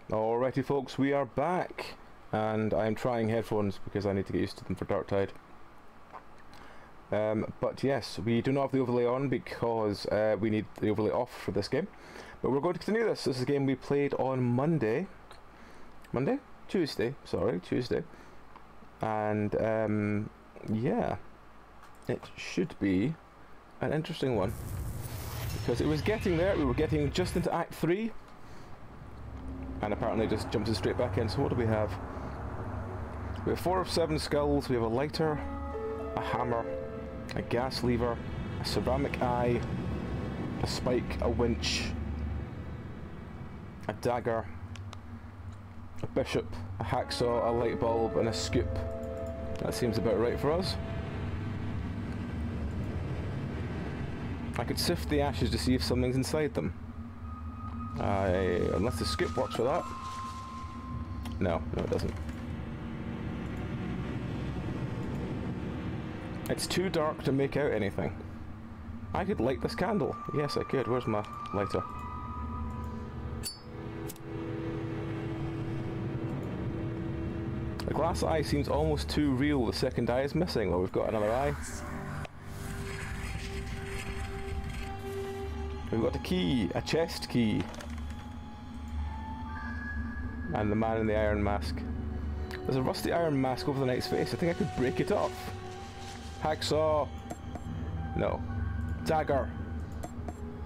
Alrighty folks, we are back, and I am trying headphones because I need to get used to them for Dark Tide. But yes, we do not have the overlay on because we need the overlay off for this game. But we're going to continue this. This is a game we played on Monday. Tuesday. And yeah, it should be an interesting one. Because it was getting there, we were getting just into Act 3. And apparently just jumps us straight back in. So what do we have? We have 4 of 7 skulls. We have a lighter, a hammer, a gas lever, a ceramic eye, a spike, a winch, a dagger, a bishop, a hacksaw, a light bulb, and a scoop. That seems about right for us. I could sift the ashes to see if something's inside them. Unless the scoop works for that. No, it doesn't. It's too dark to make out anything. I could light this candle. Yes, I could. Where's my lighter? The glass eye seems almost too real. The second eye is missing. Well, we've got another eye. We've got a key, a chest key. And the man in the iron mask. There's a rusty iron mask over the knight's face. I think I could break it off. Hacksaw. No. Dagger.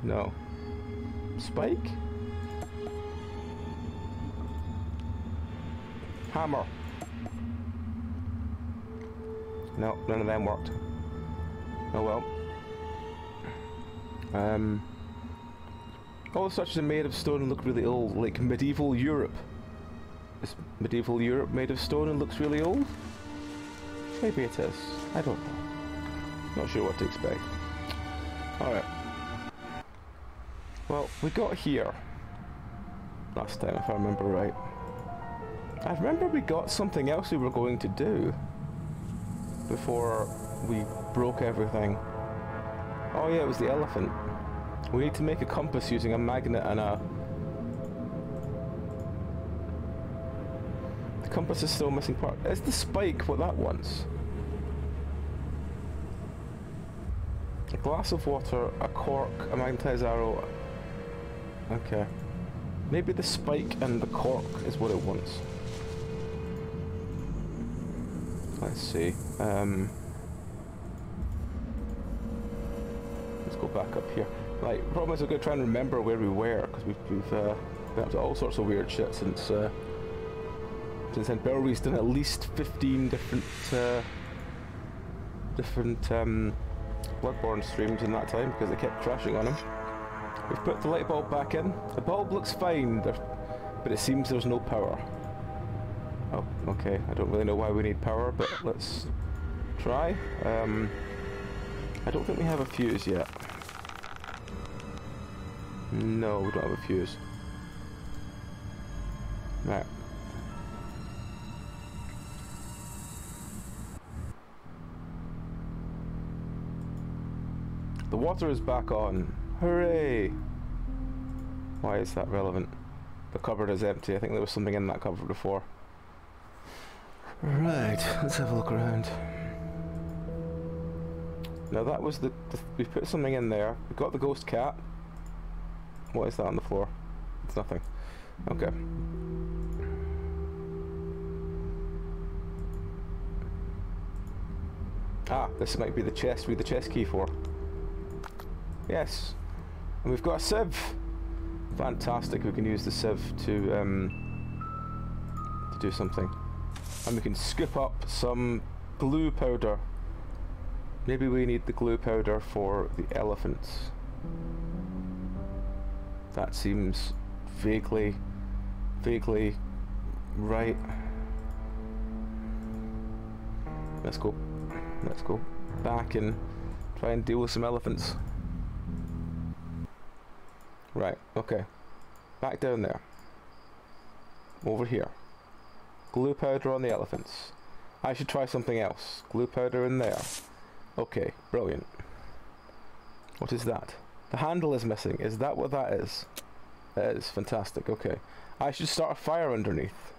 No. Spike? Hammer. No, none of them worked. Oh well. All the structures are made of stone and look really old, like medieval Europe. Is medieval Europe made of stone and looks really old? Maybe it is. I don't know. Not sure what to expect. Alright. Well, we got here last time, if I remember right. I remember we got something else we were going to do before we broke everything. Oh yeah, it was the elephant. We need to make a compass using a magnet and a... The compass is still a missing part. Is the spike what that wants? A glass of water, a cork, a magnetized arrow. Okay. Maybe the spike and the cork is what it wants. Let's see. Let's go back up here. Right, the problem is we're going to try and remember where we were, because we've been up to all sorts of weird shit since then. Belry's done at least 15 different Bloodborne streams in that time, because they kept crashing on him. We've put the light bulb back in. The bulb looks fine, but it seems there's no power. Oh, okay. I don't really know why we need power, but let's try. I don't think we have a fuse yet. No, we don't have a fuse. Right. The water is back on. Hooray! Why is that relevant? The cupboard is empty. I think there was something in that cupboard before. Right, let's have a look around. Now that was we put something in there. We got the ghost cat. What is that on the floor? It's nothing. Okay. Ah, this might be the chest we need the chest key for. Yes. And we've got a sieve. Fantastic, we can use the sieve to do something. And we can scoop up some glue powder. Maybe we need the glue powder for the elephants. That seems vaguely right. Let's go back and try and deal with some elephants. Right, okay. Back down there. Over here. Glue powder on the elephants. I should try something else. Glue powder in there. Okay, brilliant. What is that? The handle is missing. Is that what that is? That is fantastic. Okay, I should start a fire underneath.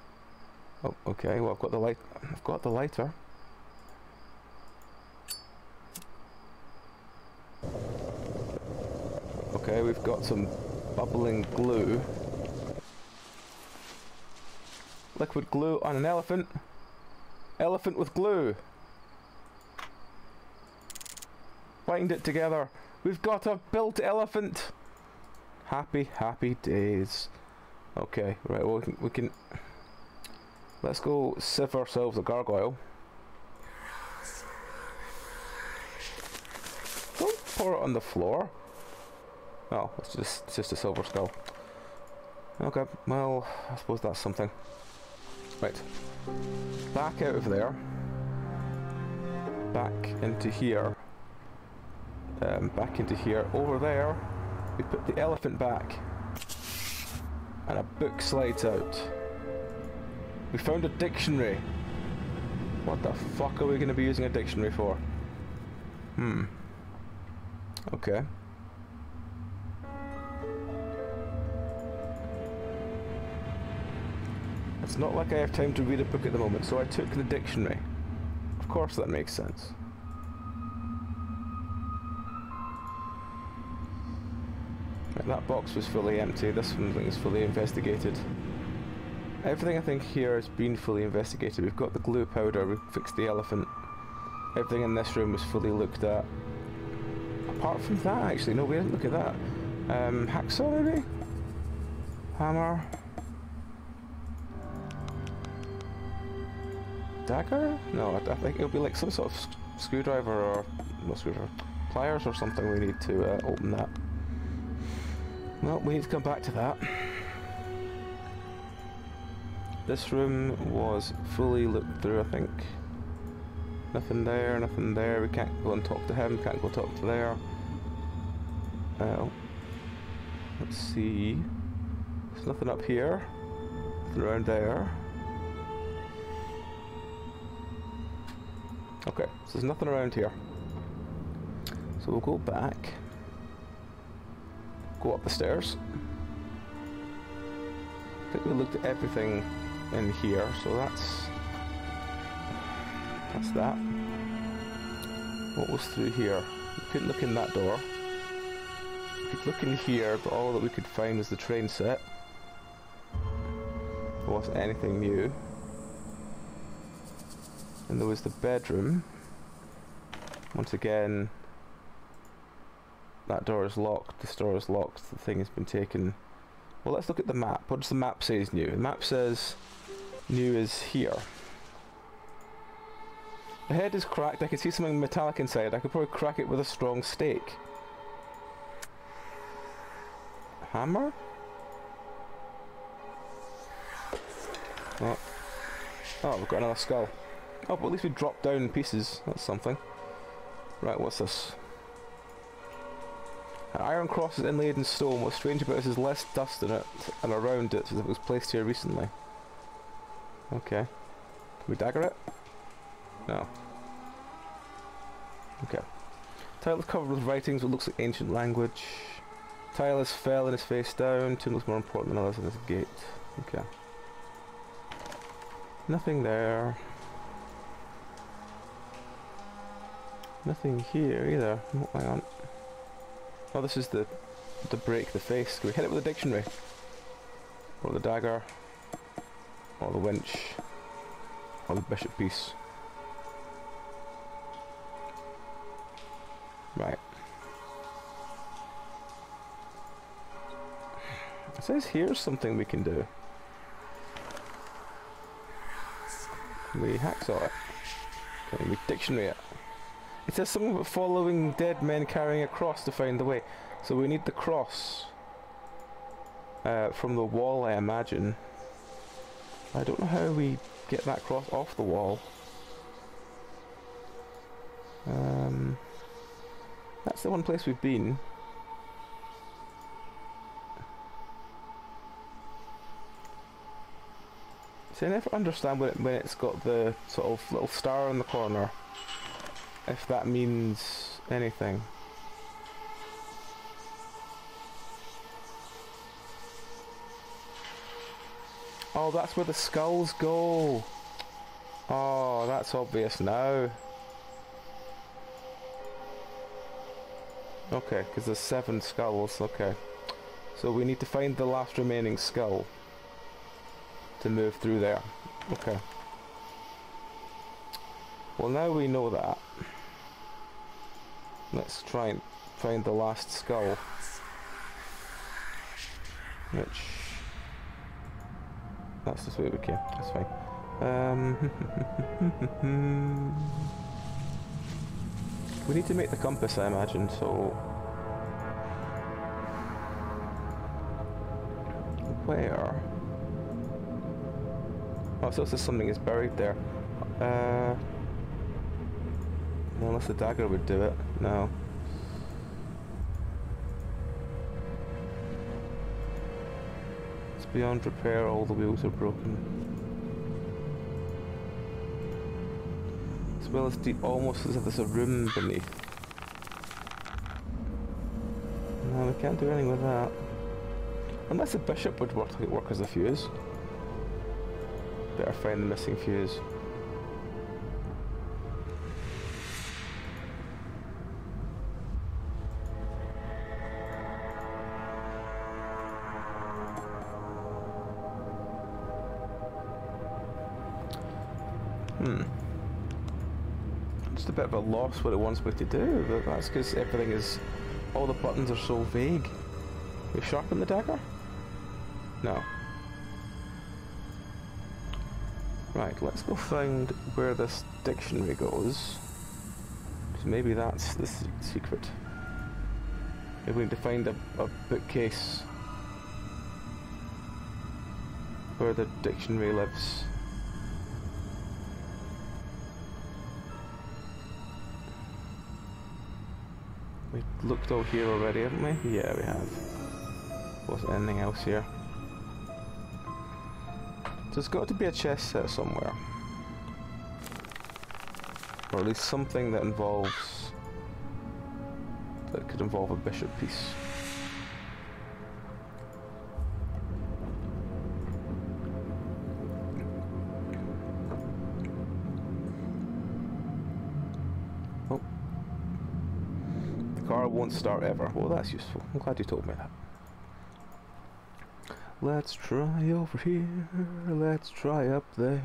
Oh, okay. Well, I've got the light. I've got the lighter. Okay, we've got some bubbling glue. Liquid glue on an elephant. Elephant with glue. Bind it together. We've got a built elephant. Happy, happy days. Okay, right, well, we can let's go sieve ourselves a gargoyle. Don't pour it on the floor. Oh, it's just a silver skull. Okay, well, I suppose that's something. Right. Back out of there. Back into here. Back into here. Over there, we put the elephant back. And a book slides out. We found a dictionary. What the fuck are we going to be using a dictionary for? Okay. It's not like I have time to read a book at the moment, so I took the dictionary. Of course that makes sense. Right, that box was fully empty, this one is fully investigated. Everything I think here has been fully investigated. We've got the glue powder, we fixed the elephant. Everything in this room was fully looked at. Apart from that, actually, no, we didn't look at that. Hacksaw maybe? Hammer? Dagger? No, I think it'll be like some sort of screwdriver or... no screwdriver. Pliers or something we need to open that. Well, we need to come back to that. This room was fully looked through, I think. Nothing there, nothing there. We can't go and talk to him, can't go talk to there. Let's see. There's nothing up here. Nothing around there. Okay, so there's nothing around here. So we'll go back. Go up the stairs. I think we looked at everything in here, so that's that. What was through here? We couldn't look in that door. We could look in here, but all that we could find was the train set. There wasn't anything new. And there was the bedroom. Once again, that door is locked, this door is locked, the thing has been taken. Well, let's look at the map. What does the map say is new? The map says new is here. The head is cracked, I can see something metallic inside. I could probably crack it with a strong stake. Hammer? Oh, we've got another skull. Oh, but at least we dropped down in pieces. That's something. Right, what's this? An iron cross is inlaid in stone. What's strange about it is there's less dust in it and around it as if it was placed here recently. Okay. Can we dagger it? No. Okay. Tile is covered with writings what looks like ancient language. Tile is fell and is face down. Tomb looks more important than others in this gate. Okay. Nothing there. Nothing here either. Oh, hang on. Oh, this is the break the face. Can we hit it with a dictionary? Or the dagger? Or the winch? Or the bishop piece? Right. It says here's something we can do. We hacksaw it. Can we dictionary it? It says something about following dead men carrying a cross to find the way. So we need the cross from the wall, I imagine. I don't know how we get that cross off the wall. That's the one place we've been. See, I never understand when it's got the sort of little star in the corner. If that means anything. Oh, that's where the skulls go. Oh, that's obvious now. Okay, because there's 7 skulls. Okay. So we need to find the last remaining skull to move through there. Okay. Well, now we know that. Let's try and find the last skull. Which... That's the way we came. That's fine. We need to make the compass, I imagine, so... Where? Oh, so it says something is buried there. Unless the dagger would do it. No. It's beyond repair, all the wheels are broken. As well as deep, almost as if there's a room beneath. No, we can't do anything with that. Unless the bishop would work as a fuse. Better find the missing fuse. Just a bit of a loss what it wants me to do, but that's because everything is... all the buttons are so vague. We sharpen the dagger? No. Right, let's go find where this dictionary goes. So maybe that's the secret. Maybe we need to find a bookcase where the dictionary lives. We looked out here already, haven't we? Yeah, we have. Wasn't anything else here. There's got to be a chest set somewhere. Or at least something that involves... that could involve a bishop piece. Oh. The car won't start ever. Well, that's useful. I'm glad you told me that. Let's try over here, let's try up there.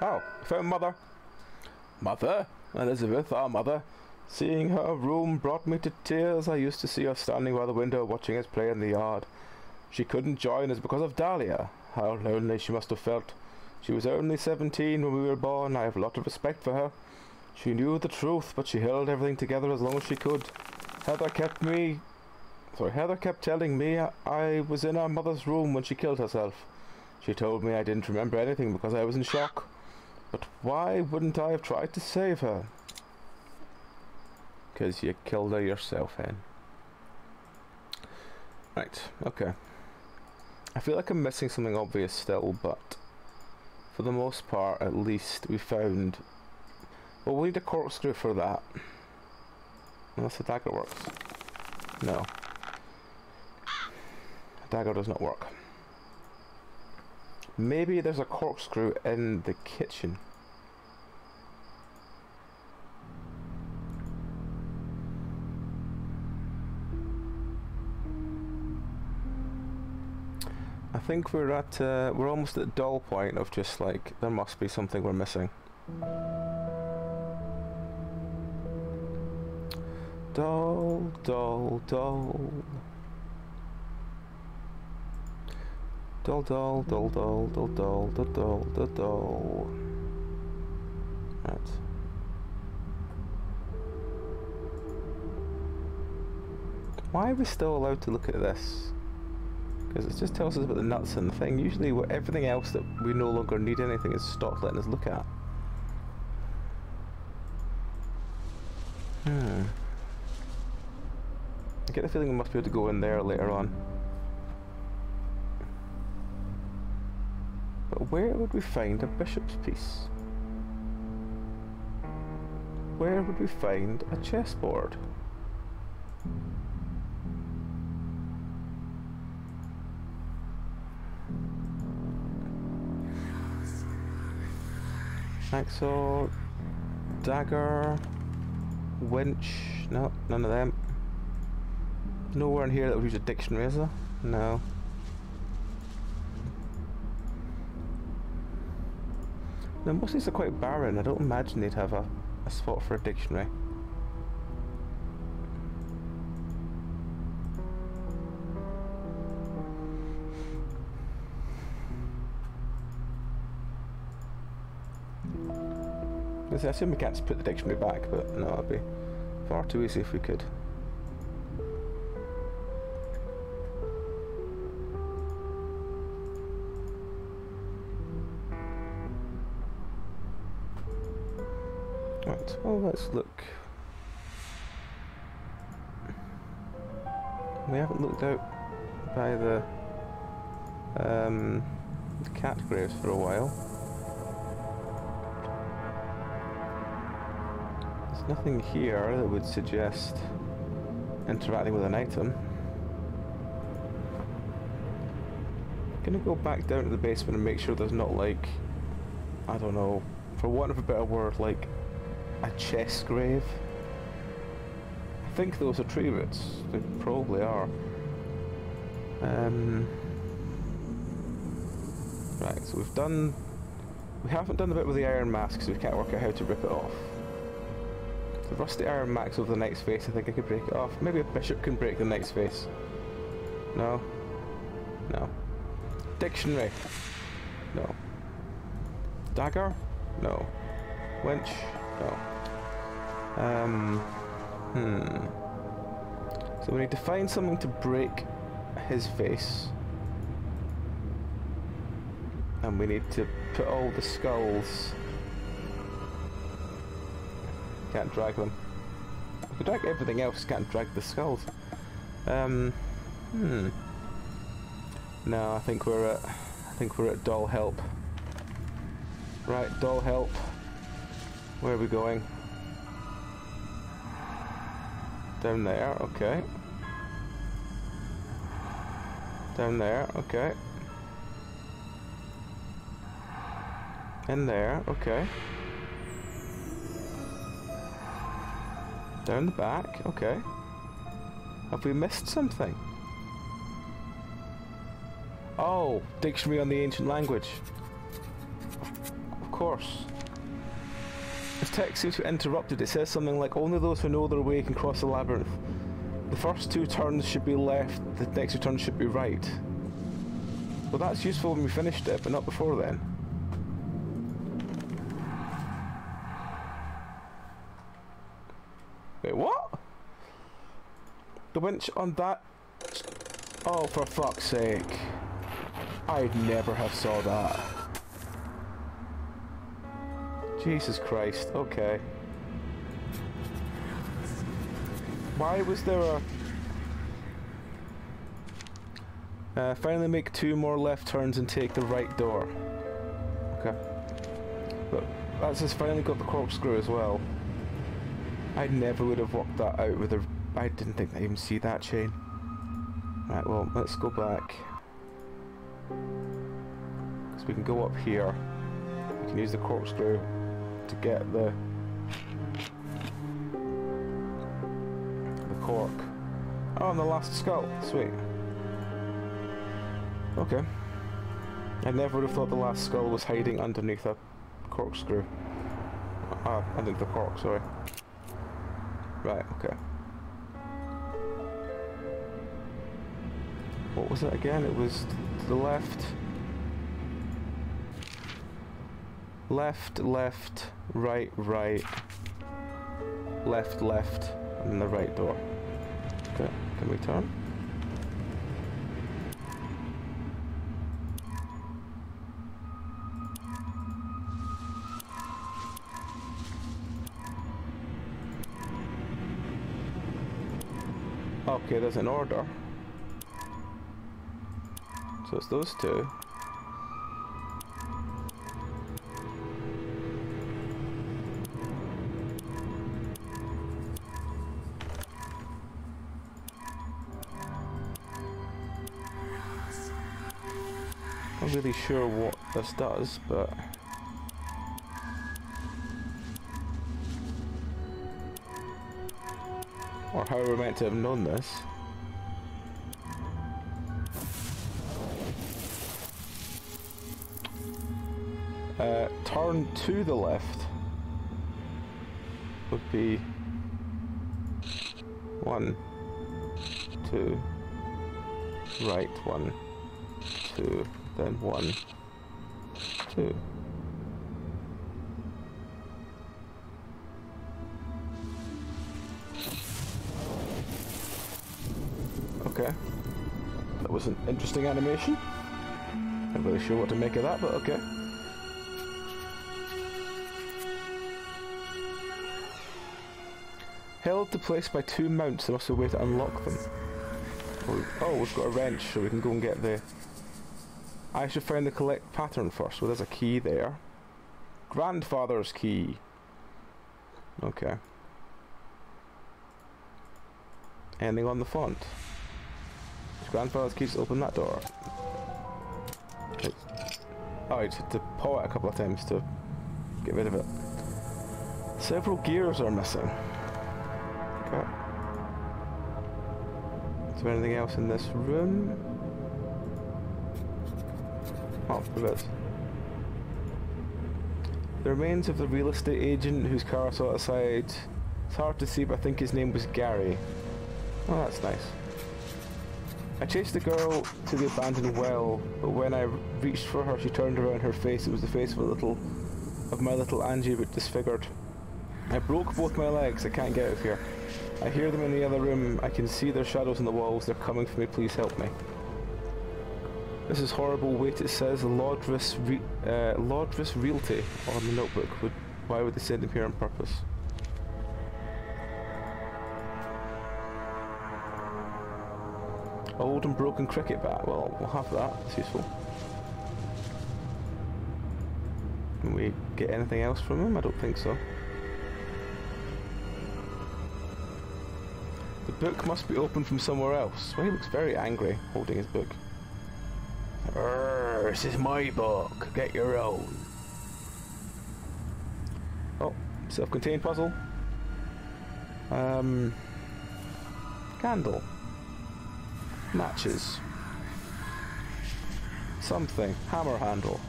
Oh, found Mother. Mother? Elizabeth, our mother. Seeing her room brought me to tears. I used to see her standing by the window watching us play in the yard. She couldn't join us because of Dahlia. How lonely she must have felt. She was only 17 when we were born. I have a lot of respect for her. She knew the truth, but she held everything together as long as she could. Heather kept telling me I was in our mother's room when she killed herself. She told me I didn't remember anything because I was in shock. But why wouldn't I have tried to save her? 'Cause you killed her yourself, Hen. Right, okay. I feel like I'm missing something obvious still, but for the most part, at least, we found... Well, we need a corkscrew for that. Unless the dagger works. No. The dagger does not work. Maybe there's a corkscrew in the kitchen. I think we're almost at the dull point of just like, there must be something we're missing. Dull, dull, dull. Dull, dull, dull, dull, dull, dull, dull, dull, dull, dull. Right. Why are we still allowed to look at this? Because it just tells us about the nuts and the thing. Usually everything else that we no longer need anything is stopped letting us look at. I get the feeling we must be able to go in there later on. But where would we find a bishop's piece? where would we find a chessboard? Hacksaw, dagger, winch, no, none of them. Nowhere in here that would use a dictionary, is there? No. Now, most of these are quite barren. I don't imagine they'd have a spot for a dictionary. I assume we can't just put the dictionary back, but no, it'd be far too easy if we could. Right, well, let's look. We haven't looked out by the cat graves for a while. There's nothing here that would suggest interacting with an item. I'm gonna go back down to the basement and make sure there's not, like, I don't know, for want of a better word, like a chest grave. I think those are tree roots. They probably are. Right, so we haven't done the bit with the iron mask because we can't work out how to rip it off. The rusty iron mask over the knight's face, I think I could break it off. Maybe a bishop can break the knight's face. No. No. Dictionary. No. Dagger? No. Winch? No. So we need to find something to break his face. And we need to put all the skulls. Can't drag them. We can drag everything else, can't drag the skulls. No, I think we're at doll help. Right, doll help. Where are we going? Down there, okay. Down there, okay. In there, okay. Down the back, okay. Have we missed something? Oh, dictionary on the ancient language. Of course. This text seems to be interrupted. It says something like, only those who know their way can cross the labyrinth. The first two turns should be left, the next two turns should be right. Well, that's useful when we finished it, but not before then. Wait, what? The winch on that? Oh, for fuck's sake. I'd never have saw that. Jesus Christ, okay. Why was there a... finally make 2 more left turns and take the right door. Okay. But that's just finally got the corkscrew as well. I never would have worked that out with a... I didn't think I even see that chain. Right, well, let's go back. Because we can go up here. We can use the corkscrew to get the cork. Oh, and the last skull. Sweet. Okay. I never would have thought the last skull was hiding underneath a corkscrew. Underneath the cork, sorry. Right, okay. What was it again? It was to the left. Left, left, right, right. Left, left, and the right door. Okay, can we turn? Okay, there's an order. So it's those two. Not really sure what this does, but... or how we're meant to have known this. Turn to the left would be 1, 2, right 1, 2, then 1, 2. Okay, that was an interesting animation. Not really sure what to make of that, but okay. Held to place by 2 mounts, there must be a way to unlock them. Oh, we've got a wrench, so we can go and get the... I should find the collect pattern first. Well, there's a key there. Grandfather's key. Okay. Anything on the font? Grandfather's keys open that door. Oh, I just had to paw it a couple of times to get rid of it. Several gears are missing. Okay. Is there anything else in this room? Oh, there is. The remains of the real estate agent whose car I saw outside. It's hard to see, but I think his name was Gary. Oh, that's nice. I chased the girl to the abandoned well, but when I reached for her, she turned around. Her face, it was the face of my little Angie, but disfigured. I broke both my legs. I can't get out of here. I hear them in the other room. I can see their shadows on the walls. They're coming for me. Please help me. This is horrible. Wait, it says Lodris Realty on the notebook. Why would they send him here on purpose? Old and broken cricket bat. Well, we'll have that. It's useful. Can we get anything else from him? I don't think so. The book must be open from somewhere else. Well, he looks very angry holding his book. This is my book. Get your own. Oh, self-contained puzzle. Candle. Matches. Something. Hammer handle.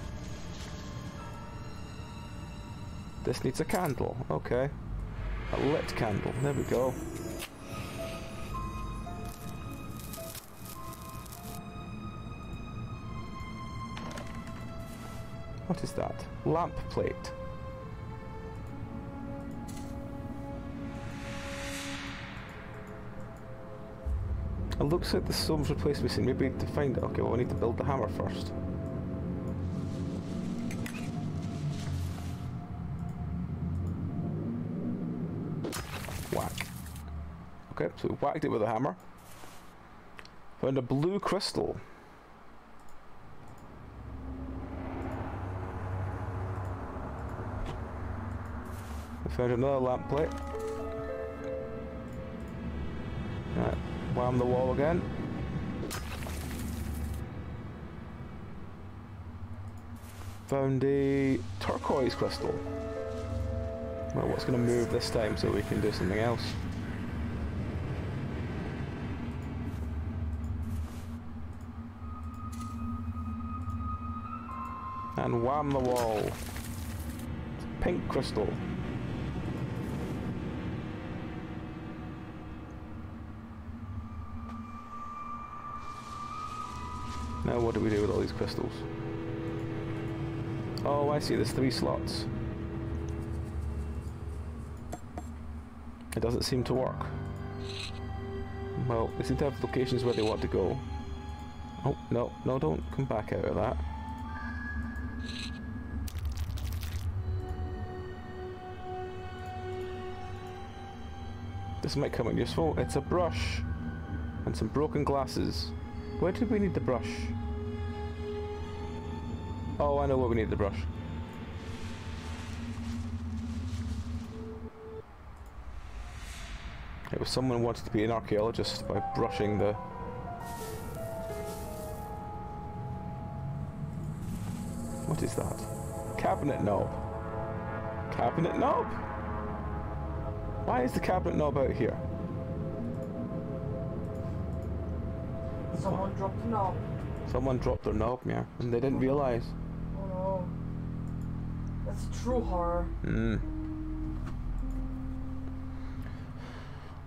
This needs a candle. Okay. A lit candle. There we go. What is that? Lamp plate. It looks like the stone's replaced missing. Maybe to find it. Okay, well, we need to build the hammer first. Whack. Okay, so we whacked it with a hammer. Found a blue crystal. We found another lamp plate. Right, wham the wall again. Found a turquoise crystal. Well, what's going to move this time so we can do something else? And wham the wall. Pink crystal. Now what do we do with all these crystals? Oh, I see, there's 3 slots. It doesn't seem to work. Well, they seem to have locations where they want to go. Oh, no, no, don't come back out of that. This might come in useful. It's a brush and some broken glasses. Where did we need the brush? Oh, I know where we need the brush. It was someone wanted to be an archaeologist by brushing the... What is that? Cabinet knob. Cabinet knob? Why is the cabinet knob out here? Someone dropped the knob. Someone dropped their knob, yeah, and they didn't realise. Oh no. That's a true horror.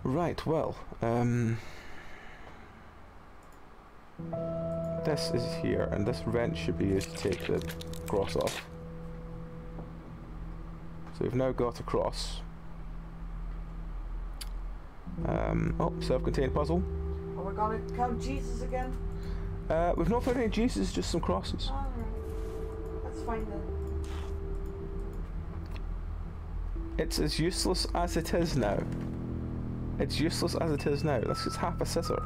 Right, well, this is here, and this wrench should be used to take the cross off. So we've now got a cross. Oh, self-contained puzzle. Are we gonna count Jesus again? We've not found any Jesus, just some crosses. Alright. That's fine then. It's as useless as it is now. It's useless as it is now. That's just half a scissor.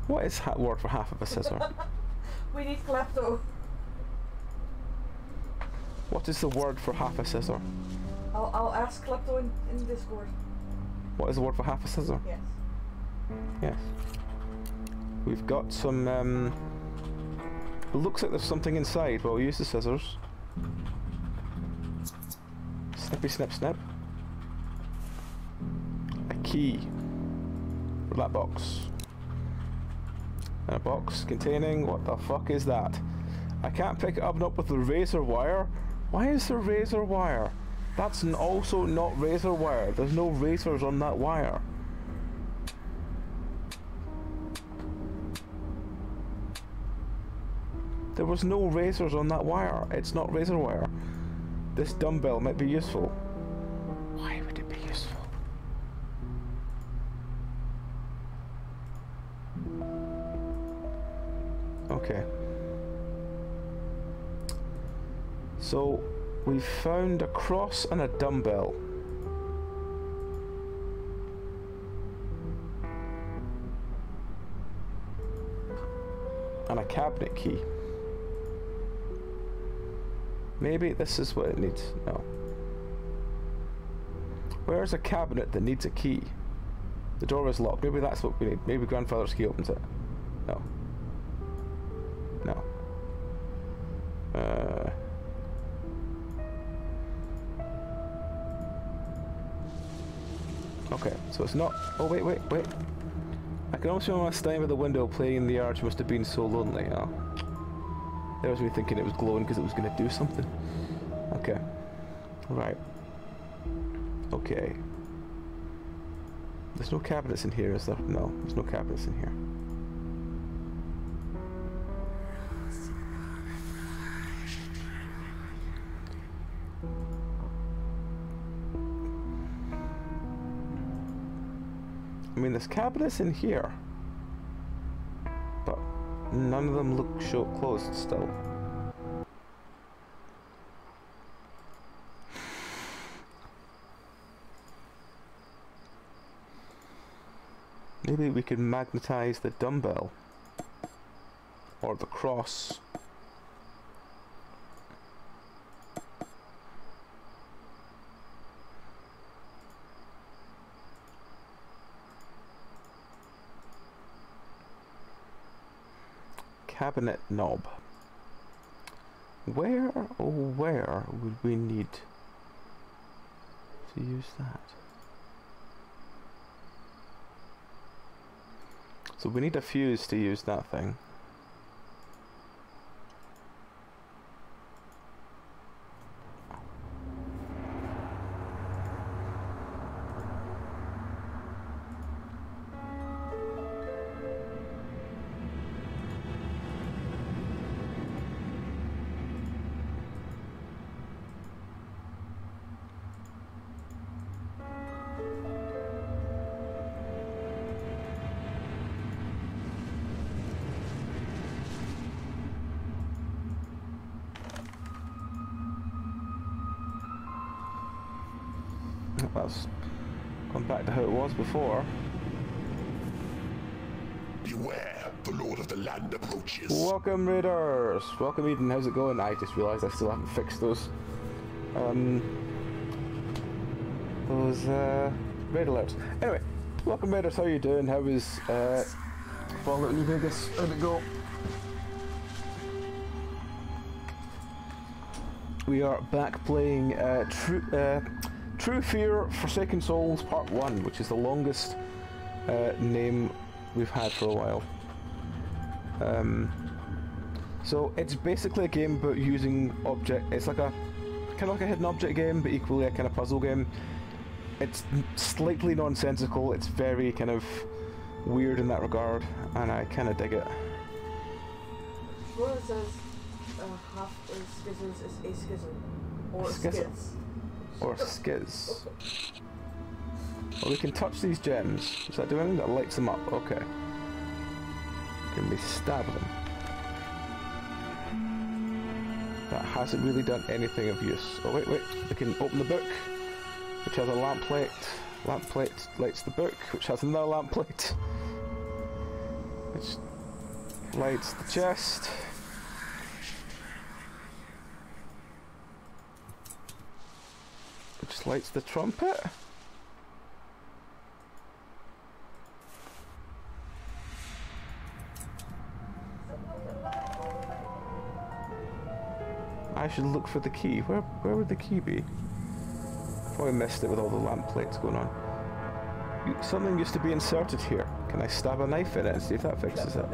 What is word for half of a scissor? We need klepto. What is the word for half a scissor? I'll ask klepto in Discord. What is the word for half a scissor? Yes. Yes. We've got some, it looks like there's something inside. Well, we use the scissors. Snippy snip snip. A key for that box. And a box containing, what the fuck is that? I can't pick it up with the razor wire. Why is there razor wire? That's also not razor wire. There's no razors on that wire. There was no razors on that wire. It's not razor wire. This dumbbell might be useful. Why would it be useful? Okay. So, we've found a cross and a dumbbell. And a cabinet key. Maybe this is what it needs. No. Where's a cabinet that needs a key? The door is locked. Maybe that's what we need. Maybe grandfather's key opens it. No. No. Okay, so it's not... Oh, wait. I can almost remember standing by the window playing in the arch must have been so lonely. Oh. There was me thinking it was glowing because it was going to do something. Okay. Right. Okay. There's no cabinets in here, is there? No, there's no cabinets in here. I mean, there's cabinets in here, but none of them look closed still. Maybe we can magnetize the dumbbell or the cross. Cabinet knob. Where, oh where would we need to use that? So we need a fuse to use that thing. That's gone back to how it was before. Beware, the Lord of the Land approaches. Welcome, Raiders! Welcome, Eden. How's it going? I just realised I still haven't fixed those raid alerts. Anyway, welcome, Raiders. How are you doing? How was Fallout New Vegas? How'd it go? We are back playing True Fear Forsaken Souls Part 1, which is the longest name we've had for a while. So it's basically a game about using it's like a kind of like a hidden object game, but equally a kind of puzzle game. It's slightly nonsensical, it's very kind of weird in that regard, and I kind of dig it. Well, it says half schisms is a schism. Or skiz. Or skiz. Well, we can touch these gems. Does that do anything? That lights them up. Okay. Can we stab them? That hasn't really done anything of use. Oh wait, we can open the book, which has a lamp plate. Lamp plate lights the book, which has another lamp plate, which lights the chest. Which lights the trumpet. I should look for the key. Where would the key be? Probably missed it with all the lamp plates going on. Something used to be inserted here. Can I stab a knife in it and see if that fixes it?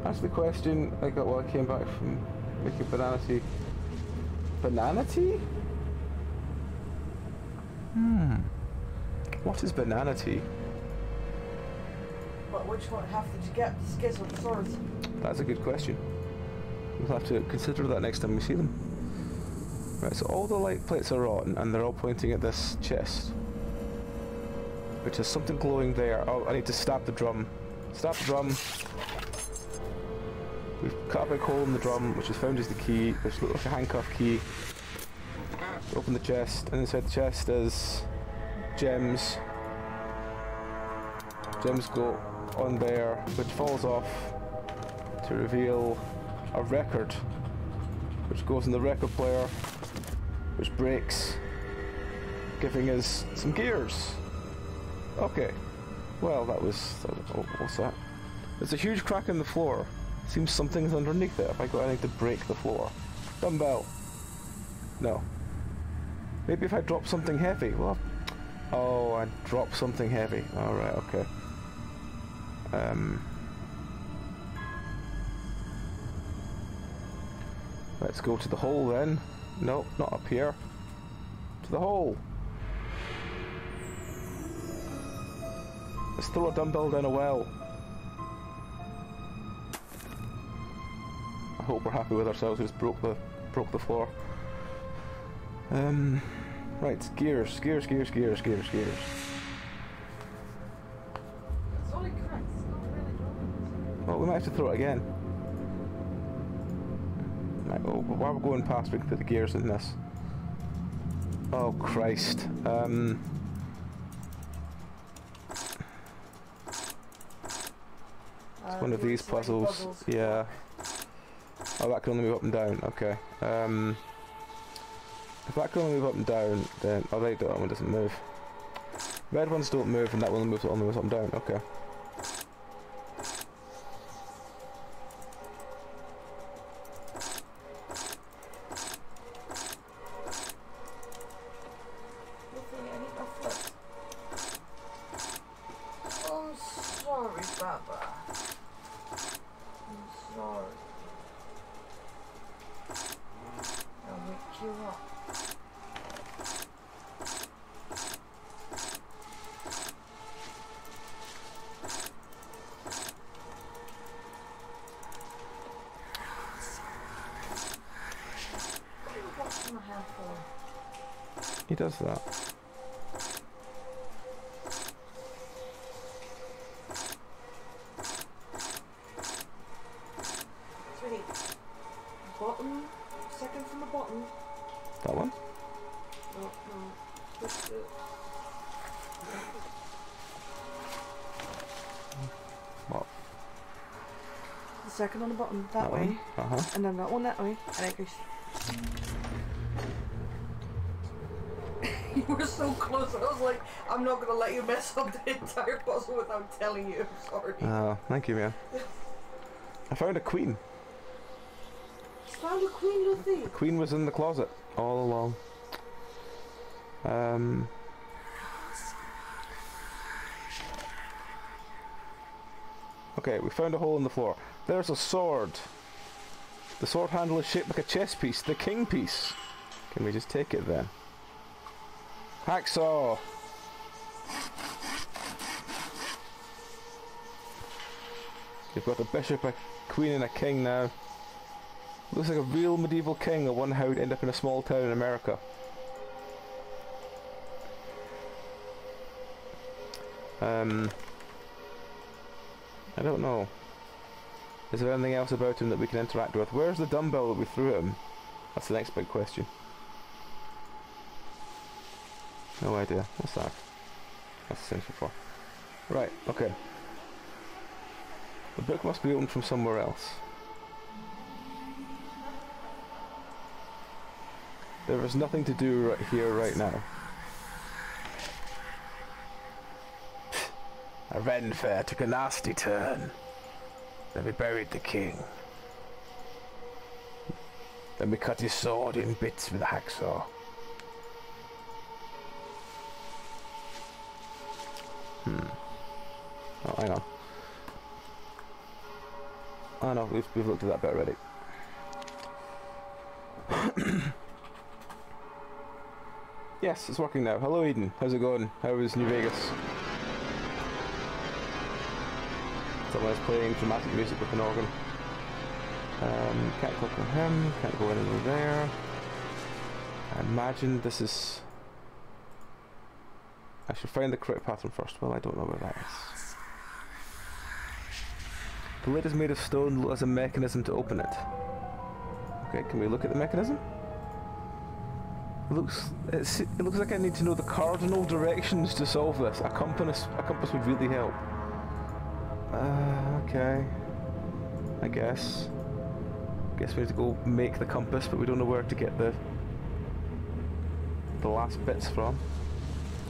That's the question I got while I came back from making banana tea. Banana tea? What is banana tea? But which one half did you get? The skiz or the swords? That's a good question. We'll have to consider that next time we see them. Right, so all the light plates are on, and they're all pointing at this chest, which has something glowing there. Oh, I need to stab the drum. Stab the drum. We've cut a big hole in the drum, which is found as the key, which looks like a handcuff key. Open the chest, and inside the chest is gems. Gems go on there, which falls off to reveal a record, which goes in the record player, which breaks, giving us some gears. Okay, well that was, oh, what's that? There's a huge crack in the floor. Seems something's underneath it. If I got anything to break the floor. Dumbbell. No. Maybe if I drop something heavy. Well, oh, I dropped something heavy. Alright, okay. Let's go to the hole then. No, not up here. To the hole. Let's throw a dumbbell down a well. I hope we're happy with ourselves. We just broke the floor. Right, gears. It's only cracked, it's not really dropping. Well, we might have to throw it again. Right, well, while we're going past, we can put the gears in this. Oh, Christ. It's one of these puzzles. Yeah. Oh, that can only move up and down. Okay. If that can only move up and down, then... Oh, right, that one doesn't move. Red ones don't move, and that one only moves up and down. Okay. I'm sorry, Baba. I'm sorry. I'll wake you up. What are you washing my hair for? He does that. Bottom, second from the bottom. That one? No. Just What? the second on the bottom, that way. Uh-huh. And then that one that way, and it goes. You were so close, I was like, I'm not gonna let you mess up the entire puzzle without telling you, I'm sorry. Oh, thank you, man. I found a queen. Found the queen, Lucy. The queen was in the closet all along. Okay, we found a hole in the floor. There's a sword. The sword handle is shaped like a chess piece, the king piece. Can we just take it then? Hacksaw! You've got a bishop, a queen and a king now. Looks like a real medieval king. I wonder how he'd end up in a small town in America. I don't know. Is there anything else about him that we can interact with? Where's the dumbbell that we threw at him? That's the next big question. No idea. What's that? That's essential for. Right, okay. The book must be opened from somewhere else. There is nothing to do right here, right now. A Ren fair took a nasty turn. Then we buried the king. Then we cut his sword in bits with a hacksaw. Oh, hang on. Oh no, we've looked at that bit already. Yes, it's working now. Hello Eden, how's it going? How was New Vegas? Someone's playing dramatic music with an organ. Can't click on him, can't go anywhere there. I imagine this is... I should find the correct pattern first. Well, I don't know where that is. The lid is made of stone, has a mechanism to open it. Okay, can we look at the mechanism? It looks like I need to know the cardinal directions to solve this. A compass would really help. Okay. I guess we need to go make the compass, but we don't know where to get the last bits from.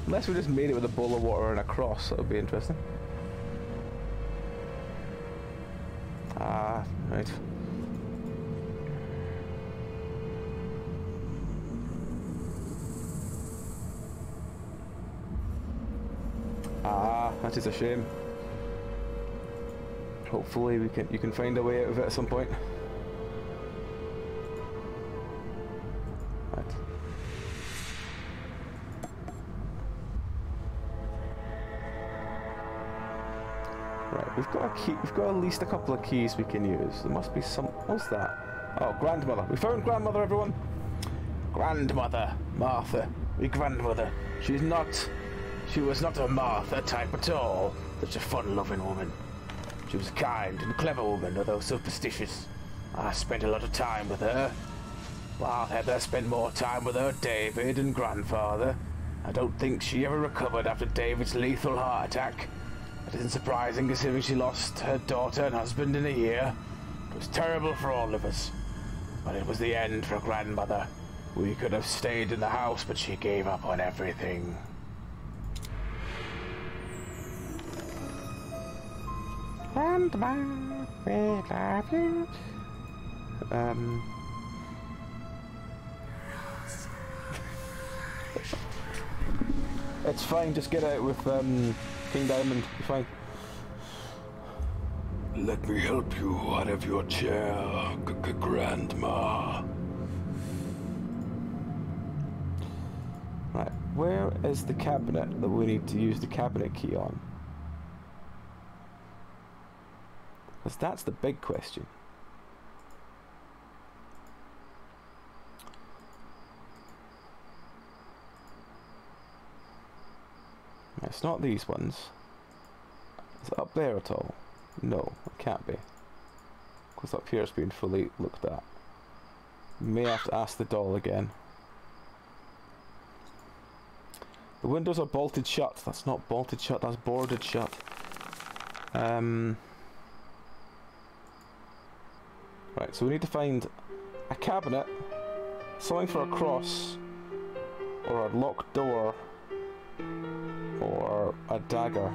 Unless we just made it with a bowl of water and a cross, that would be interesting. Ah, right. Ah, that is a shame. Hopefully you can find a way out of it at some point. Right. Right, we've got a key. We've got at least a couple of keys we can use. There must be some. What's that? Oh, grandmother. We found grandmother, everyone. Grandmother, Martha. Your grandmother. She was not a Martha type at all. Such a fun-loving woman. She was a kind and clever woman, although superstitious. I spent a lot of time with her. While Heather spent more time with her David and grandfather. I don't think she ever recovered after David's lethal heart attack. It isn't surprising considering she lost her daughter and husband in a year. It was terrible for all of us. But it was the end for grandmother. We could have stayed in the house, but she gave up on everything. Grandma, we love you. It's fine, just get out with King Diamond, you're fine. Let me help you out of your chair, Grandma. Right, where is the cabinet that we need to use the cabinet key on? Because that's the big question. It's not these ones. Is it up there at all? No, it can't be. Because up here it's been fully looked at. May have to ask the doll again. The windows are bolted shut. That's not bolted shut, that's boarded shut. Right, so we need to find a cabinet, something for a cross, or a locked door, or a dagger.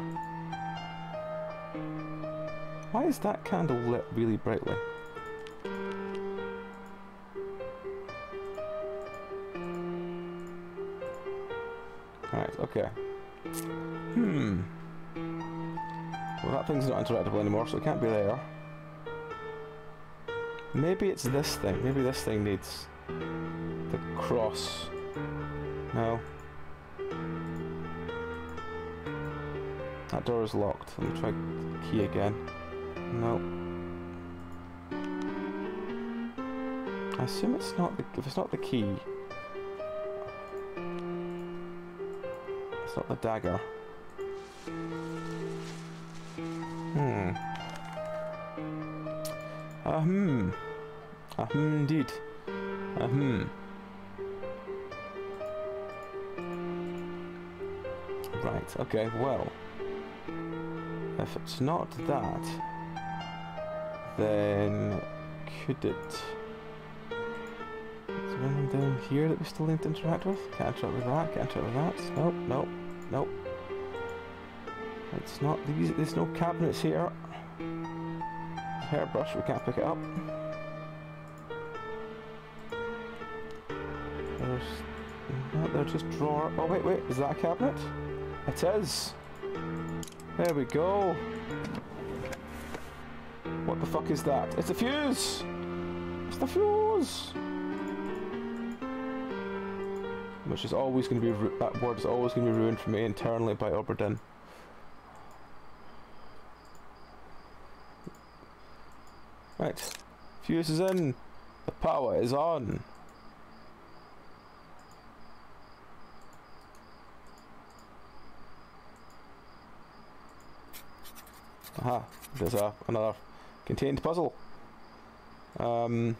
Why is that candle lit really brightly? locked. Okay. Well, that thing's not interactable anymore, so it can't be there. Maybe it's this thing. Maybe this thing needs the cross. No. That door is locked. Let me try the key again. No. I assume it's not the... If it's not the key... It's not the dagger. Indeed. Right, okay, well. If it's not that, then could it... Is there anything down here that we still need to interact with? Can't interact with that, can't interact with that. Nope, nope, nope. It's not these, there's no cabinets here. Hairbrush, we can't pick it up. There's... No, there's just drawer. Oh wait, wait, is that a cabinet? It is! There we go! What the fuck is that? It's a fuse! It's the fuse! Which is always going to be... That word is always going to be ruined for me internally by Oberdin. Right. Fuse is in. The power is on. Aha. There's another contained puzzle. It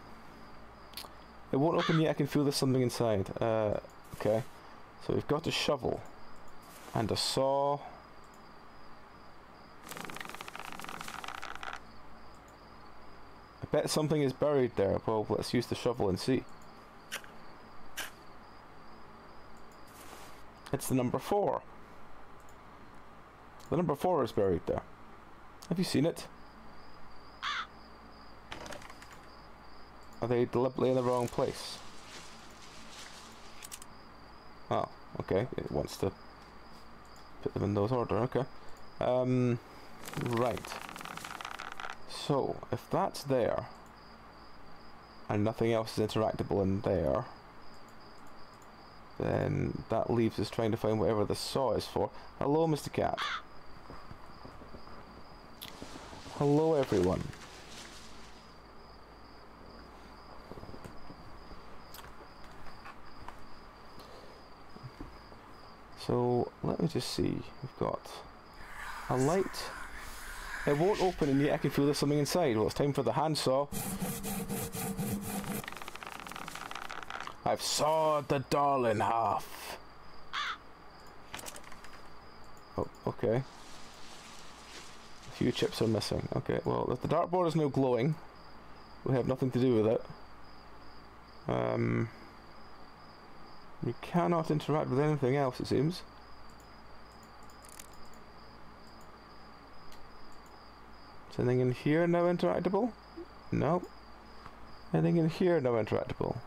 won't open yet. I can feel there's something inside. Okay. So we've got a shovel. And a saw. I bet something is buried there. Well, let's use the shovel and see. It's the number 4. The number 4 is buried there. Have you seen it? Are they deliberately in the wrong place? Oh, okay. It wants to put them in those order. Okay. Right. So, if that's there, and nothing else is interactable in there, then that leaves us trying to find whatever the saw is for. Hello, Mr. Cat. Hello, everyone. So, let me just see. We've got a light. It won't open and yet I can feel there's something inside. Well, it's time for the handsaw. I've sawed the doll in half. Oh, okay. A few chips are missing. Okay, well, if the dartboard is now glowing, we have nothing to do with it. We cannot interact with anything else, it seems. Is anything in here now interactable? No. Anything in here now interactable?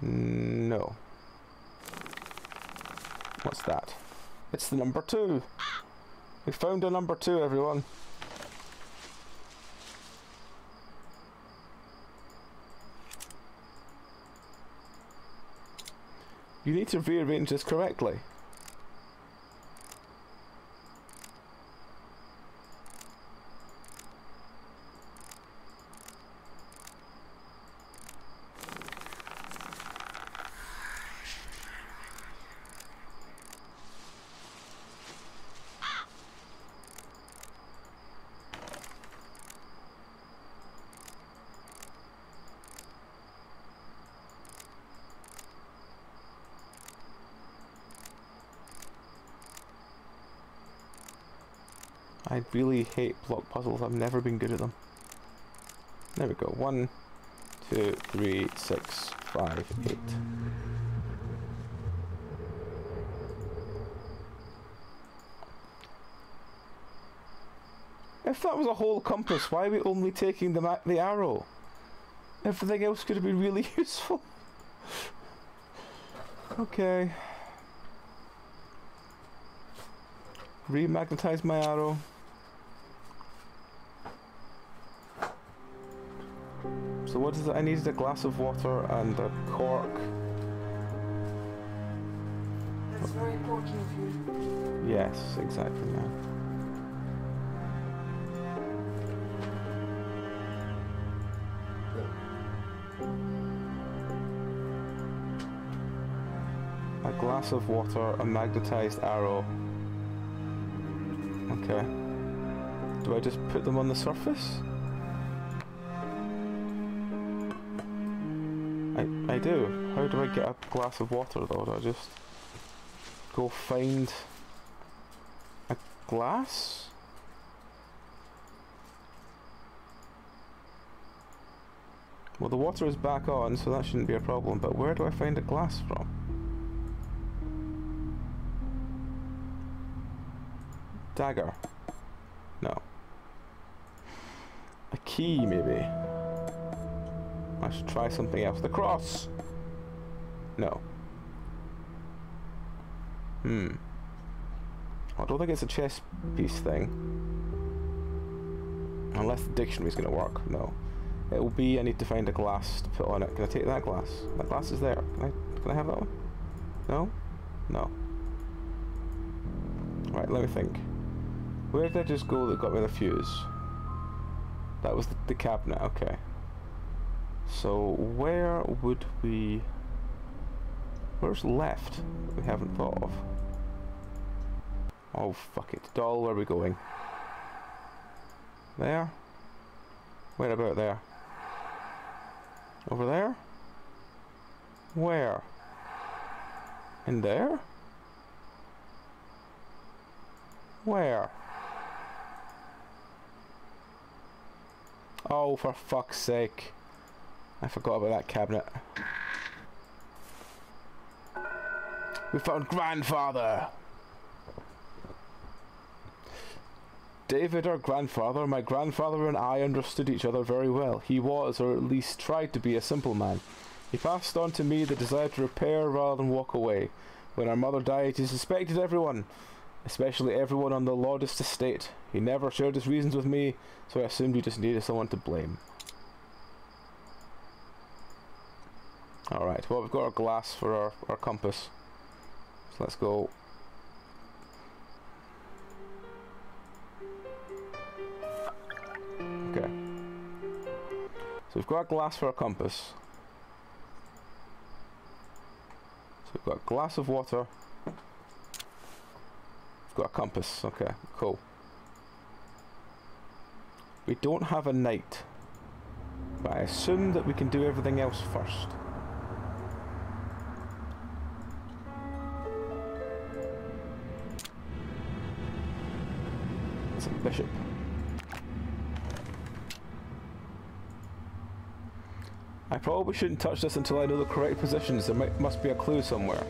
No. What's that? It's the number 2. We found a number 2, everyone. You need to rearrange this correctly. I really hate block puzzles. I've never been good at them. There we go. 1, 2, 3, 6, 5, 8. If that was a whole compass, why are we only taking the arrow? Everything else could have been really useful. Okay. Remagnetize my arrow. So what is it? I needed a glass of water and a cork. That's very important of you. Yes, exactly, yeah. A glass of water, a magnetized arrow. Okay. Do I just put them on the surface? I do. How do I get a glass of water though? Do I just go find a glass? Well, the water is back on, so that shouldn't be a problem, but where do I find a glass from? Dagger. No. A key, maybe. I should try something else. The cross! No. I don't think it's a chess piece thing. Unless the dictionary's gonna work. No. It will be, I need to find a glass to put on it. Can I take that glass? That glass is there. Can I have that one? No? No. Right, let me think. Where did I just go that got me the fuse? That was the cabinet, okay. So, where would we... Where's left that we haven't thought of? Oh, fuck it. Doll, where are we going? There? Where about there? Over there? Where? In there? Where? Oh, for fuck's sake. I forgot about that cabinet. We found grandfather! David, our grandfather, my grandfather and I understood each other very well. He was, or at least tried to be, a simple man. He passed on to me the desire to repair rather than walk away. When our mother died, he suspected everyone, especially everyone on the Lordist estate. He never shared his reasons with me, so I assumed he just needed someone to blame. Alright, well, we've got our glass for our compass. So let's go. Okay. So we've got a glass for our compass. So we've got a glass of water. We've got a compass. Okay, cool. We don't have a knight, but I assume that we can do everything else first. It's a bishop. I probably shouldn't touch this until I know the correct positions. There must be a clue somewhere.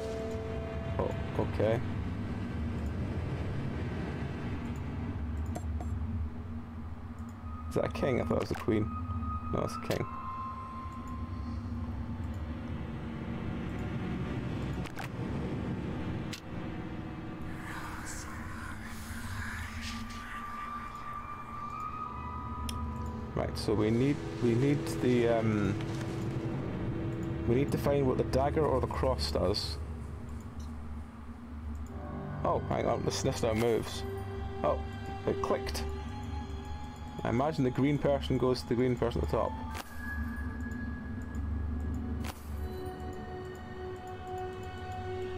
Oh, okay. Is that a king? I thought it was a queen. No, it's a king. Right, so we need the we need to find what the dagger or the cross does. Oh, hang on, the sniff now moves. Oh, it clicked. I imagine the green person goes to the green person at the top.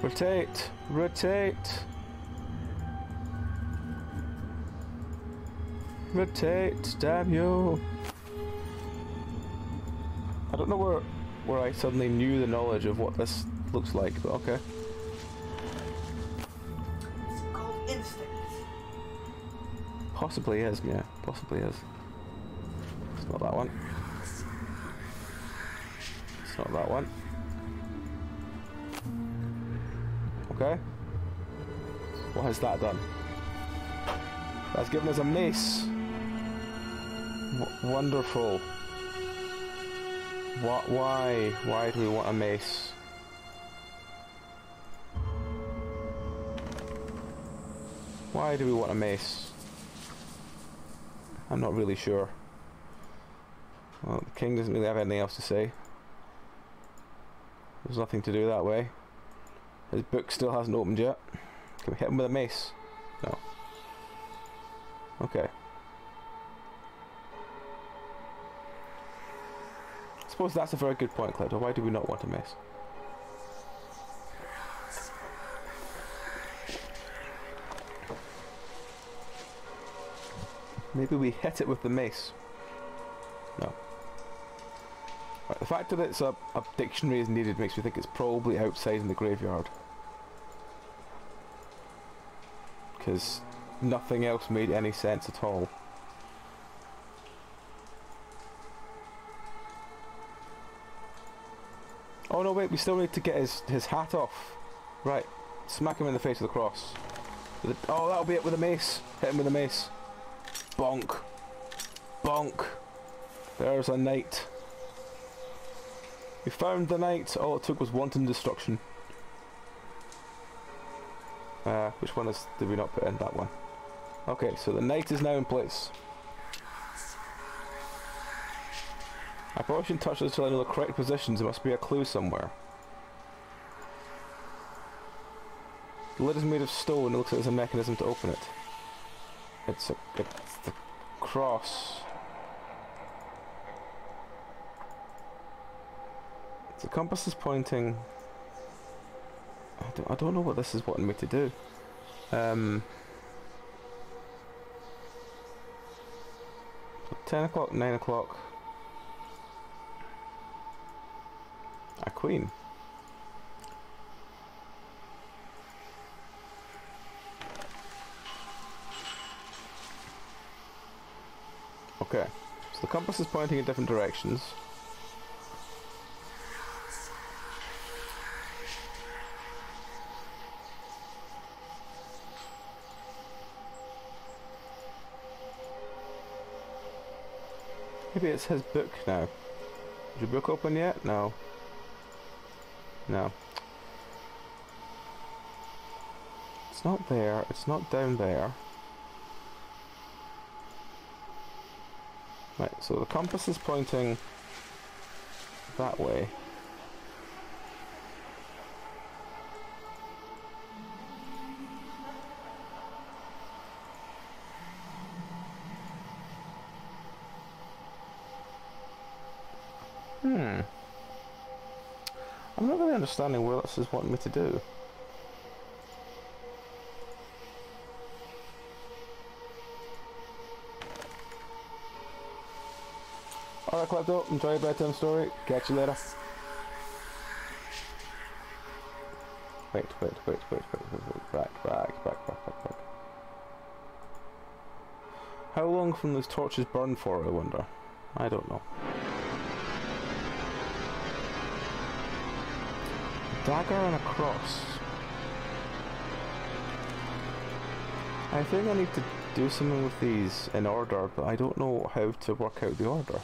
Rotate! Rotate! Rotate! Damn you! I don't know where I suddenly knew the knowledge of what this looks like, but okay. It's called instinct. Possibly is, yeah. Possibly is. It's not that one. It's not that one. Okay. What has that done? That's given us a mace. Wonderful. What? Why? Why do we want a mace? Why do we want a mace? I'm not really sure. Well, the king doesn't really have anything else to say. There's nothing to do that way. His book still hasn't opened yet. Can we hit him with a mace? No. Okay. I suppose that's a very good point, Clyde. Why do we not want a mace? Maybe we hit it with the mace. No. Right, the fact that it's a dictionary is needed makes me think it's probably outside in the graveyard. Because nothing else made any sense at all. Oh no, wait, we still need to get his hat off. Right, smack him in the face with a cross. Oh, that'll be it with a mace. Hit him with a mace. Bonk. Bonk. There's a knight. We found the knight. All it took was wanton destruction. Which one did we not put in? That one. Okay, so the knight is now in place. I probably shouldn't touch this until I know the correct positions. There must be a clue somewhere. The lid is made of stone. It looks like there's a mechanism to open it. It's the cross. The compass is pointing. I don't know what this is wanting me to do. 10 o'clock, 9 o'clock. A queen. Okay, so the compass is pointing in different directions. Maybe it's his book now. Is your book open yet? No. No. It's not there. It's not down there. Right, so the compass is pointing that way. I'm not really understanding what this is wanting me to do. Alright, Klepto, enjoy your bedtime story. Catch you later. Wait. Back. How long can those torches burn for, I wonder? I don't know. Dagger and a cross. I think I need to do something with these in order, but I don't know how to work out the order.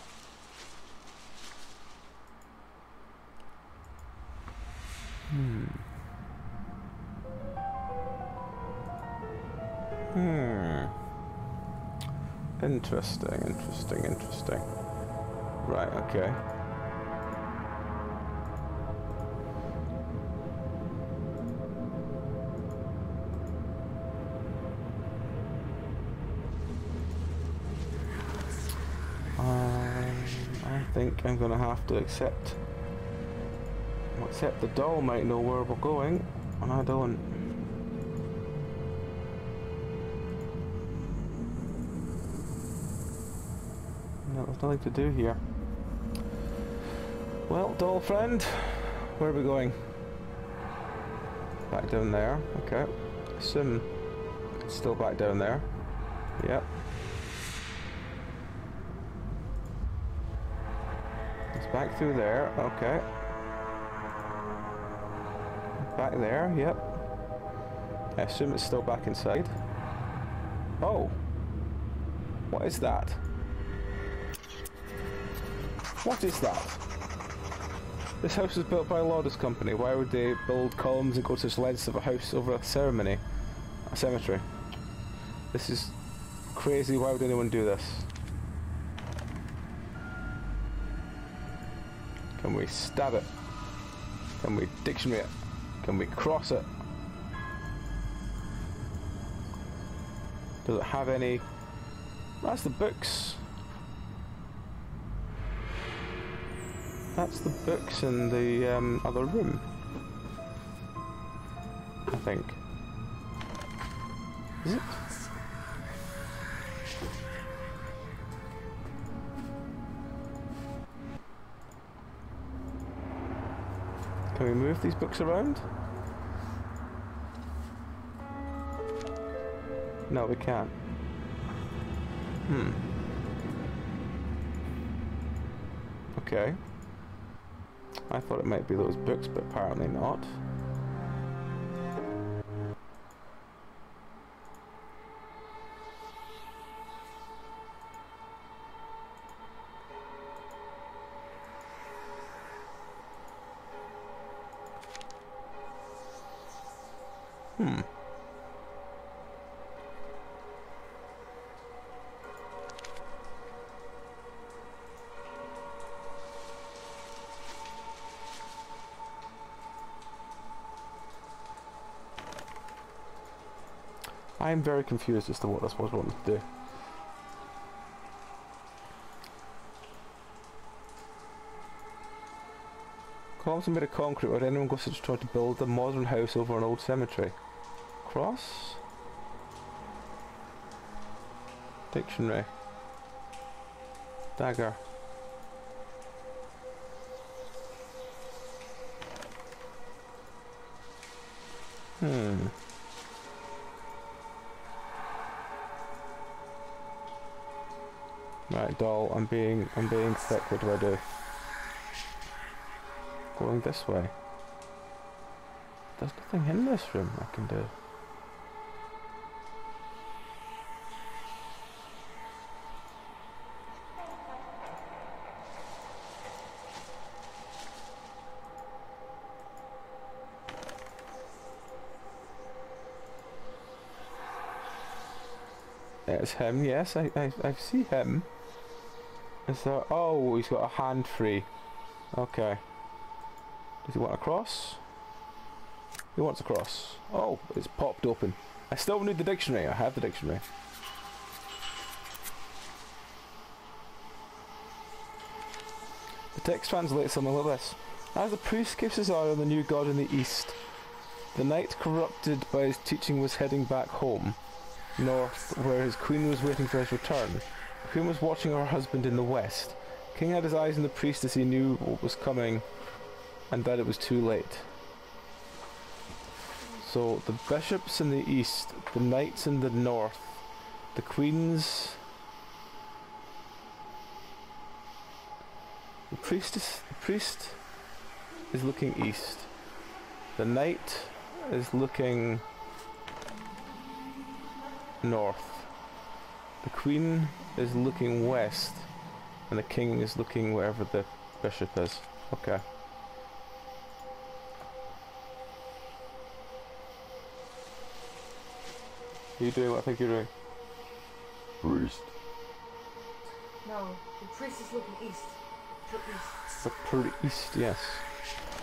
Interesting. Right, okay. I think I'm gonna have to accept the doll might know where we're going, and I don't. No, there's nothing to do here. Well, doll friend, where are we going? Back down there, okay. Assume it's still back down there. Yep. It's back through there, okay. Back there, yep. I assume it's still back inside. Oh! What is that? What is that? This house was built by a Lourdes company. Why would they build columns and go to such lengths of a house over a ceremony? A cemetery. This is crazy. Why would anyone do this? Can we stab it? Can we dictionary it? Can we cross it? Does it have any... That's the books. That's the books in the other room, I think. Is it? Can we move these books around? No, we can't. Okay. I thought it might be those books, but apparently not. I'm very confused as to what this was wanting to do. Columns are made of concrete where anyone goes to try to build a modern house over an old cemetery. Cross? Dictionary. Dagger. Right, doll, I'm being thick. What do I do? Going this way. There's nothing in this room I can do. It's him, yes, I see him. Is there... Oh, he's got a hand free. Okay. Does he want a cross? He wants a cross. Oh, it's popped open. I still need the dictionary. I have the dictionary. The text translates something like this. As the priest gives his eye on the new god in the east, the knight corrupted by his teaching was heading back home, north, where his queen was waiting for his return. The queen was watching her husband in the west. King had his eyes on the priest as he knew what was coming, and that it was too late. So the bishops in the east, the knights in the north, the queens... The priest is looking east. The knight is looking north. The queen is looking west, and the king is looking wherever the bishop is. Okay. Are you doing what I think you're doing? Priest. No, the priest is looking east. To east. The priest, yes.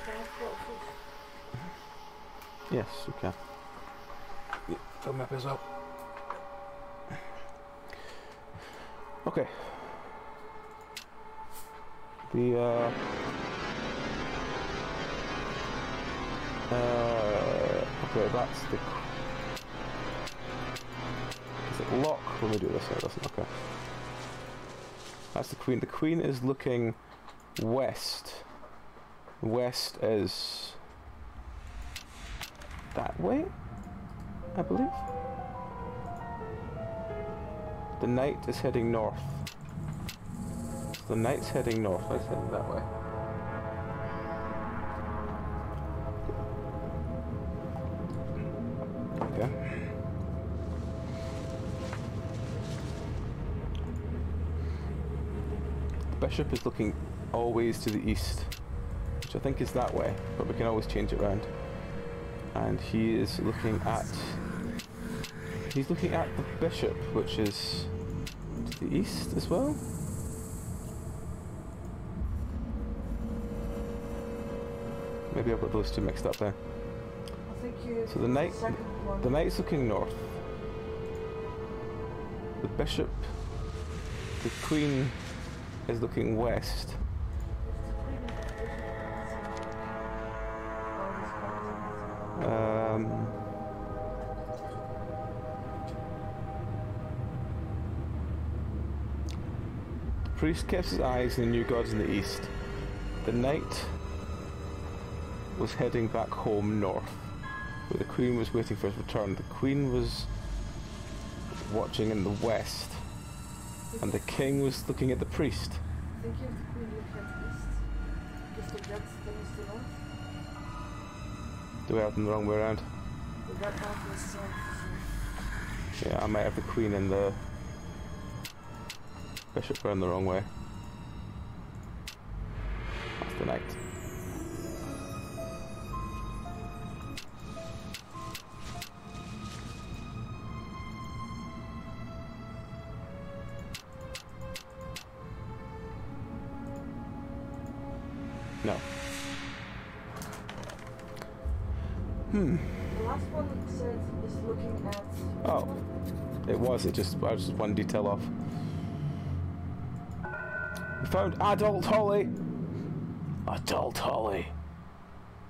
Can I put a Yes, you can. Yeah, fill me up as well. Okay. The okay, that's the... Does it lock when we do this? No, it doesn't. Okay. That's the queen. The queen is looking west. West is that way, I believe. The knight is heading north. So the knight's heading north. Let's head that way. Okay. The bishop is looking always to the east, which I think is that way, but we can always change it around. And he is looking at He's looking at the bishop, which is to the east as well. Maybe I've got those two mixed up there. I think you. So the knight's looking north. The bishop, the queen is looking west. The priest kept his eyes on the new gods in the east. The knight was heading back home north, where the queen was waiting for his return. The queen was watching in the west, and the king was looking at the priest. I think you have the queen look at the east, because the red thing is the north. Do I have them the wrong way around? The red half is south. Yeah, I might have the queen and the bishop around the wrong way. That's the knight. No. The last one said is looking at. Oh, it was. I was just one detail off. We found adult Holly. Adult Holly.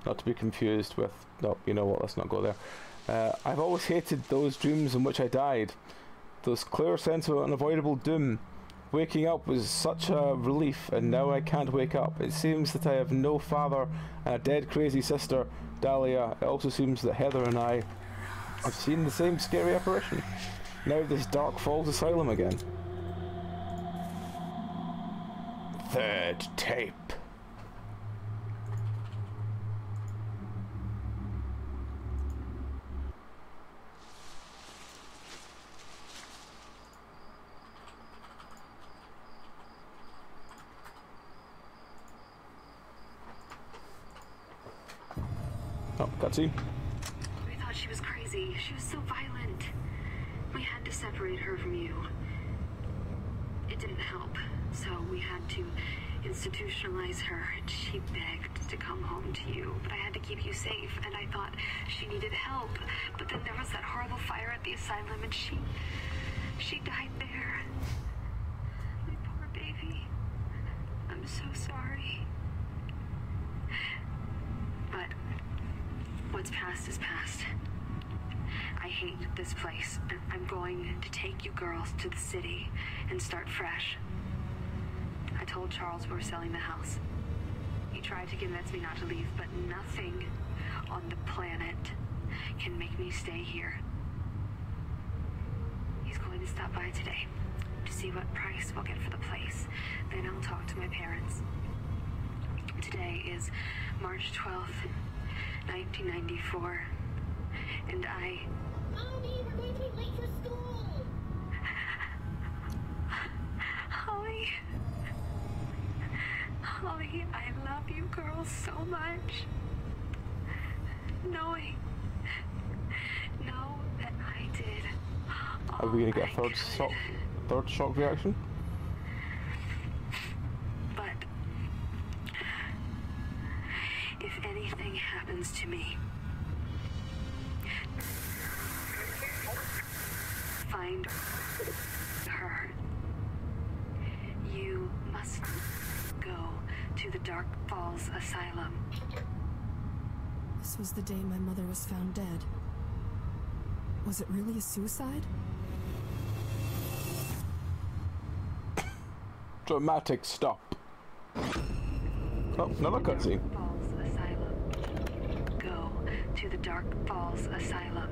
Not to be confused with. No, you know what? Let's not go there. I've always hated those dreams in which I died. Those clear sense of unavoidable doom. Waking up was such a relief, and now I can't wake up. It seems that I have no father and a dead crazy sister, Dahlia. It also seems that Heather and I have seen the same scary apparition. Now this dark falls asylum again. Third tape. Oh, cutscene. We thought she was crazy. She was so violent. We had to separate her from you. It didn't help, so we had to institutionalize her, and she begged to come home to you. But I had to keep you safe, and I thought she needed help. But then there was that horrible fire at the asylum, and she died there. My poor baby. I'm so sorry. But what's past is past. I hate this place, and I'm going to take you girls to the city and start fresh. I told Charles we're selling the house. He tried to convince me not to leave, but nothing on the planet can make me stay here. He's going to stop by today to see what price we'll get for the place. Then I'll talk to my parents. Today is March 12th, 1994, and Mommy, we're going to be late for school! Holly, I love you girls so much. Know that I did. Are we gonna get a third shock reaction? But if anything happens to me, find her. You must go to the Dark Falls Asylum. This was the day my mother was found dead. Was it really a suicide? Dramatic stop. Oh, another cutscene. Falls Asylum. Go to the Dark Falls Asylum.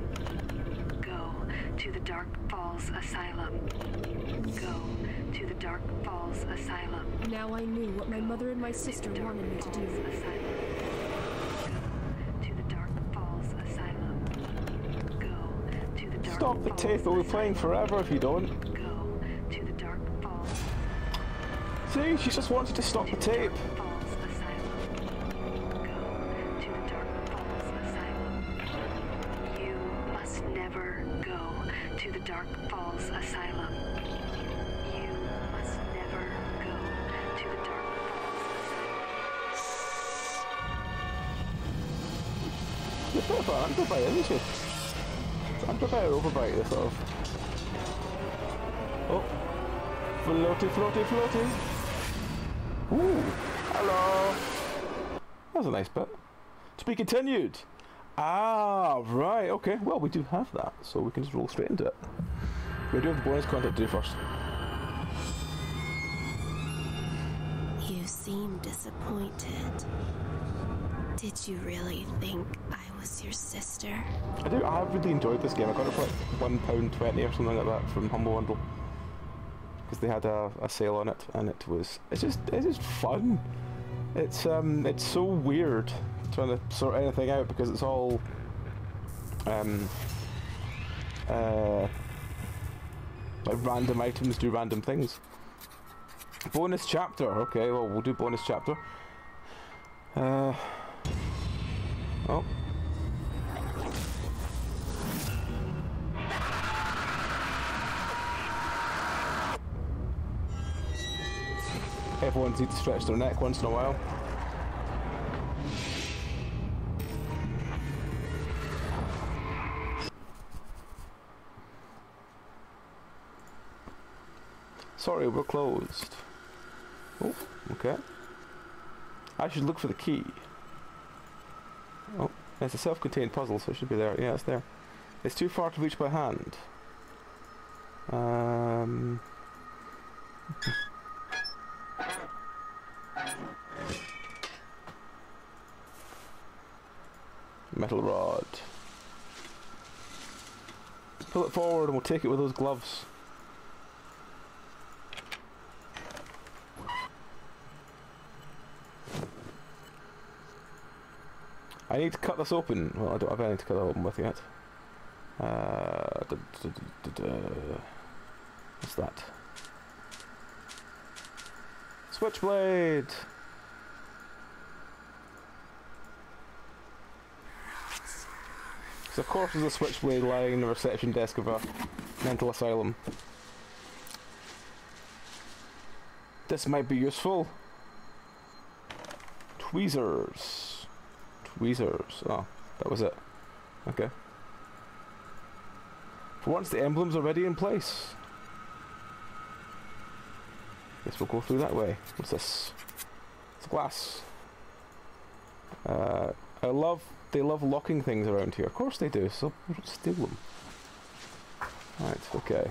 Go to the Dark Falls Asylum. Go to the Dark Falls Asylum. Now I knew what my mother and my sister wanted me to do. Asylum. Go to the Dark Falls Asylum. Go to the Dark Stop the tape, we'll be playing forever if you don't. Go to the Dark Falls. See, she just wanted to stop the tape. Falls Asylum. Go to the Dark Falls Asylum. You must never go to the Dark Falls Asylum. You must never go to the Dark Falls Asylum. It's a bit of an underbite, isn't she? It's underbite or overbite, this sort of. Oh. Floaty, floaty, floaty. Ooh. Hello. That was a nice bit. To be continued. Ah, right, okay. Well, we do have that, so we can just roll straight into it. We do have the bonus content to do first. You seem disappointed. Did you really think I was your sister? I do. I have really enjoyed this game. I got it for like £1.20 or something like that from Humble Bundle because they had a sale on it, and it's just fun. It's so weird trying to sort anything out because it's all like random items do random things. Bonus chapter. Okay, well we'll do bonus chapter. Oh. Everyone needs to stretch their neck once in a while. Sorry, we're closed. Oh, okay. I should look for the key. Oh, it's a self-contained puzzle, so it should be there. Yeah, it's there. It's too far to reach by hand. Metal rod. Pull it forward and we'll take it with those gloves. I need to cut this open. Well, I don't have anything to cut it open with yet. What's that? Switchblade! So of course there's a switchblade lying in the reception desk of a mental asylum. This might be useful. Tweezers. Tweezers. Oh, that was it. Okay. For once the emblem's already in place. Guess we'll go through that way. What's this? It's glass. They love locking things around here. Of course they do, so we'll steal them. Right, okay.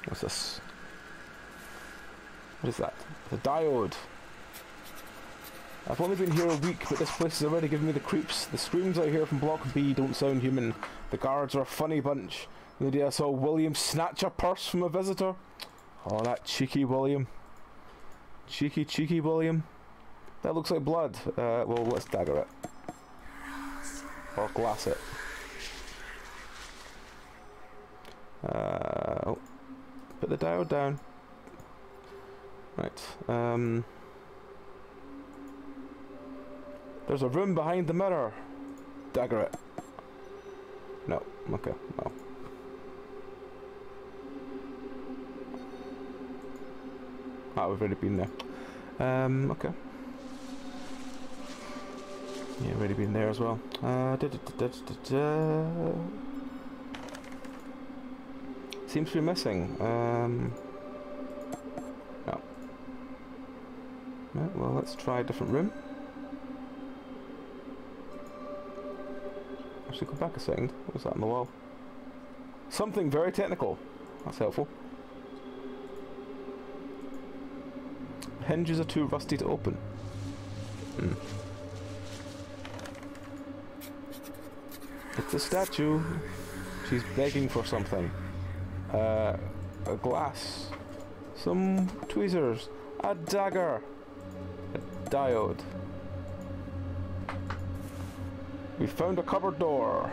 What's this? What is that? The diode. I've only been here a week, but this place has already given me the creeps. The screams I hear from Block B don't sound human. The guards are a funny bunch. The day I saw William snatch a purse from a visitor. Oh, that cheeky William. Cheeky William. That looks like blood. Well, let's dagger it. Or glass it. Oh. Put the diode down. Right. There's a room behind the mirror. Dagger it. No. Okay. No. Ah, we've already been there. Okay. Yeah, already been there as well. Seems to be missing. No. Right, well, let's try a different room. Actually, go back a second. What was that on the wall? Something very technical. That's helpful. Hinges are too rusty to open. It's a statue. She's begging for something. A glass. Some tweezers. A dagger. A diode. We found a cupboard door.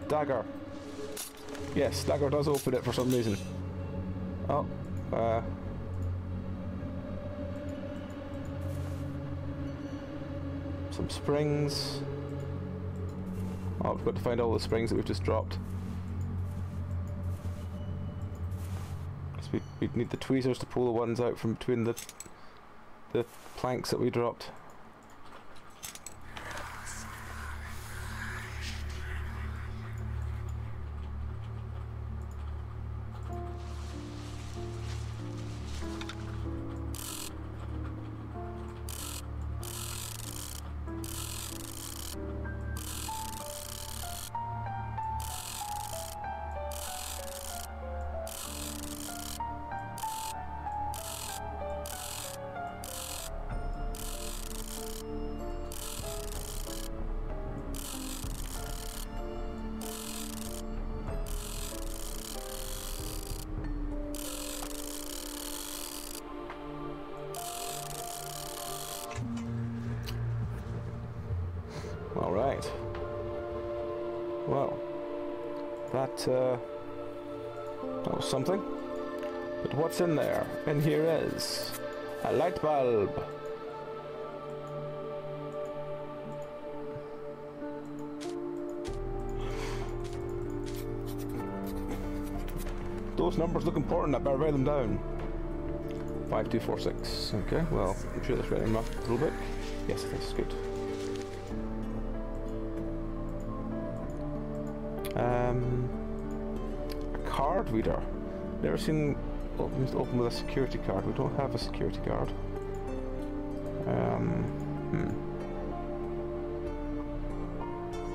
Dagger. Yes, dagger does open it for some reason. Oh, Some springs. Oh, we've got to find all the springs that we've just dropped. Because we need the tweezers to pull the ones out from between the planks that we dropped. Alright. Well, that was something. But what's in there? In here is a light bulb. Those numbers look important, I better write them down. 5246. Okay, well, I'm sure that's writing up a little bit. Yes, that's good. A card reader. Never seen open with a security card. We don't have a security card.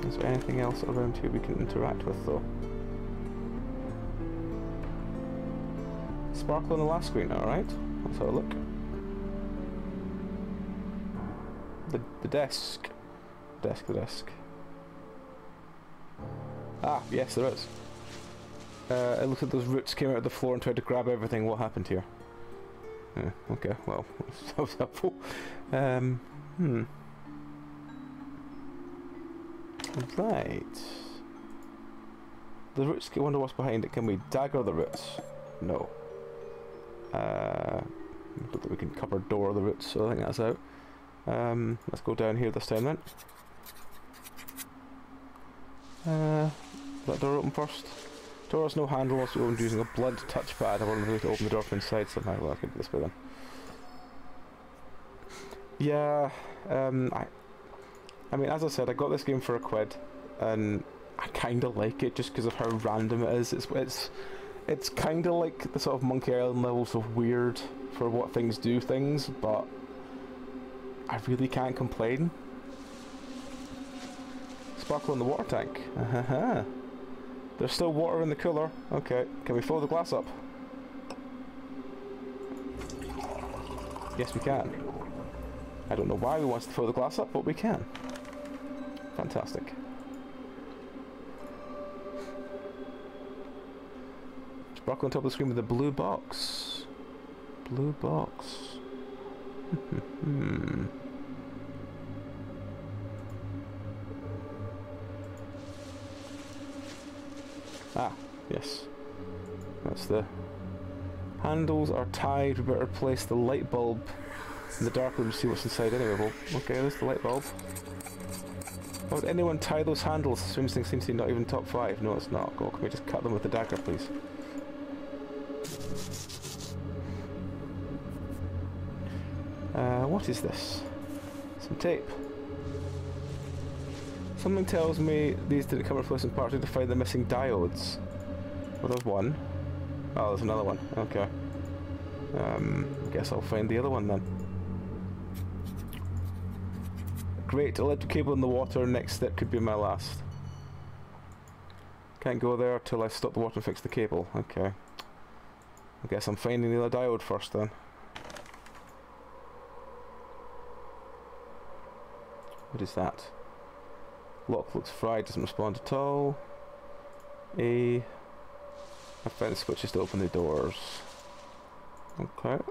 Is there anything else around here we can interact with though? Sparkle on the last screen, alright. Let's have a look. The desk. The desk. Ah, yes, there is. It looks like those roots came out of the floor and tried to grab everything. What happened here? Okay, well, that was helpful. Right. The roots, I wonder what's behind it. Can we dagger the roots? No. I don't think we can cupboard door the roots, so I think that's out. Let's go down here this time then. That door open first. Door has no handle, must be opened using a blunt touchpad. I want to open the door from inside somehow. Well, I can do this way then. Yeah, I mean, as I said, I got this game for £1, and I kind of like it just because of how random it is. It's kind of like the sort of Monkey Island levels of weird for what things do things, but I really can't complain. Sparkle in the water tank. There's still water in the cooler. Okay, can we fill the glass up? Yes, we can. I don't know why we want to fill the glass up, but we can. Fantastic. Sparkle on top of the screen with a blue box. Blue box. Ah, yes. That's the... Handles are tied. We better replace the light bulb in the dark room to see what's inside anyway. Well, okay, there's the light bulb. Why would anyone tie those handles? Swim things seems to be not even top 5. No, it's not. Go, can we just cut them with the dagger, please? What is this? Some tape. Something tells me these didn't come replacement parts to find the missing diodes. Well, there's one. Oh, there's another one. Okay. Guess I'll find the other one then. Great, electric cable in the water. Next step could be my last. Can't go there till I stop the water and fix the cable. Okay. I guess I'm finding the other diode first then. What is that? Lock looks fried, doesn't respond at all. I found the switches to open the doors. Okay.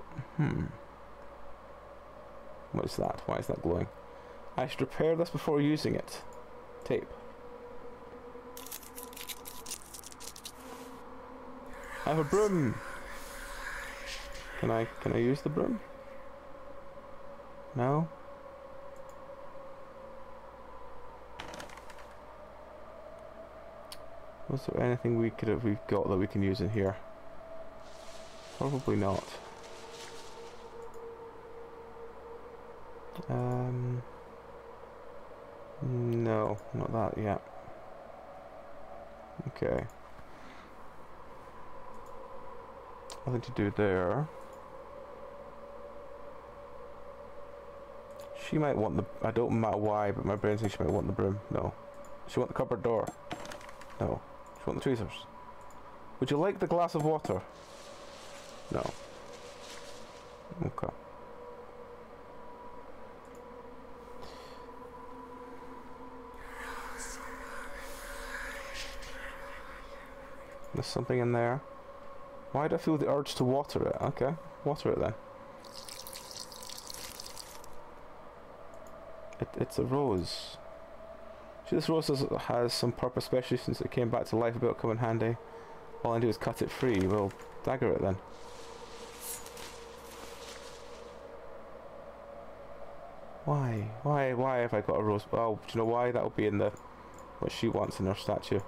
What is that? Why is that glowing? I should repair this before using it. Tape. I have a broom! Can I use the broom? No? Was there anything we've got that we can use in here? Probably not. No, not that yet. Okay. Nothing to do there. She might want the... I don't know why, but my brain thinks she might want the broom. No. She want the cupboard door. No. She want the tweezers. Would you like the glass of water? No. Okay. There's something in there. Why do I feel the urge to water it? Okay, water it then. It's a rose. See, this rose has some purpose, especially since it came back to life. About to come in handy. All I do is cut it free. Well, dagger it then. Why? Why have I got a rose? Oh, do you know why? That will be in the... what she wants in her statue.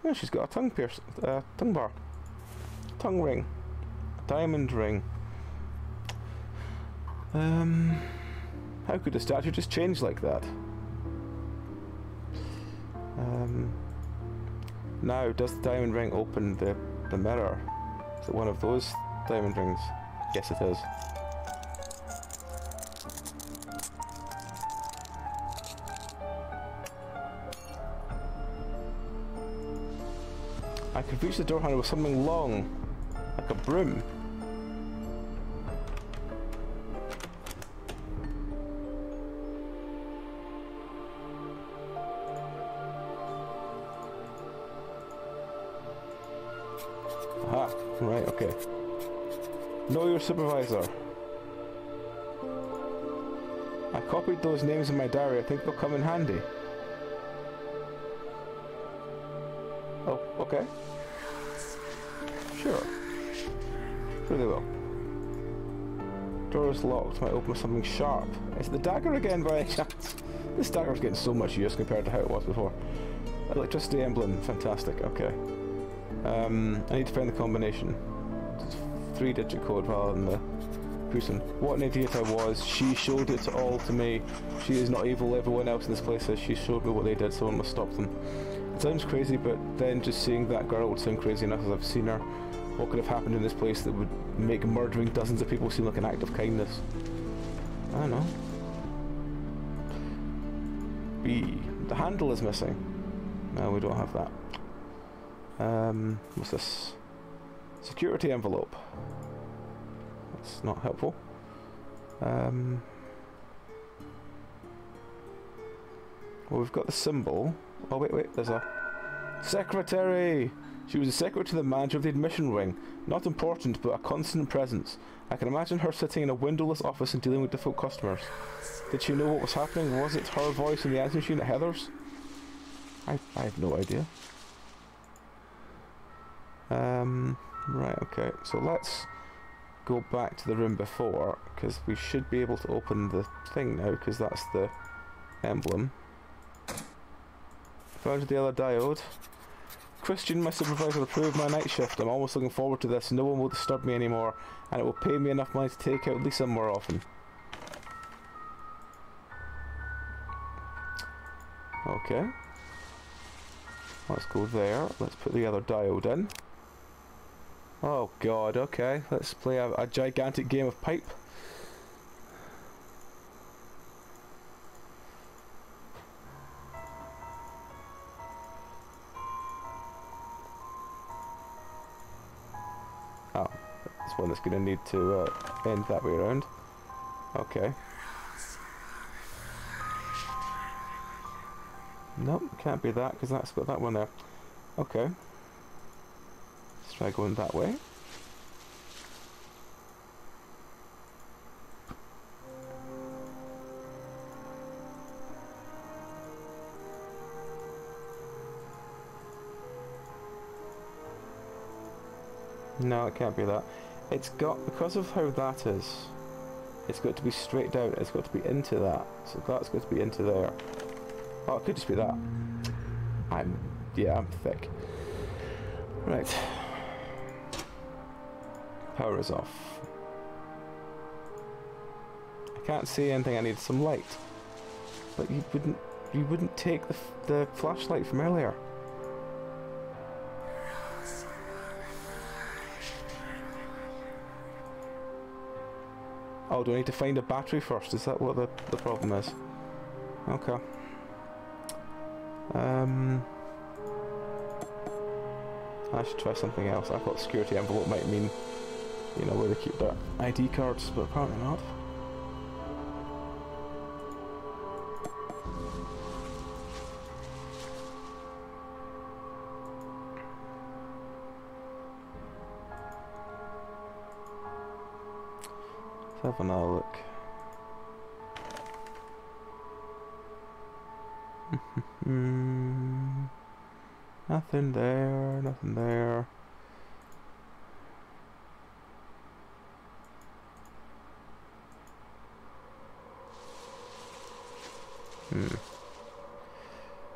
Oh, she's got a tongue bar. Tongue ring. A diamond ring. How could a statue just change like that? Now, does the diamond ring open the mirror? Is it one of those diamond rings? Yes, it is. I could reach the door handle with something long, like a broom. Aha, right, okay. Know your supervisor. I copied those names in my diary. I think they'll come in handy. Oh, okay. Sure. Sure they will. Door is locked. Might open with something sharp. Is it the dagger again by any chance? This dagger's getting so much use compared to how it was before. Electricity emblem. Fantastic. Okay. I need to find the combination. It's a 3-digit code rather than the person. What an idiot I was. She showed it all to me. She is not evil. Everyone else in this place says she showed me what they did. Someone must stop them. It sounds crazy, but then just seeing that girl would sound crazy enough as I've seen her. What could have happened in this place that would make murdering dozens of people seem like an act of kindness? I don't know. B. The handle is missing. No, we don't have that. What's this? Security envelope. That's not helpful. Well, we've got the symbol. Oh wait, there's a secretary! She was the secretary to the manager of the admission wing. Not important, but a constant presence. I can imagine her sitting in a windowless office and dealing with difficult customers. Did she know what was happening? Was it her voice in the answer machine at Heather's? I have no idea. Right, okay, so let's go back to the room before, because we should be able to open the thing now, because that's the emblem. Found the other diode. Christian, my supervisor, approved my night shift. I'm almost looking forward to this. No one will disturb me anymore, and it will pay me enough money to take out Lisa more often. Okay. Let's go there. Let's put the other diode in. Oh god, okay. Let's play a gigantic game of pipe. Oh, that's one that's going to need to end that way around. Okay. Nope, can't be that because that's got that one there. Okay. Let's try going that way. No, it can't be that. It's got, because of how that is, it's got to be straight down, it's got to be into that. So that's got to be into there. Oh, it could just be that. I'm thick. Right. Power is off. I can't see anything, I need some light. But you wouldn't take the flashlight from earlier. Oh, do I need to find a battery first? Is that what the problem is? Okay. I should try something else. I thought security envelope might mean, you know, where they keep their ID cards, but apparently not. Let's have another look. Nothing there, nothing there.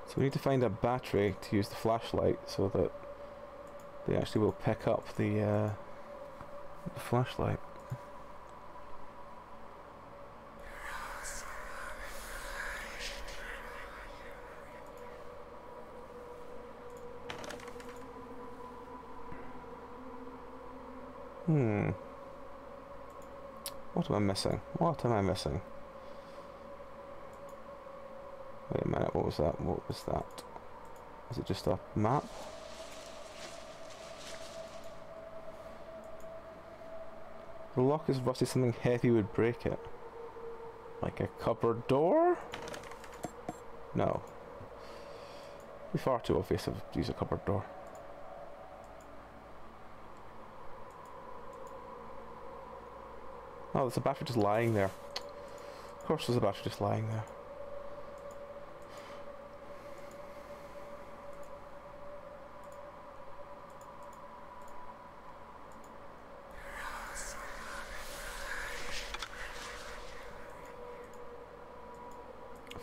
So we need to find a battery to use the flashlight so that they actually will pick up the flashlight. What am I missing? What am I missing? Wait a minute, what was that? What was that? Is it just a map? The lock is rusty, something heavy would break it. Like a cupboard door? No. It'd be far too obvious to use a cupboard door. Oh, there's a battery just lying there. Of course there's a battery just lying there.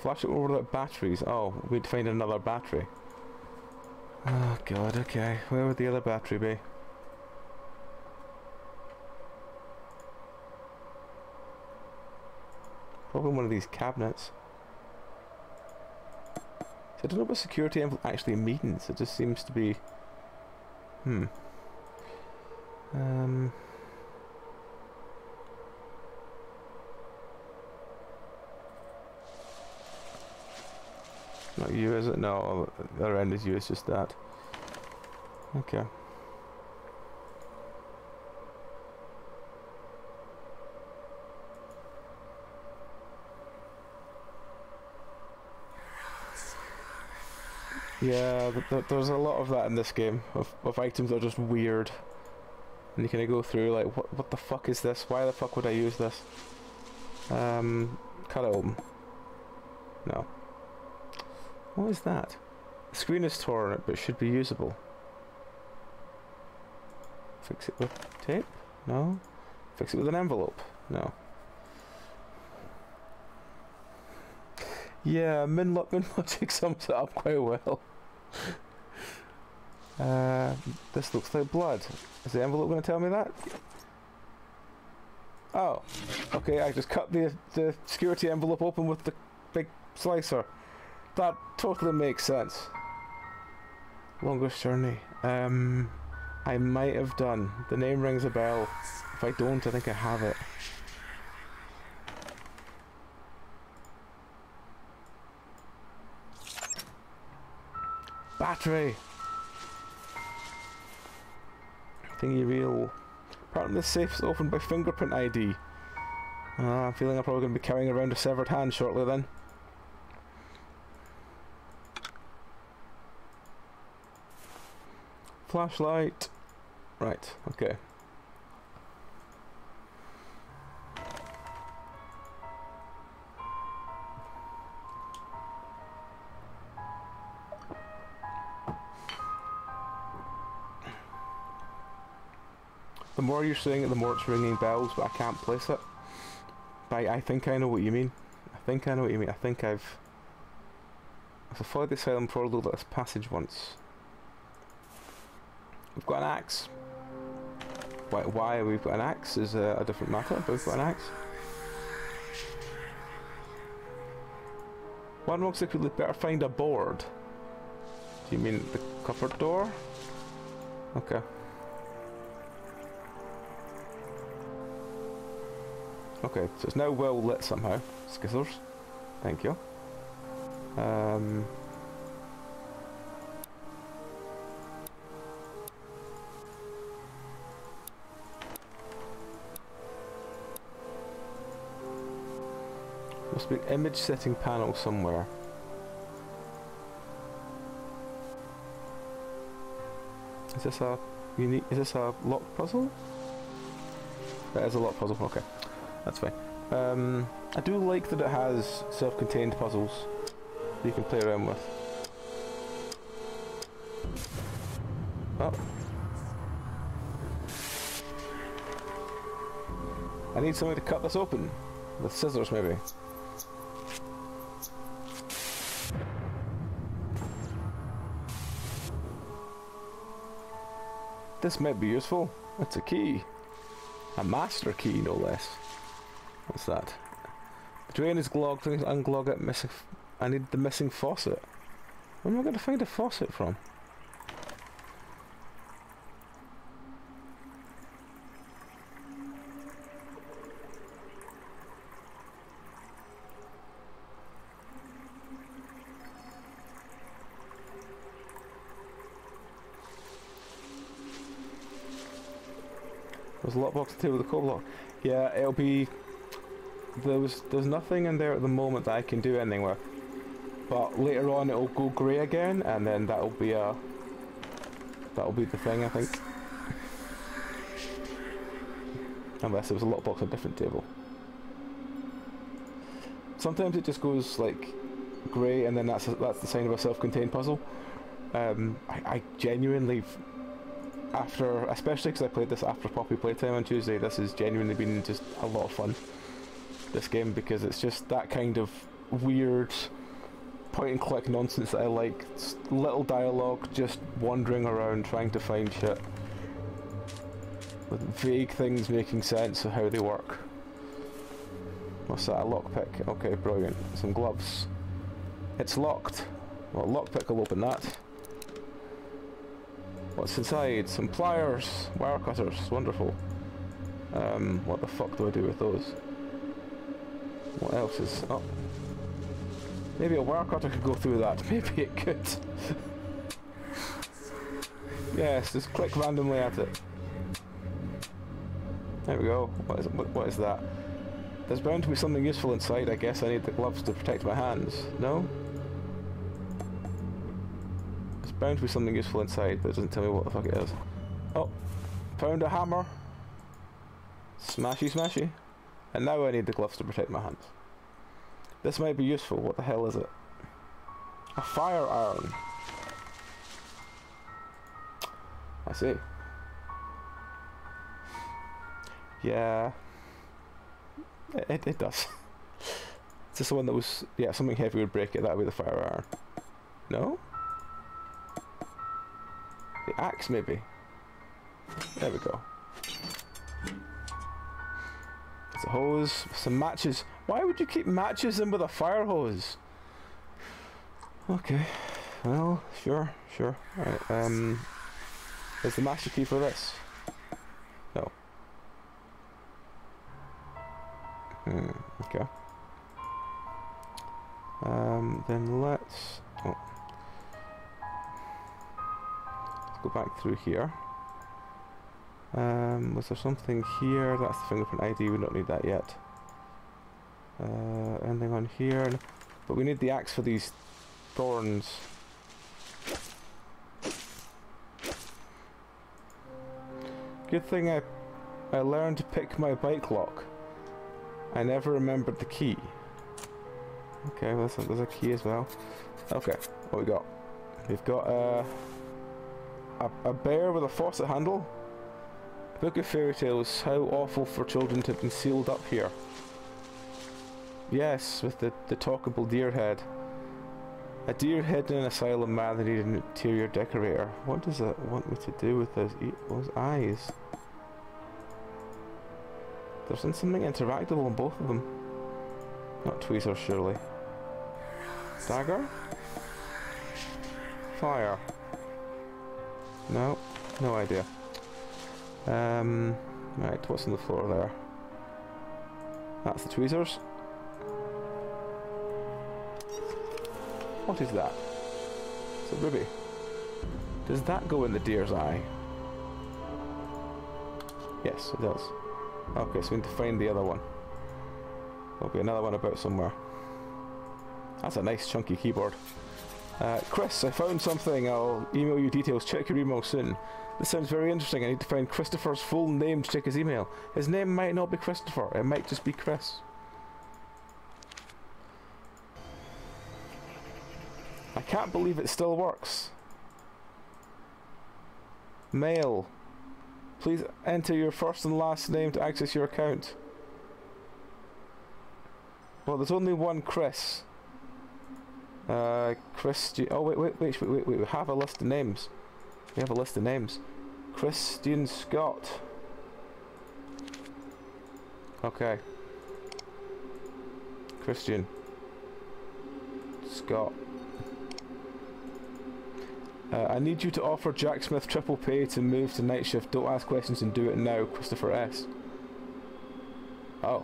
Flash it over without batteries. Oh, we'd find another battery. Oh god, okay. Where would the other battery be? Probably one of these cabinets. So I don't know what security envelope actually means. It just seems to be... Not you, is it? No, the other end is you, it's just that. Okay. Yeah, there's a lot of that in this game, of items that are just weird. And you kind of go through like, what the fuck is this? Why the fuck would I use this? Cut it open. No. What is that? The screen is torn, but it should be usable. Fix it with tape? No. Fix it with an envelope? No. Yeah, min logic sums it up quite well. This looks like blood. Is the envelope going to tell me that? Oh, okay, I just cut the security envelope open with the big slicer. That totally makes sense. Longest journey. I might have done. The name rings a bell. If I don't, I think I have it. Battery! Thingy real. Apparently the safe's opened by fingerprint ID. I'm feeling I'm probably going to be carrying around a severed hand shortly then. Flashlight. Right, okay. The more you're saying it, the more it's ringing bells, but I can't place it. But I think I know what you mean. I think I know what you mean. I think I've followed the asylum for this passage once. We've got an axe. Why we've got an axe is a different matter, but we've got an axe. One looks like we'd better find a board. Do you mean the cupboard door? Okay. Okay, so it's now well lit somehow. Skizzers. Thank you. Must be an image setting panel somewhere. Is this a unique? Is this a lock puzzle? That is a lock puzzle. Okay, that's fine. I do like that it has self-contained puzzles that you can play around with. Oh. I need something to cut this open. With scissors, maybe. This might be useful. It's a key. A master key, no less. What's that? The drain is clogged. Unclog it. Missing. I need the missing faucet. Where am I going to find a faucet from? There's a lockbox too with a code lock. Yeah, it'll be. There's nothing in there at the moment that I can do anything with. But later on it'll go grey again, and then that'll be the thing, I think. Unless it was a lockbox on a different table. Sometimes it just goes like grey, and then that's the sign of a self-contained puzzle. I genuinely, after, especially because I played this after Poppy playtime on Tuesday, this has genuinely been just a lot of fun, this game, because it's just that kind of weird point and click nonsense that I like. It's little dialogue, just wandering around trying to find shit with vague things making sense of how they work. What's that? A lockpick. Okay, brilliant. Some gloves. It's locked. Well, lockpick will open that. What's inside? Some pliers, wire cutters, wonderful. What the fuck do I do with those? What else is... oh. Maybe a wire cutter could go through that. Maybe it could. Yes, just click randomly at it. There we go. What is that? There's bound to be something useful inside. I guess I need the gloves to protect my hands. No? There's bound to be something useful inside, but it doesn't tell me what the fuck it is. Oh, found a hammer. Smashy smashy. And now I need the gloves to protect my hands. This might be useful. What the hell is it? A fire iron. I see. Yeah. It does. It's just the one that was... yeah, something heavy would break it. That would be the fire iron. No? The axe, maybe? There we go. It's a hose, some matches. Why would you keep matches in with a fire hose? Okay. Well, sure. Alright, is the master key for this? No. Okay. Then let's go back through here. Was there something here? That's the fingerprint ID, we don't need that yet. Anything on here? But we need the axe for these thorns. Good thing I learned to pick my bike lock. I never remembered the key. Okay, well, there's a key as well. Okay, what we got? We've got a bear with a faucet handle, Book of Fairy Tales. How awful for children to have been sealed up here. Yes, with the talkable deer head. A deer hidden in an asylum man that needed an interior decorator. What does it want me to do with those eyes? There's something interactable in both of them. Not tweezers, surely. Dagger? Fire? No, no idea. Right, what's on the floor there? That's the tweezers. What is that? It's a ruby. Does that go in the deer's eye? Yes, it does. Okay, so we need to find the other one. There'll be another one about somewhere. That's a nice chunky keyboard. Chris, I found something. I'll email you details. Check your email soon. This sounds very interesting. I need to find Christopher's full name to check his email. His name might not be Christopher. It might just be Chris. I can't believe it still works. Mail. Please enter your first and last name to access your account. Well, there's only one Chris. Christian. Oh wait. We have a list of names. We have a list of names. Christian Scott. Okay. Christian Scott. I need you to offer Jack Smith triple pay to move to night shift. Don't ask questions and do it now. Christopher S. Oh.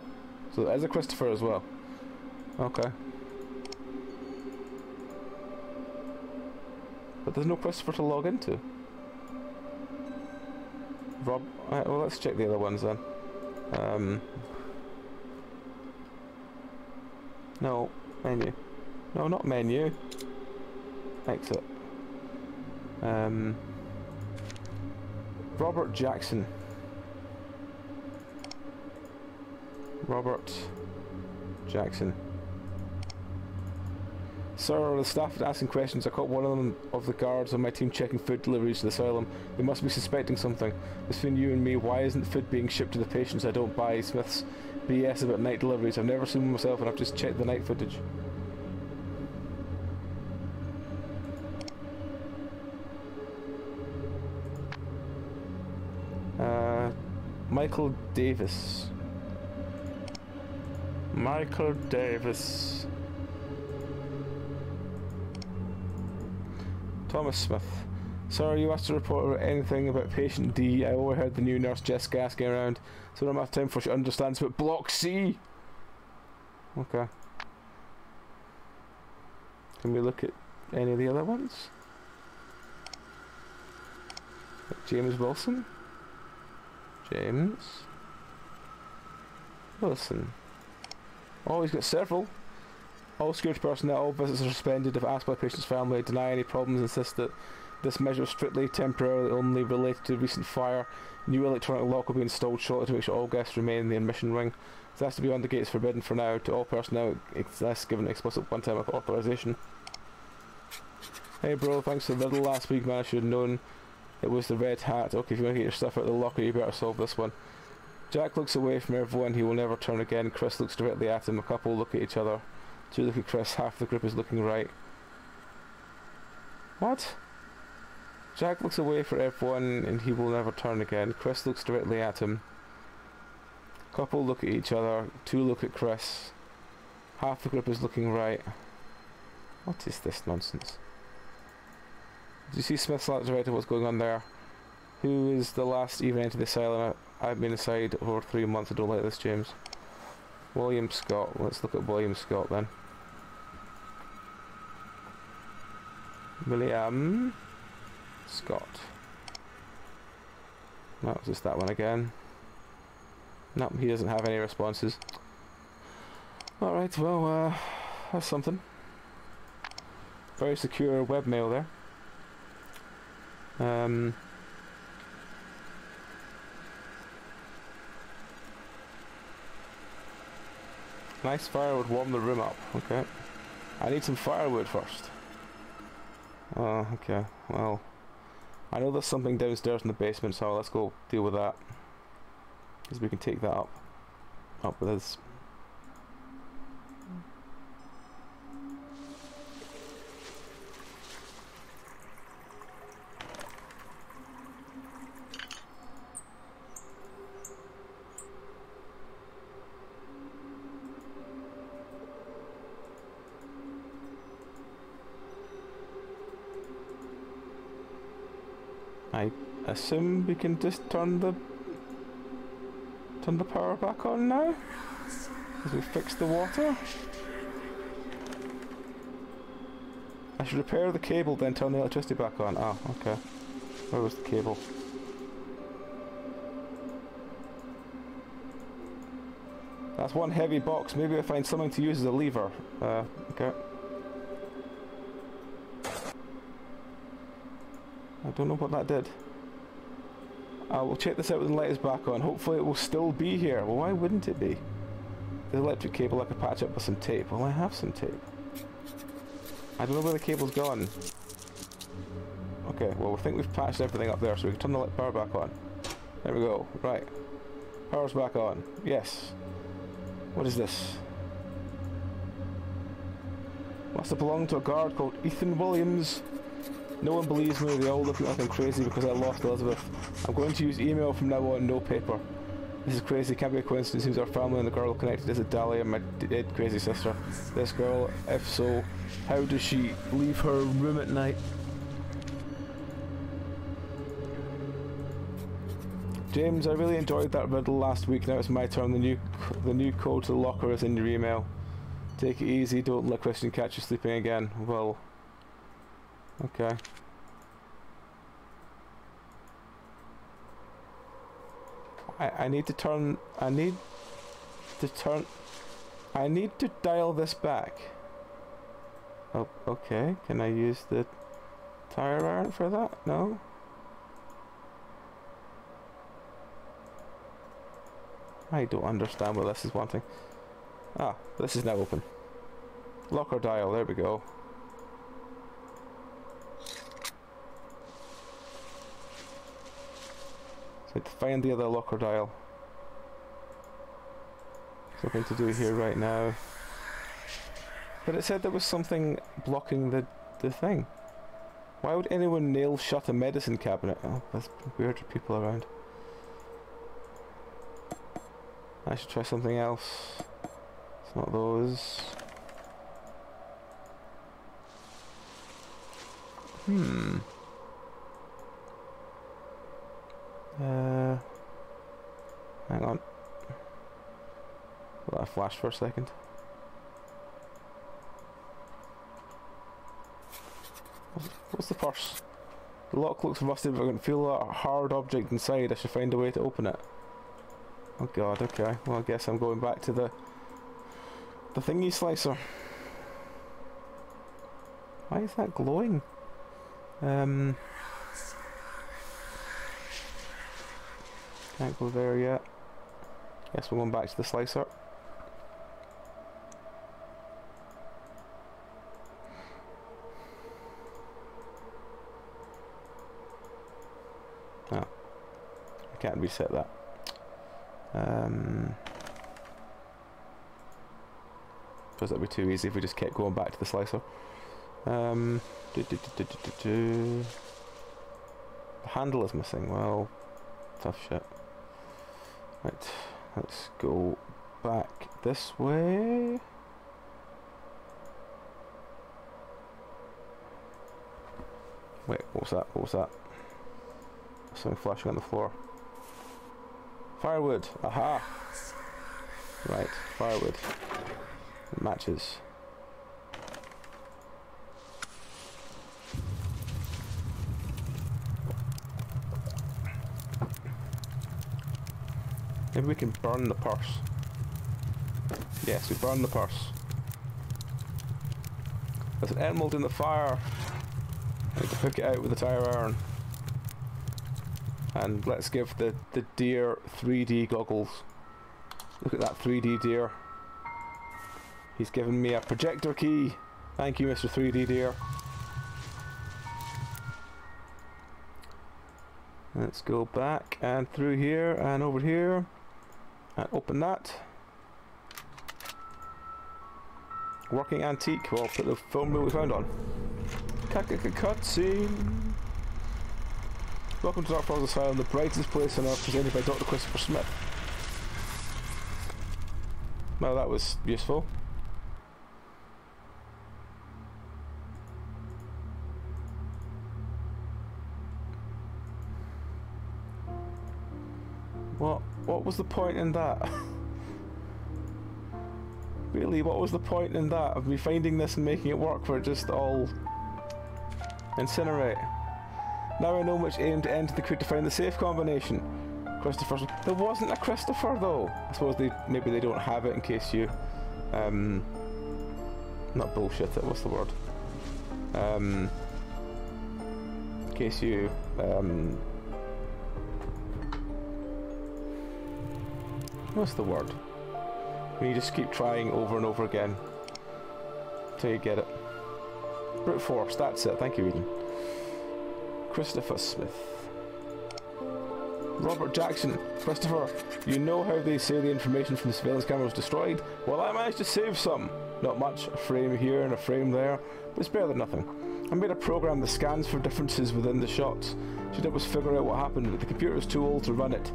So there's a Christopher as well. Okay. But there's no Christopher to log into. Rob... Alright, well let's check the other ones then. No. Menu. No, not menu. Exit. Robert Jackson. Robert Jackson. Sir, the staff are asking questions. I caught one of the guards on my team checking food deliveries to the asylum. They must be suspecting something. Between you and me, why isn't food being shipped to the patients? I don't buy Smith's BS about night deliveries. I've never seen one myself and I've just checked the night footage. Michael Davis. Michael Davis. Thomas Smith. Sorry, you asked to report anything about patient D. I overheard the new nurse Jess gasking around, so I don't have time for she understands about Block C. Okay. Can we look at any of the other ones? James Wilson? James Wilson. Oh, he's got several. All security personnel, all visits are suspended if asked by the patient's family. Deny any problems, insist that this measure is strictly temporarily only related to recent fire. New electronic lock will be installed shortly to make sure all guests remain in the admission ring. It has to be on the gates forbidden for now. To all personnel, that's given explicit one-time authorization. Hey bro, thanks for the little last week, man. I should have known it was the red hat. Okay, if you want to get your stuff out of the locker, you better solve this one. Jack looks away from everyone. He will never turn again. Chris looks directly at him. A couple look at each other. Two look at Chris. Half the group is looking right. What? Jack looks away from everyone and he will never turn again. Chris looks directly at him. A couple look at each other. Two look at Chris. Half the group is looking right. What is this nonsense? Do you see Smith's director? What's going on there? Who is the last even entered the asylum? I've been inside over 3 months. I don't like this, James. William Scott. Let's look at William Scott then. William Scott. No, it's just that one again. No, he doesn't have any responses. Alright, well, that's something. Very secure webmail there. Nice fire would warm the room up. Okay. I need some firewood first. Oh, okay. Well, I know there's something downstairs in the basement, so let's go deal with that. Because we can take that up with us. I assume we can just turn the power back on now, as we fix the water. I should repair the cable, then turn the electricity back on. Ah, okay. Where was the cable? That's one heavy box. Maybe I find something to use as a lever. Okay. I don't know what that did. I will check this out when the light is back on. Hopefully it will still be here. Well, why wouldn't it be? The electric cable I could patch up with some tape. Well, I have some tape. I don't know where the cable's gone. Okay, well, we think we've patched everything up there, so we can turn the power back on. There we go. Right. Power's back on. Yes. What is this? Must have belonged to a guard called Ethan Williams. No one believes me, they all look at me like I'm crazy because I lost Elizabeth. I'm going to use email from now on, no paper. This is crazy, can't be a coincidence, seems our family and the girl connected. Is it Dahlia, my dead crazy sister? This girl, if so, how does she leave her room at night? James, I really enjoyed that riddle last week, now it's my turn. The new code to the locker is in your email. Take it easy, don't let Christian catch you sleeping again. Well... okay. I need to dial this back. Oh, okay. Can I use the tire iron for that? No? I don't understand what this is wanting. Ah, this is now open. Locker dial, there we go. To find the other locker dial. Something to do here right now. But it said there was something blocking the thing. Why would anyone nail shut a medicine cabinet? Oh, there's weirder people around. I should try something else. It's not those. Hang on. Will that flash for a second? What's the purse? The lock looks rusted, but I can feel a hard object inside. I should find a way to open it. Oh god, okay. Well, I guess I'm going back to the thingy slicer. Why is that glowing? Can't go there yet. Guess we're going back to the slicer. Oh. I can't reset that. Suppose that'd be too easy if we just kept going back to the slicer. The handle is missing. Well, tough shit. Right, let's go back this way. Wait, what was that? What was that? Something flashing on the floor. Firewood! Aha! Right, firewood. Matches. Maybe we can burn the purse. Yes, we burn the purse. There's an emerald in the fire. I need to hook it out with the tire iron. And let's give the deer 3D goggles. Look at that 3D deer. He's given me a projector key. Thank you, Mr. 3D deer. Let's go back and through here and over here. And open that. Working antique. Well, put the film reel we found on. Cutscene. Welcome to Dark Falls Asylum, the brightest place on earth, presented by Dr. Christopher Smith. Well, that was useful. What was the point in that? Really, what was the point in that of me finding this and making it work for just all incinerate? Now I know which aim to enter the code to find the safe combination. Christopher's. There wasn't a Christopher though. I suppose maybe they don't have it in case you not bullshit it. What's the word? In case you what's the word? When you just keep trying over and over again till you get it. Brute force, that's it. Thank you, Eden. Christopher Smith. Robert Jackson. Christopher, you know how they say the information from the surveillance camera was destroyed? Well, I managed to save some. Not much. A frame here and a frame there, but it's better than nothing. I made a program that scans for differences within the shots. All she did was figure out what happened, but the computer was too old to run it.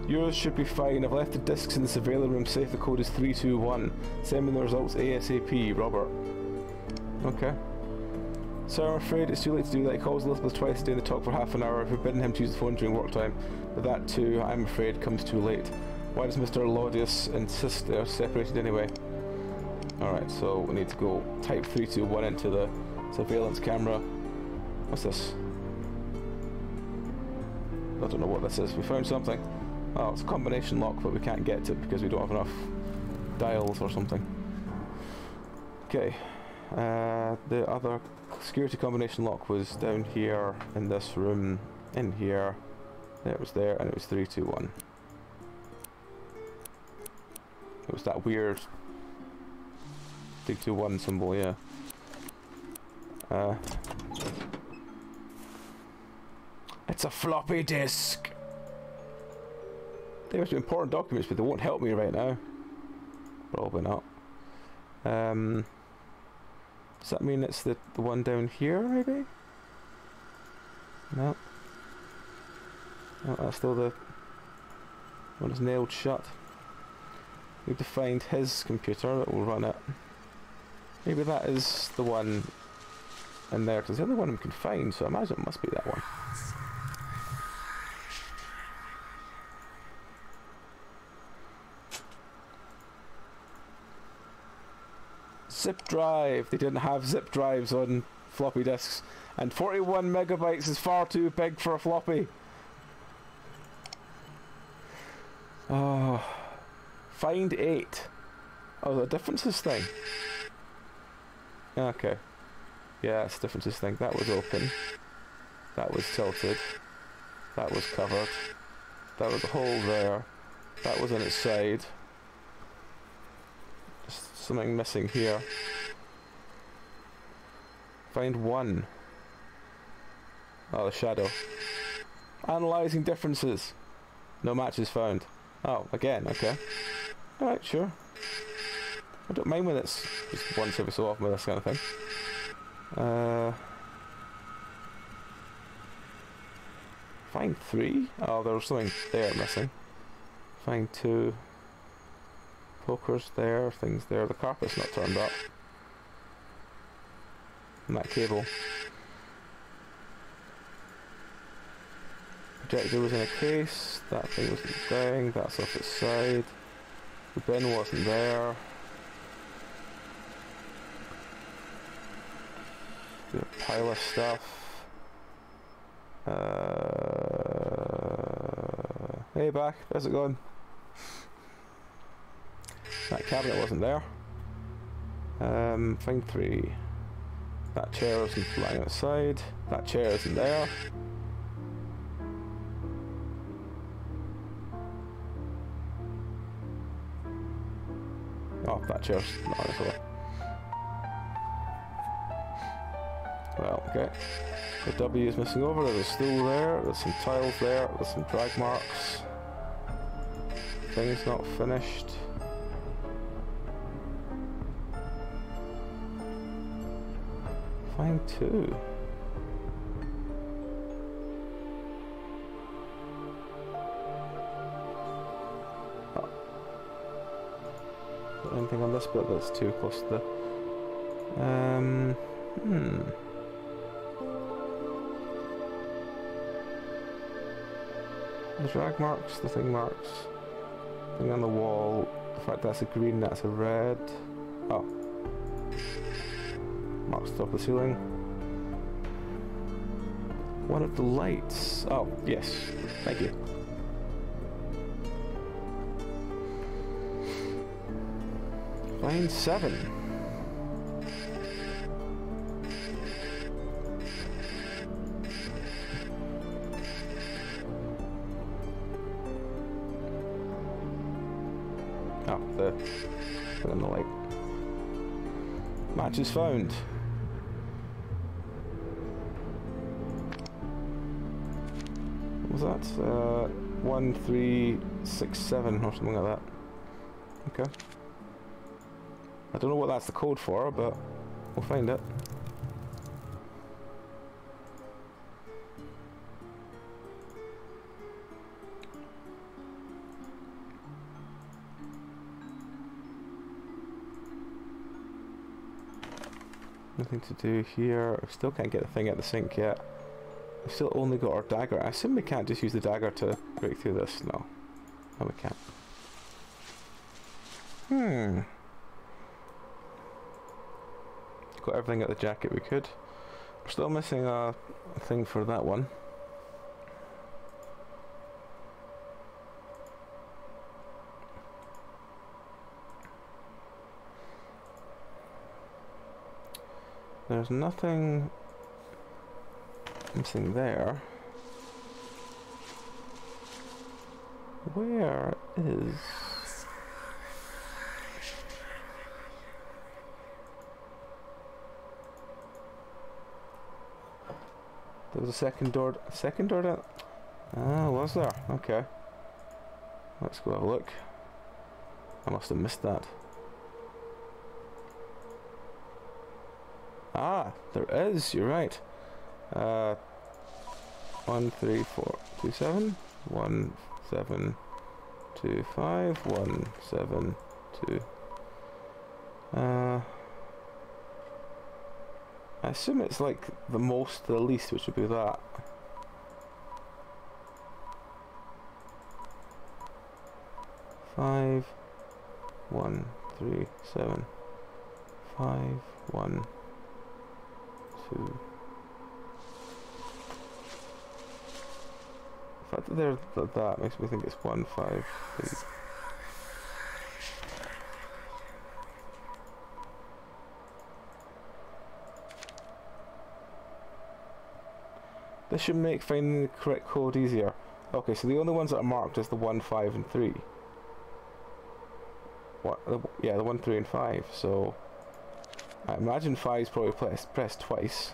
Yours should be fine. I've left the discs in the surveillance room safe. The code is 321. Send me the results ASAP, Robert. Okay. So I'm afraid it's too late to do that. He calls Elizabeth twice a day in the talk for half an hour. I've forbidden him to use the phone during work time. But that too, I'm afraid, comes too late. Why does Mr. Laudius insist they're separated anyway? Alright, so we need to go type 321 into the surveillance camera. What's this? I don't know what this is. We found something. Oh, it's a combination lock, but we can't get to it because we don't have enough dials or something. Okay. The other security combination lock was down here in this room, in here. It was there, and it was 321. It was that weird 321 symbol, yeah. It's a floppy disk. They must be important documents, but they won't help me right now. Probably not. Does that mean it's the one down here, maybe? No. No, that's still the one that's nailed shut. We need to find his computer that will run it. Maybe that is the one in there, because the only one we can find, so I imagine it must be that one. Zip drive. They didn't have zip drives on floppy disks, and 41 megabytes is far too big for a floppy. Oh, find 8. Oh, the differences thing. Okay. Yeah, it's differences thing. That was open. That was tilted. That was covered. That was a hole there. That was on its side. Just something missing here. Find 1. Oh, the shadow. Analyzing differences. No matches found. Oh, again, okay. Alright, sure. I don't mind when it's just once every so often with this kind of thing. Find 3? Oh, there was something there missing. Find 2. Pokers there, things there. The carpet's not turned up. And that cable. Projector was in a case. That thing wasn't down. That's off its side. The bin wasn't there. A pile of stuff. Hey, back. How's it going? That cabinet wasn't there. Find 3. That chair isn't lying outside. That chair isn't there. Oh, that chair's not as well. Well, okay. The W is missing over. There's a stool there. There's some tiles there. There's some drag marks. thing's not finished. Find 2. Oh. Is there anything on this bit that's too close to the... The drag marks, the thing marks, thing on the wall, the fact that's a green, that's a red. Oh. Marks top of the ceiling. One of the lights. Oh, yes. Thank you. Line 7. Oh, the thing on the light. Match is found. What was that? 1367 or something like that. Okay. I don't know what that's the code for, but we'll find it. Nothing to do here. I still can't get the thing out of the sink yet. We've still only got our dagger. I assume we can't just use the dagger to break through this. No. No, we can't. Got everything out of the jacket we could. We're still missing a thing for that one. There's nothing missing there. Where is... There was a second door down... Ah, was there? Okay. Let's go have a look. I must have missed that. Ah, there is, you're right. 1, 3, 4, 2, 7, 1, 7, 2, 5, 1, 7, 2. I assume it's like the most to the least, which would be that. Five, 1, 3, 7, 5, 1, 2. The fact that they're that makes me think it's 1, 5, 3. This should make finding the correct code easier. Okay, so the only ones that are marked is the 1, 5, and 3. What? Yeah, the 1, 3, and 5. So I imagine 5 is probably pressed twice.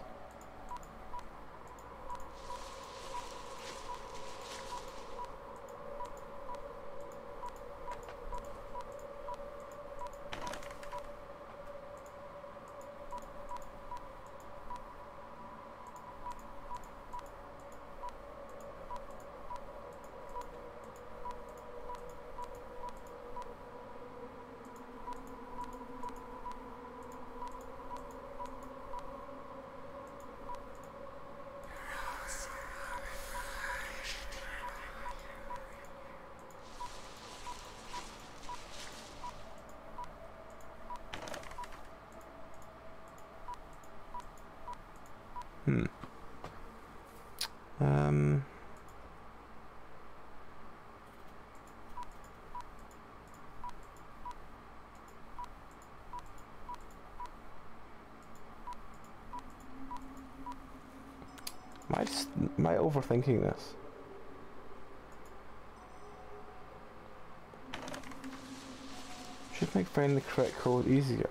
Am I overthinking this? Should make finding the correct code easier.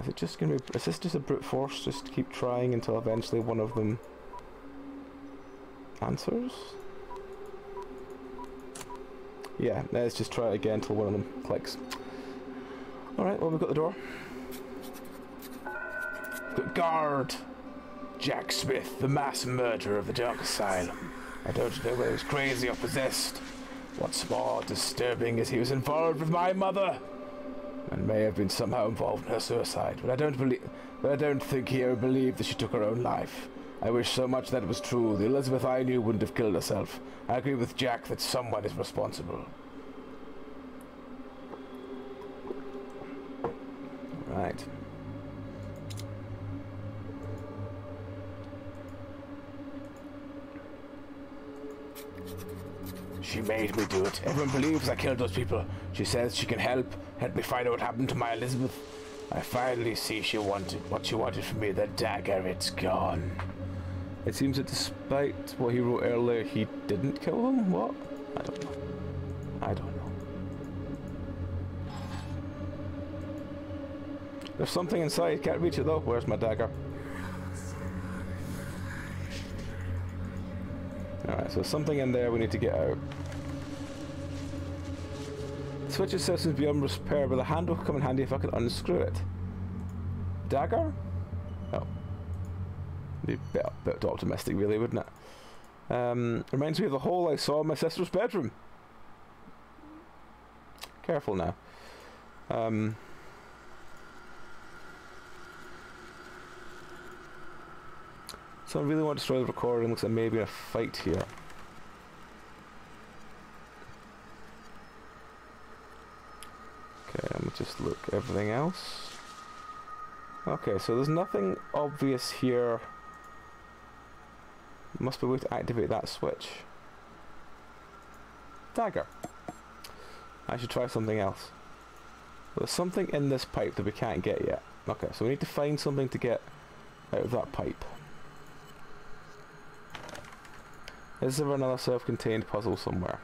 Is it just gonna be? Is this just a brute force? Just to keep trying until eventually one of them answers? Yeah, let's just try it again until one of them clicks. Alright, well, we've got the door. Good guard! Jack Smith, the mass murderer of the Dark Asylum. I don't know whether he was crazy or possessed. What's more disturbing is he was involved with my mother, and may have been somehow involved in her suicide. But I don't think he ever believed that she took her own life. I wish so much that it was true. The Elizabeth I knew wouldn't have killed herself. I agree with Jack that someone is responsible. Right. She made me do it. Everyone believes I killed those people. She says she can help me find out what happened to my Elizabeth. I finally see what she wanted from me. The dagger, it's gone. It seems that despite what he wrote earlier, he didn't kill them? What? I don't know. I don't know. There's something inside. Can't reach it though. Where's my dagger? Alright, so something in there we need to get out. The switch itself seems beyond repair, but the handle could come in handy if I could unscrew it. Dagger? Oh. Be a bit optimistic really, wouldn't it? Reminds me of the hole I saw in my sister's bedroom. Careful now. So I really want to destroy the recording. Looks like maybe a fight here. Okay, let me just look everything else. Okay, so there's nothing obvious here. Must be a way to activate that switch. Dagger. I should try something else. There's something in this pipe that we can't get yet. Okay, so we need to find something to get out of that pipe. Is there another self-contained puzzle somewhere?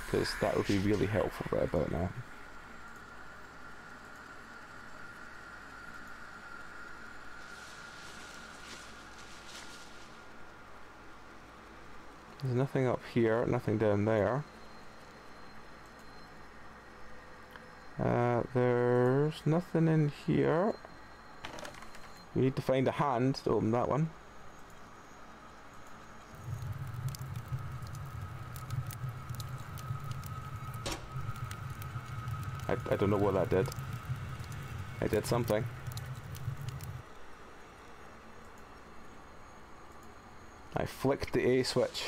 Because that would be really helpful right about now. There's nothing up here, nothing down there. There's nothing in here. We need to find a hand to open that one. I don't know what that did. I did something. I flicked the A switch.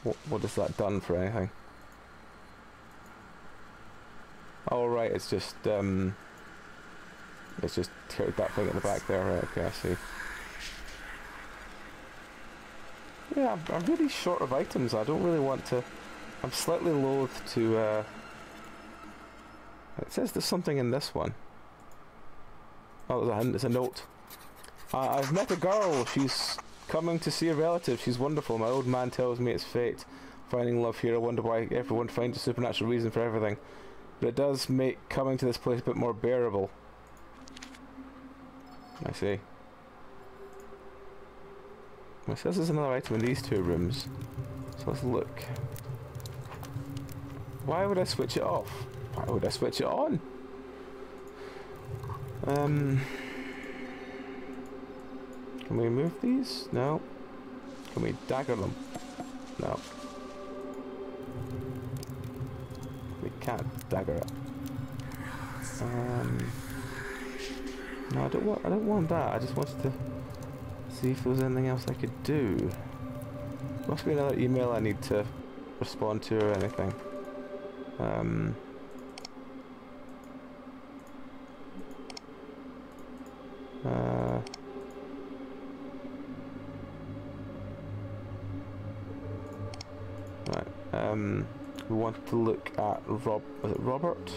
What has that done for anything? Oh right, it's just teared that thing at the back there. Right, okay, I see. Yeah, I'm really short of items. I don't really want to. I'm slightly loath to. It says there's something in this one. Oh, there's a note. I've met a girl. She's coming to see a relative. She's wonderful. My old man tells me it's fate. Finding love here. I wonder why everyone finds a supernatural reason for everything. But it does make coming to this place a bit more bearable. I see. It says there's another item in these two rooms. So let's look. Why would I switch it off? Why would I switch it on? Can we move these? No. Can we dagger them? No. We can't dagger it. No, I don't want that. I just wanted to see if there was anything else I could do. Must be another email I need to respond to or anything. Right. We want to look at was it Robert?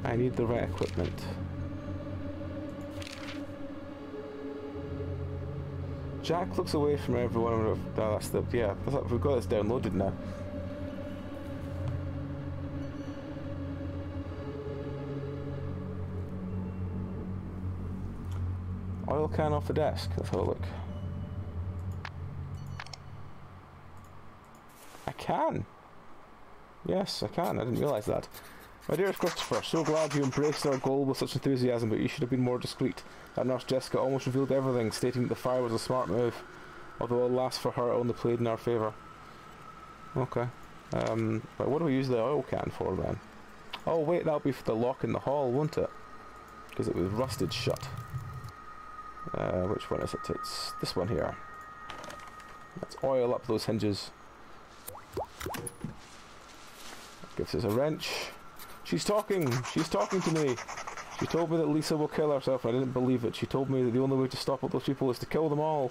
I need the right equipment. Jack looks away from everyone. No, that's the we've got this downloaded now. Oil can off the desk. Let's have a look. I can. Yes, I can. I didn't realise that. My dearest Christopher, so glad you embraced our goal with such enthusiasm, but you should have been more discreet. That nurse Jessica almost revealed everything, stating that the fire was a smart move. Although alas for her, it only played in our favour. Okay. But what do we use the oil can for then? Oh wait, that'll be for the lock in the hall, won't it? Because it was rusted shut. Which one is it? It's this one here. Let's oil up those hinges. Gives us a wrench. She's talking to me. She told me that Lisa will kill herself and I didn't believe it. She told me that the only way to stop all those people is to kill them all.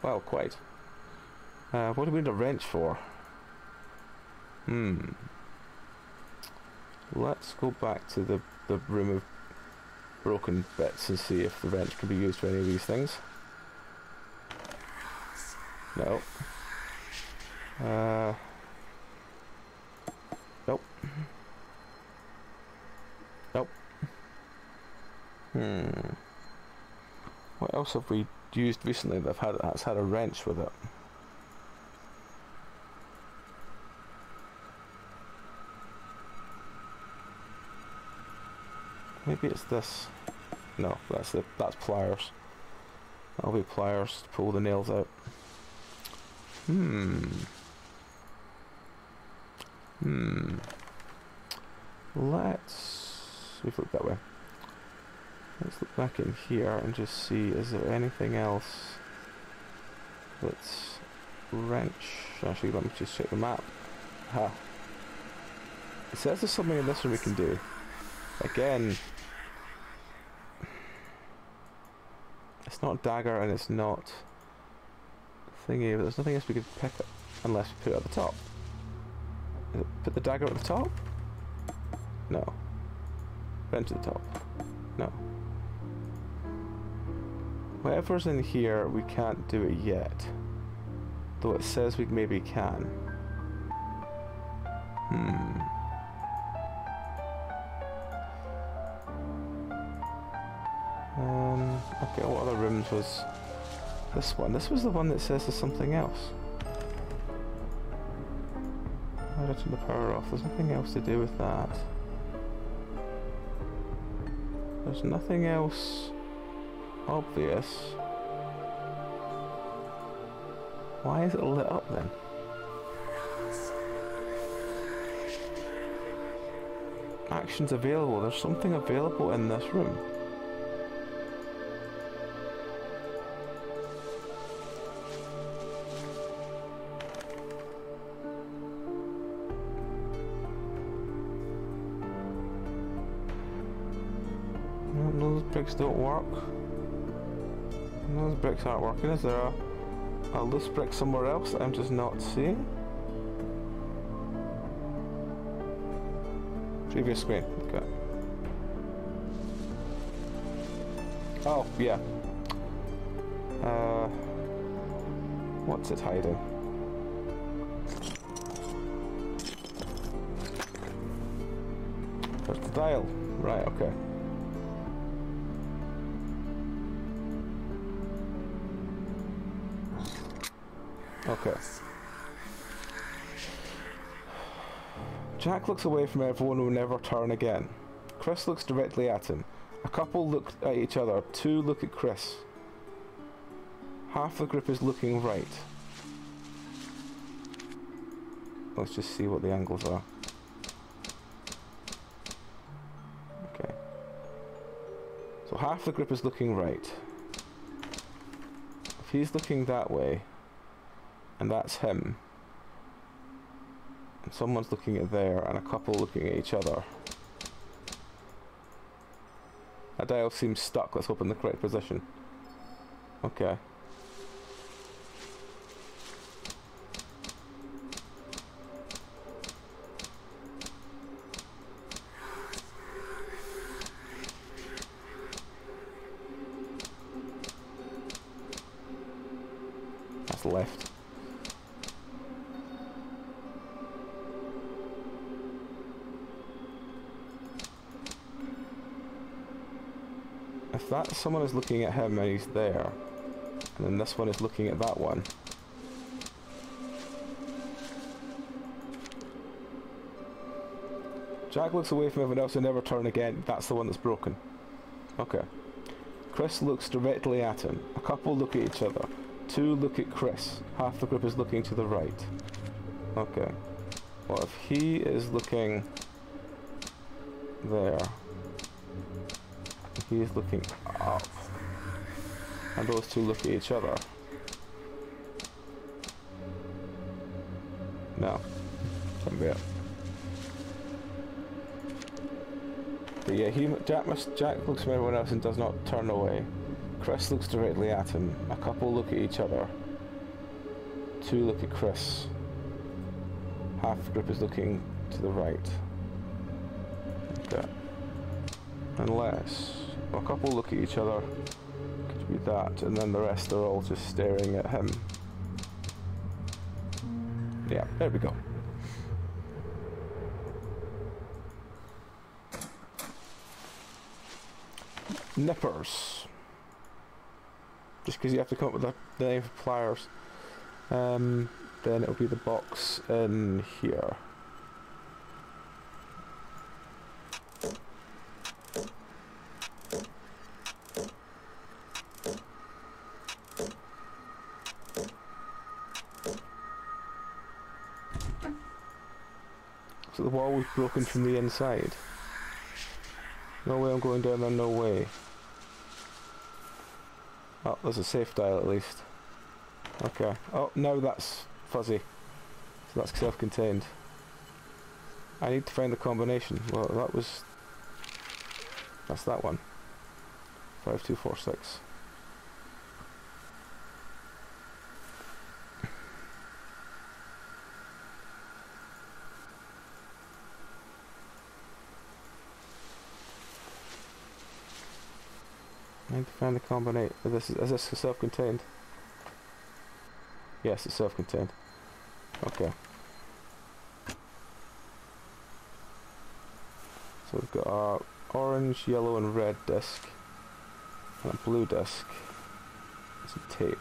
Well, quite. What do we need a wrench for? Let's go back to the room of broken bits and see if the wrench can be used for any of these things. No. Nope. Nope. What else have we used recently that's had a wrench with it? Maybe it's this. No, that's pliers. That'll be pliers to pull the nails out. We've looked that way. Let's look back in here and just see, is there anything else that's wrench? Actually, let me just check the map. Ha. It says there's something in this room we can do. Again, it's not dagger and it's not thingy, but there's nothing else we could pick up unless we put it at the top. Put the dagger at the top? No. Wrench at the top? No. Whatever's in here, we can't do it yet. Though it says we maybe can. Okay, what other rooms was this one? This was the one that says there's something else. Why did I turn the power off? There's nothing else to do with that. There's nothing else obvious. Why is it lit up then? Actions available. There's something available in this room. Those bricks don't work. Those bricks aren't working. Is there a loose brick somewhere else that I'm just not seeing? Previous screen. Okay. Oh, yeah. What's it hiding? There's the dial. Right, okay. Okay. Jack looks away from everyone who will never turn again. Chris looks directly at him. A couple look at each other. Two look at Chris. Half the group is looking right. Let's just see what the angles are. Okay. So half the group is looking right. If he's looking that way, and that's him, and someone's looking at there, and a couple looking at each other. That dial seems stuck. Let's hope in the correct position. Okay. If that someone is looking at him and he's there, and then this one is looking at that one. Jack looks away from everyone else and never turn again. That's the one that's broken. Okay. Chris looks directly at him. A couple look at each other. Two look at Chris. Half the group is looking to the right. Okay. Well, if he is looking there, he is looking up, and those two look at each other. No. Can't be it. But yeah, Jack looks from everyone else and does not turn away. Chris looks directly at him. A couple look at each other. Two look at Chris. Half the group is looking to the right. Okay. Unless a couple look at each other, could be that, and then the rest are all just staring at him. Yeah, there we go. Nippers. Just because you have to come up with the name for pliers. Then it'll be the box in here. So the wall was broken from the inside. No way I'm going down there, no way. Oh, there's a safe dial at least. Okay. Oh, no, that's fuzzy. So that's self-contained. I need to find the combination. Well, that's that one. 5246. I need to find the combination. Is this self-contained? Yes, it's self-contained. Okay. So we've got our orange, yellow and red disc. And a blue disc. Some tape.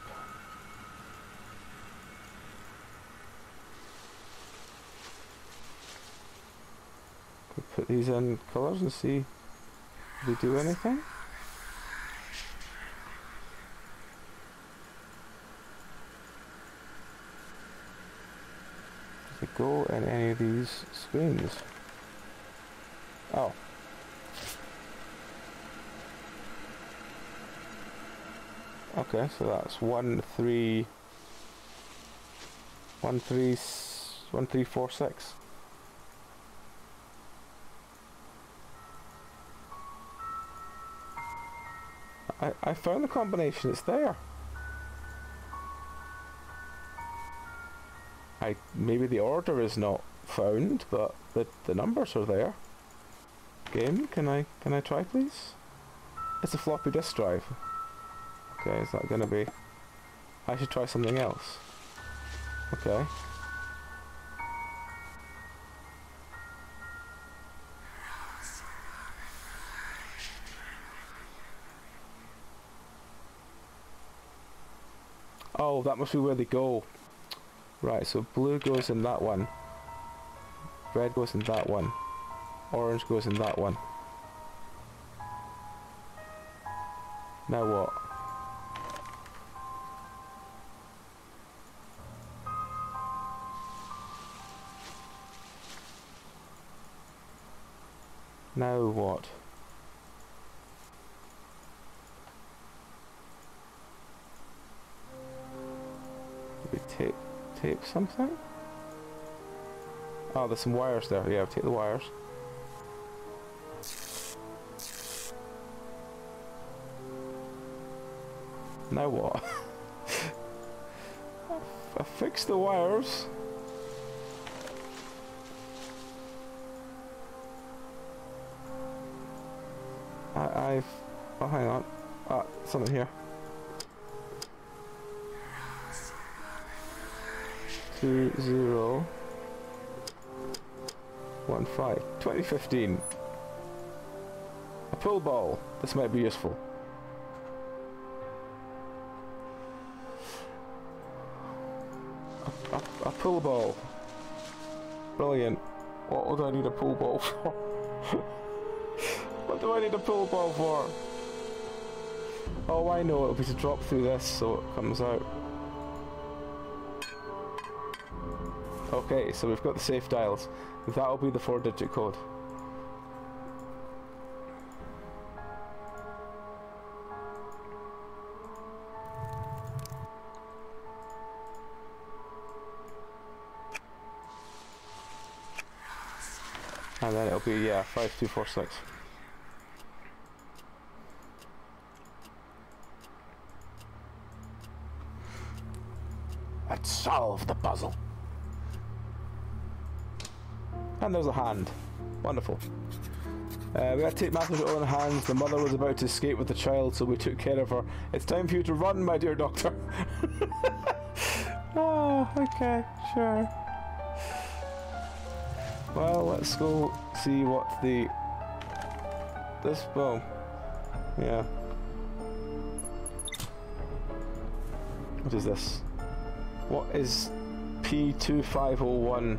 Can we put these in colours and see if they do anything? Does it go in any of these screens? Oh. Okay, so that's 1 3 4 6. I found the combination, it's there. Maybe the order is not found, but the numbers are there. Game, can I try please? It's a floppy disk drive. Okay, is that gonna be... I should try something else. Okay. Oh, that must be where they go. Right, so blue goes in that one. Red goes in that one. Orange goes in that one. Now what? Now what? Did we tape something? Oh, there's some wires there. Yeah, I'll take the wires. Now what? I fixed the wires. Oh, hang on. Ah, something here. 2015. 2015. A pool ball. This might be useful. Pool ball. Brilliant. What do I need a pool ball for? What do I need a pool ball for? Oh, I know, it'll be to drop through this so it comes out. Okay, so we've got the safe dials. That'll be the 4-digit code. And then it'll be, yeah, 5246. Let's solve the puzzle. And there's a hand. Wonderful. We had to take matters into our own hands. The mother was about to escape with the child, so we took care of her. It's time for you to run, my dear doctor. Oh, okay, sure. Well, let's go see what the... This, well, yeah. What is this? What is P2501?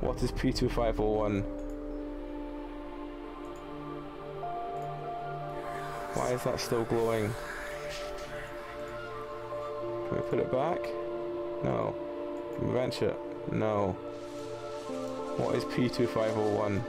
What is P2501? Why is that still glowing? Can we put it back? No. Can we wrench it? No. What is P2501?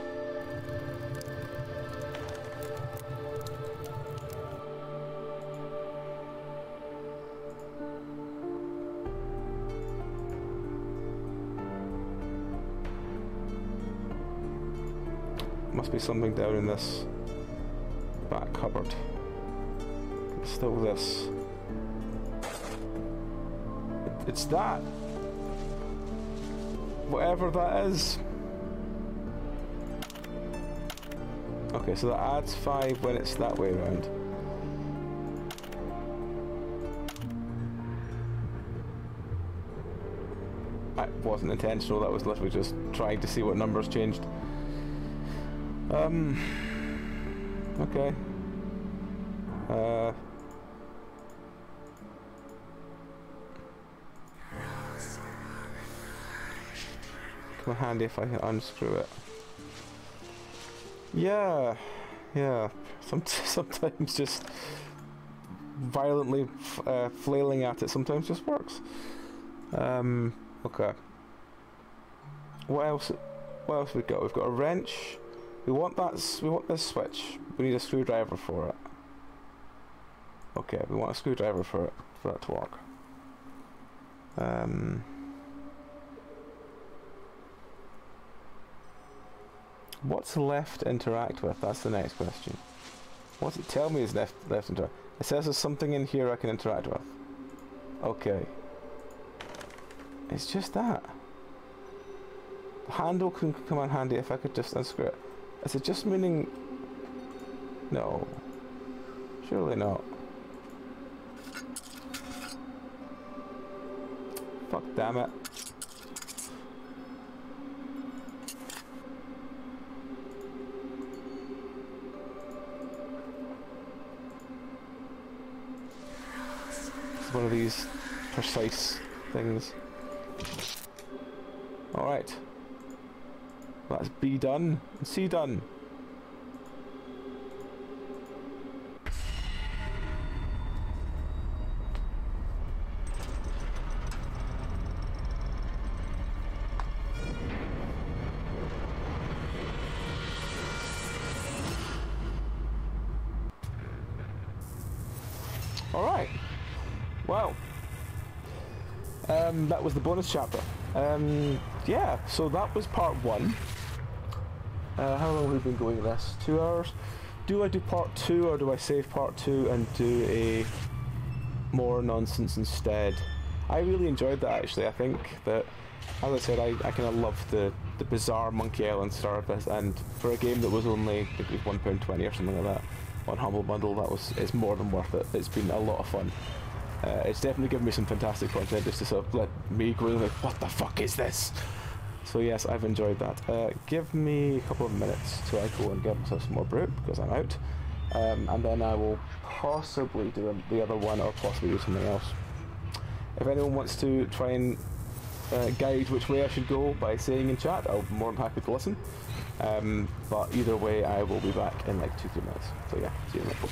Must be something down in this back cupboard. It's still this. It's that. Whatever that is. Okay, so that adds 5 when it's that way around. That wasn't intentional, that was literally just trying to see what numbers changed. Okay. Come in handy if I can unscrew it. Yeah. Sometimes just violently flailing at it sometimes just works. Okay. What else we got? We've got a wrench. We want this switch. We need a screwdriver for it. Okay, we want a screwdriver for it to work. What's left to interact with? That's the next question. What's it tell me is left to interact? It says there's something in here I can interact with. Okay. It's just that. The handle can come in handy if I could just unscrew it. Is it just meaning... No. Surely not. Fuck damn it. It's one of these precise things. Alright. That's B done and C done. Alright. Wow. That was the bonus chapter. Yeah, so that was part 1. How long have we been going this? 2 hours? Do I do part 2 or do I save part 2 and do a more nonsense instead? I really enjoyed that actually. I think that, as I said, I kind of loved the bizarre Monkey Island service, and for a game that was only, I think it was £1.20 or something like that on Humble Bundle, it's more than worth it. It's been a lot of fun. It's definitely given me some fantastic content just to sort of let me go like, what the fuck is this? So yes, I've enjoyed that. Give me a couple of minutes till I go and get myself some more brew, because I'm out. And then I will possibly do the other one, or possibly do something else. If anyone wants to try and guide which way I should go by saying in chat, I'll be more than happy to listen. But either way, I will be back in like 2-3 minutes. So yeah, see you in a minute.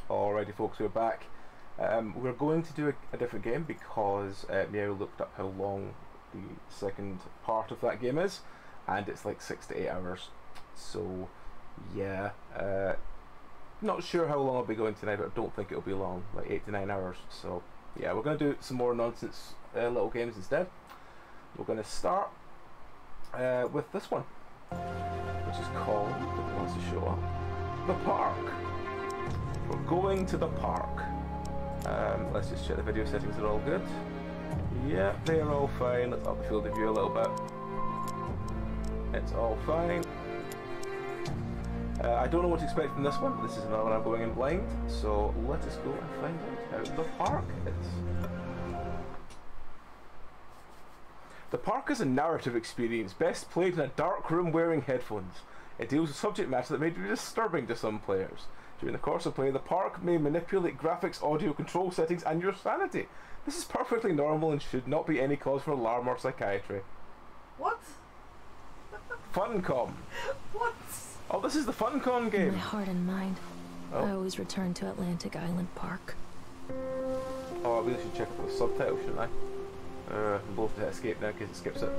Alrighty folks, we're back. We're going to do a different game because Meow looked up how long the second part of that game is, and it's like 6 to 8 hours. So yeah, not sure how long I'll be going tonight, but I don't think it'll be long, like 8 to 9 hours. So yeah, we're going to do some more nonsense little games instead. We're going to start with this one, which is called, if it wants to show up, The Park. We're going to the park. Let's just check the video settings are all good. Yeah, they're all fine. Let's up the field of view a little bit. It's all fine. I don't know what to expect from this one. This is another one I'm going in blind. So let us go and find out how the park is. The park is a narrative experience best played in a dark room wearing headphones. It deals with subject matter that may be disturbing to some players. During the course of play, the park may manipulate graphics, audio, control settings, and your sanity. This is perfectly normal and should not be any cause for alarm or psychiatry. What? Funcom. What? Oh, this is the Funcom game. In my heart and mind, Oh. I always return to Atlantic Island Park. Oh, I really should check out the subtitles, shouldn't I? I'm both to hit escape now in case it skips it.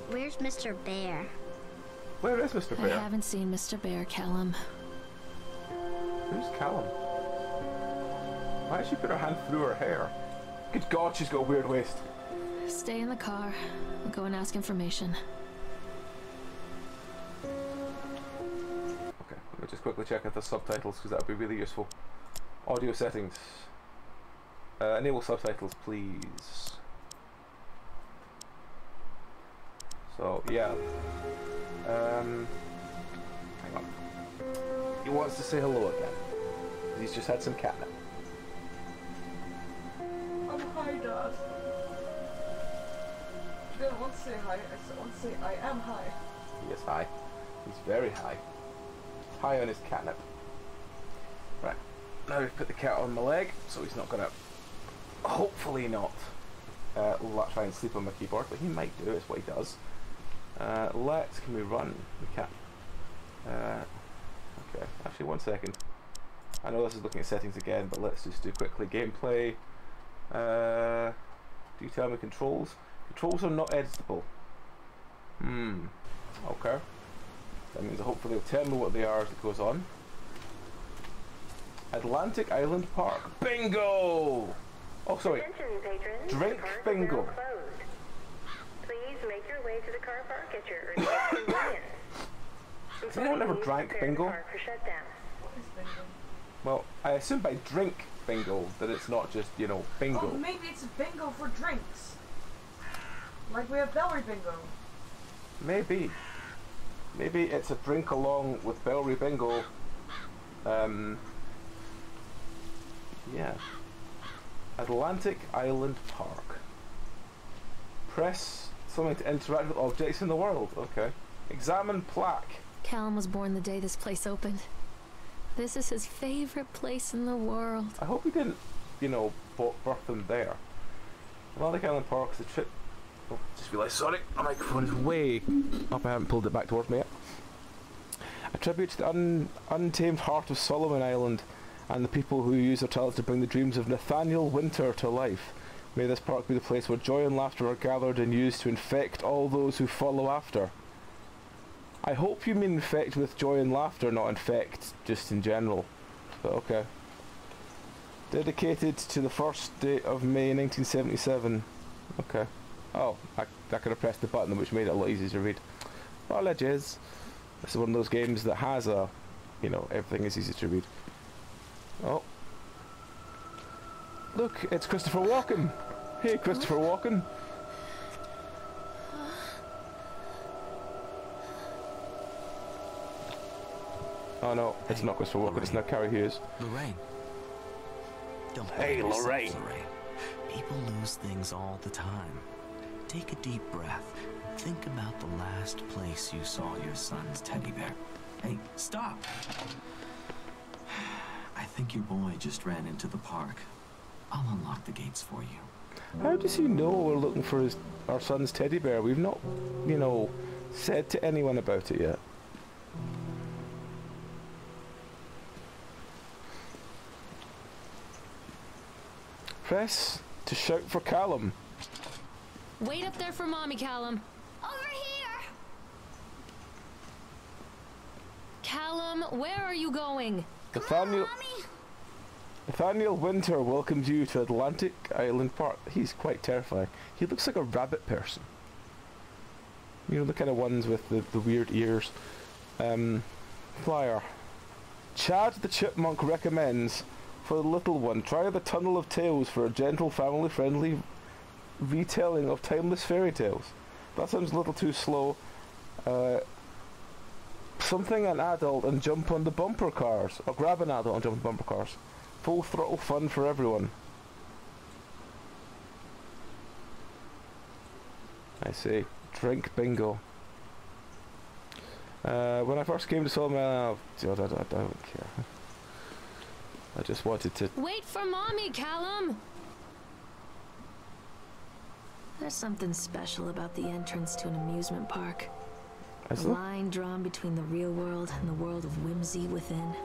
Where's Mr. Bear? Where is Mr. I Bear? haven't seen Mr. Bear, Callum. Who's Callum? Why did she put her hand through her hair? Good God, she's got a weird waist. Stay in the car. I'll go and ask information. Okay, let me just quickly check out the subtitles because that would be really useful. Audio settings. Enable subtitles, please. So, yeah. Hang on. He wants to say hello again. He's just had some catnip. I'm high, Dad. I didn't want to say hi, I want to say I am high. He is high. He's very high. High on his catnip. Right. Now we've put the cat on my leg, so he's not gonna, hopefully not, try and sleep on my keyboard, but he might do, it's what he does. Can we run the cat? Okay, actually 1 second. I know this is looking at settings again, but let's just do quickly gameplay. Do you tell me controls? Controls are not editable. Okay. That means hopefully they'll tell me what they are as it goes on. Atlantic Island Park. Bingo! Oh, sorry. Attention, patrons. Drink The park bingo. is now closed. Please make your way to the car park at your earliest convenience. Has anyone ever drank Prepare the bingo? park for shutdown. What is bingo? Well, I assume by drink bingo that it's not just, you know, bingo. Oh, maybe it's a bingo for drinks. Like we have Bellry bingo. Maybe. Maybe it's a drink along with Bellry bingo. Yeah. Atlantic Island Park. Press something to interact with objects in the world. Okay. Examine plaque. Callum was born the day this place opened. This is his favorite place in the world. I hope he didn't, you know, birth him there. Atlantic Island Park is a trip. Oh, just realised, sorry, my microphone is way up. I haven't pulled it back towards me yet. A tribute to the untamed heart of Solomon Island and the people who use their talents to bring the dreams of Nathaniel Winter to life. May this park be the place where joy and laughter are gathered and used to infect all those who follow after. I hope you mean infect with joy and laughter, not infect just in general. But okay. Dedicated to the first day of May 1977. Okay. Oh, I could have pressed the button which made it a lot easier to read. Apologies. This is one of those games that has a, you know, everything is easy to read. Oh. Look, it's Christopher Walken. Hey, Christopher Walken. Oh no, it's not Christopher Walken, it's now Carrie Hughes. Lorraine. Don't Hey, bother yourself, Lorraine. People lose things all the time. Take a deep breath. Think about the last place you saw your son's teddy bear. Hey, stop! I think your boy just ran into the park. I'll unlock the gates for you. How does he know we're looking for our son's teddy bear? We've not, you know, said to anyone about it yet. Press to shout for Callum. Wait up there for Mommy, Callum. Over here! Callum, where are you going? Nathaniel Winter welcomes you to Atlantic Island Park. He's quite terrifying. He looks like a rabbit person. You know, the kind of ones with the weird ears. Flyer. Chad the Chipmunk recommends for the little one, try the Tunnel of Tales for a gentle, family-friendly retelling of timeless fairy tales. That sounds a little too slow. Something an adult and jump on the bumper cars. Or grab an adult and jump on the bumper cars. Full throttle fun for everyone. I see. Drink bingo. When I first came to Solomon, I don't care. I just wanted to... Wait for Mommy, Callum! There's something special about the entrance to an amusement park. A line drawn between the real world and the world of whimsy within.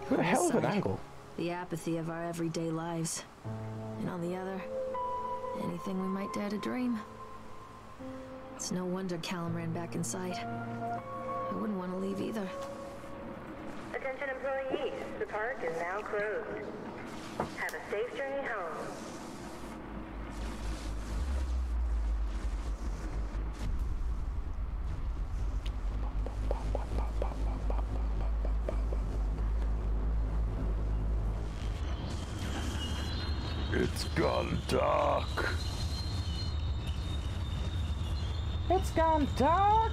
What a hell of an angle. The apathy of our everyday lives. And on the other, anything we might dare to dream. It's no wonder Callum ran back inside. I wouldn't want to leave either. Attention employees, the park is now closed. Have a safe journey home. It's gone dark. It's gone dark.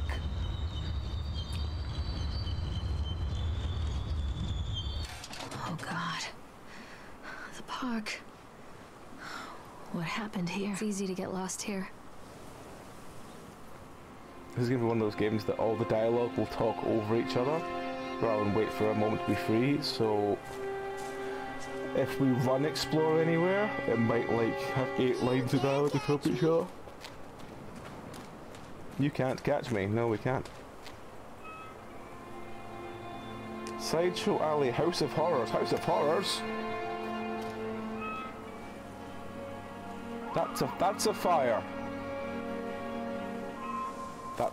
Oh God. The park. What happened here? It's easy to get lost here. This is going to be one of those games that all the dialogue will talk over each other rather than wait for a moment to be free, so if we run explore anywhere, it might like have 8 lines of dialogue to top each other. You can't catch me. No, we can't. Sideshow Alley, House of Horrors. House of Horrors? That's a fire.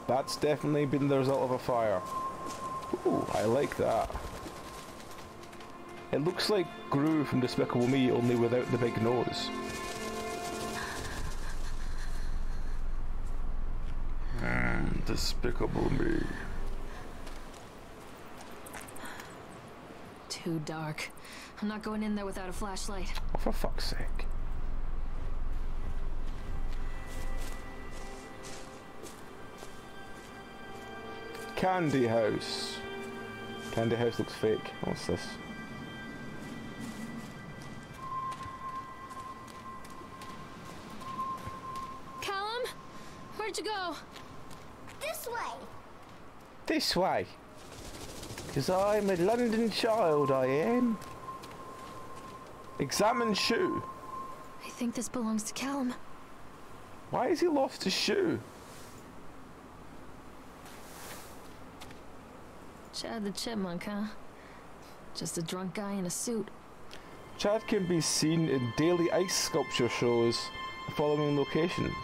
That's definitely been the result of a fire. Ooh, I like that. It looks like Gru from Despicable Me, only without the big nose. Despicable Me. Too dark. I'm not going in there without a flashlight. Oh, for fuck's sake. Candy House. Candy House looks fake. What's this? Callum? Where'd you go? This way! This way. 'Cause I'm a London child, I am. Examine shoe. I think this belongs to Callum. Why has he lost his shoe? Chad the Chipmunk, huh? Just a drunk guy in a suit. Chad can be seen in daily ice sculpture shows the following location.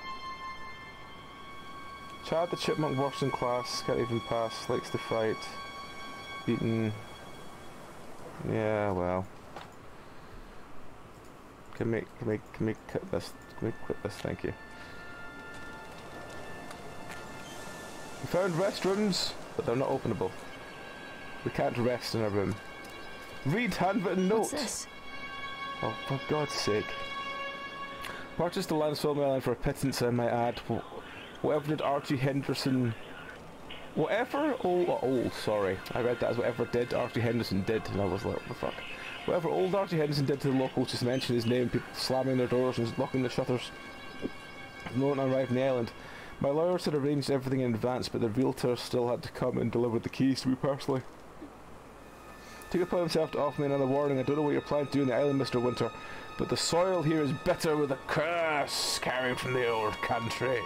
Chad the Chipmunk works in class, can't even pass, likes to fight. Beaten. Yeah, well. Can we cut this? Can we quit this? Thank you. We found restrooms, but they're not openable. We can't rest in a room. Read handwritten note. What's this? Oh, for God's sake. Purchased the land Solomon Island for a pittance, I might add. Whatever did Archie Henderson Whatever old, sorry. I read that as whatever did Archie Henderson did, and I was like, what the fuck? Whatever old Archie Henderson did to the locals, just mention his name, people slamming their doors and locking the shutters. The moment I arrived on the island, my lawyers had arranged everything in advance, but the realtor still had to come and deliver the keys to me personally. Took it upon himself to offer me another warning. I don't know what you're planning to do in the island, Mr. Winter, but the soil here is bitter with a curse carried from the old country.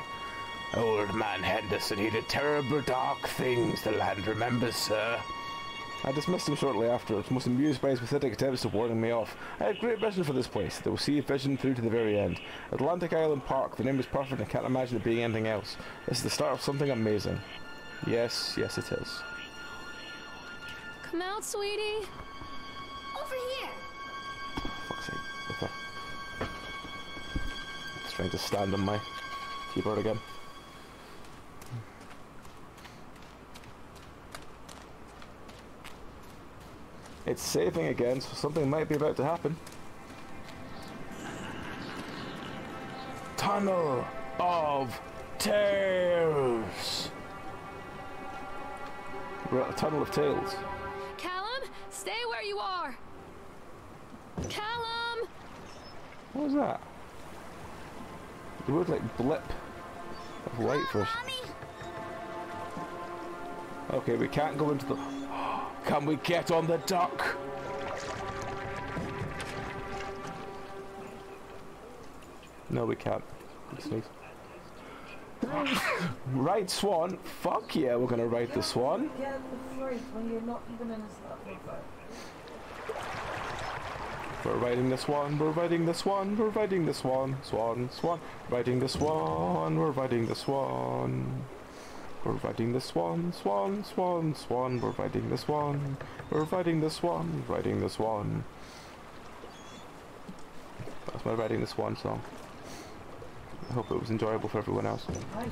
Old man Henderson, he did terrible dark things the land remembers, sir. I dismissed him shortly afterwards, most amused by his pathetic attempts of warning me off. I had great vision for this place. They will see a vision through to the very end. Atlantic Island Park, the name is perfect and I can't imagine it being anything else. This is the start of something amazing. Yes, yes it is. Come out, sweetie. Over here. Fuck's sake. Okay. Just trying to stand on my keyboard again. It's saving again, so something might be about to happen. Tunnel of Tales. We're at a tunnel of tales. Callum, stay where you are. Callum! What was that? The word like blip of light first. Okay, we can't go into the... Can we get on the dock? No, we can't. Sneeze. Ride Swan? Fuck yeah, we're gonna ride the Swan. Get the flight when you're not even in a slot. We're riding the Swan, we're riding the Swan, we're riding the Swan, Swan, Swan, riding the Swan, we're riding the Swan. We're riding the Swan, Swan, Swan, Swan, we're riding the Swan, we're riding the Swan, riding the Swan. That's my Riding the Swan song. I hope it was enjoyable for everyone else. I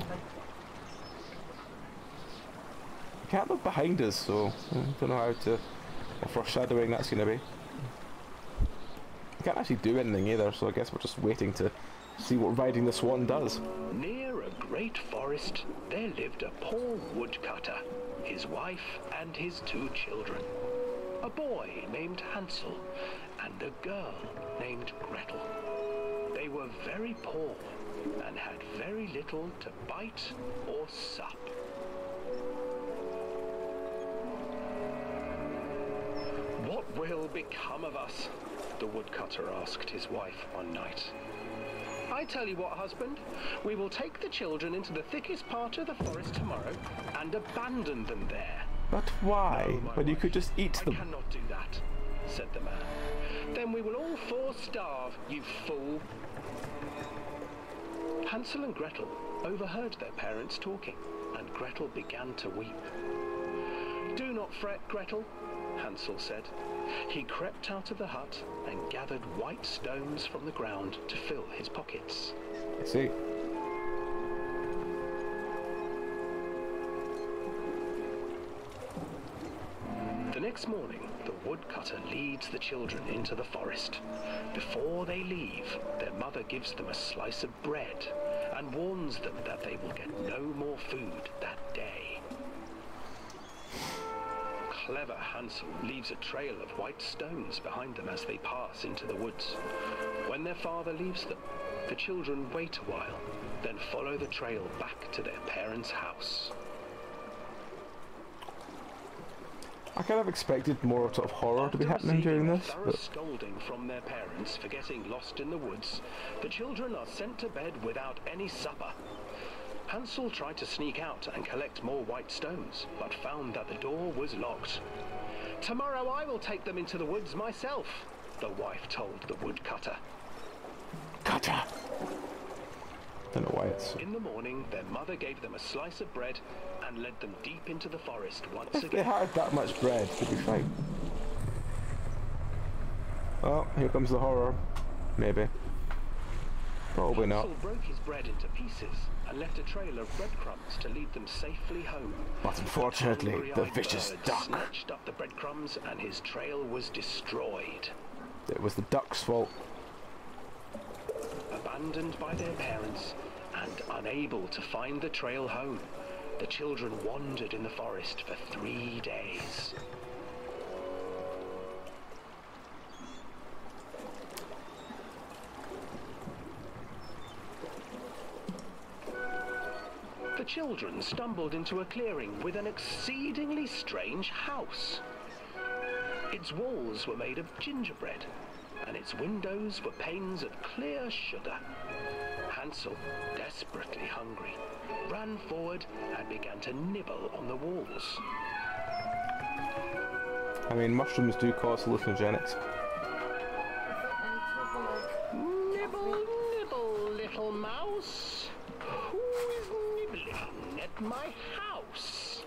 can't look behind us, so I don't know how to... what foreshadowing that's going to be. I can't actually do anything either, so I guess we're just waiting to see what Riding the Swan does. Near a great forest, there lived a poor woodcutter, his wife and his 2 children. A boy named Hansel and a girl named Gretel. They were very poor and had very little to bite or sup. What will become of us? The woodcutter asked his wife one night. I tell you what, husband, we will take the children into the thickest part of the forest tomorrow and abandon them there. But why? No, when you wife, could just eat them. I cannot do that, said the man. Then we will all 4 starve, you fool. Hansel and Gretel overheard their parents talking, and Gretel began to weep. Do not fret, Gretel, Hansel said. He crept out of the hut and gathered white stones from the ground to fill his pockets. I see. The next morning, the woodcutter leads the children into the forest. Before they leave, their mother gives them a slice of bread and warns them that they will get no more food that day. Clever Hansel leaves a trail of white stones behind them as they pass into the woods. When their father leaves them, the children wait a while, then follow the trail back to their parents' house. I kind of expected more sort of horror to be happening during this, After but... scolding from their parents for getting lost in the woods, the children are sent to bed without any supper. Hansel tried to sneak out and collect more white stones, but found that the door was locked. Tomorrow I will take them into the woods myself, the wife told the woodcutter. Cutter! Don't know why it's... In the morning, their mother gave them a slice of bread and led them deep into the forest once If they again. had that much bread, they'd be fine. Oh, here comes the horror. Maybe. Probably not. Hansel broke his bread into pieces and left a trail of breadcrumbs to lead them safely home. But unfortunately, the Hungry-eyed vicious birds duck. snatched up the breadcrumbs and his trail was destroyed. It was the duck's fault. Abandoned by their parents and unable to find the trail home, The children wandered in the forest for 3 days. The children stumbled into a clearing with an exceedingly strange house. Its walls were made of gingerbread, and its windows were panes of clear sugar. Hansel, desperately hungry, ran forward and began to nibble on the walls. I mean, mushrooms do cause hallucinogenics. Nibble, nibble, little mouse. Who is nibbling at my house?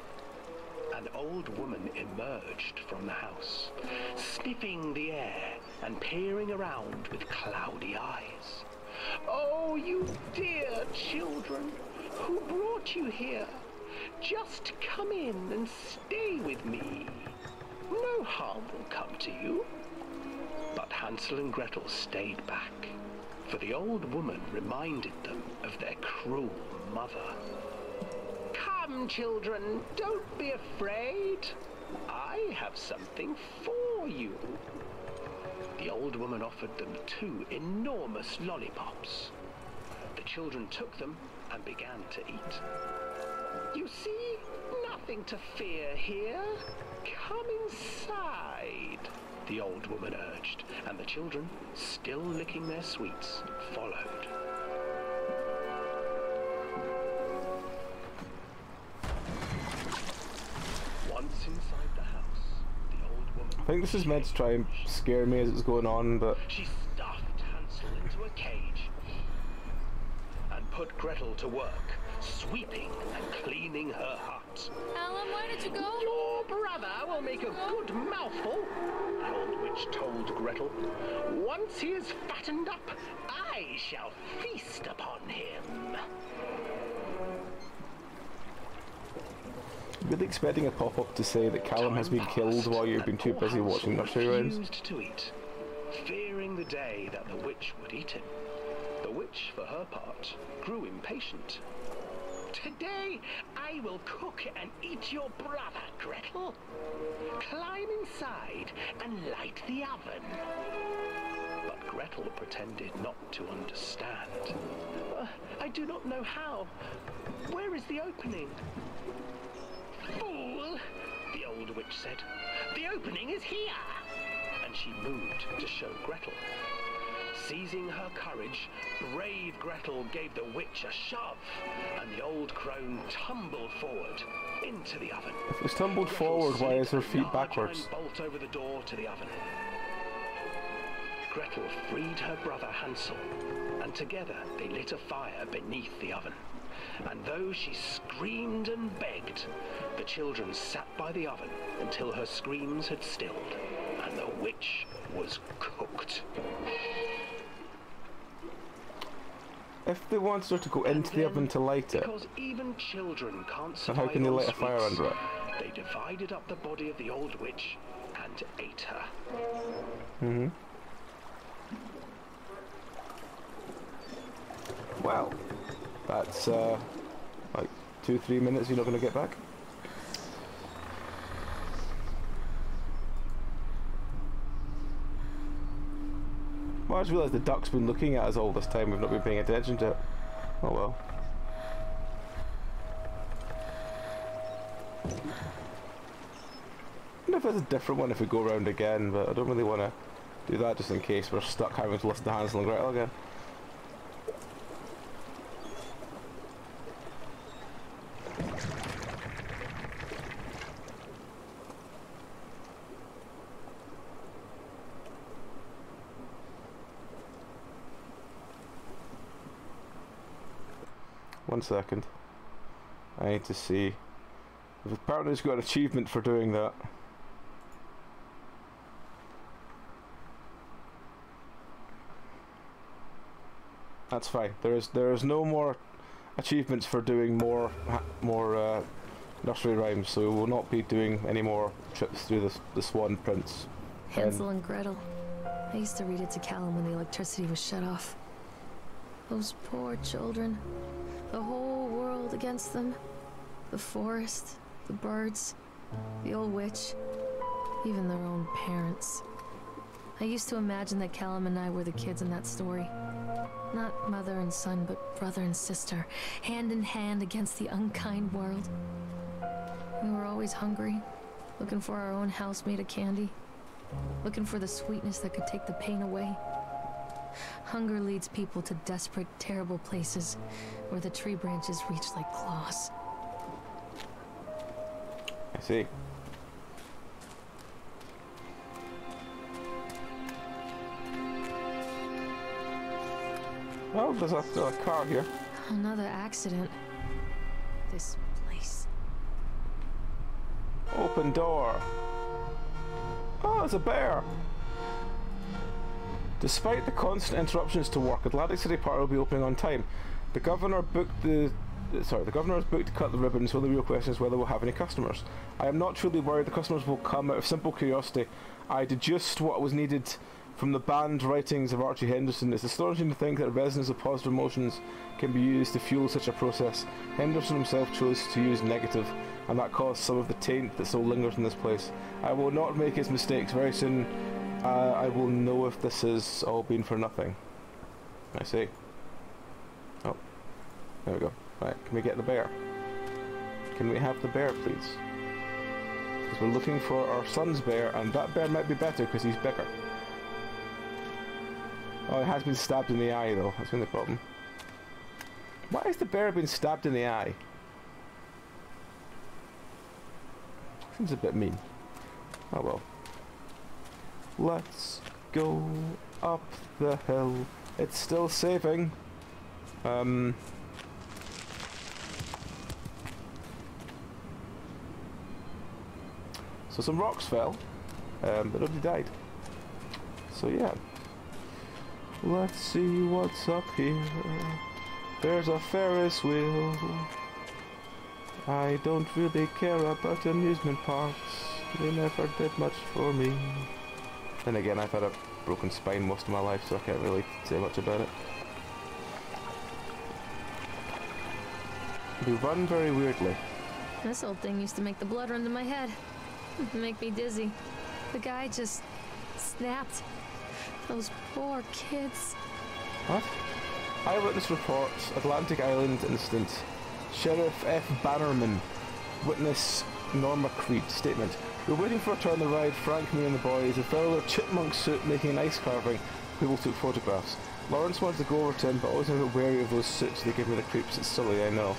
An old woman emerged from the house, sniffing the air and peering around with cloudy eyes. Oh, you dear children, who brought you here? Just come in and stay with me. No harm will come to you. But Hansel and Gretel stayed back, for the old woman reminded them of their cruel mother. Come, children, don't be afraid. I have something for you. The old woman offered them 2 enormous lollipops. The children took them and began to eat. You see, nothing to fear here. Come inside, the old woman urged, and the children, still licking their sweets, followed. Once inside the house, the old woman... I think this is meant to try and scare me as it's going on, but... She stuffed Hansel into a cage and put Gretel to work, sweeping and cleaning her hut. Alan, why did you go? Your brother will make a good mouthful, the old witch told Gretel. Once he is fattened up, I shall feast upon him. Really expecting a pop-up to say that Callum has been killed while you've been too busy watching nursery rhymes. Refused to eat, fearing the day that the witch would eat him. The witch, for her part, grew impatient. Today, I will cook and eat your brother, Gretel. Climb inside and light the oven. But Gretel pretended not to understand. I do not know how. Where is the opening? Fool, the old witch said. The opening is here. And she moved to show Gretel. Seizing her courage, brave Gretel gave the witch a shove, and the old crone tumbled forward into the oven. If it's tumbled forward, why is her feet backwards? Bolt over the door to the oven. Gretel freed her brother Hansel, and together they lit a fire beneath the oven. And though she screamed and begged, the children sat by the oven until her screams had stilled, and the witch was cooked. If they wanted her to go into the oven to light it, because even children can't so survive how can they on light a fire sweets, under it? they divided up the body of the old witch and ate her. Mm-hmm. Well, that's like 2-3 minutes you're not going to get back. Well, I just realised the duck's been looking at us all this time. We've not been paying attention to it. Oh well. I wonder if there's a different one if we go around again, but I don't really want to do that just in case we're stuck having to listen to Hansel and Gretel again. One second. I need to see. Apparently it's got an achievement for doing that. That's fine. There is no more achievements for doing more nursery rhymes, so we will not be doing any more trips through the Swan Prince. Hansel and Gretel. I used to read it to Callum when the electricity was shut off. Those poor children. The whole world against them. The forest, the birds, the old witch, even their own parents. I used to imagine that Callum and I were the kids in that story. Not mother and son, but brother and sister, hand in hand against the unkind world. We were always hungry, looking for our own house made of candy, looking for the sweetness that could take the pain away. Hunger leads people to desperate, terrible places where the tree branches reach like claws. I see. Oh, there's a car here. Another accident. This place. Open door. Oh, it's a bear. Despite the constant interruptions to work, Atlantic City Park will be opening on time. The governor has booked to cut the ribbon, so the real question is whether we'll have any customers. I am not truly worried the customers will come out of simple curiosity. I deduced what was needed from the banned writings of Archie Henderson. It's astonishing to think that resonance of positive emotions can be used to fuel such a process. Henderson himself chose to use negative, and that caused some of the taint that still lingers in this place. I will not make his mistakes. Very soon I will know if this has all been for nothing. I see. Oh, there we go. Right, can we get the bear? Can we have the bear, please? Because we're looking for our son's bear, and that bear might be better because he's bigger. Oh, it has been stabbed in the eye, though. That's been the problem. Why has the bear been stabbed in the eye? Seems a bit mean. Oh well. Let's go up the hill. It's still saving. So some rocks fell, but nobody died. So yeah. Let's see what's up here. There's a Ferris wheel. I don't really care about amusement parks. They never did much for me. Then again, I've had a broken spine most of my life, so I can't really say much about it. We run very weirdly. This old thing used to make the blood run to my head. Make me dizzy. The guy just snapped. Those poor kids. What? Eyewitness reports, Atlantic Island incident. Sheriff F. Bannerman. Witness Norma Creed. Statement. We were waiting for a turn on the ride. Frank, me and the boys. A fellow in a chipmunk suit making an ice carving. People took photographs. Lawrence wanted to go over to him, but I was a bit wary of those suits. They give me the creeps. It's silly, I know.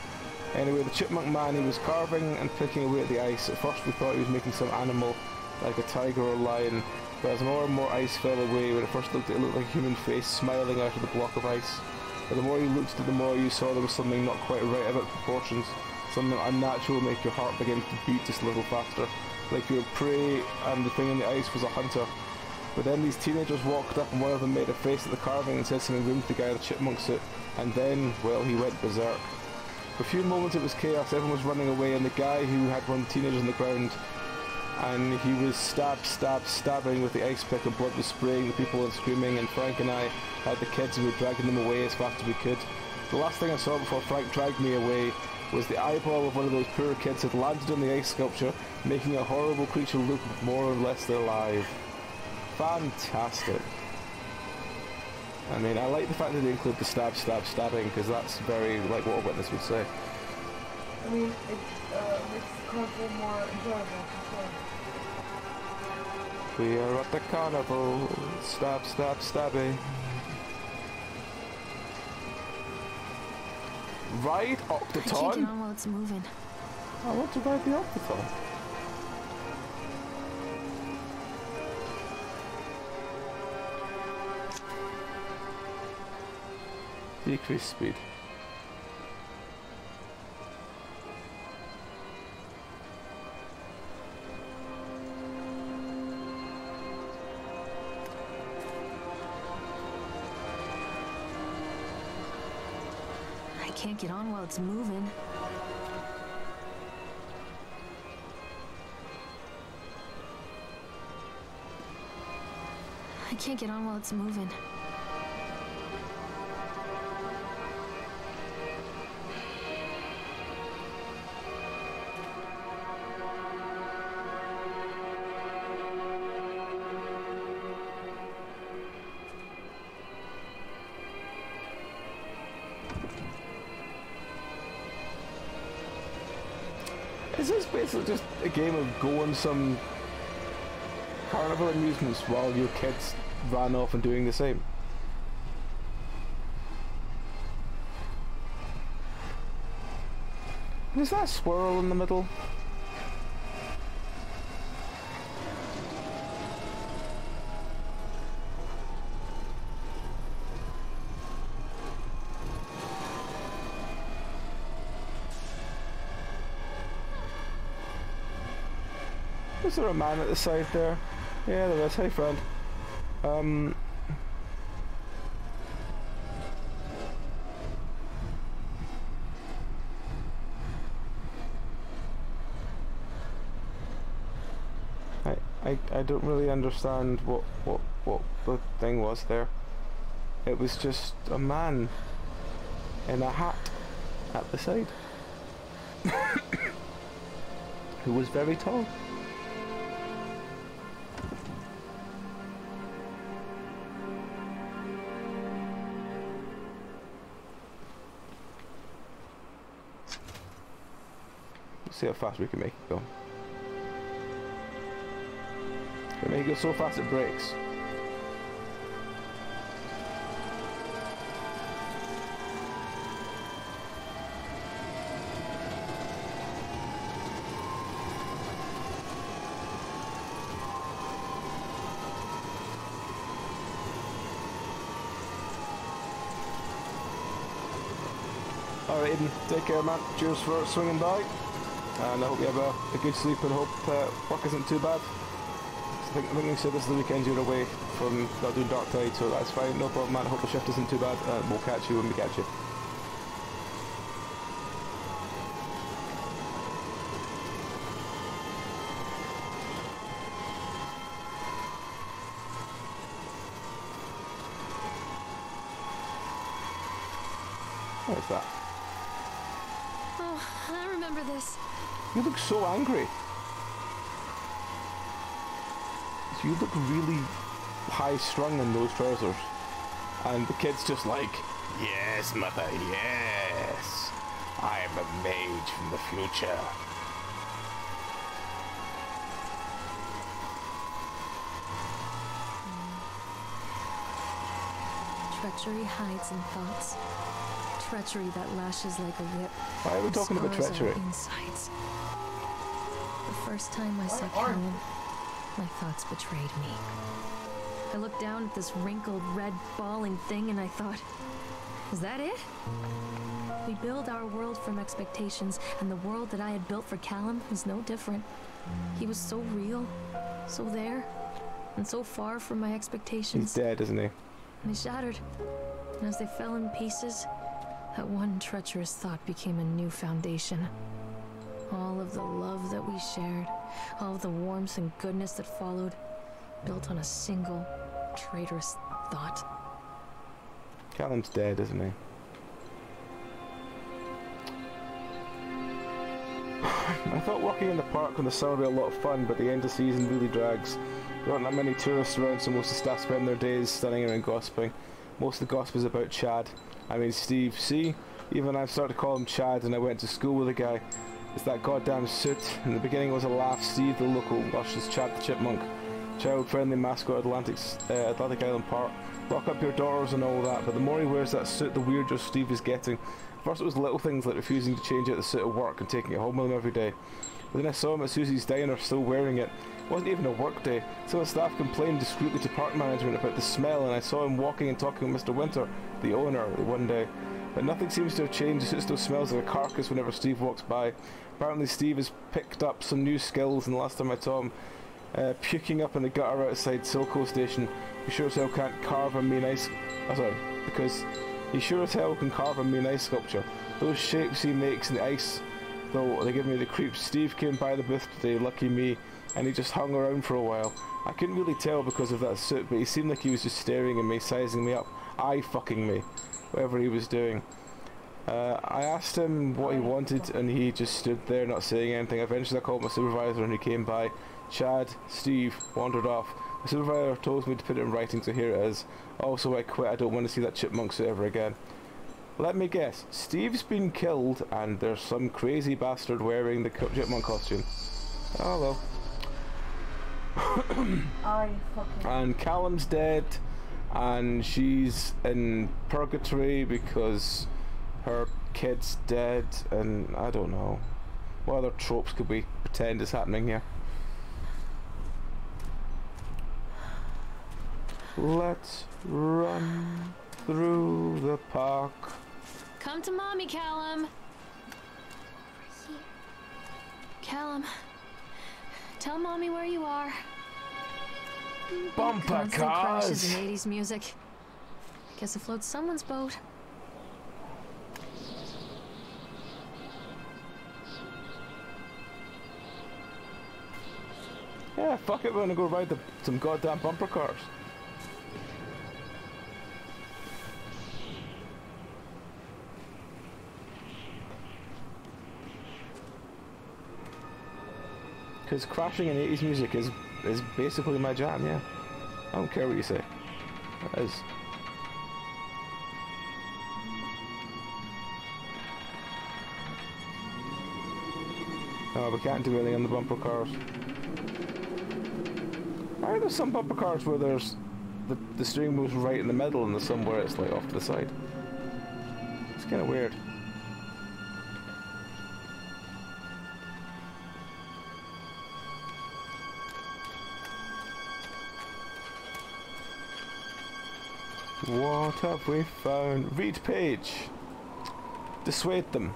Anyway, the chipmunk man, he was carving and picking away at the ice. At first we thought he was making some animal, like a tiger or a lion. But as more and more ice fell away, when it first looked, it looked like a human face smiling out of the block of ice. But the more you looked at it, the more you saw there was something not quite right about proportions. Something unnatural make your heart begin to beat just a little faster. Like you were prey and the thing in the ice was a hunter. But then these teenagers walked up and one of them made a face at the carving and said something rude to the guy in the chipmunk suit. And then, well, he went berserk. For a few moments it was chaos, everyone was running away, and the guy who had one of the teenagers on the ground, and he was stabbing with the ice pick, and blood was spraying, the people were screaming, and Frank and I had the kids and we were dragging them away as fast as we could. The last thing I saw before Frank dragged me away was the eyeball of one of those poor kids had landed on the ice sculpture, making a horrible creature look more or less alive. Fantastic. I mean, I like the fact that they include the stabbing, because that's very like what a witness would say. I mean, it makes the carnival more enjoyable for sure. We are at the carnival. Stabbing. Ride Octaton? I can't get on while it's moving. I want to ride the Octaton. Decrease speed. I can't get on while it's moving. I can't get on while it's moving. Is this basically just a game of go on some carnival amusements while your kids ran off and doing the same? Is that a squirrel in the middle? Is there a man at the side there? Yeah, there is. Hey, friend. I don't really understand what the thing was there. It was just a man in a hat at the side who was very tall. Let's see how fast we can make it go. We make it go so fast it breaks. Alright, Aiden, take care, man. Cheers for swinging by, and I hope you have a good sleep and hope work isn't too bad. I think you said this is the weekend you're away from not doing Dark Tide, so that's fine, no problem, man. I hope the shift isn't too bad, and we'll catch you when we catch you. What is that? Oh, I remember this. You look so angry. You look really high-strung in those trousers. And the kid's just like, yes, mother, yes. I am a mage from the future. Treachery hides in thoughts. Treachery that lashes like a whip. Why are we talking about treachery? Insides. The first time I saw Callum, my thoughts betrayed me. I looked down at this wrinkled, red, bawling thing and I thought, is that it? We build our world from expectations, and the world that I had built for Callum was no different. He was so real, so there, and so far from my expectations. He's dead, isn't he? And they shattered. And as they fell in pieces, that one treacherous thought became a new foundation. All of the love that we shared, all of the warmth and goodness that followed, built on a single, traitorous thought. Callum's dead, isn't he? I thought walking in the park in the summer would be a lot of fun, but the end of season really drags. There aren't that many tourists around, so most of the staff spend their days standing around gossiping. Most of the gossip is about Chad. I mean Steve. See? Even I've started to call him Chad, and I went to school with a guy. It's that goddamn suit. In the beginning it was a laugh. Steve, the local lush, is Chad the Chipmunk. Child-friendly mascot at Atlantic Island Park. Lock up your doors and all that, but the more he wears that suit, the weirder Steve is getting. First it was little things like refusing to change out the suit at work and taking it home with him every day. But then I saw him at Susie's diner still wearing it. It wasn't even a work day. Some of the staff complained discreetly to park management about the smell, and I saw him walking and talking with Mr. Winter, the owner, one day. But nothing seems to have changed. The suit still smells like a carcass whenever Steve walks by. Apparently Steve has picked up some new skills, and the last time I saw him puking up in the gutter outside Silco Station. He sure as hell can't carve a mean ice... Oh, sorry, because he sure as hell can carve a mean ice sculpture. Those shapes he makes in the ice, though, they give me the creeps. Steve came by the booth today, lucky me, and he just hung around for a while. I couldn't really tell because of that suit, but he seemed like he was just staring at me, sizing me up, eye-fucking me, whatever he was doing. I asked him what he wanted, and he just stood there not saying anything. Eventually I called my supervisor and he came by. Chad, Steve, wandered off. The supervisor told me to put it in writing, so here it is. Also, I quit. I don't want to see that chipmunk suit ever again. Let me guess. Steve's been killed, and there's some crazy bastard wearing the chipmunk costume. Oh well. I fucking... And Callum's dead, and she's in purgatory because her kid's dead, and I don't know. What other tropes could we pretend is happening here? Let's run through the park. Come to mommy, Callum. Callum, tell mommy where you are. Bumper Constant cars! crashes and 80s music. Guess it floats someone's boat. Yeah, fuck it, we're gonna go ride some goddamn bumper cars. Because crashing in 80s music is basically my jam, yeah. I don't care what you say. It is. Oh, we can't do anything on the bumper cars. Are there some bumper cars where there's the steering wheel's right in the middle and there's somewhere it's like off to the side? It's kind of weird. What have we found? Read page. Dissuade them.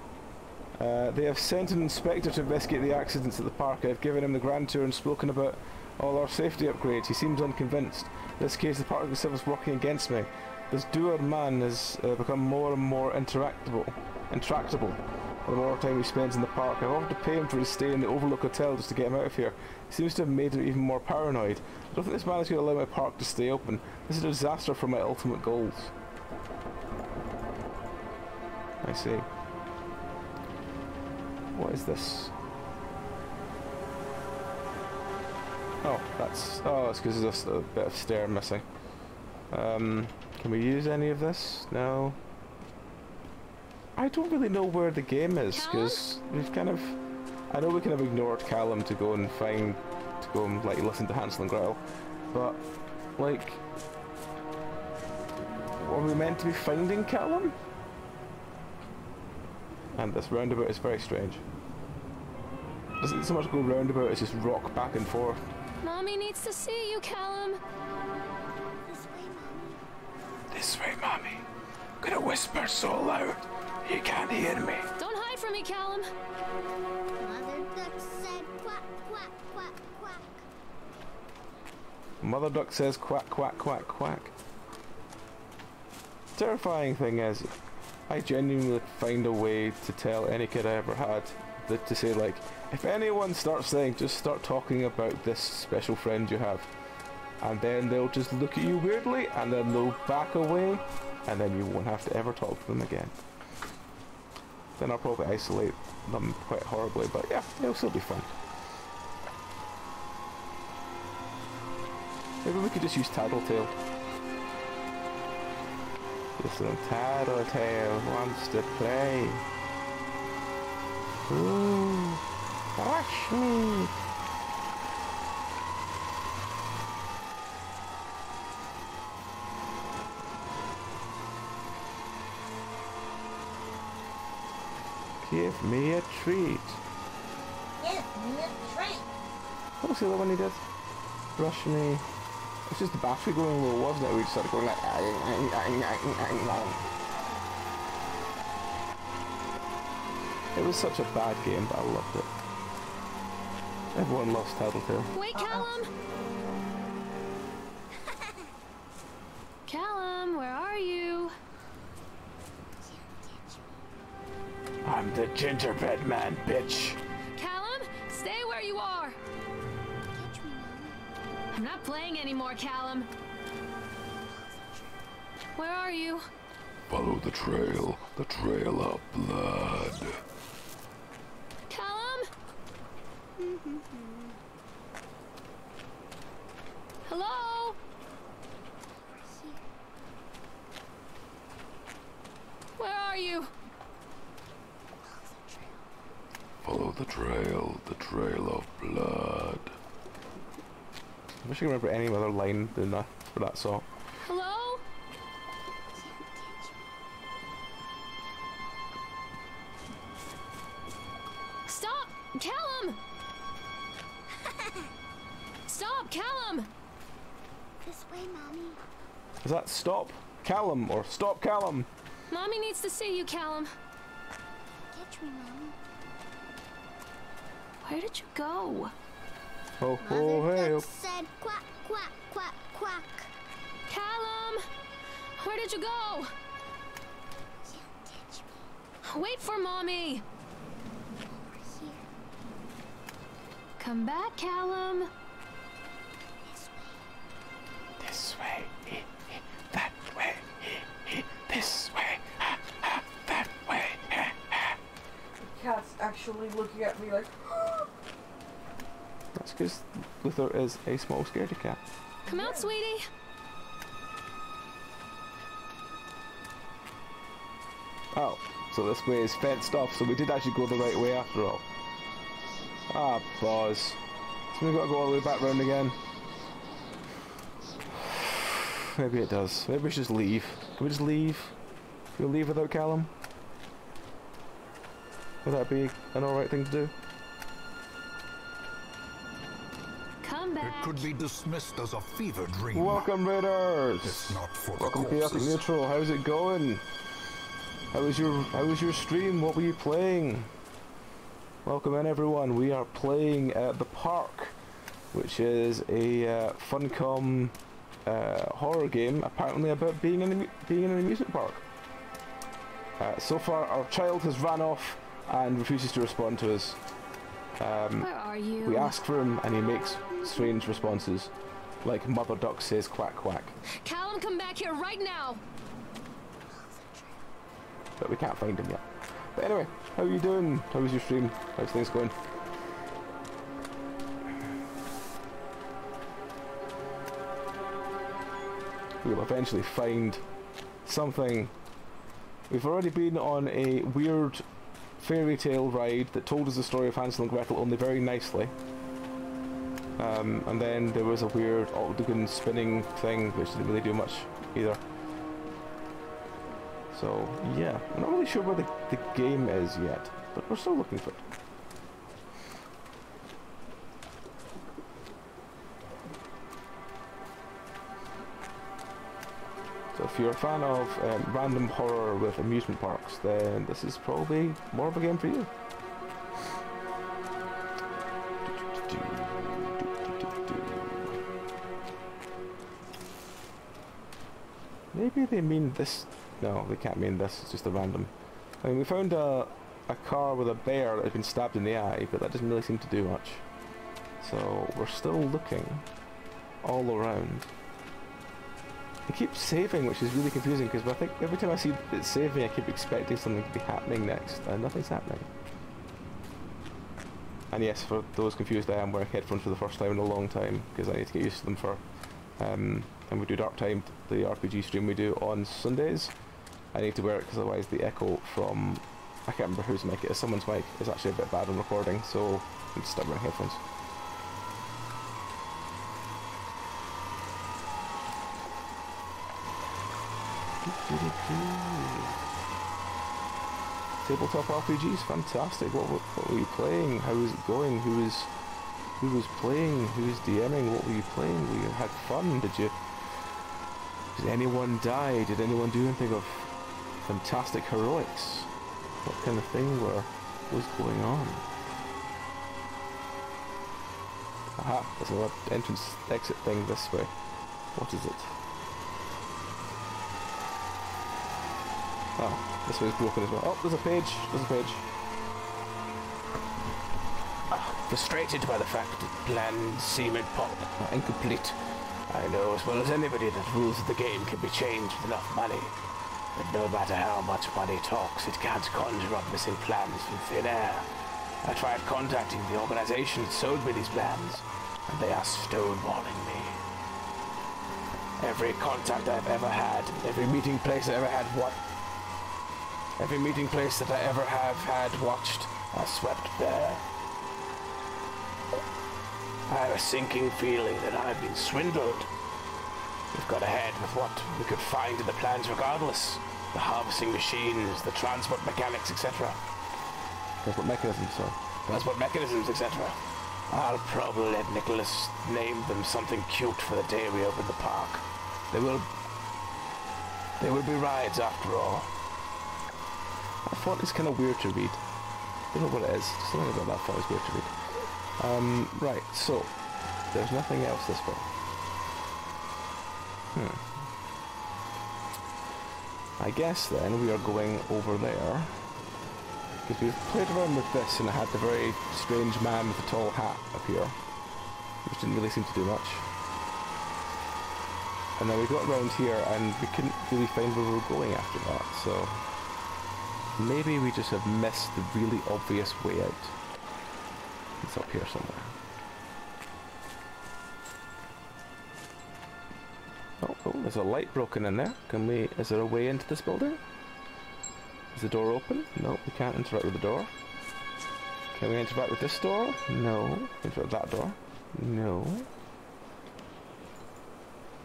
They have sent an inspector to investigate the accidents at the park. I've given him the grand tour and spoken about all our safety upgrades. He seems unconvinced. In this case, the park itself is working against me. This dour man has become more and more intractable the more time he spends in the park. I've offered to pay him for his stay in the Overlook Hotel just to get him out of here. He seems to have made him even more paranoid. I don't think this man is going to allow my park to stay open. This is a disaster for my ultimate goals. I see. What is this? Oh, it's because there's a bit of stair missing. Can we use any of this? No. I don't really know where the game is, because we've kind of... I know we kind of ignored Callum to go and like listen to Hansel and Gretel, but like, were we meant to be finding Callum? And this roundabout is very strange. Doesn't so much go roundabout, it's just rock back and forth. Mommy needs to see you, Callum. This way, Mommy. I'm gonna whisper so loud you can't hear me. Don't hide from me, Callum. Mother duck said quack, quack, quack, quack. Mother duck says quack, quack, quack, quack. Terrifying thing is, I genuinely find a way to tell any kid I ever had to say, like, if anyone starts saying, just start talking about this special friend you have, and then they'll just look at you weirdly, and then they'll back away, and then you won't have to ever talk to them again. Then I'll probably isolate them quite horribly, but yeah, it'll still be fun. Maybe we could just use Tattletale. This little Tattletale wants to play. Ooh, rush me! Give me a treat. Give me a treat. What was the other one he did? Rush me. It's just the battery going low, wasn't it? We just started going like... It was such a bad game, but I loved it. Everyone loves Tattletale. Wait, Callum! Callum, where are you? I'm the gingerbread man, bitch. Callum, stay where you are! Catch me, Mommy. I'm not playing anymore, Callum. Where are you? Follow the trail of blood. Callum? Hello? Where are the trail of blood. I wish I could remember any other line than that for that song. Hello? Stop! Callum! Stop, Callum! This way, Mommy. Is that stop Callum or stop Callum? Mommy needs to see you, Callum. Catch me, Mommy. Where did you go? Oh, oh, hey. Duck said quack, quack, quack, quack. Callum! Where did you go? Can't catch me. Wait for Mommy! Over here. Come back, Callum. This way. This way, that way, this way, that way. The cat's actually looking at me like, That's because Luther is a small scaredy cat. Come out, sweetie. Oh, so this way is fenced off, so we did actually go the right way after all. Ah, boss. So we've got to go all the way back round again. Maybe it does. Maybe we should just leave. Can we just leave? Can we leave without Callum? Would that be an alright thing to do? Come back. It could be dismissed as a fever dream. Welcome, Raiders! It's not for the Welcome to Chaotic corpses. Neutral. How's it going? How was your stream? What were you playing? Welcome in, everyone. We are playing The Park, which is a Funcom horror game, apparently about being in an amusement park. So far, our child has ran off and refuses to respond to us. Where are you? We ask for him, and he makes strange responses, like Mother Duck says quack quack. Callum, come back here right now. But we can't find him yet. But anyway, how are you doing? How was your stream? How's things going? We'll eventually find something. We've already been on a weird fairy tale ride that told us the story of Hansel and Gretel only very nicely. And then there was a weird octagon spinning thing which didn't really do much either. So yeah, I'm not really sure where the game is yet, but we're still looking for it. So if you're a fan of random horror with amusement parks, then this is probably more of a game for you. Maybe they mean this. No, they can't mean this. It's just a random. I mean, we found a car with a bear that had been stabbed in the eye, but that doesn't really seem to do much. So we're still looking all around. It keeps saving, which is really confusing because I think every time I see it saving, I keep expecting something to be happening next, and nothing's happening. And yes, for those confused, I am wearing headphones for the first time in a long time because I need to get used to them for. And we do Dark Time, the RPG stream we do on Sundays. I need to wear it because otherwise the echo from, I can't remember whose mic it is, someone's mic is actually a bit bad on recording, so I'm just start wearing headphones. Tabletop RPGs, fantastic. What were you playing? How was it going? Who was playing? Who was DMing? What were you playing? We had fun. Did anyone die? Did anyone do anything of fantastic heroics? What kind of thing was going on? Aha, there's another entrance exit thing this way. What is it? Oh, this way's broken as well. Oh, there's a page. There's a page. Frustrated by the fact that plans seem incomplete. I know as well as anybody that rules of the game can be changed with enough money. But no matter how much money talks, it can't conjure up missing plans from thin air. I tried contacting the organization that sold me these plans, and they are stonewalling me. Every contact I've ever had, every meeting place I ever had every meeting place that I ever have had watched are swept bare. I have a sinking feeling that I've been swindled. We've got ahead with what we could find in the plans regardless. The harvesting machines, the transport mechanics, etc. Transport mechanisms, sorry. Transport mechanisms, etc. I'll probably let Nicholas name them something cute for the day we open the park. They will be rides after all. That font is kind of weird to read. Don't know what it is. Something about that font is weird to read. Right, so there's nothing else this way. I guess then we are going over there. Because we've played around with this and it had the very strange man with the tall hat up here, which didn't really seem to do much. And then we got around here and we couldn't really find where we were going after that, so maybe we just have missed the really obvious way out. It's up here somewhere. Oh, there's a light broken in there. Is there a way into this building? Is the door open? No, we can't interact with the door. Can we interact with this door? No. Interact with that door? No.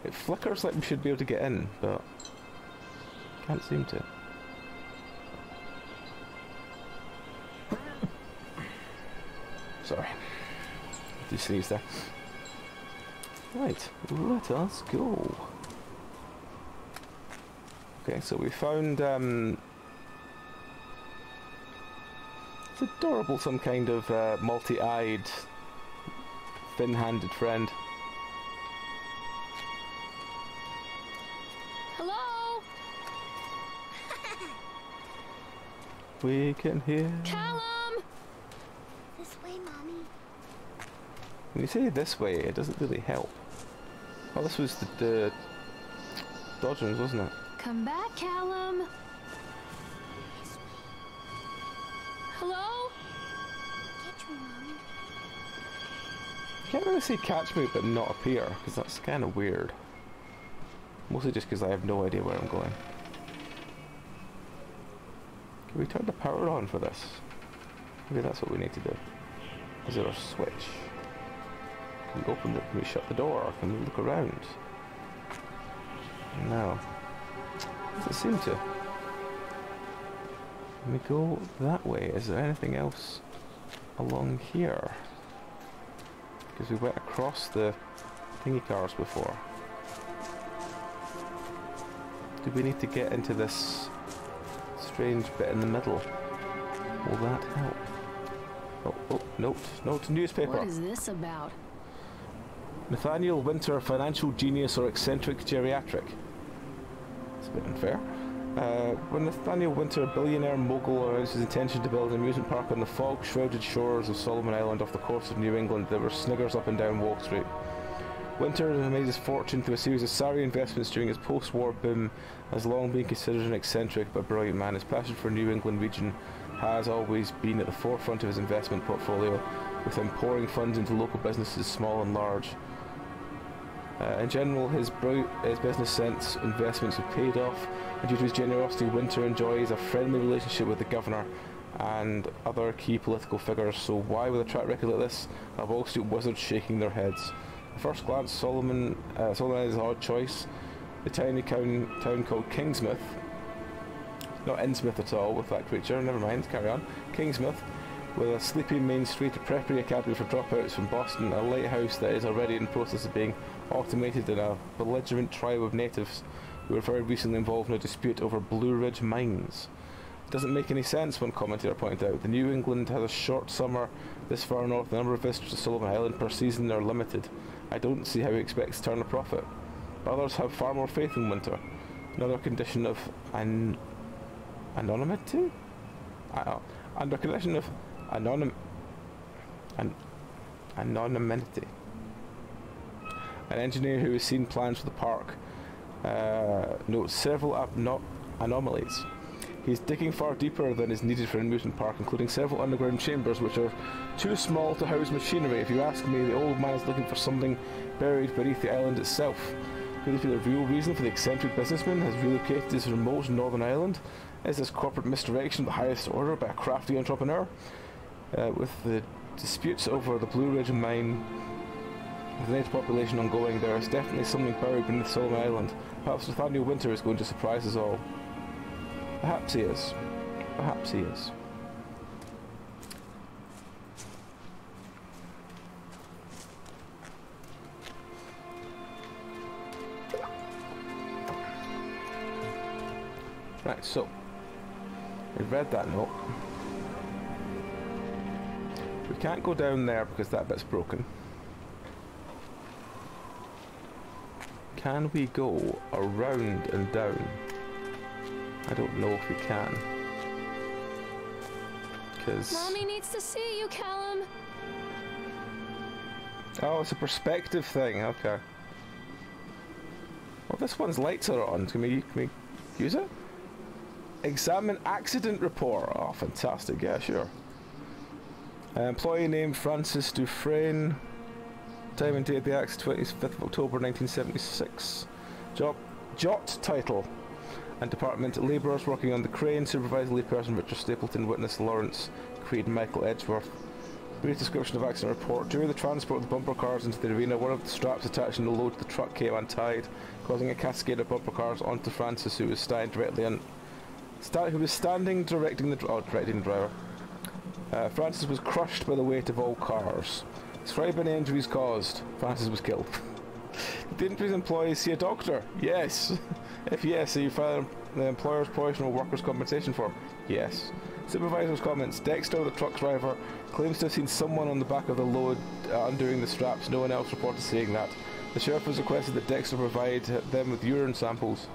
It flickers like we should be able to get in, but can't seem to. Sorry. Just sneeze there. Right, let us go. Okay, so we found it's adorable, some kind of multi-eyed, thin-handed friend. Hello? We can hear. Callum! This way, Mommy. When you say this way, it doesn't really help. Oh, this was the dodge rooms, wasn't it? Come back, Callum. Hello? Catch me, Mommy. You can't really say catch me but not appear, because that's kind of weird. Mostly just because I have no idea where I'm going. Can we turn the power on for this? Maybe that's what we need to do. Is there a switch? Can we open it? Can we shut the door? Can we look around? No. Doesn't seem to. Can we go that way? Is there anything else along here? Because we went across the thingy cars before. Do we need to get into this strange bit in the middle? Will that help? Oh, note, newspaper. What is this about? Nathaniel Winter, financial genius or eccentric geriatric. It's a bit unfair. When Nathaniel Winter, billionaire mogul, announced his intention to build an amusement park on the fog-shrouded shores of Solomon Island off the coast of New England, there were sniggers up and down Wall Street. Winter made his fortune through a series of savvy investments during his post-war boom, has long been considered an eccentric but brilliant man. His passion for New England region has always been at the forefront of his investment portfolio, with him pouring funds into local businesses, small and large. In general, his business sense investments have paid off, and due to his generosity, Winter enjoys a friendly relationship with the governor and other key political figures. So why, with a track record like this, are Wall Street wizards shaking their heads? At first glance, Solomon is an odd choice. The tiny town called Kingsmouth, not Innsmouth at all with that creature, never mind, carry on. Kingsmouth, with a sleepy main street, a preparatory academy for dropouts from Boston, a lighthouse that is already in the process of being automated, and a belligerent tribe of natives who were very recently involved in a dispute over Blue Ridge mines. It doesn't make any sense, one commentator pointed out. The New England has a short summer this far north. The number of visitors to Solomon Island per season are limited. I don't see how he expects to turn a profit. But others have far more faith in Winter. Another condition of anonymity? Under condition of anonymity. An engineer who has seen plans for the park notes several anomalies. He's digging far deeper than is needed for an amusement park, including several underground chambers which are too small to house machinery. If you ask me, the old man is looking for something buried beneath the island itself. Could this be the real reason for the eccentric businessman has relocated to this remote northern island? Is this corporate misdirection of the highest order by a crafty entrepreneur? With the disputes over the Blue Ridge mine, with the native population ongoing, there is definitely something buried beneath Solomon Island. Perhaps Nathaniel Winter is going to surprise us all. Perhaps he is. Perhaps he is. Right, so we've read that note. We can't go down there because that bit's broken. Can we go around and down? I don't know if we can. Because... Mommy needs to see you, Callum! Oh, it's a perspective thing, okay. Well, this one's lights are on. Can we use it? Examine accident report. Oh, fantastic. Yeah, sure. Employee name Francis Dufresne. Time and date of the accident 25th of October 1976. Jot title and department labourers working on the crane. Supervisor layperson Richard Stapleton. Witness Lawrence Creed Michael Edgeworth. Brief description of accident report. During the transport of the bumper cars into the arena, one of the straps attaching the load to the truck came untied, causing a cascade of bumper cars onto Francis, who was standing directing the driver. Francis was crushed by the weight of all cars. Describe any injuries caused. Francis was killed. Didn't these employees see a doctor? Yes. If yes, are you filing the employer's portion of workers' compensation form? Yes. Supervisor's comments. Dexter, the truck driver, claims to have seen someone on the back of the load undoing the straps. No one else reported seeing that. The sheriff has requested that Dexter provide them with urine samples.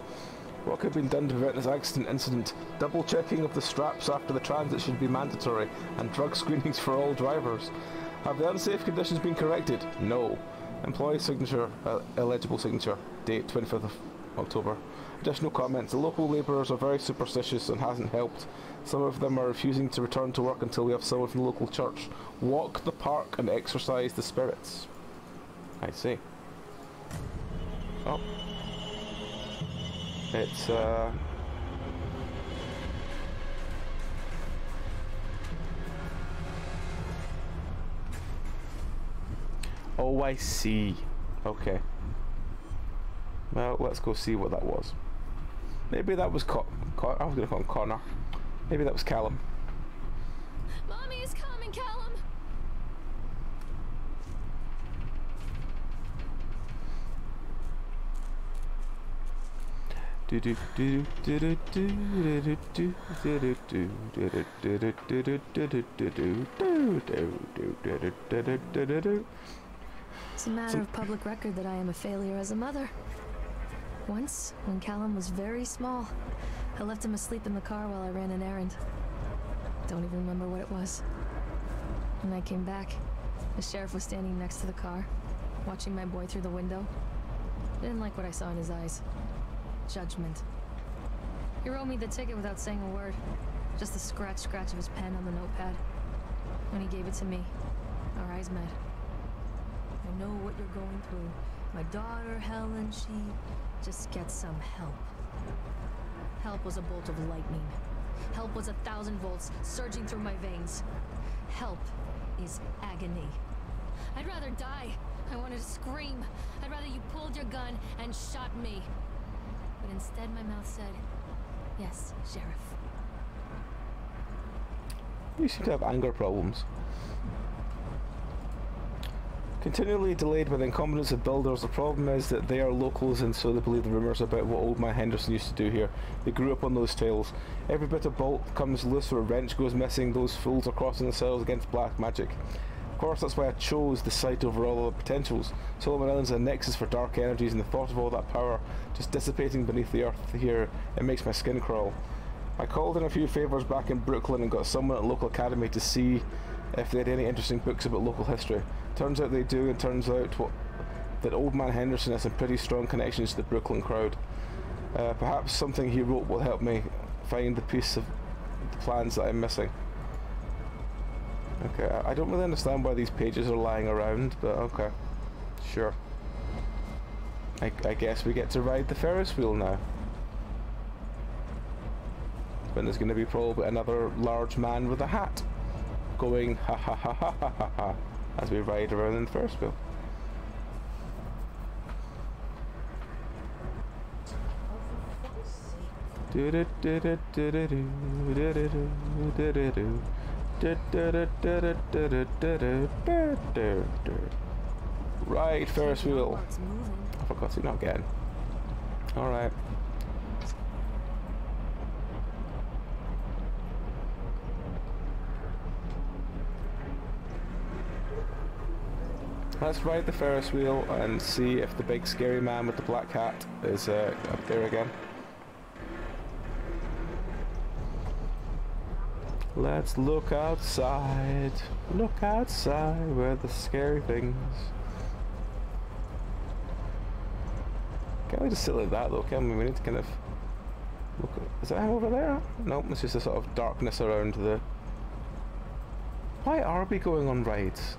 What could have been done to prevent this accident incident? Double checking of the straps after the transit should be mandatory, and drug screenings for all drivers. Have the unsafe conditions been corrected? No. Employee signature, illegible signature, date 25th of October. Additional comments. The local labourers are very superstitious and hasn't helped. Some of them are refusing to return to work until we have someone from the local church walk the park and exorcise the spirits. I see. Oh. It's, oh, I see. Okay. Well, let's go see what that was. Maybe that was I was going to call him Connor. Maybe that was Callum. Mommy is coming, Callum! It's a matter of public record that I am a failure as a mother. Once, when Callum was very small, I left him asleep in the car while I ran an errand. Don't even remember what it was. When I came back, the sheriff was standing next to the car, watching my boy through the window. I didn't like what I saw in his eyes. Judgment. He wrote me the ticket without saying a word. Just the scratch of his pen on the notepad. When he gave it to me, our eyes met. I know what you're going through. My daughter, Helen, she just gets some help. Help was a bolt of lightning. Help was 1,000 volts surging through my veins. Help is agony. I'd rather die. I wanted to scream. I'd rather you pulled your gun and shot me. But instead my mouth said, yes, Sheriff. You seem to have anger problems. Continually delayed by the incompetence of builders. The problem is that they are locals, and so they believe the rumours about what old man Henderson used to do here. They grew up on those tales. Every bit of bolt comes loose or a wrench goes missing. Those fools are crossing themselves against black magic. Of course, that's why I chose the site over all the potentials. Solomon Island's a nexus for dark energies, and the thought of all that power just dissipating beneath the earth here, it makes my skin crawl. I called in a few favours back in Brooklyn and got someone at the local academy to see if they had any interesting books about local history. Turns out they do, and turns out that old man Henderson has some pretty strong connections to the Brooklyn crowd. Perhaps something he wrote will help me find the piece of the plans that I'm missing. Okay, I don't really understand why these pages are lying around, but okay, sure. I guess we get to ride the Ferris wheel now. But there's going to be probably another large man with a hat. going ha ha ha ha ha ha ha as we ride around in the Ferris wheel. Right, Ferris wheel. I forgot it, not again. Alright. Let's ride the Ferris wheel and see if the big scary man with the black hat is up there again. Let's look outside. Look outside where the scary things. Can't we just sit like that though, can we? We need to kind of look at, is that him over there? Nope, it's just a sort of darkness around the... Why are we going on rides?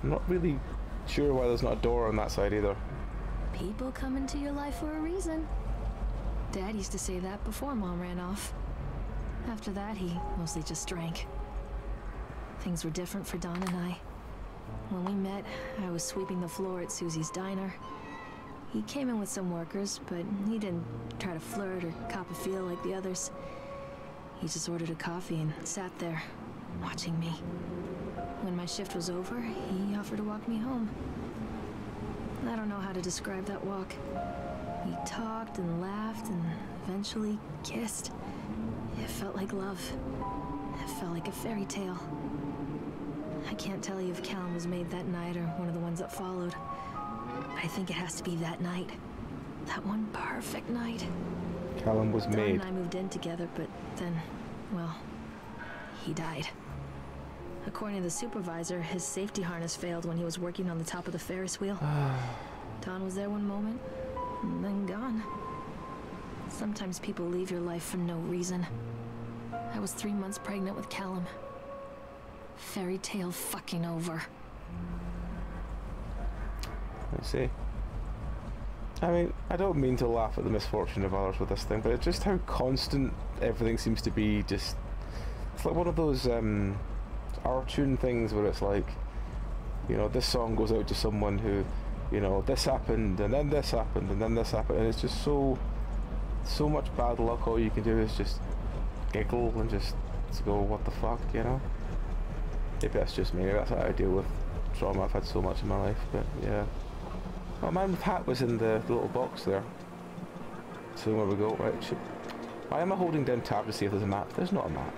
I'm not really sure why there's not a door on that side either. People come into your life for a reason. Dad used to say that before Mom ran off. After that, he mostly just drank. Things were different for Don and I. When we met, I was sweeping the floor at Susie's diner. He came in with some workers, but he didn't try to flirt or cop a feel like the others. He just ordered a coffee and sat there, watching me. When my shift was over, he offered to walk me home. I don't know how to describe that walk. We talked and laughed and eventually kissed. It felt like love. It felt like a fairy tale. I can't tell you if Callum was made that night or one of the ones that followed. But I think it has to be that night. That one perfect night. Callum was Don made. and I moved in together, but then, well, he died. According to the supervisor, his safety harness failed when he was working on the top of the Ferris wheel. Don was there one moment, and then gone. Sometimes people leave your life for no reason. I was 3 months pregnant with Callum. Fairy tale fucking over. I see. I mean, I don't mean to laugh at the misfortune of others with this thing, but it's just how constant everything seems to be. Just, it's like one of those our tune things where it's like, you know, this song goes out to someone who, you know, this happened and then this happened and then this happened, and it's just so much bad luck. All you can do is just giggle and just go, what the fuck, you know? Maybe that's just me. Maybe that's how I deal with trauma. I've had so much in my life, but yeah. Oh, man with hat was in the little box there. So where we go, right? Why am I holding down tab to see if there's a map? There's not a map.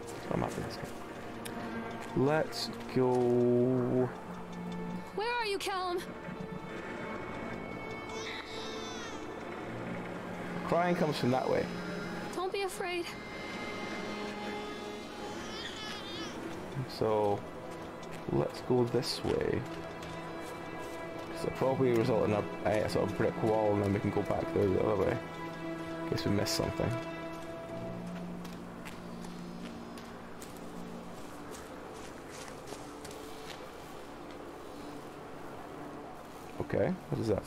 There's not a map in this game. Let's go. Where are you, Callum? Crying comes from that way. Don't be afraid. So let's go this way. So probably result in a sort of brick wall, and then we can go back there the other way. In case we missed something. Okay, what is that?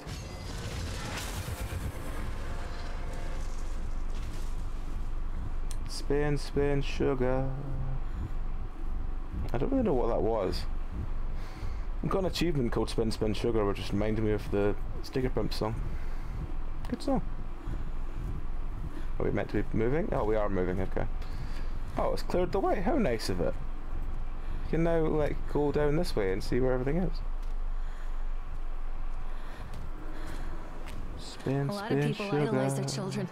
Spin, spin, sugar. I don't really know what that was. I've got an achievement called Spin Spin Sugar, which just reminded me of the Sticker Pimp song. Good song. Are we meant to be moving? Oh, we are moving, okay. Oh, it's cleared the way. How nice of it. You can now, like, go down this way and see where everything is. Spin, A lot spin, of people sugar. idolize their children.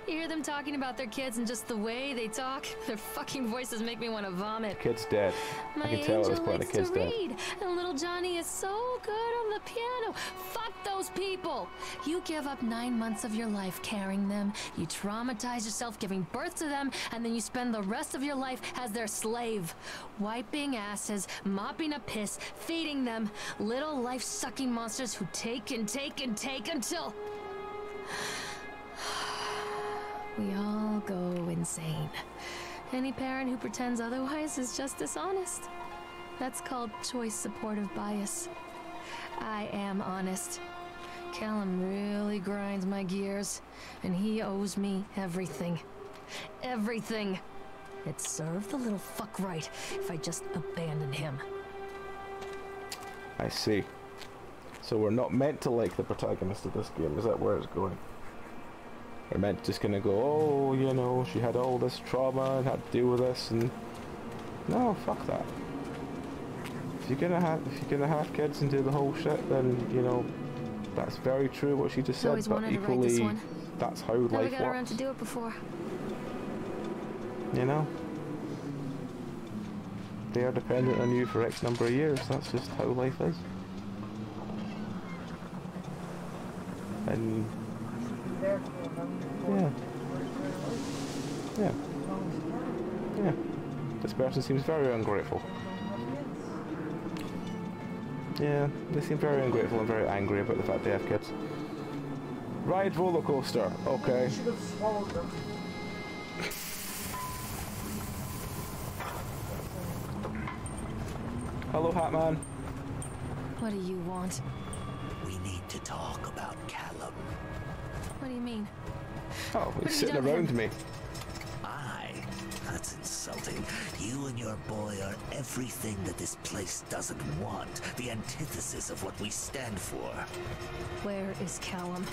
You hear them talking about their kids and just the way they talk, their fucking voices make me want to vomit. Kid's dead. My I can tell at this angel point the likes kid's to dead. read, and little Johnny is so good on the piano. Fuck those people. You give up 9 months of your life carrying them, you traumatize yourself giving birth to them, and then you spend the rest of your life as their slave. Wiping asses, mopping a piss, feeding them. Little life-sucking monsters who take and take and take until... we all go insane. Any parent who pretends otherwise is just dishonest. That's called choice supportive bias. I am honest. Callum really grinds my gears, and he owes me everything. Everything. It'd serve the little fuck right if I just abandoned him. I see. So we're not meant to like the protagonist of this game, is that where it's going? We're meant to just gonna go, oh, you know, she had all this trauma and had to deal with this, and no, fuck that. If you're gonna have kids and do the whole shit, then you know that's very true what she just said. But equally, that's how life works. Never got around to do it before. You know, they are dependent on you for X number of years. That's just how life is. And yeah, yeah, yeah. This person seems very ungrateful. Yeah, they seem very ungrateful and very angry about the fact they have kids. Ride roller coaster. Okay. You should have swallowed them. Hello, Hatman. What do you want? We need to talk about Callum. What do you mean? Oh, he's sitting around me. That's insulting. You and your boy are everything that this place doesn't want. The antithesis of what we stand for. Where is Callum?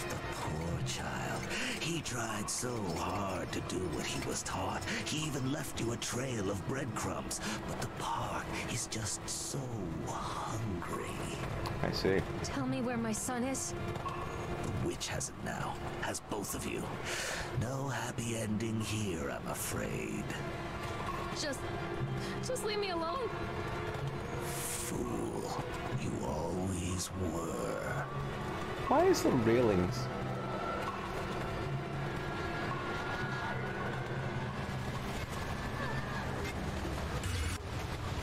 The poor child. He tried so hard to do what he was taught. He even left you a trail of breadcrumbs. But the park is just so hungry. I see. Tell me where my son is. The witch has it now. Has both of you. No happy ending here, I'm afraid. Just leave me alone. Fool. You always were. Why is there railings?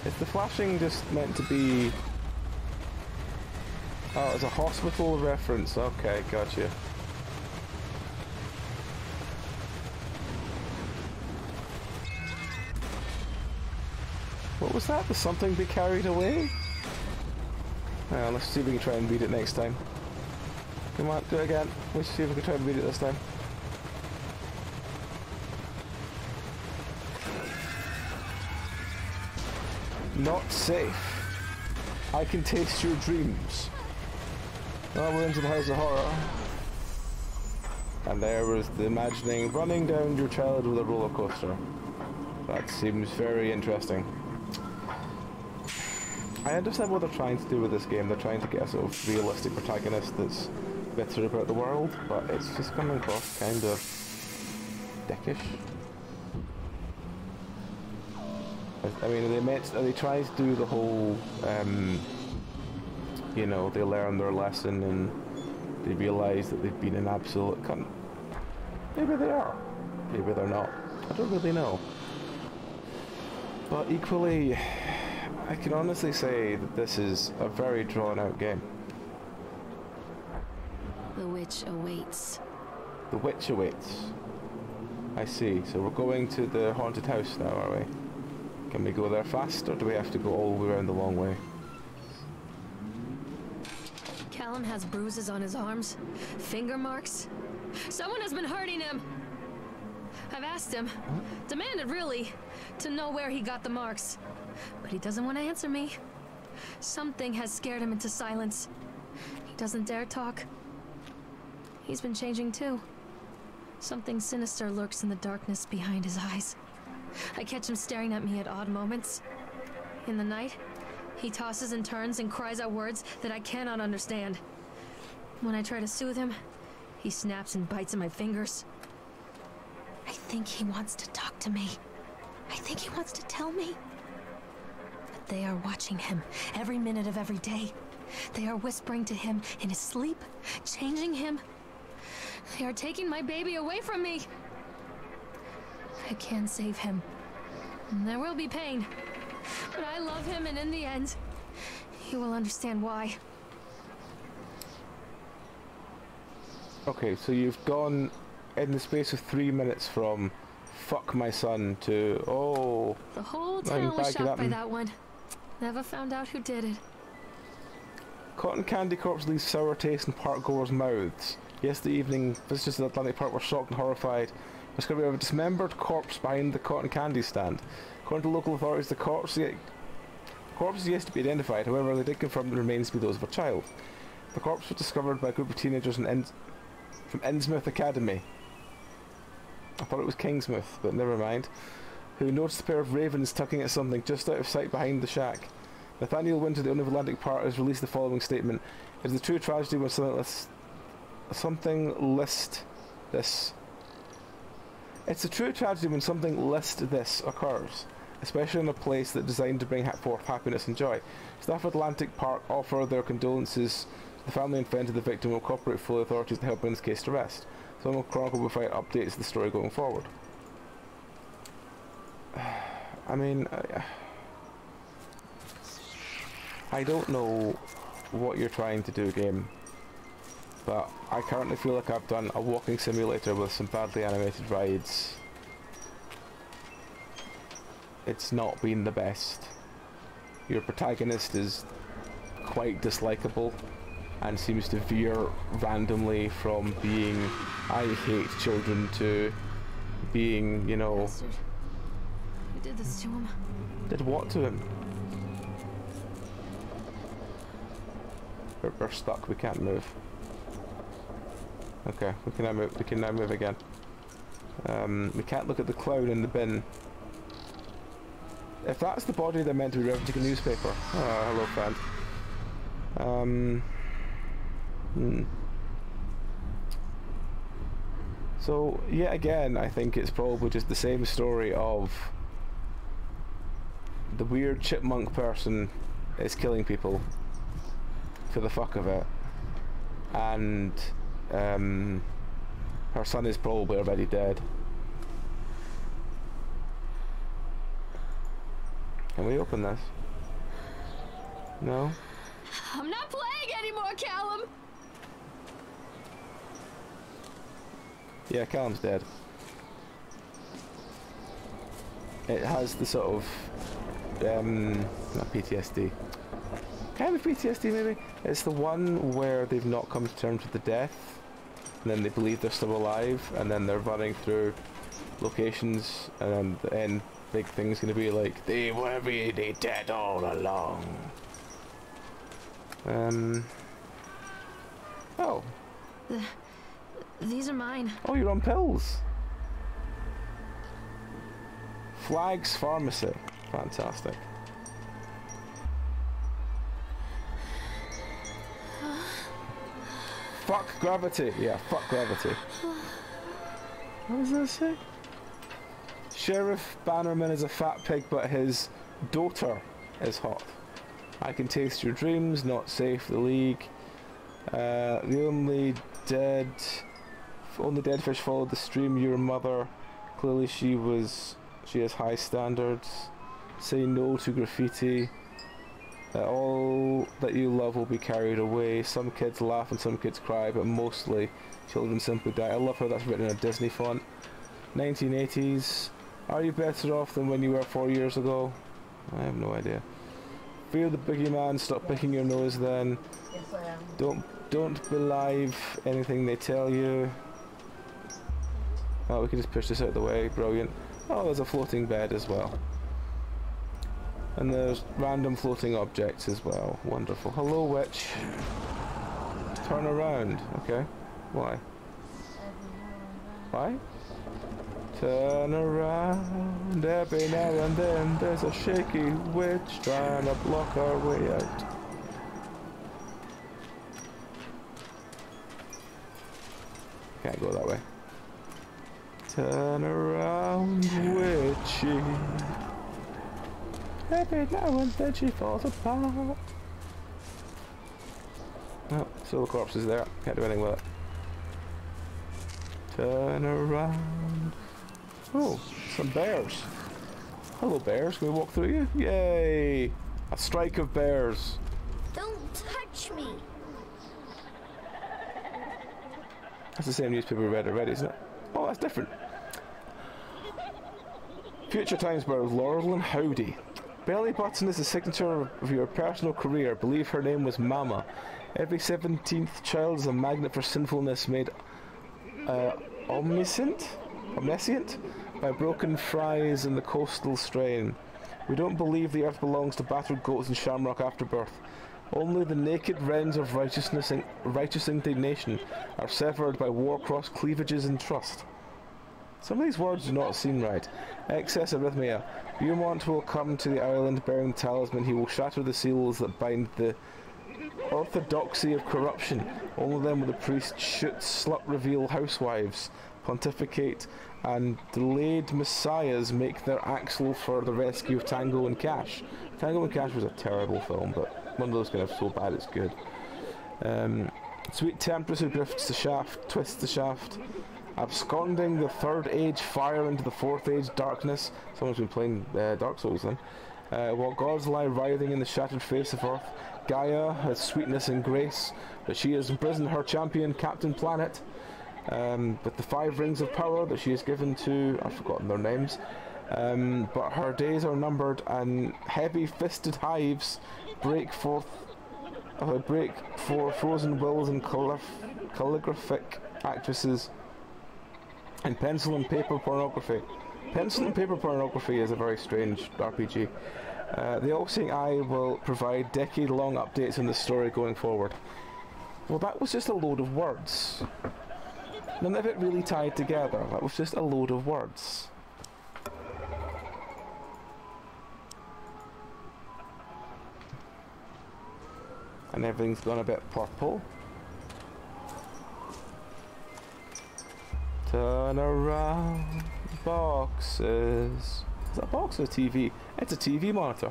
Is the flashing just meant to be... Oh, it's a hospital reference. Okay, gotcha. What was that? Did something be carried away? Let's see if we can try and beat it next time. Come on, do it again. Let's see if we can try and beat it this time. Not safe. I can taste your dreams. Well, we're into the House of Horror. And there was the imagining running down your child with a roller coaster. That seems very interesting. I understand what they're trying to do with this game. They're trying to get a sort of realistic protagonist that's bitter about the world, but it's just coming across kind of dickish. I mean, are they trying to do the whole, you know, they learn their lesson and they realise that they've been an absolute cunt? Maybe they are. Maybe they're not. I don't really know. But equally, I can honestly say that this is a very drawn-out game. The witch awaits. The witch awaits. I see. So we're going to the haunted house now, are we? Can we go there fast, or do we have to go all the way around the long way? Callum has bruises on his arms, finger marks. Someone has been hurting him. I've asked him, demanded really, to know where he got the marks. But he doesn't want to answer me. Something has scared him into silence. He doesn't dare talk. He's been changing too. Something sinister lurks in the darkness behind his eyes. I catch him staring at me at odd moments. In the night, he tosses and turns and cries out words that I cannot understand. When I try to soothe him, he snaps and bites at my fingers. I think he wants to talk to me. I think he wants to tell me. But they are watching him every minute of every day. They are whispering to him in his sleep, changing him. They are taking my baby away from me. I can save him. And there will be pain. But I love him, and in the end, he will understand why. Okay, so you've gone in the space of 3 minutes from fuck my son to, oh... The whole town was shocked by that one. Never found out who did it. Cotton candy corpse leaves sour taste in park goers' mouths. Yesterday evening, visitors to the Atlantic Park were shocked and horrified Discovery of a dismembered corpse behind the cotton candy stand. According to local authorities, the corpse is yet to be identified. However, they did confirm the remains to be those of a child. The corpse was discovered by a group of teenagers from Innsmouth Academy. I thought it was Kingsmouth, but never mind. Who noticed a pair of ravens tucking at something just out of sight behind the shack. Nathaniel Winter, the owner of Atlantic Park, has released the following statement. It is a true tragedy when something list this occurs, especially in a place that's designed to bring forth happiness and joy. Staff at Atlantic Park offer their condolences to the family and friends of the victim and will cooperate fully with authorities to help bring this case to rest. Some Chronicle will provide updates to the story going forward. I mean, I don't know what you're trying to do, game, but I currently feel like I've done a walking simulator with some badly animated rides. It's not been the best. Your protagonist is quite dislikable and seems to veer randomly from being I hate children to being, you know... Bastard. Who did this to him? Did what to him? We're stuck, we can't move. Okay, we can now move again. We can't look at the clown in the bin. If that's the body, they're meant to be referencing a newspaper. Oh, hello friend. So, yet again, I think it's probably just the same story of the weird chipmunk person is killing people for the fuck of it, and her son is probably already dead. Can we open this? No? I'm not playing anymore, Callum! Yeah, Callum's dead. It has the sort of not PTSD. Kind of PTSD maybe? It's the one where they've not come to terms with the death, and then they believe they're still alive, and then they're running through locations, and the end big thing's gonna be like, they were really dead all along. Oh. These are mine. Oh, you're on pills. Flags Pharmacy. Fantastic. Fuck gravity. Yeah, fuck gravity. What does that say? Sheriff Bannerman is a fat pig, but his daughter is hot. I can taste your dreams, not safe, the League. The only dead fish followed the stream, your mother. Clearly she has high standards. Say no to graffiti. All that you love will be carried away. Some kids laugh and some kids cry, but mostly children simply die. I love how that's written in a Disney font. 1980s. Are you better off than when you were 4 years ago? I have no idea. Fear the boogeyman, stop picking your nose then. Yes, I am. Don't believe anything they tell you. Oh, we can just push this out of the way, brilliant. Oh, there's a floating bed as well. And there's random floating objects as well. Wonderful. Hello, witch. Turn around. Okay. Why? Why? Turn around. Every now and then there's a shaky witch trying to block our way out. Can't go that way. Turn around, witchy. Every now and then she falls apart. Oh, still the corpse is there. Can't do anything with it. Turn around. Oh, some bears. Hello, bears. Can we walk through you? Yay! A strike of bears. Don't touch me. That's the same newspaper we read already, isn't it? Oh, that's different. Future Times Bird, Laurel and Howdy. Belly button is the signature of your personal career. Believe her name was Mama. Every 17th child is a magnet for sinfulness made omniscient. omniscient? By broken fries in the coastal strain. We don't believe the earth belongs to battered goats and shamrock afterbirth. Only the naked wrens of righteous indignation are severed by war-crossed cleavages and trust. Some of these words do not seem right. Excess arrhythmia. Beaumont will come to the island bearing the talisman. He will shatter the seals that bind the orthodoxy of corruption. Only then will the priest shoot, slut reveal housewives, pontificate, and delayed messiahs make their axle for the rescue of Tango and Cash. Tango and Cash was a terrible film, but one of those kind of so bad it's good. Sweet Temptress who drifts the shaft, twists the shaft. Absconding the third age fire into the fourth age darkness. Someone's been playing Dark Souls then. While gods lie writhing in the shattered face of Earth, Gaia has sweetness and grace, but she has imprisoned her champion, Captain Planet, with the 5 rings of power that she has given to, I've forgotten their names, but her days are numbered and heavy-fisted hives break for frozen wills and calligraphic actresses and pencil and paper pornography. Pencil and paper pornography is a very strange RPG. The All-Seeing Eye will provide decade-long updates on the story going forward. Well, that was just a load of words. None of it really tied together. That was just a load of words. And everything's gone a bit purple. Turn around, boxes. Is that a box or a TV? It's a TV monitor.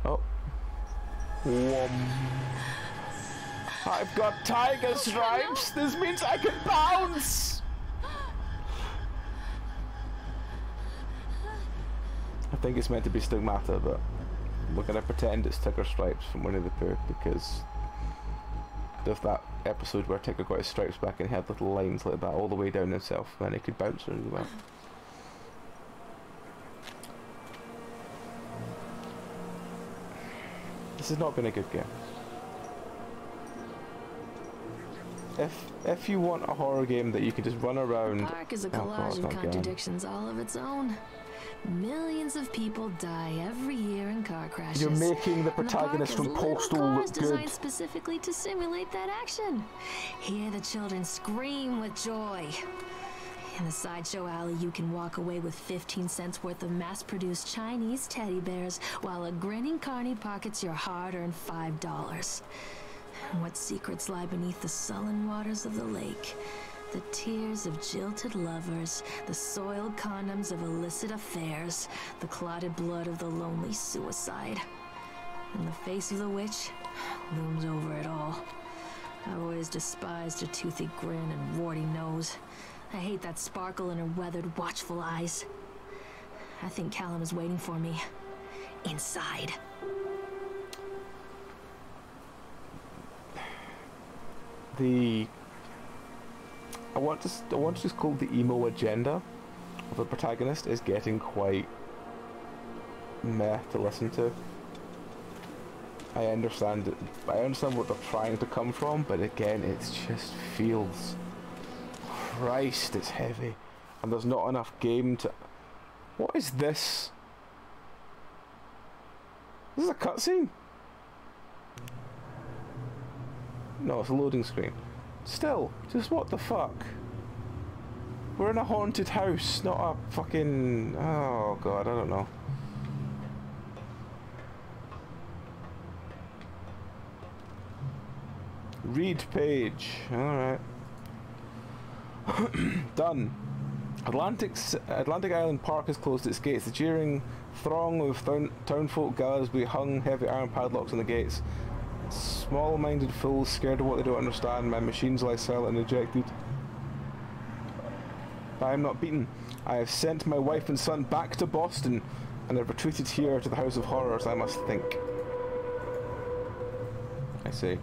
Oh. I've got tiger stripes! This means I can bounce! I think it's meant to be stigmata, but we're going to pretend it's Tiger Stripes from Winnie the Pooh, because there's that episode where Tigger got his stripes back and he had little lines like that all the way down himself, and he could bounce really well. This has not been a good game. If you want a horror game that you can just run around... The park is a collage of contradictions all of its own. Millions of people die every year in car crashes. You're making the protagonist from Postal look good. Designed specifically to simulate that action. Hear the children scream with joy. In the sideshow alley, you can walk away with 15 cents worth of mass-produced Chinese teddy bears, while a grinning carny pockets your hard-earned $5. What secrets lie beneath the sullen waters of the lake? The tears of jilted lovers, the soiled condoms of illicit affairs, the clotted blood of the lonely suicide. And the face of the witch looms over it all. I've always despised her toothy grin and warty nose. I hate that sparkle in her weathered, watchful eyes. I think Callum is waiting for me. Inside. I want to just call the emo agenda of the protagonist is getting quite meh to listen to. I understand it. I understand what they're trying to come from, but again, it just feels... Christ, it's heavy. And there's not enough game to... What is this? This is a cutscene? No, it's a loading screen. Still, just what the fuck? We're in a haunted house, not a fucking... Oh god, I don't know. Read page. Alright. Done. Atlantic Island Park has closed its gates. The jeering throng of townfolk gathers with hung heavy iron padlocks on the gates. Small-minded fools scared of what they don't understand. My machines lie silent and ejected. I am not beaten. I have sent my wife and son back to Boston and have retreated here to the House of Horrors, I must think. I see.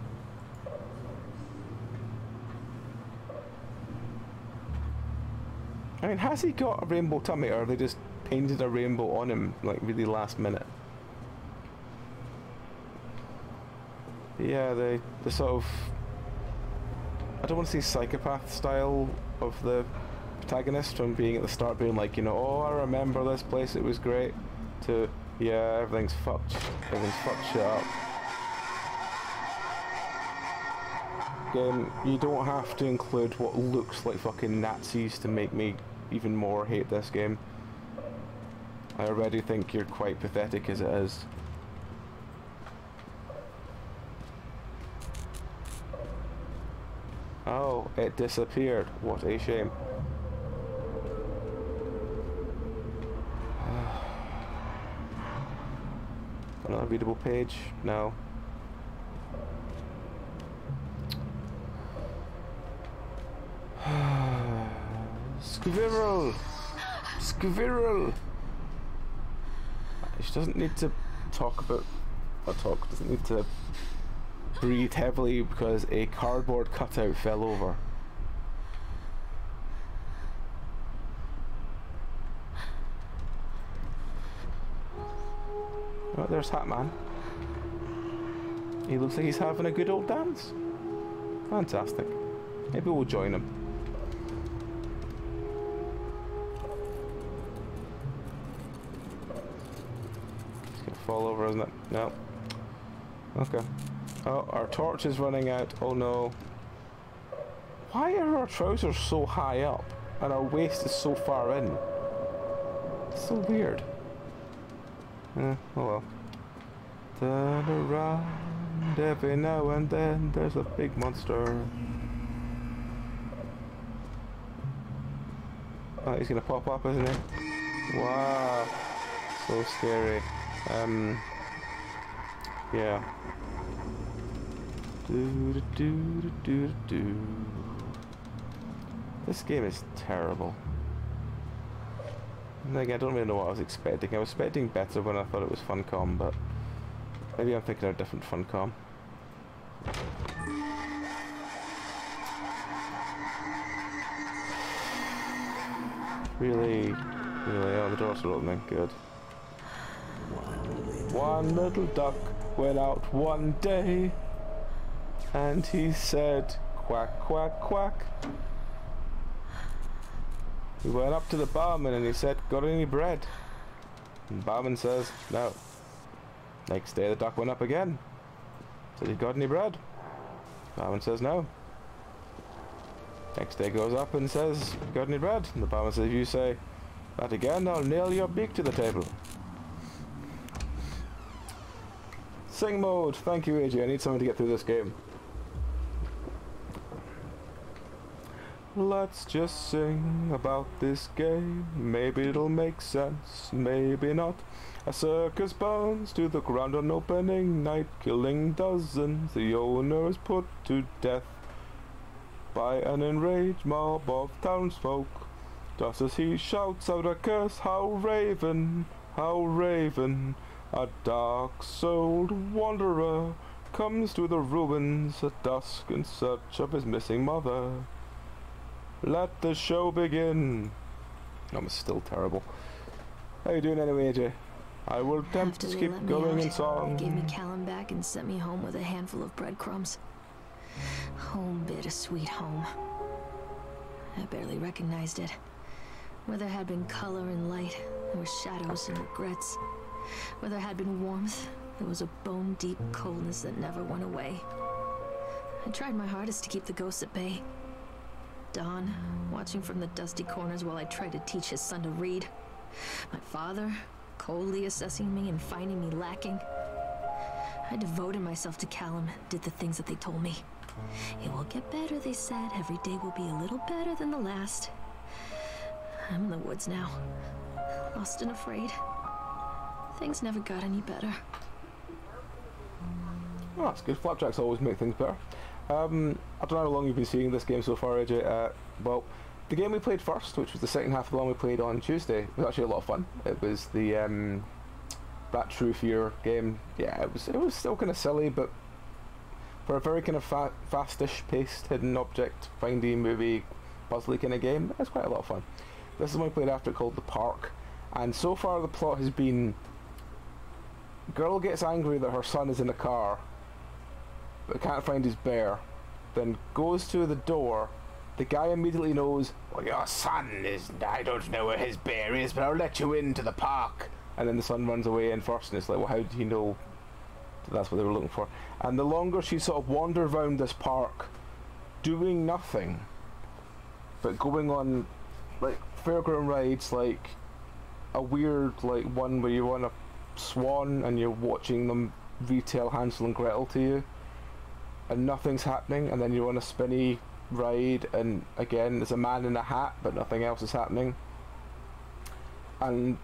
I mean, has he got a rainbow tummy, or they just painted a rainbow on him, like, really last minute? Yeah, the sort of, I don't want to say psychopath style of the protagonist, from being at the start being like, you know, oh, I remember this place, it was great, to, yeah, everything's fucked shit up. Again, you don't have to include what looks like fucking Nazis to make me even more hate this game. I already think you're quite pathetic as it is. Oh, it disappeared. What a shame. Another readable page? No. Squirrel! Squirrel! She doesn't need to talk about... doesn't need to breathe heavily because a cardboard cutout fell over. Oh, there's Hatman. He looks like he's having a good old dance. Fantastic. Maybe we'll join him. It's gonna fall over, isn't it? No. Okay. Oh, our torch is running out. Oh no. Why are our trousers so high up and our waist is so far in? It's so weird. Oh well. Turn around every now and then, there's a big monster. Oh, he's gonna pop up, isn't he? Wow. So scary. Yeah. This game is terrible. And again, I don't really know what I was expecting. I was expecting better when I thought it was Funcom, but maybe I'm thinking of a different Funcom. Really? Oh, the doors are opening. Good. One little duck went out one day, and he said, quack, quack, quack. He went up to the barman and he said, got any bread? And the barman says, no. Next day the duck went up again. Said, you got any bread? The barman says, no. Next day goes up and says, got any bread? And the barman says, if you say that again, I'll nail your beak to the table. Sing mode. Thank you, AJ. I need something to get through this game. Let's just sing about this game. Maybe it'll make sense, maybe not. A circus burns to the ground on opening night, killing dozens. The owner is put to death by an enraged mob of townsfolk. Just as he shouts out a curse, how raven, a dark-souled wanderer comes to the ruins at dusk in search of his missing mother. Let the show begin. I'm still terrible. How you doing anyway, AJ? I will attempt to keep going in song. They gave me Callum back and sent me home with a handful of breadcrumbs. Home, bittersweet home. I barely recognized it. Where there had been color and light, there were shadows and regrets. Where there had been warmth, there was a bone-deep coldness that never went away. I tried my hardest to keep the ghosts at bay. Don, watching from the dusty corners while I tried to teach his son to read. My father, coldly assessing me and finding me lacking. I devoted myself to Callum, did the things that they told me. It will get better, they said. Every day will be a little better than the last. I'm in the woods now, lost and afraid. Things never got any better. Oh, that's good. Flapjacks always make things better. I don't know how long you've been seeing this game so far, AJ. Well, the game we played first, which was the second half of the one we played on Tuesday, was actually a lot of fun. It was the That True Fear game. Yeah, it was still kind of silly, but for a very kind of fastish paced hidden object findy movie puzzly kind of game, it's quite a lot of fun. This is one we played after, called The Park, and so far the plot has been: girl gets angry that her son is in a car, but can't find his bear. Then goes to the door. The guy immediately knows, well, your son is, I don't know where his bear is, but I'll let you into the park. And then the son runs away in first, and it's like, well, how did he know that that's what they were looking for? And the longer she sort of wandered around this park, doing nothing, but going on, like, fairground rides, like a weird, like, one where you're on a swan and you're watching them retell Hansel and Gretel to you, and nothing's happening, and then you're on a spinny ride, and again there's a man in a hat, but nothing else is happening. And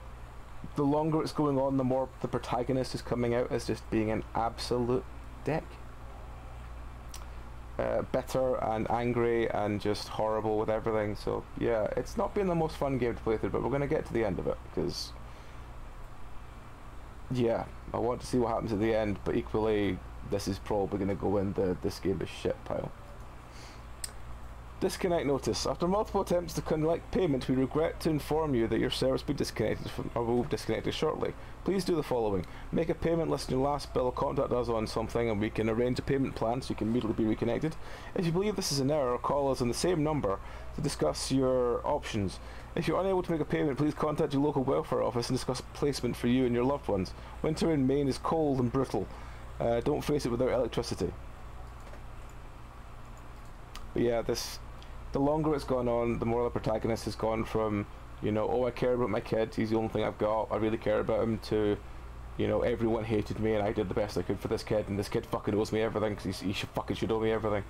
the longer it's going on, the more the protagonist is coming out as just being an absolute dick. Bitter and angry and just horrible with everything. So yeah, it's not been the most fun game to play through, but we're going to get to the end of it, because yeah, I want to see what happens at the end, but equally this is probably going to go in the this game is shit pile. Disconnect notice. After multiple attempts to collect payment, we regret to inform you that your service will be disconnected or will be disconnected shortly. Please do the following. Make a payment, list your last bill, contact us on something, and we can arrange a payment plan so you can immediately be reconnected. If you believe this is an error, call us on the same number to discuss your options. If you're unable to make a payment, please contact your local welfare office and discuss placement for you and your loved ones. Winter in Maine is cold and brutal. Don't face it without electricity. But yeah, the longer it's gone on, the more the protagonist has gone from, you know, oh, I care about my kid, he's the only thing I've got, I really care about him, to, you know, everyone hated me and I did the best I could for this kid, and this kid fucking owes me everything because he fucking should owe me everything.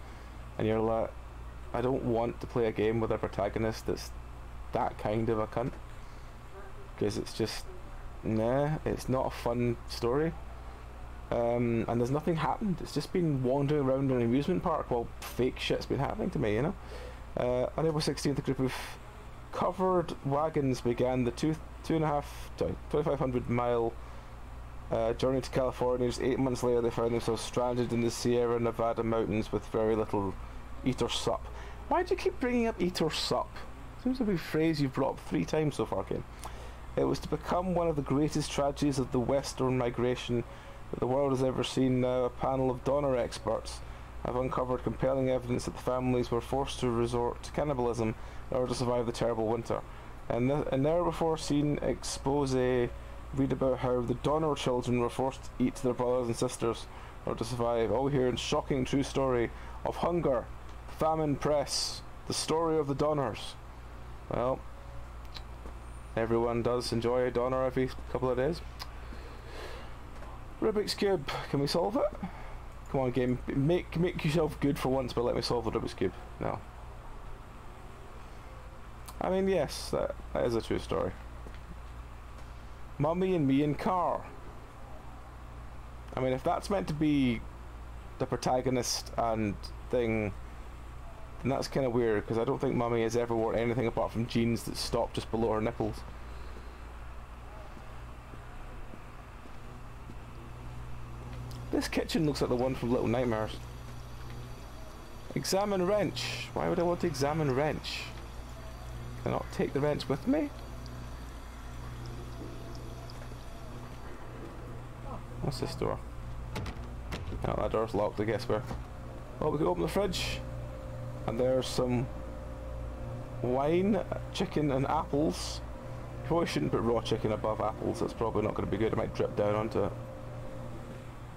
And you're like, I don't want to play a game with a protagonist that's that kind of a cunt, because it's just, nah, it's not a fun story. And there's nothing happened. It's just been wandering around an amusement park while fake shit's been happening to me, you know. On April 16th, a group of covered wagons began the 2,500 mile journey to California. Just 8 months later, they found themselves stranded in the Sierra Nevada mountains with very little eat or sup. Why do you keep bringing up eat or sup? Seems to be a phrase you've brought up 3 times so far, Ken. It was to become one of the greatest tragedies of the Western migration that the world has ever seen. Now, a panel of donor experts have uncovered compelling evidence that the families were forced to resort to cannibalism in order to survive the terrible winter. And a never-before-seen expose read about how the donor children were forced to eat their brothers and sisters in order to survive. All here in shocking true story of hunger, famine, press, the story of the donors. Well, everyone does enjoy a donor every couple of days. Rubik's Cube, can we solve it? Come on, game, make yourself good for once, but let me solve the Rubik's Cube. No. I mean, yes, that is a true story. Mummy and me in car. I mean, if that's meant to be the protagonist and thing, then that's kind of weird, because I don't think Mummy has ever worn anything apart from jeans that stop just below her nipples. This kitchen looks like the one from Little Nightmares. Examine wrench. Why would I want to examine wrench? Can I not take the wrench with me? What's this door? Oh, that door's locked, I guess we're... Oh, we can open the fridge. And there's some wine, chicken and apples. You probably shouldn't put raw chicken above apples, that's probably not going to be good. It might drip down onto it.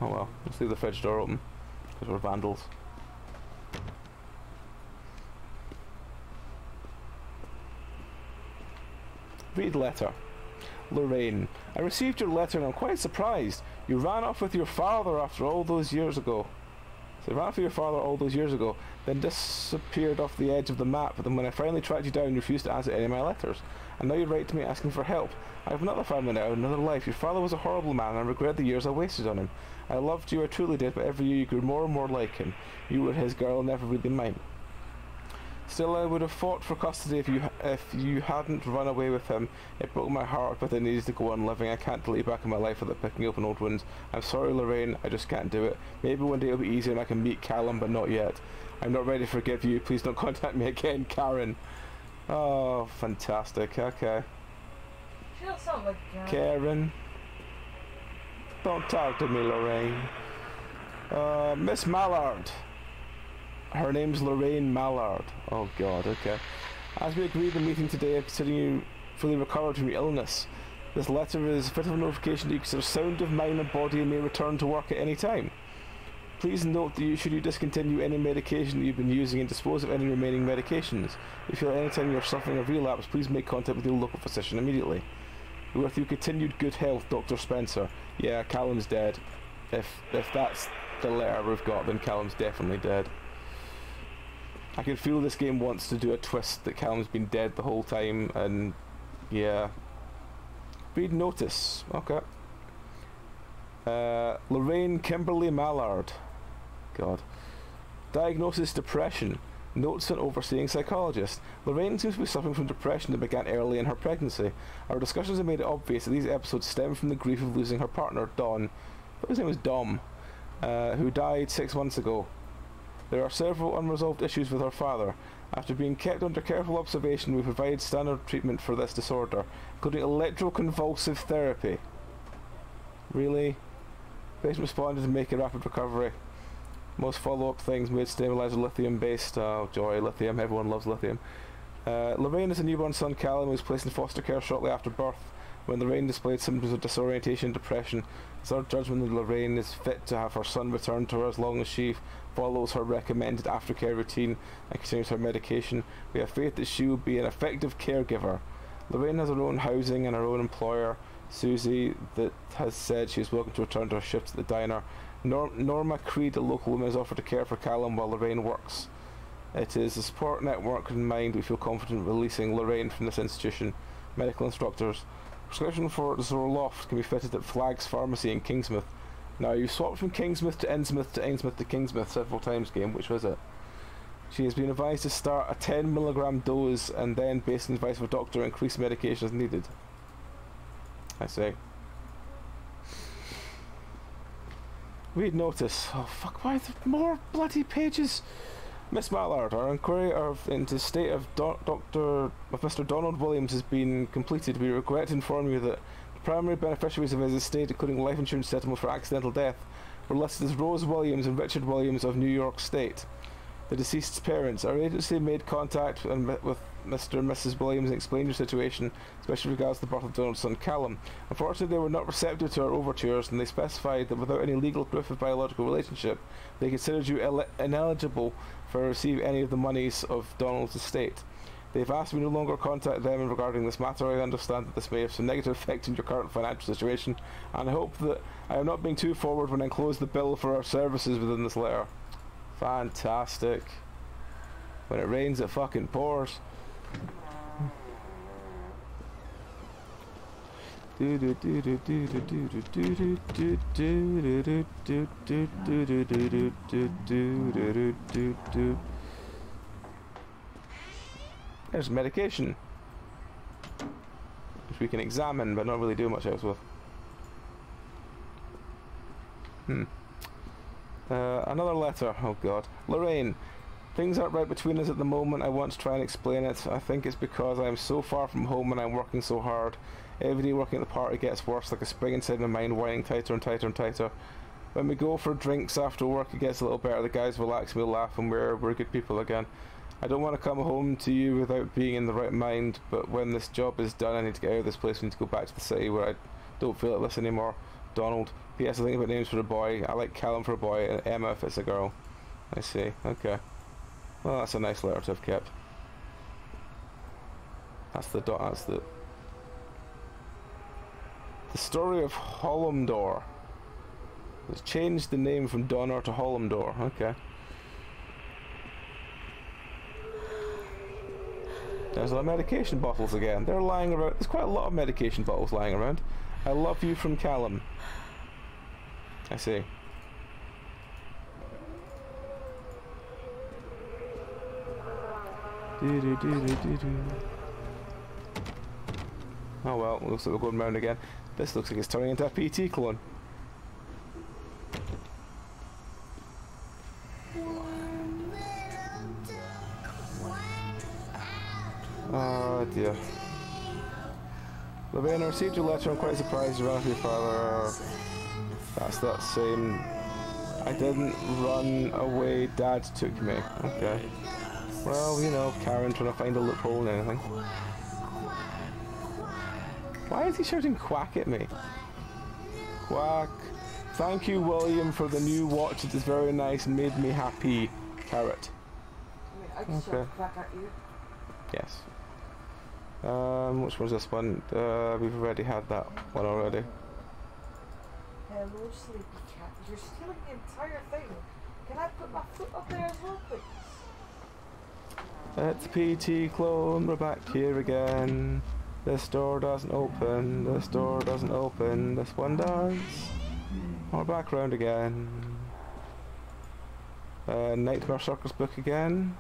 Oh well, let's leave the fridge door open, because we're vandals. Read letter. Lorraine, I received your letter and I'm quite surprised. You ran off with your father after all those years ago. So you ran off with your father all those years ago, then disappeared off the edge of the map, but then when I finally tracked you down, you refused to answer any of my letters. And now you write to me asking for help. I have another family now, another life. Your father was a horrible man and I regret the years I wasted on him. I loved you, I truly did, but every year you grew more and more like him. You were his girl, never really mine. Still, I would have fought for custody if you hadn't run away with him. It broke my heart, but I needed to go on living. I can't delete back in my life without picking open old wounds. I'm sorry, Lorraine, I just can't do it. Maybe one day it'll be easier and I can meet Callum, but not yet. I'm not ready to forgive you. Please don't contact me again, Karen. Oh, fantastic. Okay. She don't sound like Karen. Karen. Don't talk to me, Lorraine. Miss Mallard. Her name's Lorraine Mallard. Oh god, okay. As we agreed in the meeting today, considering you fully recovered from your illness, this letter is a bit of a notification that you consider sound of mind and body and may return to work at any time. Please note that should you discontinue any medication that you've been using and dispose of any remaining medications. If you feel any time you're suffering a relapse, please make contact with your local physician immediately. With your continued good health, Dr. Spencer. Yeah, Callum's dead. If that's the letter we've got, then Callum's definitely dead. I can feel this game wants to do a twist that Callum's been dead the whole time, and yeah. Read notice. Okay. Lorraine Kimberly Mallard. God. Diagnosis: depression. Notes an overseeing psychologist. Lorraine seems to be suffering from depression that began early in her pregnancy. Our discussions have made it obvious that these episodes stem from the grief of losing her partner, Dawn. But his name was Dom, who died 6 months ago. There are several unresolved issues with her father. After being kept under careful observation, we provide standard treatment for this disorder, including electroconvulsive therapy. Really? Patient responded to make a rapid recovery. Most follow-up things made stabilizer lithium-based. Oh, joy, lithium. Everyone loves lithium. Lorraine is a newborn son, Callum, who was placed in foster care shortly after birth. When Lorraine displayed symptoms of disorientation and depression, it's our judgment that Lorraine is fit to have her son returned to her as long as she follows her recommended aftercare routine and continues her medication. We have faith that she will be an effective caregiver. Lorraine has her own housing and her own employer, Susie, that has said she is welcome to return to her shifts at the diner. Norma Creed, a local woman, has offered to care for Callum while Lorraine works. It is a support network in mind. We feel confident releasing Lorraine from this institution. Medical instructors. Prescription for Zorloft can be fitted at Flag's Pharmacy in Kingsmouth. Now, you swapped from Kingsmouth to Innsmouth to Innsmouth to Kingsmouth several times, game. Which was it? She has been advised to start a 10mg dose and then, based on advice of a doctor, increase medication as needed. I say. Read notice. Oh fuck, why there more bloody pages? Miss Mallard, our inquiry into the state of Mr. Donald Williams has been completed. We regret to inform you that the primary beneficiaries of his estate, including life insurance settlement for accidental death, were listed as Rose Williams and Richard Williams of New York State, the deceased's parents. Our agency made contact with Mr. and Mrs. Williams and explained your situation, especially with regards to the birth of Donald's son Callum. Unfortunately, they were not receptive to our overtures, and they specified that without any legal proof of biological relationship, they considered you ineligible for receive any of the monies of Donald's estate. They've asked me no longer contact them regarding this matter. I understand that this may have some negative effect on your current financial situation, and I hope that I am not being too forward when I enclose the bill for our services within this letter. Fantastic. When it rains, it fucking pours. There's medication, which we can examine but not really do much else with. Another letter. Oh god. Lorraine, things aren't right between us at the moment. I want to try and explain it. I think it's because I'm so far from home and I'm working so hard. Every day working at the party gets worse, like a spring inside my mind, whining tighter and tighter and tighter. When we go for drinks after work, it gets a little better. The guys relax, we laugh, and we're good people again. I don't want to come home to you without being in the right mind, but when this job is done, I need to get out of this place. We need to go back to the city where I don't feel like this anymore. Donald. P.S. I think about names for a boy. I like Callum for a boy, and Emma if it's a girl. I see. Okay. Well, that's a nice letter to have kept. That's the story of Hollamdor. It's changed the name from Donner to Hollamdor. Okay. There's a lot of medication bottles again. They're lying around. There's quite a lot of medication bottles lying around. I love you from Callum. I see. Oh well, looks like we're going round again. This looks like it's turning into a PT clone. Oh dear. Lorraine, I received your letter. I'm quite surprised you're out with your father. That's that same I didn't run away. Dad took me. Okay. Well, you know, Karen trying to find a loophole in anything. Why is he shouting quack at me? Quack. Thank you, William, for the new watch. It is very nice. Made me happy. Carrot. I can shout quack at you. Yes. Which one's this one? We've already had that one already. Hello, sleepy cat. You're stealing the entire thing. Can I put my foot up there as well, please? It's PT clone. We're back here again. This door doesn't open. This door doesn't open. This one does. We're back round again. Nightmare Circus book again.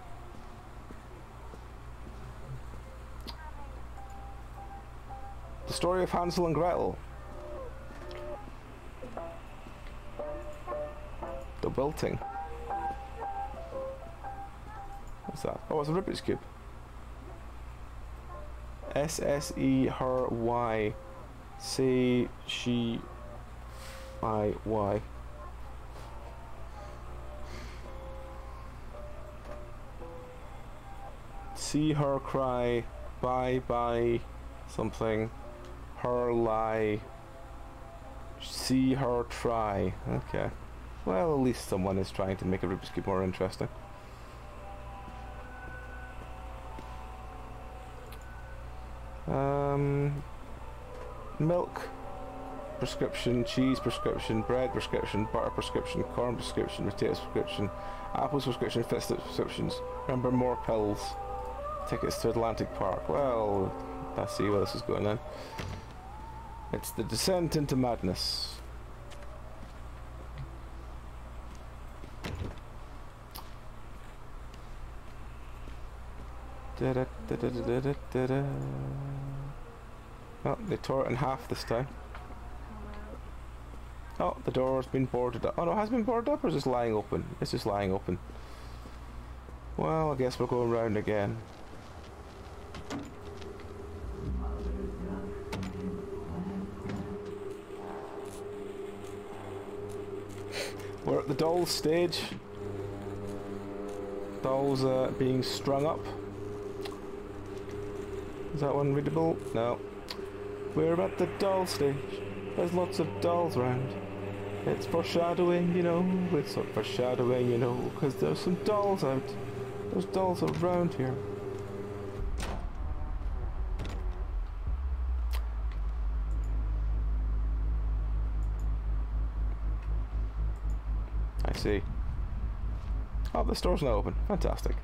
The story of Hansel and Gretel. The wilting. What's that? Oh, it's a Rubik's Cube. SSE her Y. Say she I Y. See her cry. Bye bye. Something. Her lie. See her try. Okay. Well, at least someone is trying to make a Rubik's Cube more interesting. Milk prescription, cheese prescription, bread prescription, butter prescription, corn prescription, potatoes prescription, apples prescription, Fitbit prescriptions. Remember, more pills. Tickets to Atlantic Park. Well, let's see where this is going on. It's the descent into madness. Oh, they tore it in half this time. Oh, the door's been boarded up. Oh no, it has been boarded up, or is it just lying open? It's just lying open. Well, I guess we're going round again. We're at the dolls stage. Dolls being strung up. Is that one readable? No. We're at the doll stage. There's lots of dolls around. It's foreshadowing, you know. It's foreshadowing, you know, because there's some dolls out. There's dolls around here. I see. Oh, the store's not open. Fantastic.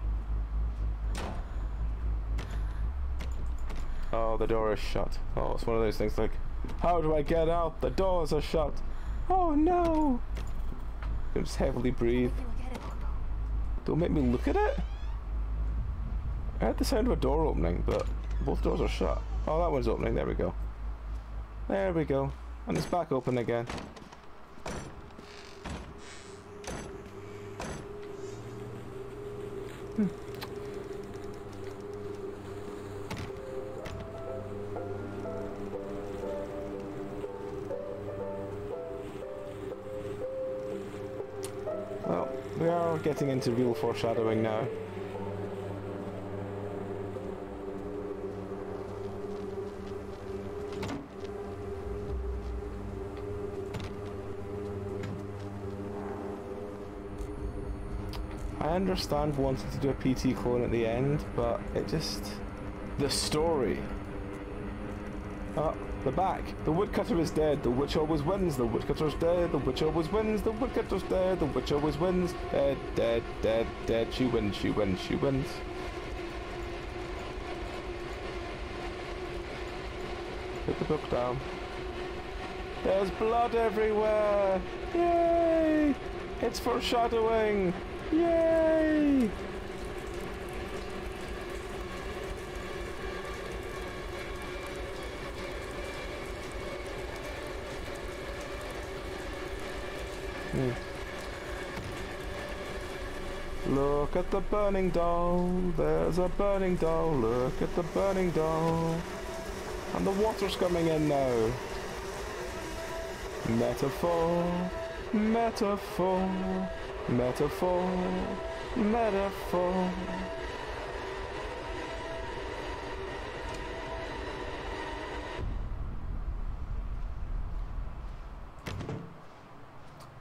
Oh, the door is shut. Oh, it's one of those things like, how do I get out? The doors are shut. Oh no! You just heavily breathe. Don't make me look at it. I heard the sound of a door opening, but both doors are shut. Oh, that one's opening. There we go. There we go. And it's back open again. Well, we are getting into real foreshadowing now. I understand wanting to do a PT clone at the end, but it just... the story. The back. The woodcutter is dead. The witch always wins. The woodcutter's dead. The witch always wins. The woodcutter's dead. The witch always wins. Dead, dead, dead, dead. She wins, she wins, she wins. Put the book down. There's blood everywhere. Yay! It's foreshadowing. Yay! Look at the burning doll, there's a burning doll, look at the burning doll. And the water's coming in now. Metaphor, Metaphor, metaphor, metaphor.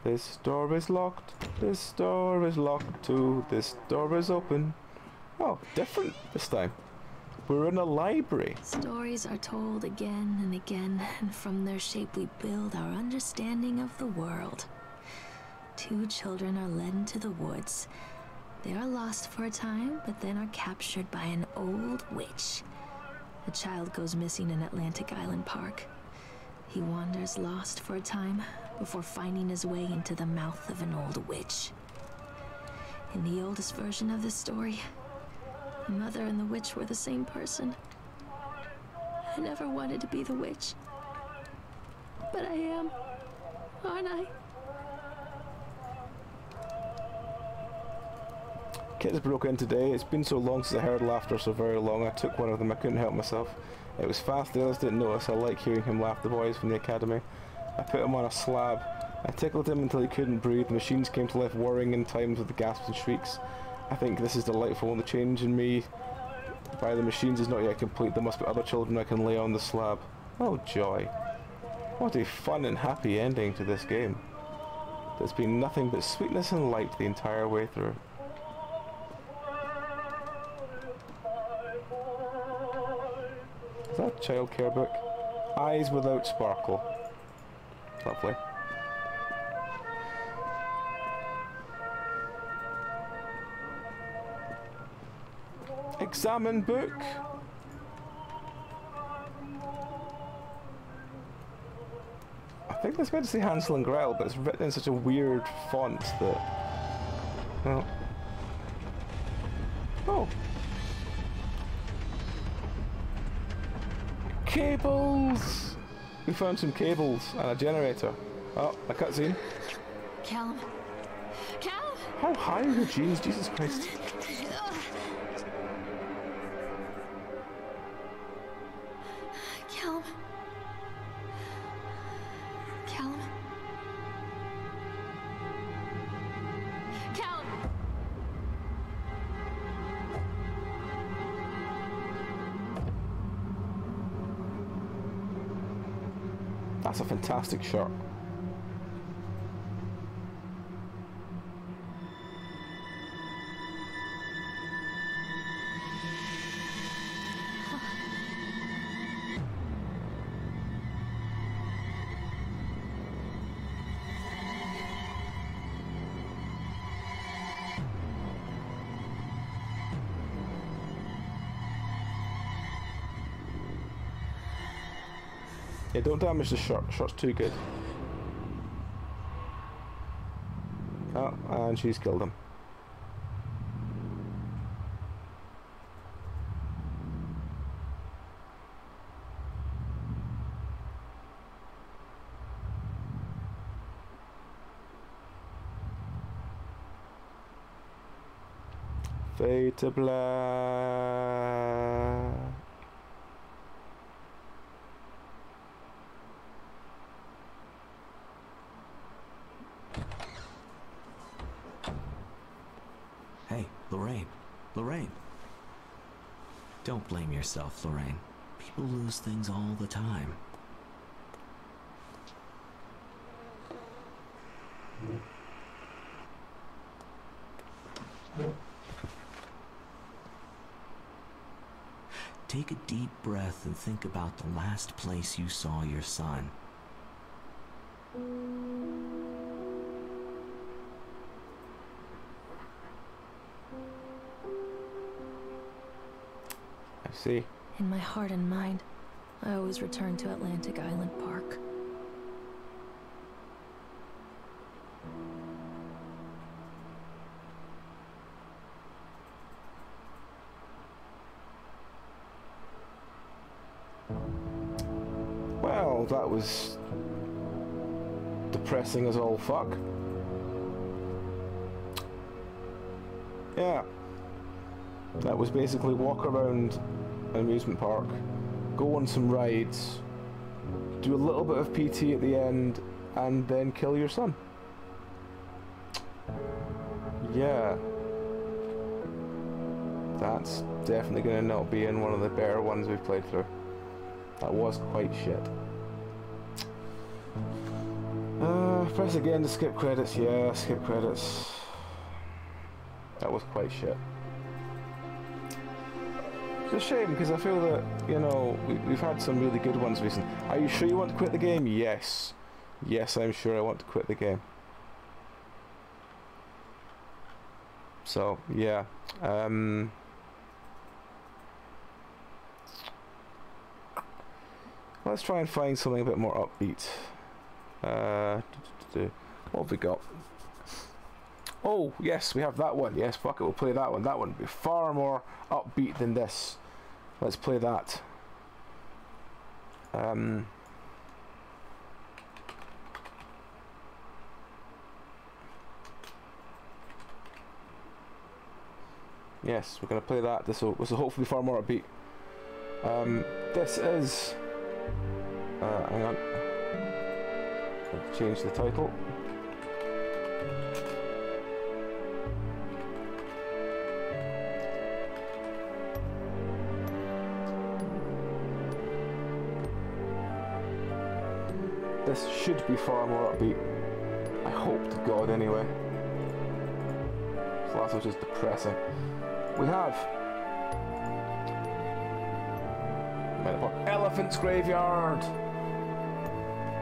This door is locked. This door is locked too. This door is open. Oh, different this time. We're in a library. Stories are told again and again, and from their shape we build our understanding of the world. Two children are led into the woods. They are lost for a time, but then are captured by an old witch. The child goes missing in Atlantic Island Park. He wanders lost for a time, before finding his way into the mouth of an old witch. In the oldest version of this story, the mother and the witch were the same person. I never wanted to be the witch. But I am, aren't I? Kids broke in today. It's been so long since I heard laughter so very long. I took one of them. I couldn't help myself. It was fast. The others didn't notice. I like hearing him laugh, the boys from the academy. I put him on a slab. I tickled him until he couldn't breathe. The machines came to life, whirring in times with the gasps and shrieks. I think this is delightful, and the change in me by the machines is not yet complete. There must be other children I can lay on the slab. Oh joy. What a fun and happy ending to this game. There's been nothing but sweetness and light the entire way through. Is that a child care book? Eyes without sparkle. Lovely. Examine book. I think that's meant to say Hansel and Gretel, but it's written in such a weird font that... Oh. Oh. Cables! We found some cables and a generator. Oh, a cutscene. Callum. Callum! How high are your jeans? Jesus Christ. Callum. Callum. Callum! That's a fantastic shot. Yeah, don't damage the shot. Shot's too good. Oh, and she's killed him. Fade to black. Hey, Lorraine. Lorraine. Don't blame yourself, Lorraine. People lose things all the time. Take a deep breath and think about the last place you saw your son. I see. In my heart and mind, I always return to Atlantic Island Park. Well, that was depressing as all fuck. Yeah. That was basically walk around an amusement park, go on some rides, do a little bit of PT at the end, and then kill your son. Yeah. That's definitely going to not be in one of the better ones we've played through. That was quite shit. Press again to skip credits. Yeah, skip credits. That was quite shit. It's a shame because I feel that, you know, we've had some really good ones recently. Are you sure you want to quit the game? Yes. Yes, I'm sure I want to quit the game. So, yeah. Let's try and find something a bit more upbeat. What have we got? Oh, yes, we have that one. Yes, fuck it, we'll play that one. That one will be far more upbeat than this. Let's play that. Yes, we're going to play that. This will hopefully be far more upbeat. This is... hang on. I'll change the title. This should be far more upbeat. I hope to God anyway. So that's just depressing. We have Elephant's Graveyard.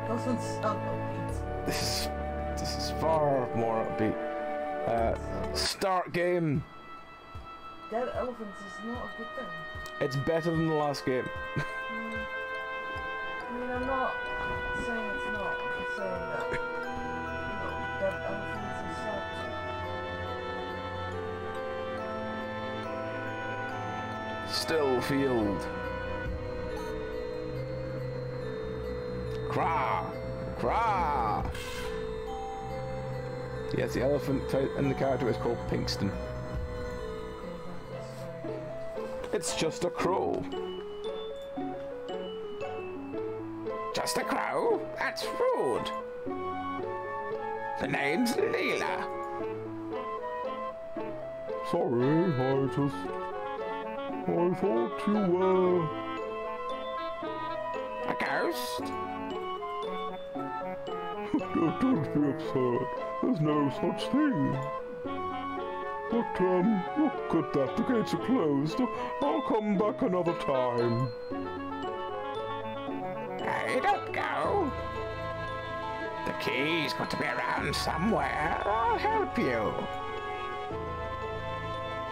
Doesn't sound upbeat. This is far more upbeat. Start game. Dead elephants is not a good thing. It's better than the last game. I mean, I'm not saying it's not. I'm just saying that, you know, dead elephants is sad. Still field. Cra! Cra! Yes, the elephant type and the character is called Pinkston. It's just a crow. Just a crow? That's rude. The name's Leela. Sorry, I thought you were... A ghost? Don't be absurd. There's no such thing. But, look at that. The gates are closed. I'll come back another time. Hey, don't go. The key's got to be around somewhere. I'll help you.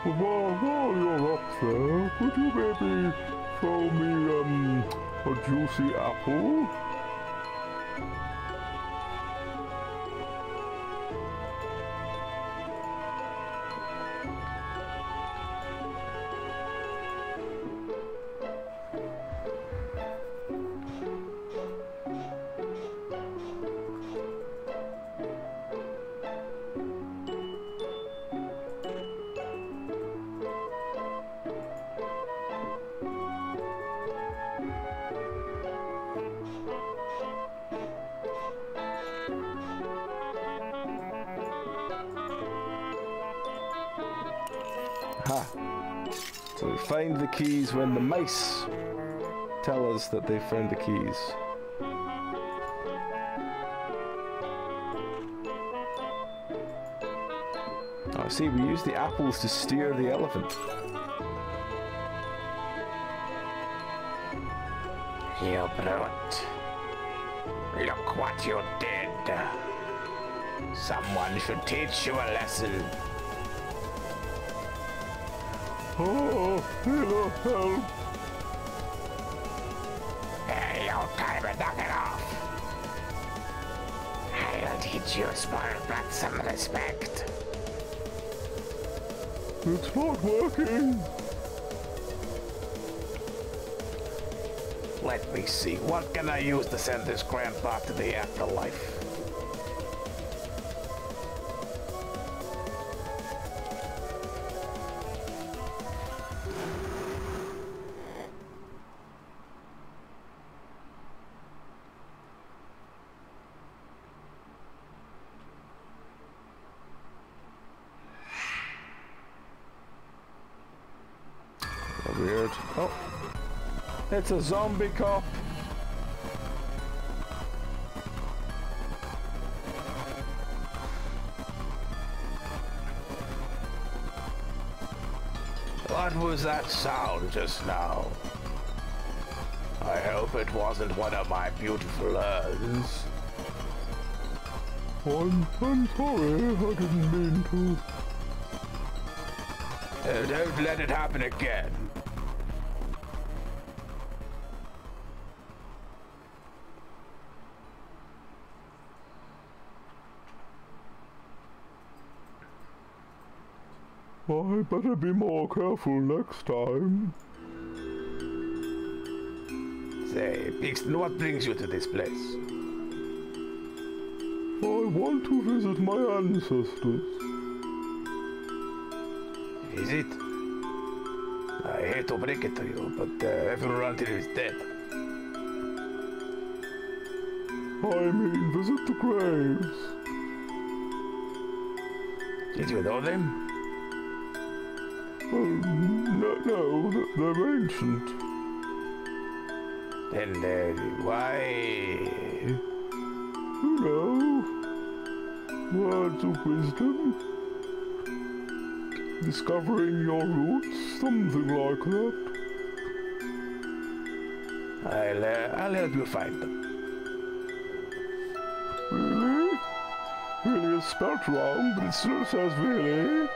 While you're up there, could you maybe throw me, a juicy apple? Ha! So we find the keys when the mice tell us that they've found the keys. Oh, see, we use the apples to steer the elephant. You brute. Look what you did. Someone should teach you a lesson. Oh, Leela, help! Hey, your time to knock it off. I'll teach you spoiled brat some respect. It's not working. Let me see. What can I use to send this grandpa to the afterlife? good. Oh, it's a zombie cop. What was that sound just now? I hope it wasn't one of my beautiful urns. I'm sorry, I didn't mean to. Don't let it happen again. I better be more careful next time. Say, Pixton, what brings you to this place? I want to visit my ancestors. Visit? I hate to break it to you, but everyone around here is dead. I mean, visit the graves. Did you know them? No, they're ancient. Then why? You know, words of wisdom, discovering your roots, something like that. I'll help you find them. Really? Really is spelled wrong, but it still says really.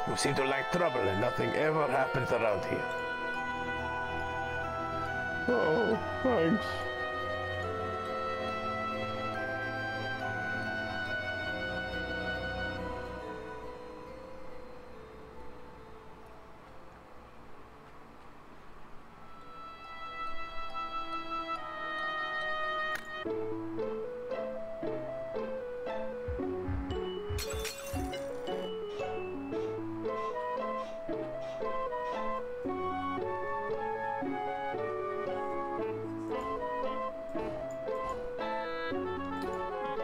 You seem to like trouble and nothing ever happens around here. Oh, thanks.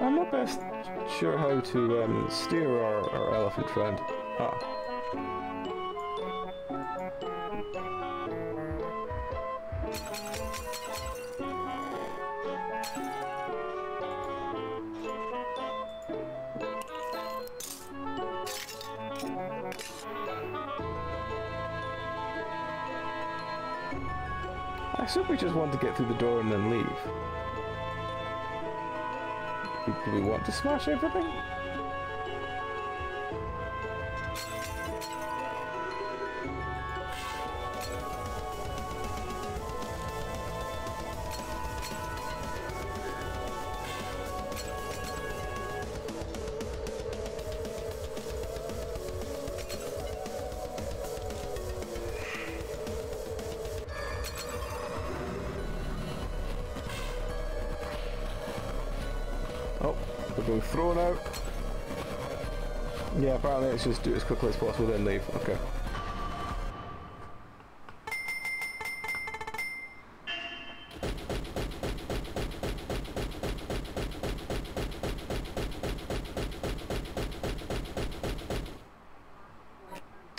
I'm not best sure how to steer our elephant friend. Ah. I assume we just want to get through the door and then leave. Do we want to smash everything? Oh, we're being thrown out. Yeah, apparently let's just do it as quickly as possible, then leave. Okay.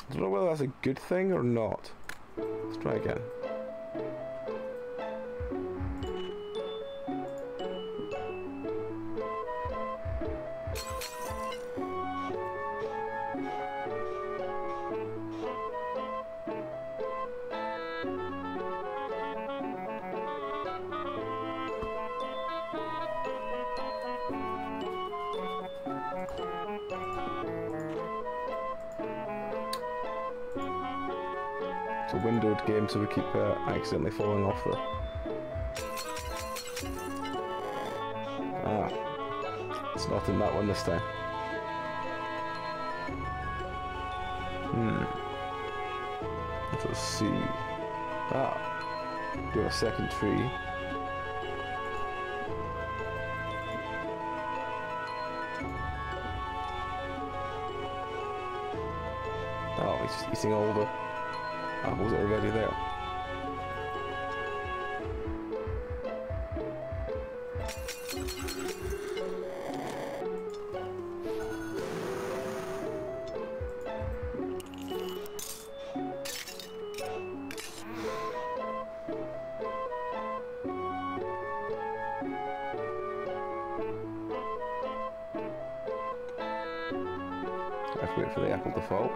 I don't know whether that's a good thing or not. Let's try again. It's a windowed game, so we keep accidentally falling off the... Ah. It's not in that one this time. Let's see. Ah. Do a second tree. Oh, he's just eating all the apples that are already there. I have to wait for the apple to fall.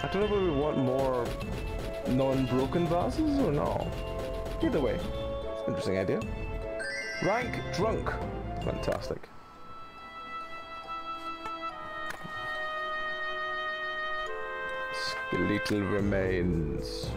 I don't know whether we want more non-broken vases or not. Either way, it's an interesting idea. Rank drunk. Fantastic. Skeletal remains.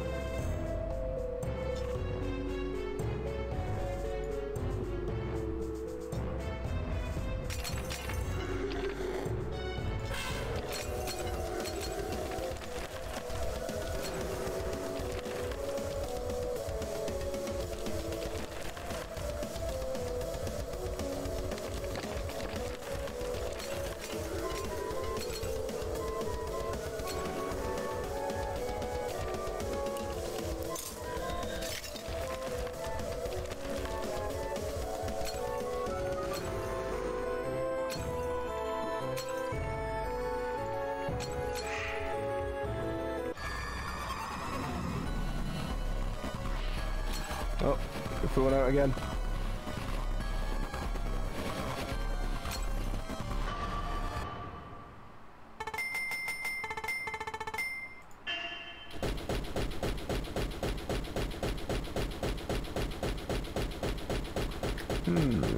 Oh, we're throwing out again.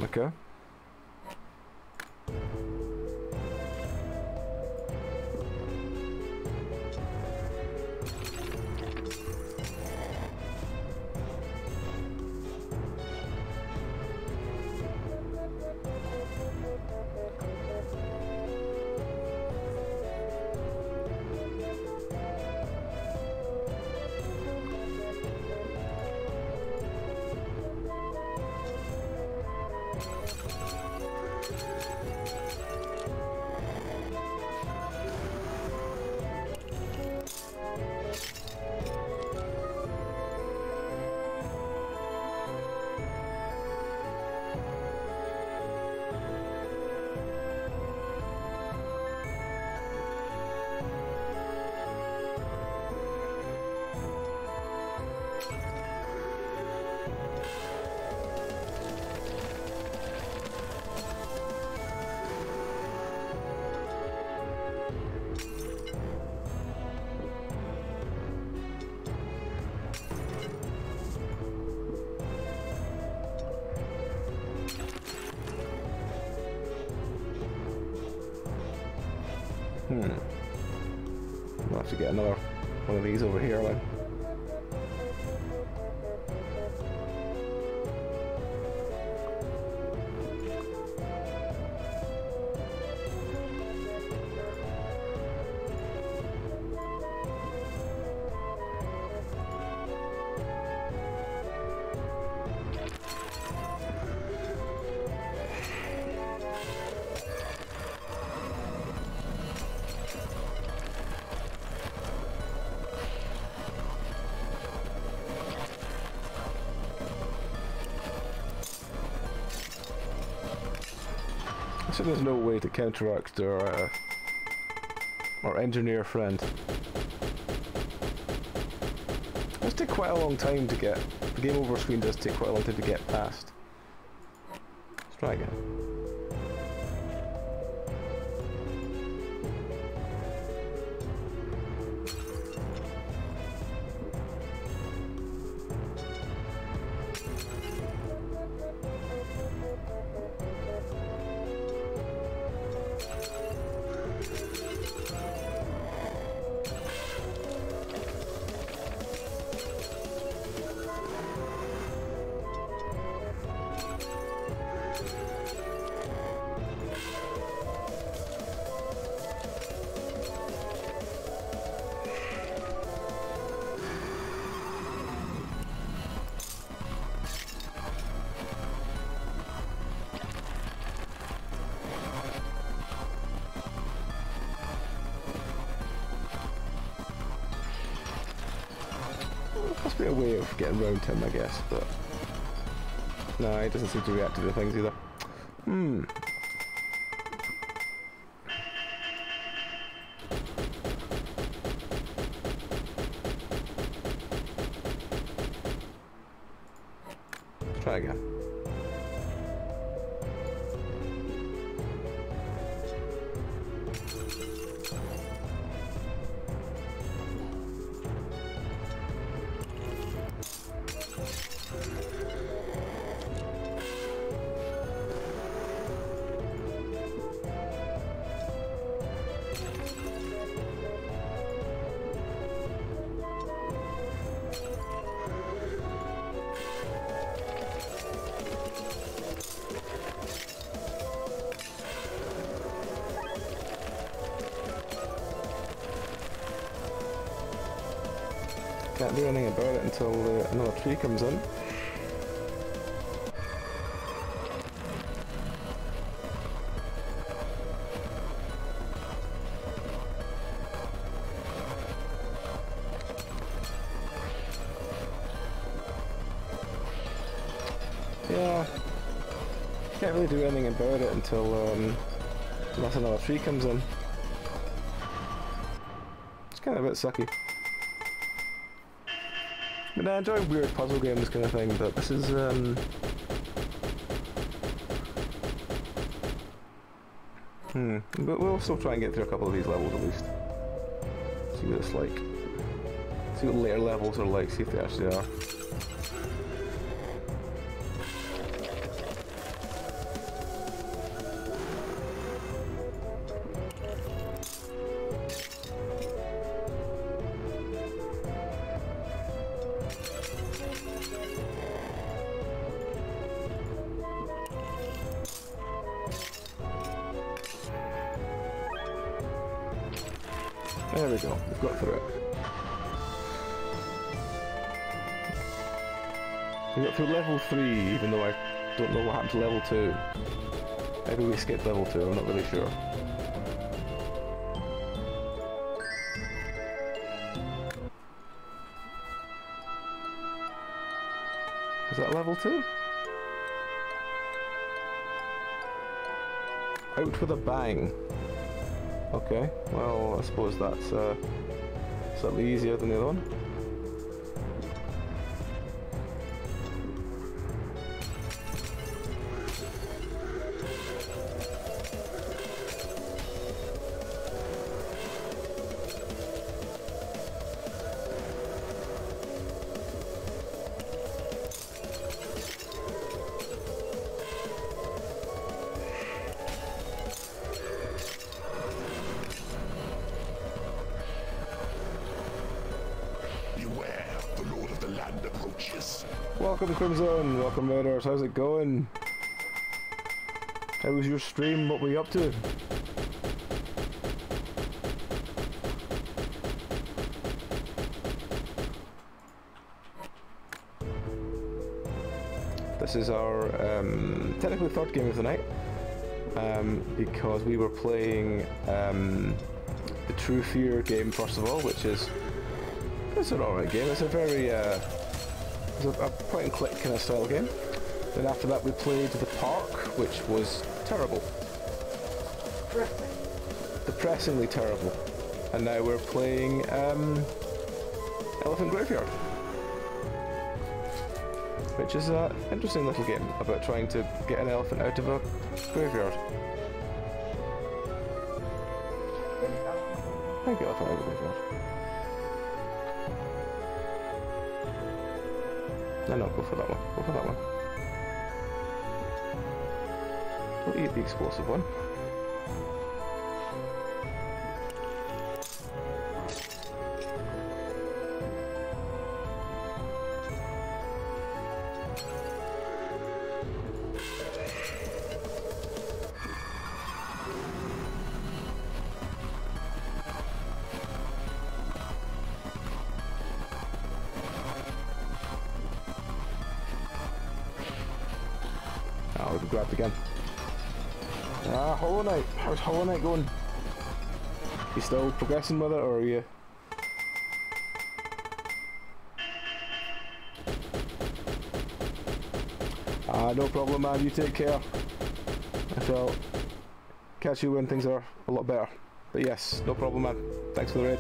Okay. We'll have to get another one of these over here then. So there's no way to counteract our engineer friend. It does take quite a long time to get... The game over screen does take quite a long time to get past. Let's try again. Must be a way of getting around him, I guess, but... No, he doesn't seem to react to the things either. try again. Can't do anything about it until another tree comes in. Yeah, can't really do anything about it until unless another tree comes in. It's kind of a bit sucky. I mean, I enjoy weird puzzle games kind of thing, but this is but we'll still try and get through a couple of these levels at least. See what it's like. See what later levels are like, see if they actually are. There we go, we've got through it. We got through level 3, even though I don't know what happened to level 2. Maybe we skipped level 2, I'm not really sure. Is that level 2? Out with a bang. Okay, well, I suppose that's slightly easier than the other one. Welcome Crimson, welcome Raiders, how's it going? How was your stream, what were you up to? This is our technically third game of the night, because we were playing the True Fear game first of all, which is, it's an alright game. It's a very it's a point and click kind of style game. Then after that we played The Park, which was terrible. Depressingly terrible. And now we're playing Elephant Graveyard, which is an interesting little game about trying to get an elephant out of a graveyard. Thank you, elephant out of a graveyard. No, go for that one. Go for that one. Don't eat the explosive one. Oh, we've been grabbed again. Hollow Knight. How's Hollow Knight going? You still progressing with it, or are you? No problem, man. You take care. I shall catch you when things are a lot better. But yes, no problem, man. Thanks for the raid.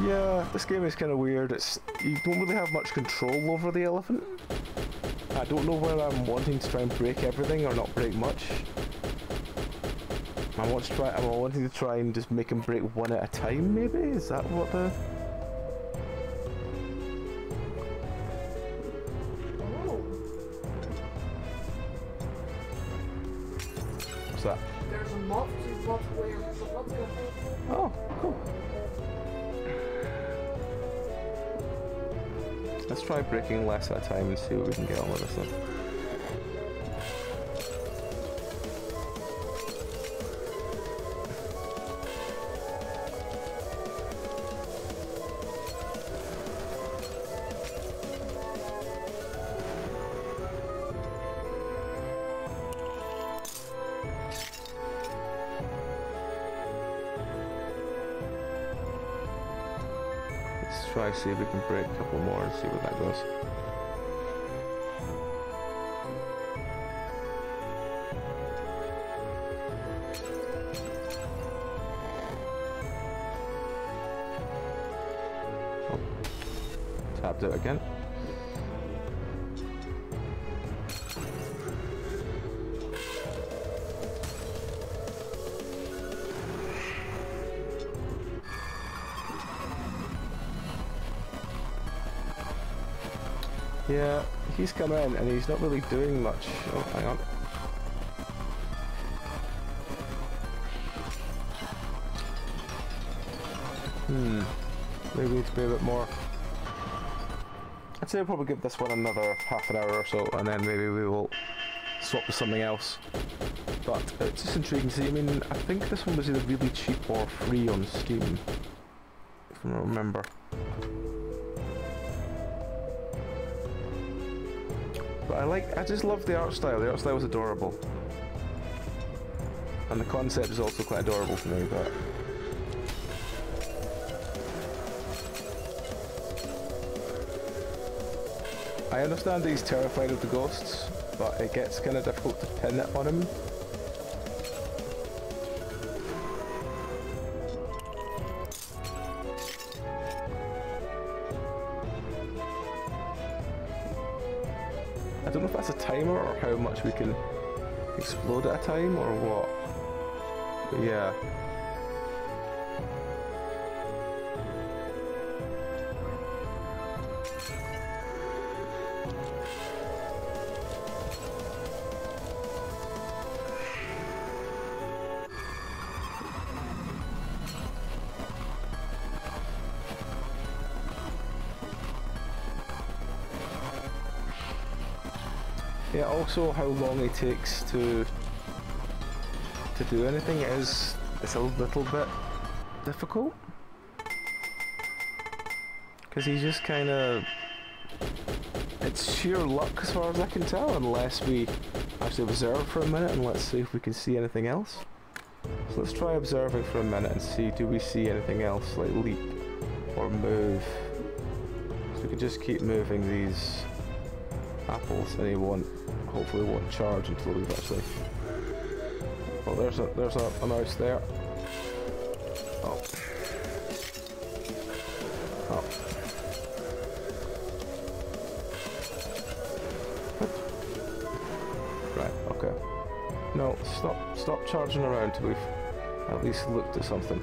Yeah, this game is kind of weird. You don't really have much control over the elephant. I don't know whether I'm wanting to try and break everything or not break much. I'm wanting to try and just make him break one at a time, maybe? Is that what the... What's that? There's a mod where the blood's going. Oh, cool. Let's try breaking less at a time and see what we can get on with this one. Try see if we can break a couple more and see where that goes. Oh. Tapped it again. Yeah, he's come in and he's not really doing much. Oh, hang on. Maybe we need to be a bit more. I'd say I'll probably give this one another half an hour or so, and then maybe we will swap with something else. But it's just intriguing to see. I mean, I think this one was either really cheap or free on Steam, if I don't remember. But I just love the art style. The art style was adorable. And the concept is also quite adorable for me, but... I understand that he's terrified of the ghosts, but it gets kind of difficult to pin it on him. I don't know if that's a timer or how much we can explode at a time or what. But yeah. Yeah, also how long it takes to do anything it's a little bit difficult. Because he's just kind of... It's sheer luck as far as I can tell, unless we actually observe for a minute and let's see if we can see anything else. So let's try observing for a minute and see, do we see anything else, like leap or move? So we can just keep moving these apples and he hopefully won't charge until we've actually... Oh, there's a mouse there. Oh. Oh. Right, okay. No, stop charging around till we've at least looked at something.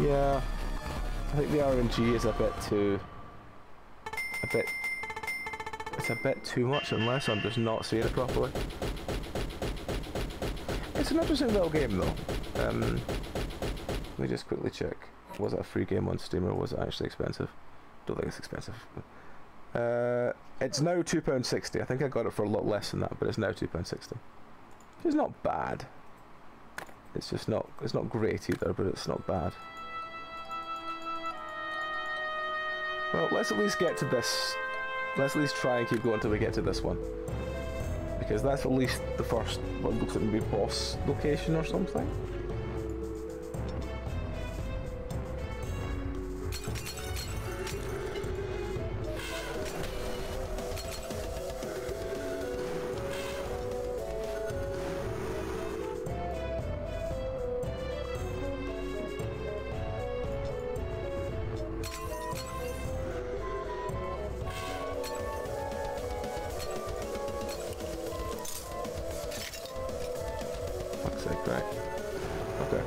Yeah, I think the RNG is it's a bit too much unless I'm just not seeing it properly. It's an interesting little game though. Let me just quickly check. Was it a free game on Steam or was it actually expensive? Don't think it's expensive. It's now £2.60. I think I got it for a lot less than that, but it's now £2.60. It's not bad. It's just not, it's not great either, but it's not bad. Well, let's at least get to this. Let's at least try and keep going until we get to this one. Because that's at least the first, what looks like maybe boss location or something. fuck's sake, right. Okay.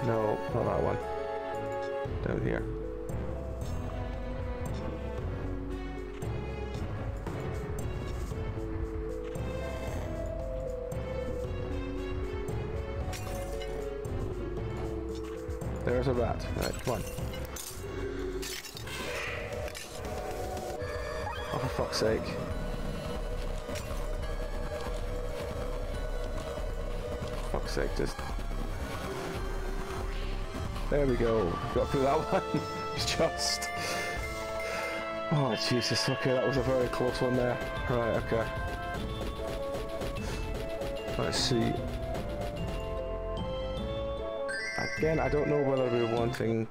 No, not that one. Down here. There's a rat. Right, come on. Oh, for fuck's sake. Fuck's sake, just... There we go. Got through that one. Just. Oh Jesus. Okay, that was a very close one there. Right. Okay. Let's see. Again, I don't know whether we're wanting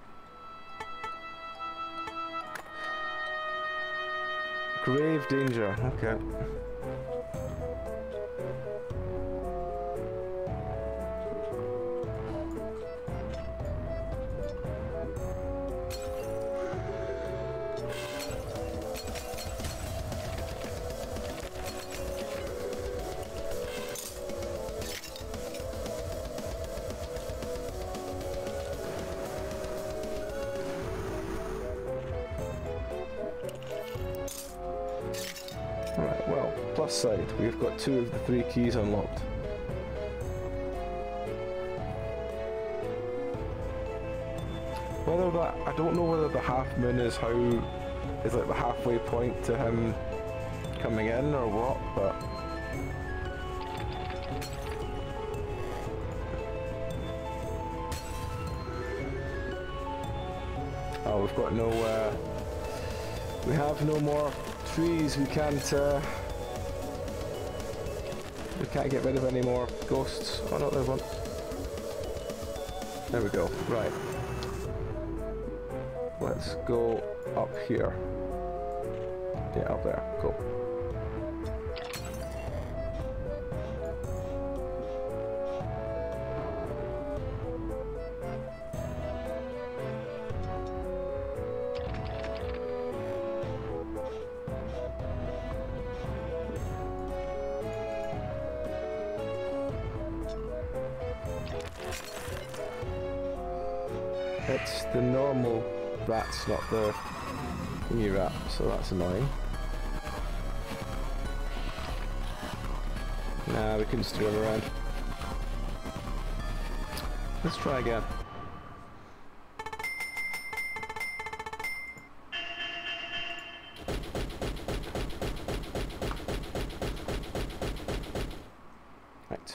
grave danger. Okay. Right, well, plus side, we've got 2 of the 3 keys unlocked. Whether that, I don't know whether the half moon is like the halfway point to him coming in or what, but... Oh, we've got no, we have no more trees, we can't get rid of any more ghosts. Oh no, there's one. There we go, right. Let's go up here. Yeah, up there, cool. It's the normal rats, not the thingy rat, so that's annoying. Nah, we couldn't steer him around. Let's try again. Right.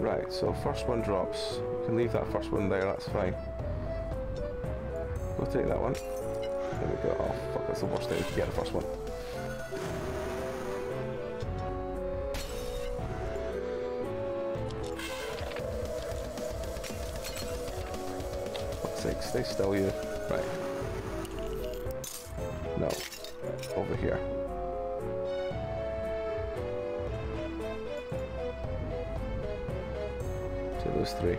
Right, so first one drops. We can leave that first one there, that's fine. We'll take that one. There we go. Oh fuck, that's the worst thing. We can get the first one. Fuck's sake, stay still, you. Right. No. Over here. To those 3.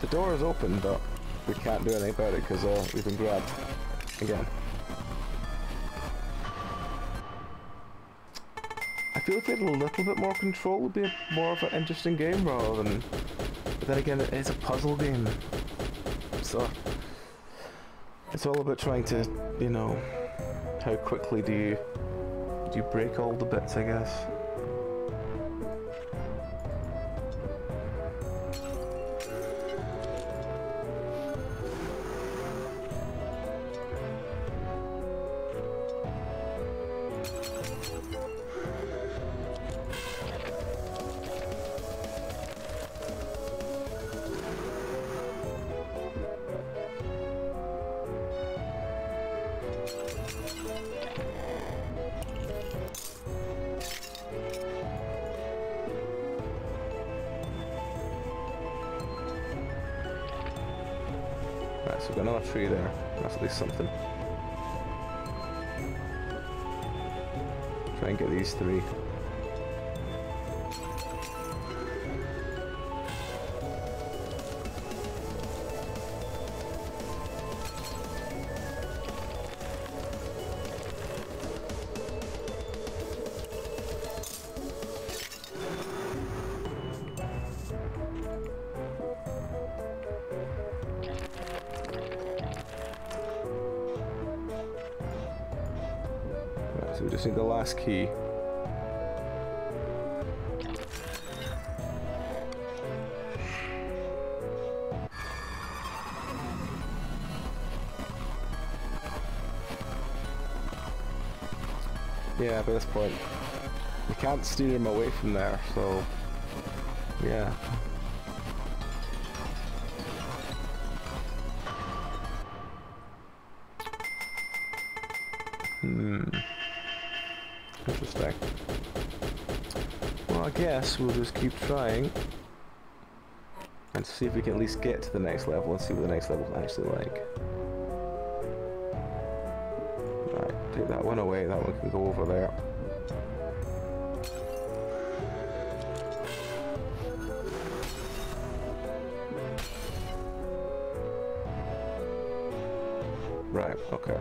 The door is open, but we can't do anything about it because we've been grabbed again. I feel if we had a little bit more control, it would be more of an interesting game rather than... But then again, it is a puzzle game. So... It's all about trying to, you know... How quickly do you break all the bits, I guess. so we've got another tree there. That's at least something. Try and get these 3. So we just need the last key. Yeah, by this point, you can't steer him away from there, so yeah. Interesting. Well, I guess we'll just keep trying and see if we can at least get to the next level and see what the next level is actually like. Right, take that one away, that one can go over there. Right, okay.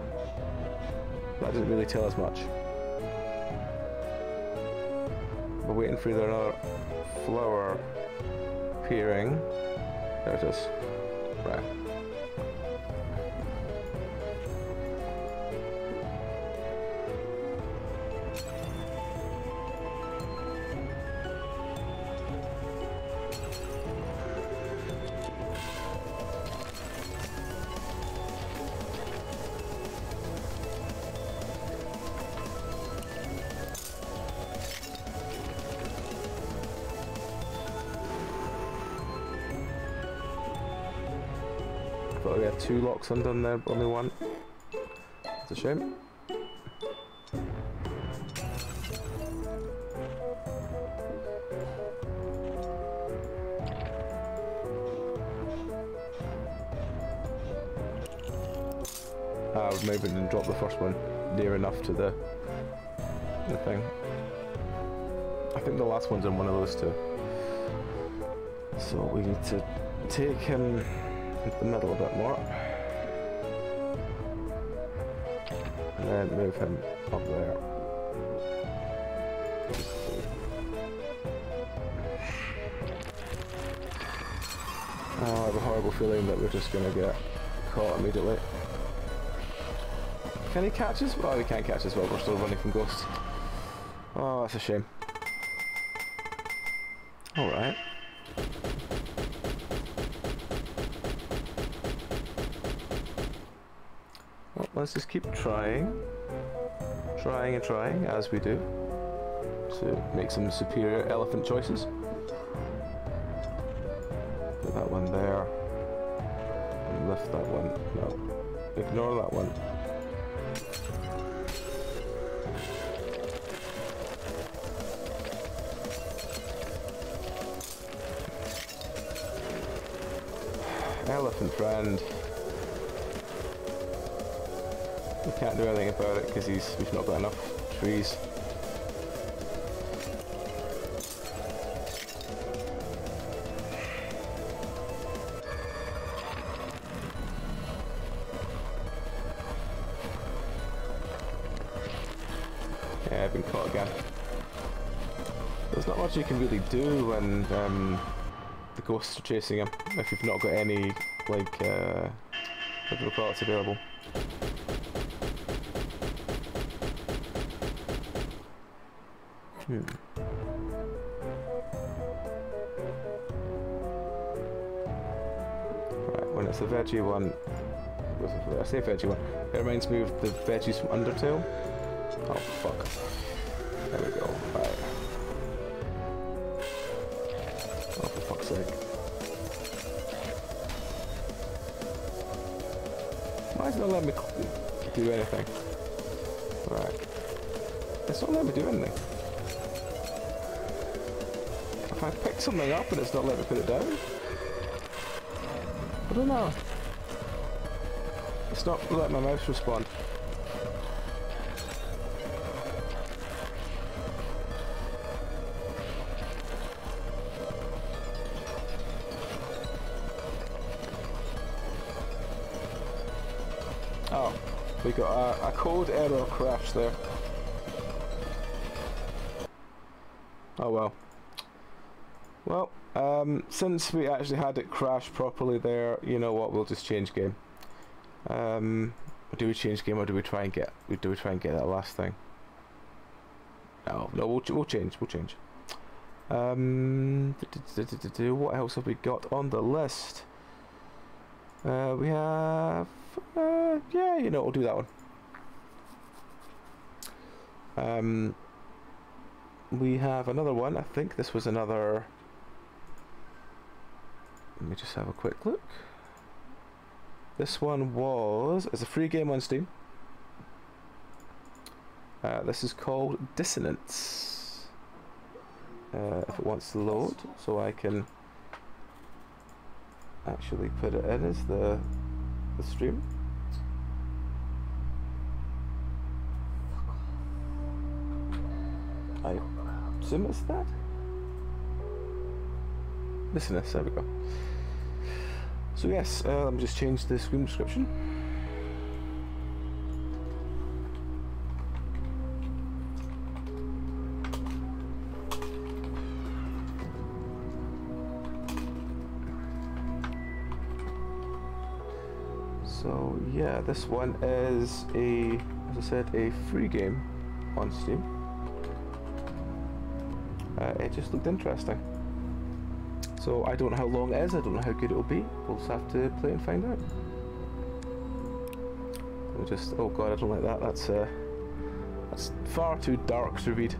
That didn't really tell us much. We're waiting for another flower appearing. There it is. Right. Thought we had 2 locks undone there, but only 1. It's a shame. Maybe didn't drop the first one near enough to the thing. I think the last one's in one of those 2. So we need to take him into the middle a bit more. And then move him up there. Oh, I have a horrible feeling that we're just gonna get caught immediately. Can he catch us? Oh, he can't catch us while we're still running from ghosts. Oh, that's a shame. Alright. Well, let's just keep trying. Trying and trying, as we do. To make some superior elephant choices. Put that one there. And lift that one. No. Ignore that one. Elephant friend. We can't do anything about it because we've not got enough trees. Yeah, I've been caught again. There's not much you can really do when the ghosts are chasing him if you've not got any like liberal products available. Right, when it's a veggie one, I say veggie one, it reminds me of the veggies from Undertale. Oh fuck. There we go. Right. Oh, for fuck's sake. Why is it not letting me do anything? Right. It's not letting me do anything. If I pick something up and it's not letting me put it down? I don't know. stop letting my mouse respond. Oh, we got a code error crash there. Oh well. Well, since we actually had it crash properly there, you know what? We'll just change game. Do we change game or do we try and get that last thing? No, we'll change. We'll change. What else have we got on the list? We have. Yeah, you know, we'll do that one. We have another one. I think this was another. Let me just have a quick look. This one it's a free game on Steam. This is called Dissonance. If it wants to load, so I can actually put it in as the stream. I assume it's that. Dissonance, there we go. So yes, let me just change the screen description. So yeah, this one is as I said, a free game on Steam. It just looked interesting. So I don't know how long it is, I don't know how good it'll be. We'll just have to play and find out. We'll just, oh god, I don't like that. That's far too dark to read.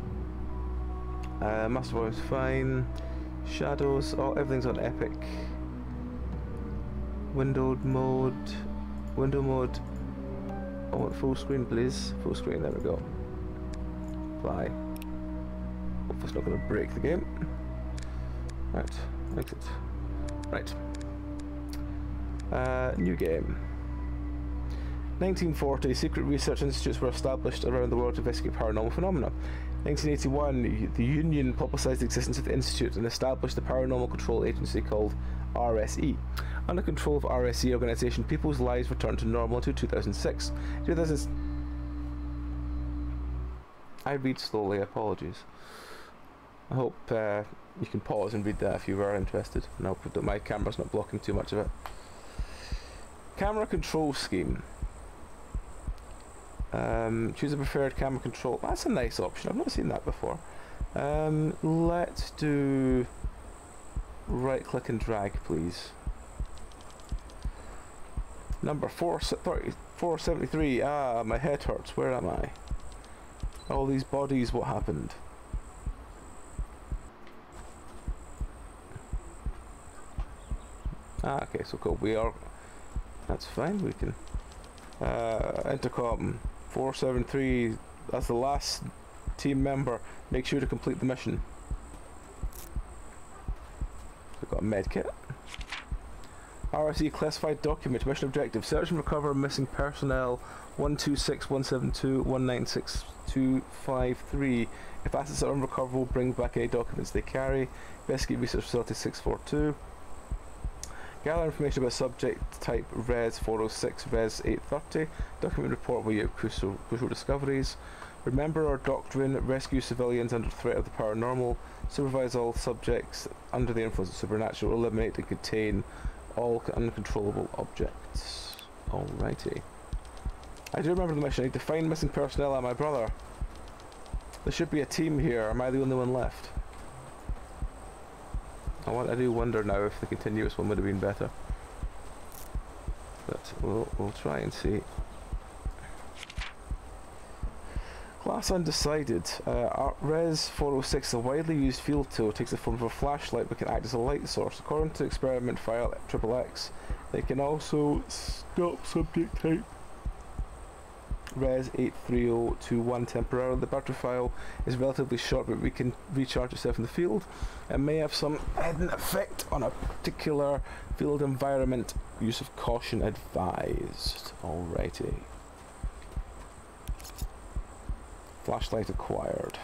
Master Voice fine. Shadows, oh, everything's on epic. Window mode. I want full screen, please. Full screen, there we go. Apply. Hope it's not going to break the game. Right, exit. Right. New game. 1940, secret research institutes were established around the world to investigate paranormal phenomena. 1981, the Union publicised the existence of the institute and established the paranormal control agency called RSE. Under control of RSE organisation, people's lives returned to normal until 2006. I read slowly, apologies. I hope you can pause and read that if you are interested, and I hope that my camera's not blocking too much of it. Camera control scheme. Choose a preferred camera control. That's a nice option. I've not seen that before. Let's do right click and drag, please. Number 473. Ah, my head hurts. Where am I? All these bodies, what happened? Ah, okay, so cool. We are. That's fine. We can. Intercom 473. That's the last team member. Make sure to complete the mission. We've got a med kit. RSE classified document. Mission objective: search and recover missing personnel 126, 172, 196, 253. If assets are unrecoverable, bring back any documents they carry. Investigate research facility 642. Gather information about subject type Res 406, Res 830. Document report where you have crucial discoveries. Remember our doctrine, rescue civilians under threat of the paranormal, supervise all subjects under the influence of supernatural, eliminate and contain all uncontrollable objects. Alrighty. I do remember the mission. I need to find missing personnel and my brother. There should be a team here. Am I the only one left? I do wonder now if the continuous one would have been better. But we'll try and see. Class undecided. Res 406, a widely used field tool, takes the form of a flashlight but can act as a light source. According to experiment file XXX, they can also stop subject type Res 83021 temporarily. The battery file is relatively short, but we can recharge itself in the field. It may have some hidden effect on a particular field environment. Use of caution advised. Alrighty. Flashlight acquired.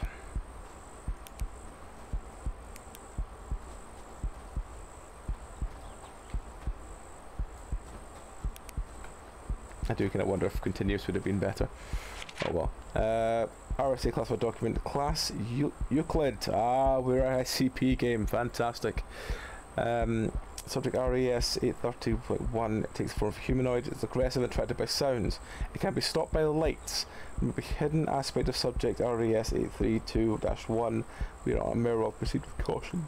I do kind of wonder if continuous would have been better. Oh well. RSA classified document class Euclid. Ah, we're a SCP game. Fantastic. Subject RES 830.1. It takes the form of humanoid. It's aggressive and attracted by sounds. It can be stopped by the lights. Maybe hidden aspect of subject RES 832-1. We are on a mirror. Proceed with caution.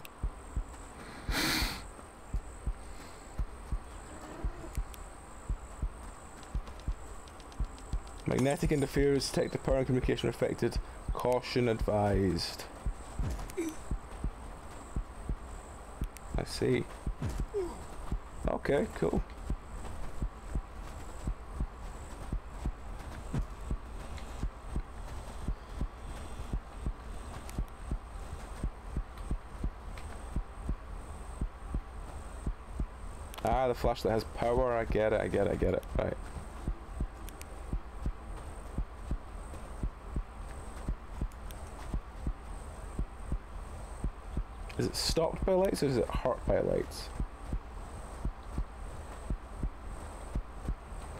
Magnetic interference, detected power and communication affected. Caution advised. I see. Okay, cool. Ah, the flashlight has power. I get it, I get it. Right. Is it stopped by lights or is it hurt by lights?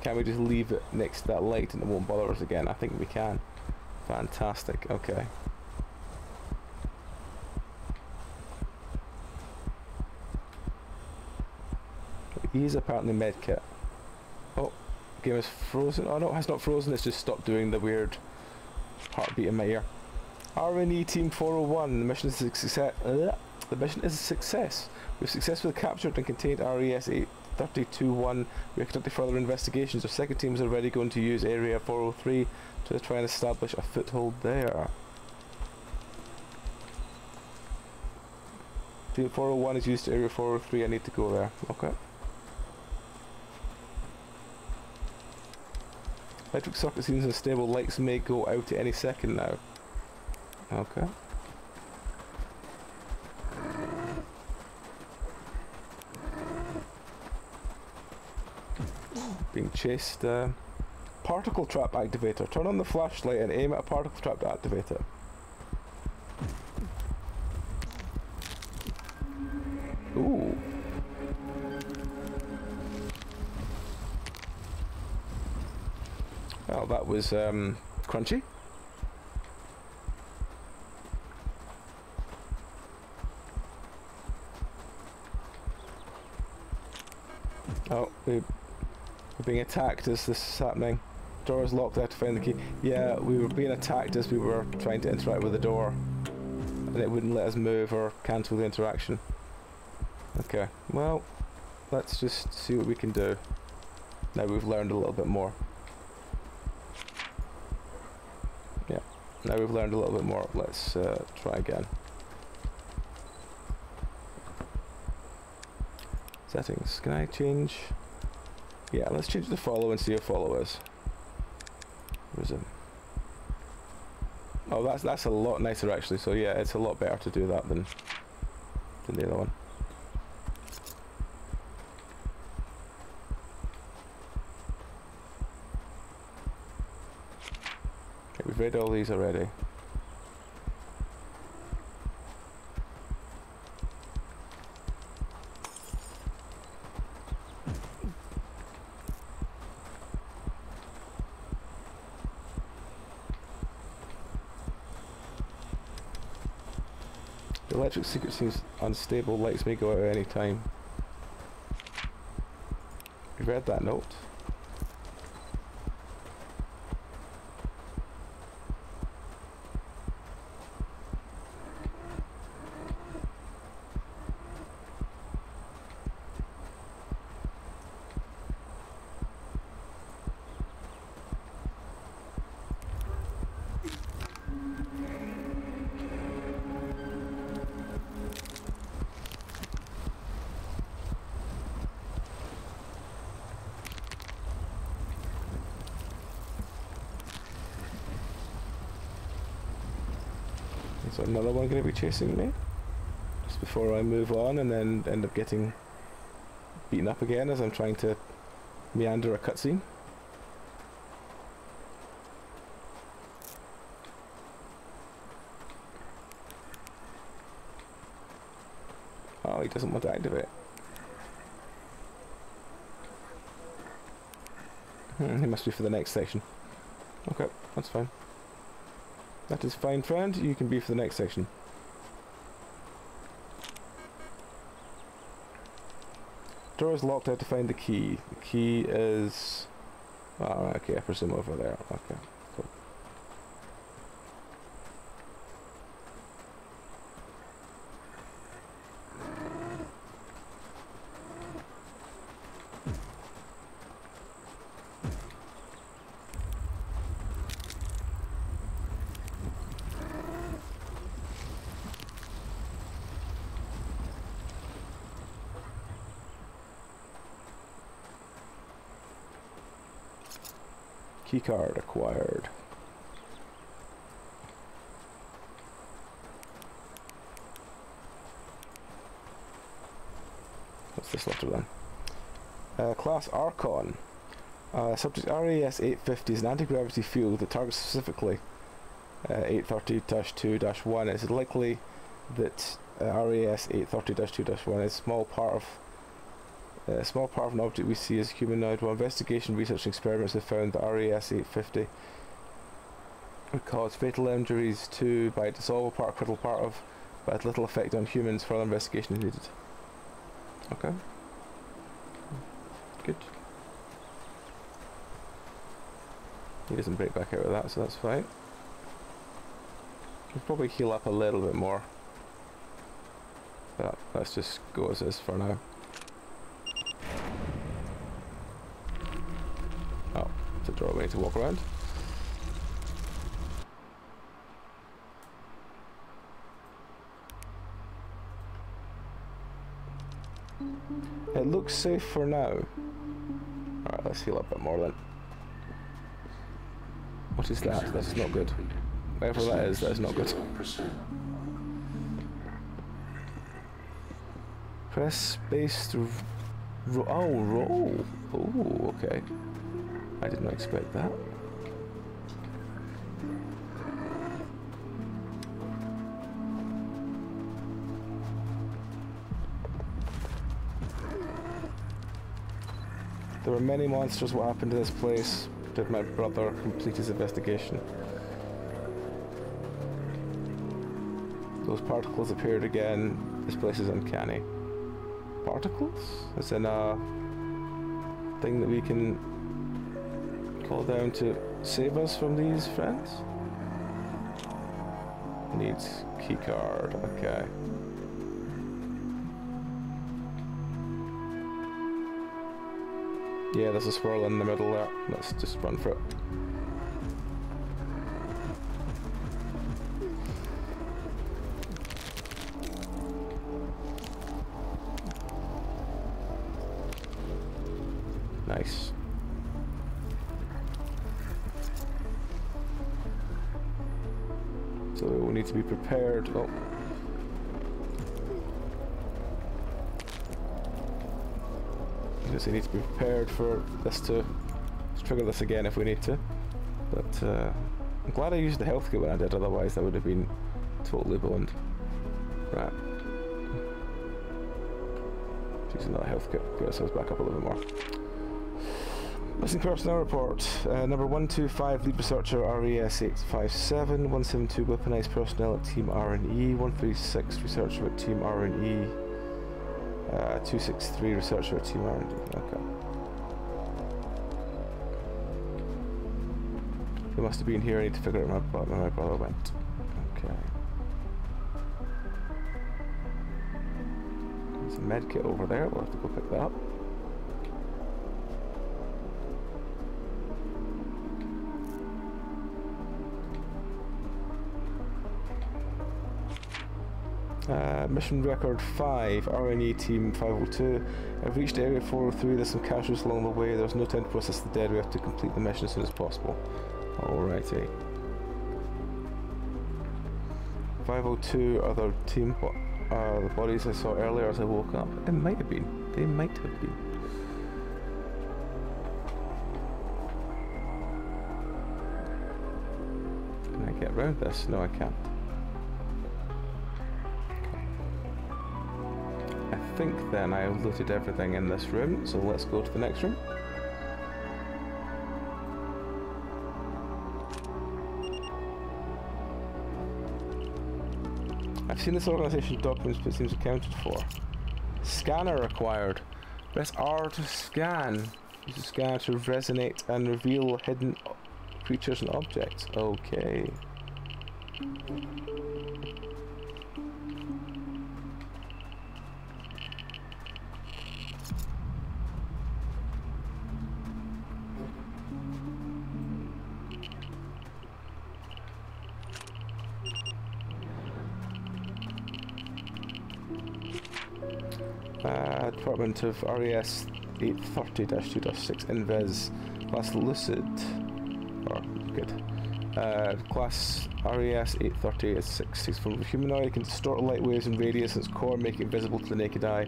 Can we just leave it next to that light and it won't bother us again? I think we can. Fantastic, okay. He's apparently medkit. Oh, game is frozen. Oh no, it's not frozen, it's just stopped doing the weird heartbeat in my ear. R&E Team 401, the mission is a success. The mission is a success. We've successfully captured and contained RES 832-1. We are conducting further investigations. Our second team is already going to use Area 403 to try and establish a foothold there. Team 401 is used to Area 403. I need to go there. Okay. Electric circuit seems unstable. Lights may go out at any second now. Okay. Being chased. Particle trap activator. Turn on the flashlight and aim at a particle trap to activate it. Ooh. Well, that was crunchy. Oh, we're being attacked as this is happening. Door is locked, I have to find the key. Yeah, we were being attacked as we were trying to interact with the door. And it wouldn't let us move or cancel the interaction. Okay, well, let's just see what we can do. Now we've learned a little bit more. Yeah, now we've learned a little bit more. Let's try again. Settings, can I change? Yeah, let's change the follow and see how follow is. Resume. Oh, that's a lot nicer actually, so yeah, it's a lot better to do that than the other one. Okay, we've read all these already. The electric secret seems unstable. Lights may go out at any time. You read that note? So another one going to be chasing me just before I move on, and then end up getting beaten up again as I'm trying to meander a cutscene. Oh, he doesn't want to activate. He must be for the next section. Okay, that's fine. That is fine, friend. You can be for the next section. Door is locked. I have to find the key. The key is... Oh, okay, I presume over there. Okay, cool. Keycard acquired. What's this letter then? Class Archon. Subject RAS 850 is an anti-gravity field that targets specifically 830-2-1. It's likely that RAS 830-2-1 is a small part of an object we see as humanoid. While investigation, research, and experiments have found that RAS 850 would cause fatal injuries to by dissolvable part, critical part of, but has little effect on humans. Further investigation is needed. Okay. Good. He doesn't break back out of that, so that's fine. We'll probably heal up a little bit more. But let's just go as is for now. Oh, it's a doorway to walk around. It looks safe for now. Alright, let's heal up a bit more then. What is that? That's not good. Whatever that is not good. Press space to roll. Oh, okay. I did not expect that. There were many monsters. What happened to this place? Did my brother complete his investigation? Those particles appeared again. This place is uncanny. Particles? As in a thing that we can call down to save us from these friends? Needs keycard, okay. Yeah, there's a swirl in the middle there. Let's just run for it. Nice. So we need to be prepared. Oh. We need to be prepared for this to trigger this again if we need to. But I'm glad I used the health kit when I did, otherwise that would have been totally boned. Right. Use another health kit, get ourselves back up a little bit more. Missing personnel report. Number 125, lead researcher RAS 857, 172 weaponized personnel at Team R&E, 136 researcher at Team R&E, 263 researcher at Team R&D. Okay. They must have been here. I need to figure out where my brother went. Okay. There's a med kit over there. We'll have to go pick that up. Mission record 5, R&E team 502. I've reached area 403, there's some casualties along the way, there's no time to process the dead, we have to complete the mission as soon as possible. Alrighty. 502 are the team the bodies I saw earlier as I woke up. It might have been. They might have been. Can I get around this? No, I can't. I think then I looted everything in this room, so let's go to the next room. I've seen this organisation documents, but it seems accounted for. Scanner required. Press R to scan. Use the scanner to resonate and reveal hidden creatures and objects. Okay. Department of RES 830-2-6 Invis class Lucid. Oh, good. Class RES 830 is 6 from humanoid. It can distort light waves and radius in its core, making it visible to the naked eye.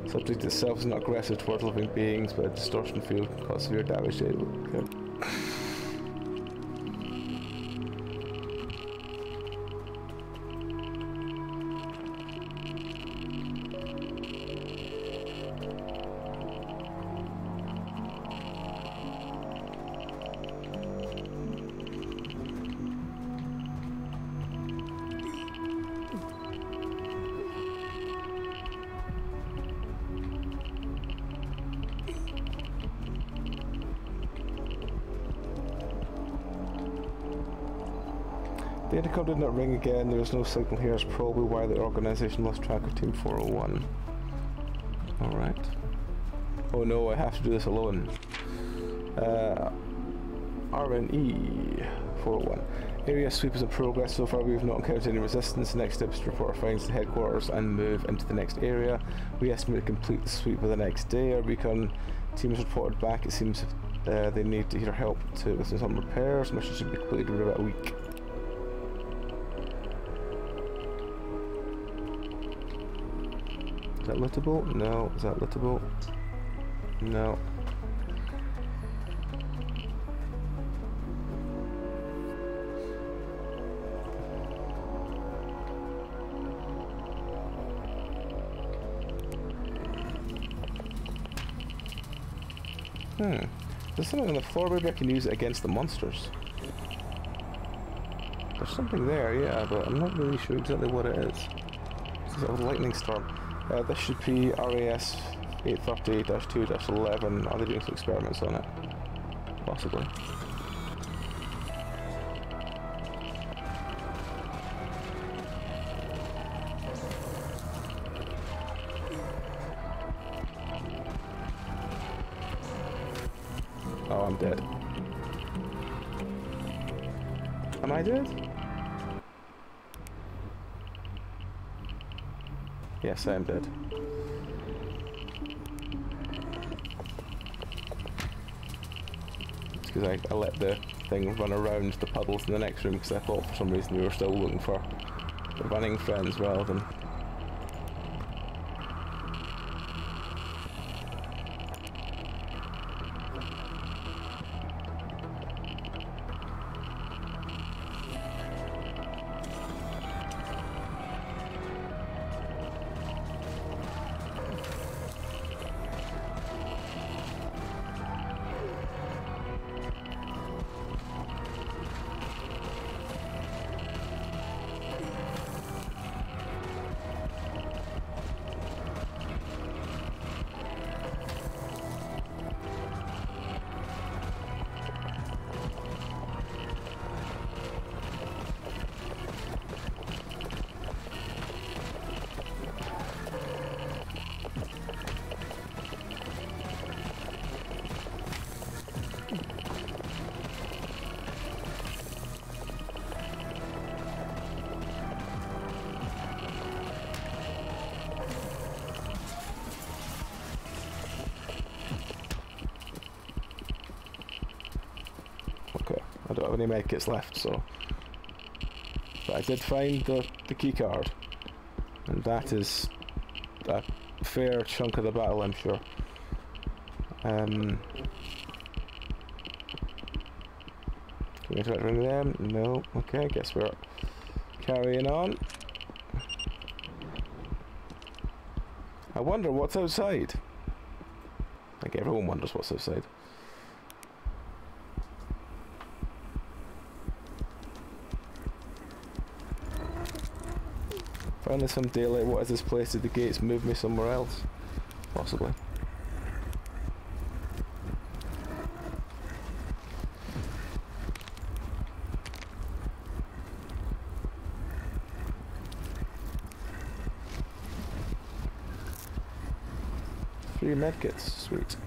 Subject itself is not aggressive towards living beings, but a distortion field can cause severe damage to it. Okay. The intercom did not ring again. There was no signal here. It's probably why the organisation lost track of Team 401. Alright. Oh no, I have to do this alone. RNE 401. Area sweep is in progress. So far we have not encountered any resistance. The next step is to report our findings to headquarters and move into the next area. We estimate to complete the sweep by the next day. Our recon team has reported back. It seems they need to hear help with some repairs. Mission should be completed in about a week. Is that lootable? No. Is that lootable? No. There's something on the floor. Maybe I can use it against the monsters. There's something there, yeah, but I'm not really sure exactly what it is. This is a lightning storm. This should be RAS 830-2-11. Are they doing some experiments on it? Possibly. Oh, I'm dead. Am I dead? Yes, I am dead. It's because I let the thing run around the puddles in the next room because I thought for some reason we were still looking for the running friends rather than... Okay, I don't have any medkits left, so... But But I did find the key card, and that is a fair chunk of the battle, I'm sure. Can we interact with them? No. Okay, I guess we're carrying on. I wonder what's outside. I think everyone wonders what's outside. Finally some daylight. What is this place? Did the gates move me somewhere else? Possibly. Free medkits, sweet.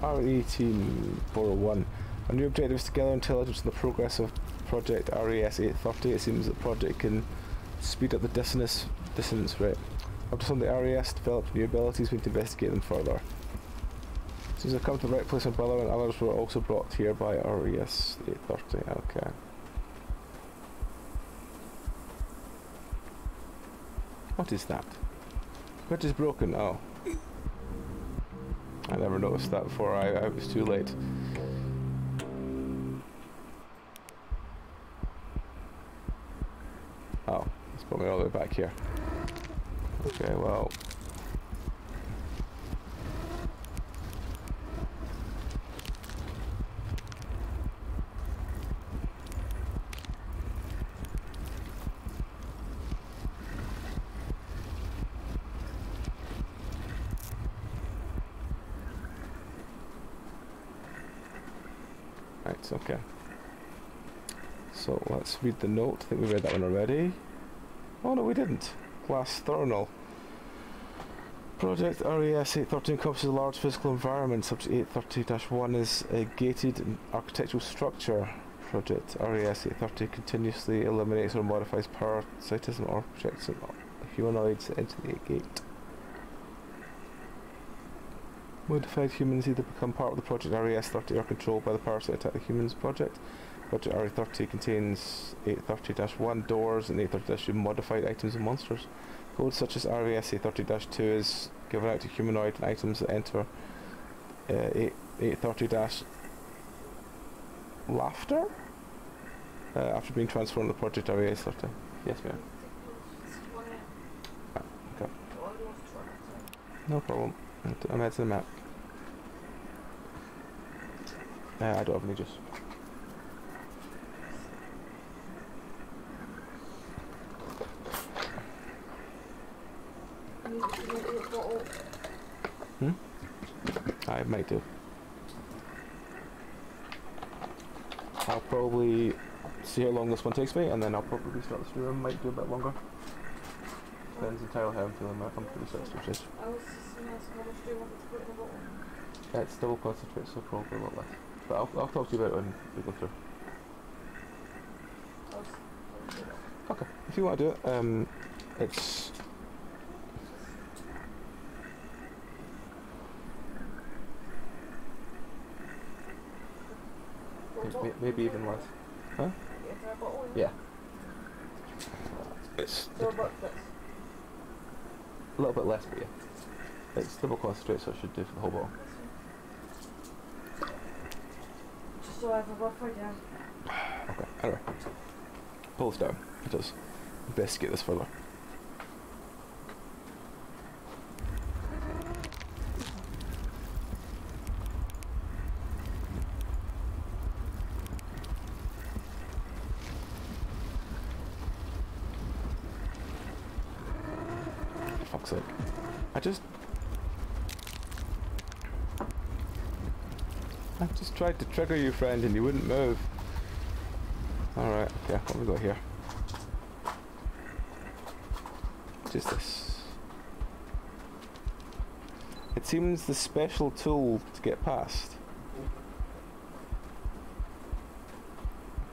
RE Team 401. Our new objective is to gather intelligence on the progress of Project RES 830. It seems that the project can speed up the dissonance rate. After some of the RES developed new abilities, we need to investigate them further. Seems I've come to the right place, my brother and others were also brought here by RES 830. Okay. What is that? What is broken? Oh. I never noticed that before. I was too late. Oh, it's put me all the way back here. Okay, well. Right, okay. So let's read the note. I think we read that one already. Oh no, we didn't. Glass Thermal. Project RES 830 encompasses a large physical environment. Subject 830-1 is a gated architectural structure. Project RES 830 continuously eliminates or modifies parasitism or projects humanoids into the gate. Modified humans either become part of the Project RES 30 or controlled by the parasite attack the humans project. Project RES 30 contains 830-1 doors and 830-2 modified items and monsters. Codes such as RES 830-2 is given out to humanoid items that enter 830-laughter after being transformed to Project RES 30. Yes, ma'am. Okay. No problem. I'm heading to the map. I don't have any juice. I might do. I'll probably see how long this one takes me, and then I'll probably start the stream. Might do a bit longer. Depends entirely how I'm feeling when I come to the start stream. It's double concentrate, so probably a lot less. But I'll talk to you about it when we go through. Okay, if you want to do it, it's maybe even less. Huh? Yeah. It's a little bit less, but yeah. It's double concentrate, so it should do for the whole bottle. Just so I have a rough idea. Okay, anyway. Pull this down. It does. Investigate this further. For fuck's sake. I just tried to trigger you, friend, and you wouldn't move. Alright, okay, what have we got here? What is this? It seems the special tool to get past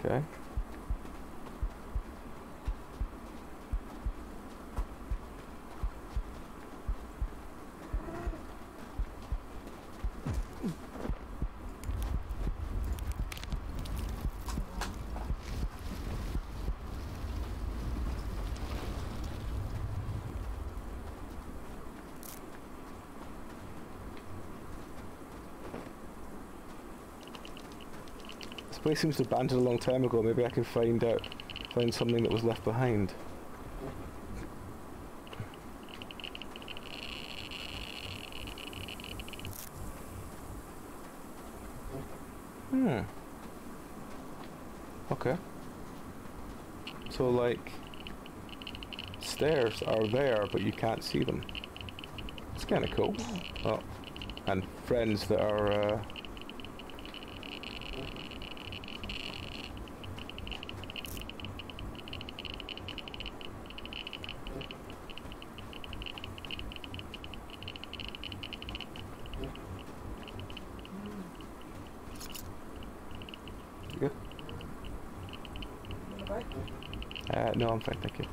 Okay. This place seems to have abandoned a long time ago. Maybe I can find something that was left behind. Okay. So like, stairs are there, but you can't see them. It's kind of cool. Oh, and friends that are. Good. No, I'm fine, thank you.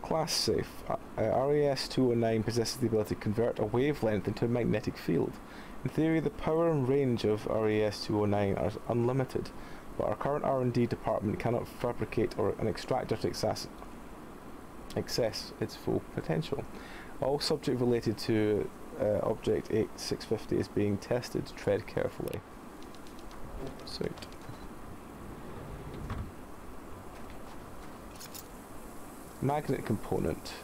Class safe. RAS 209 possesses the ability to convert a wavelength into a magnetic field. In theory, the power and range of RAS 209 are unlimited, but our current R&D department cannot fabricate an extractor to access its full potential. All subject related to Object 8650 is being tested. Tread carefully. Sweet. Magnet component.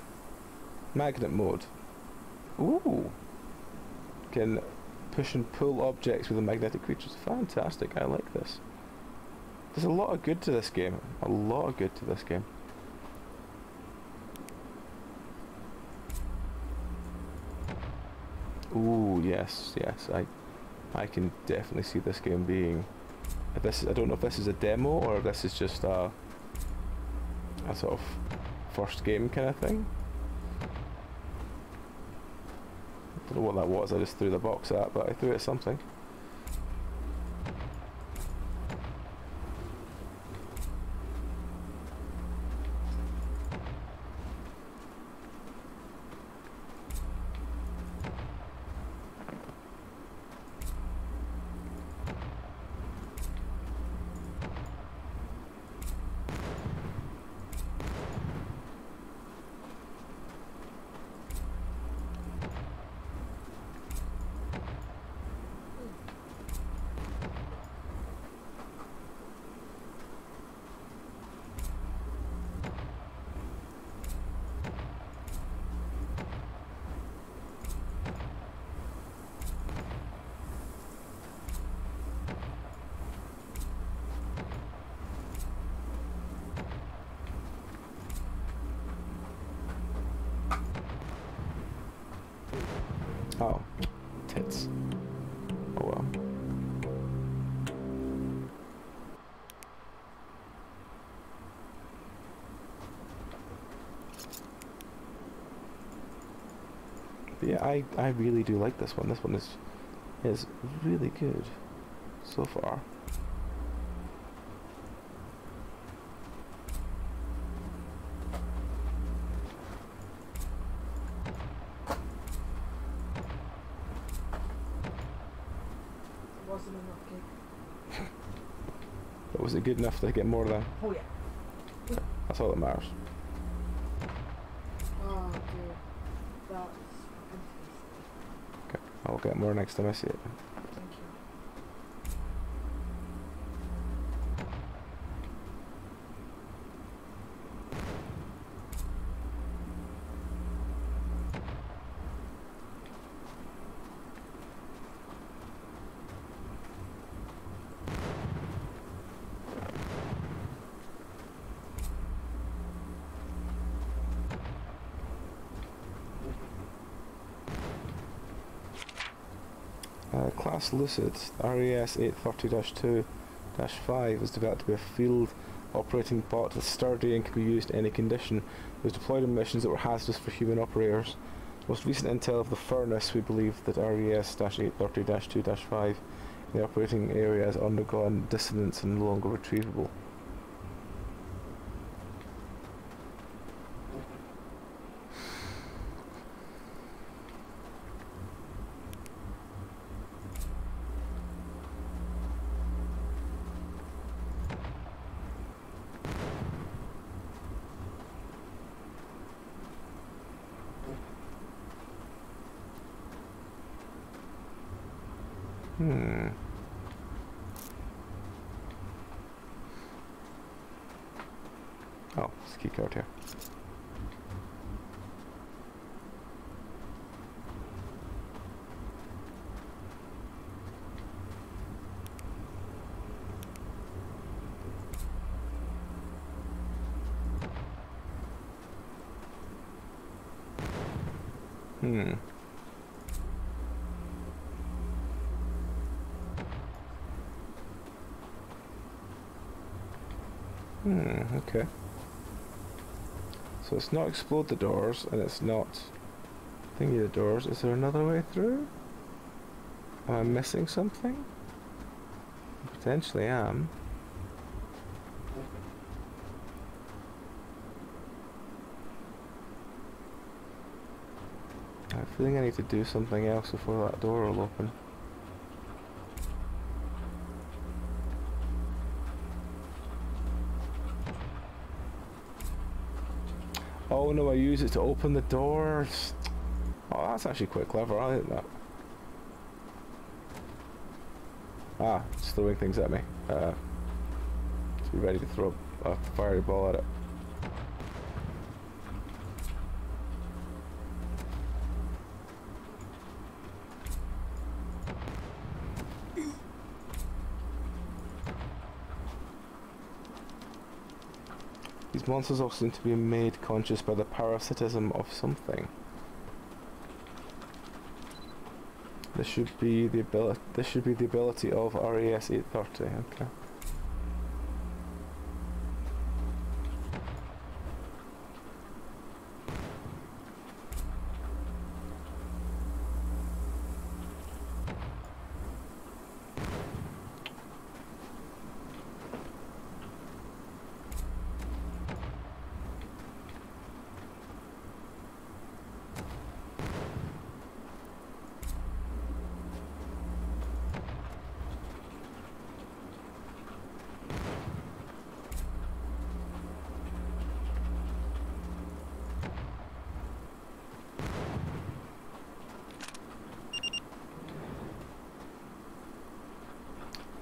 Magnet mode. Ooh. Can push and pull objects with the magnetic creatures. Fantastic. I like this. There's a lot of good to this game. A lot of good to this game. Ooh, yes, yes. I can definitely see this game being. I don't know if this is a demo or if this is just a sort of first game kind of thing. I don't know what that was. I just threw the box at, but I threw it at something. Oh, tits. Oh well. But yeah, I really do like this one. This one is really good so far. But was it good enough to get more than? Oh yeah. That's all that matters. Oh dear. That's Okay, I'll get more next time I see it. thank you. Class Lucid, RAS 830-2-5 was developed to be a field Operating the bot is sturdy and can be used in any condition. It was deployed in missions that were hazardous for human operators. Most recent intel of the furnace, we believe that RES-830-2-5 in the operating area has undergone dissonance and no longer retrievable. Oh, there's a key card here. Okay. So it's not explode the doors, and it's not thingy the doors. Is there another way through? Am I missing something? Potentially am. I have a feeling I need to do something else before that door will open. Oh no, I use it to open the doors. Oh, that's actually quite clever, I like that. Ah, it's throwing things at me. To be ready to throw a fiery ball at it. These monsters all seem to be made conscious by the parasitism of something. This should be the ability. This should be the ability of RES-830. Okay.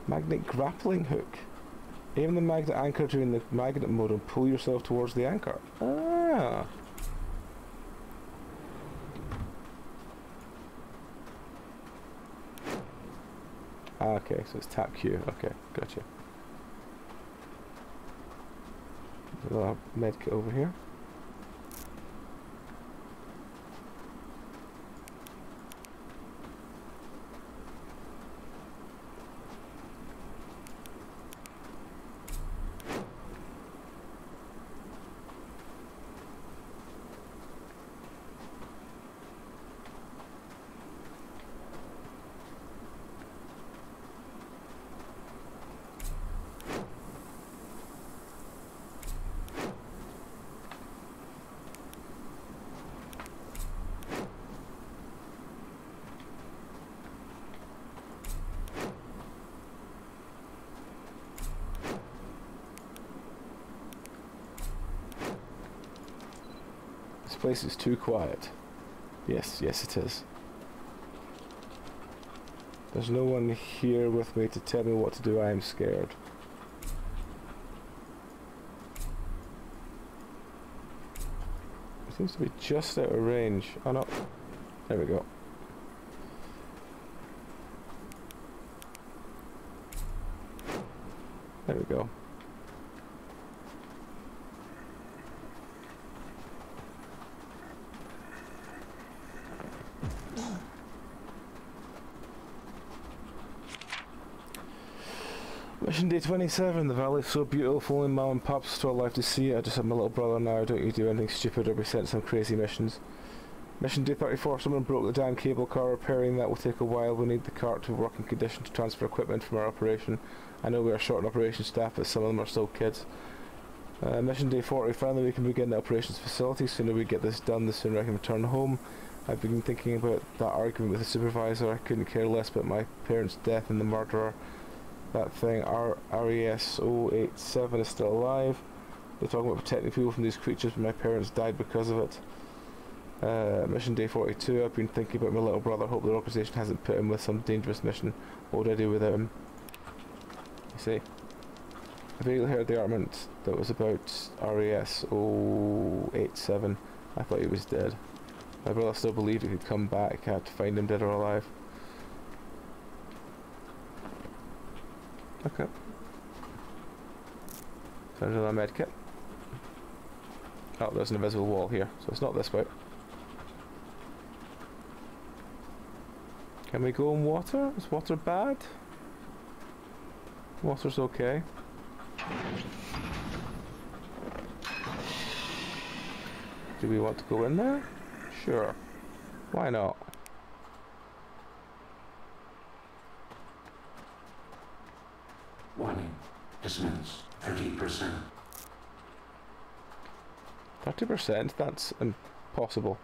Magnet grappling hook. Aim the magnet anchor during the magnet mode and pull yourself towards the anchor. Ah. Okay, so it's tap Q. Okay, gotcha. There's a medkit over here. This place is too quiet. Yes, yes it is. There's no one here with me to tell me what to do. I am scared. It seems to be just out of range. Oh no. There we go. There we go. Mission day 27. The valley's so beautiful. Only mum and pup's still alive to see it. I just have my little brother now. Don't you do anything stupid or be sent some crazy missions. Mission day 34. Someone broke the damn cable car. Repairing that will take a while. We need the cart to working condition to transfer equipment from our operation. I know we are short on operation staff, but some of them are still kids. Mission day 40. Finally we can begin the operations facility. The sooner we get this done, the sooner I can return home. I've been thinking about that argument with the supervisor. I couldn't care less about my parents' death and the murderer. That thing, RES-087 is still alive. They're talking about protecting people from these creatures, but my parents died because of it. Mission day 42. I've been thinking about my little brother. Hope the organisation hasn't put him with some dangerous mission. What would I do without him? You see. I vaguely heard the argument that was about RES-087. I thought he was dead. My brother still believed he could come back. I had to find him dead or alive. Okay. Found another medkit. Oh, there's an invisible wall here, so it's not this way. Can we go in water? Is water bad? Water's okay. Do we want to go in there? Sure. Why not? Warning. Dissonance. 30%. 30%? That's impossible.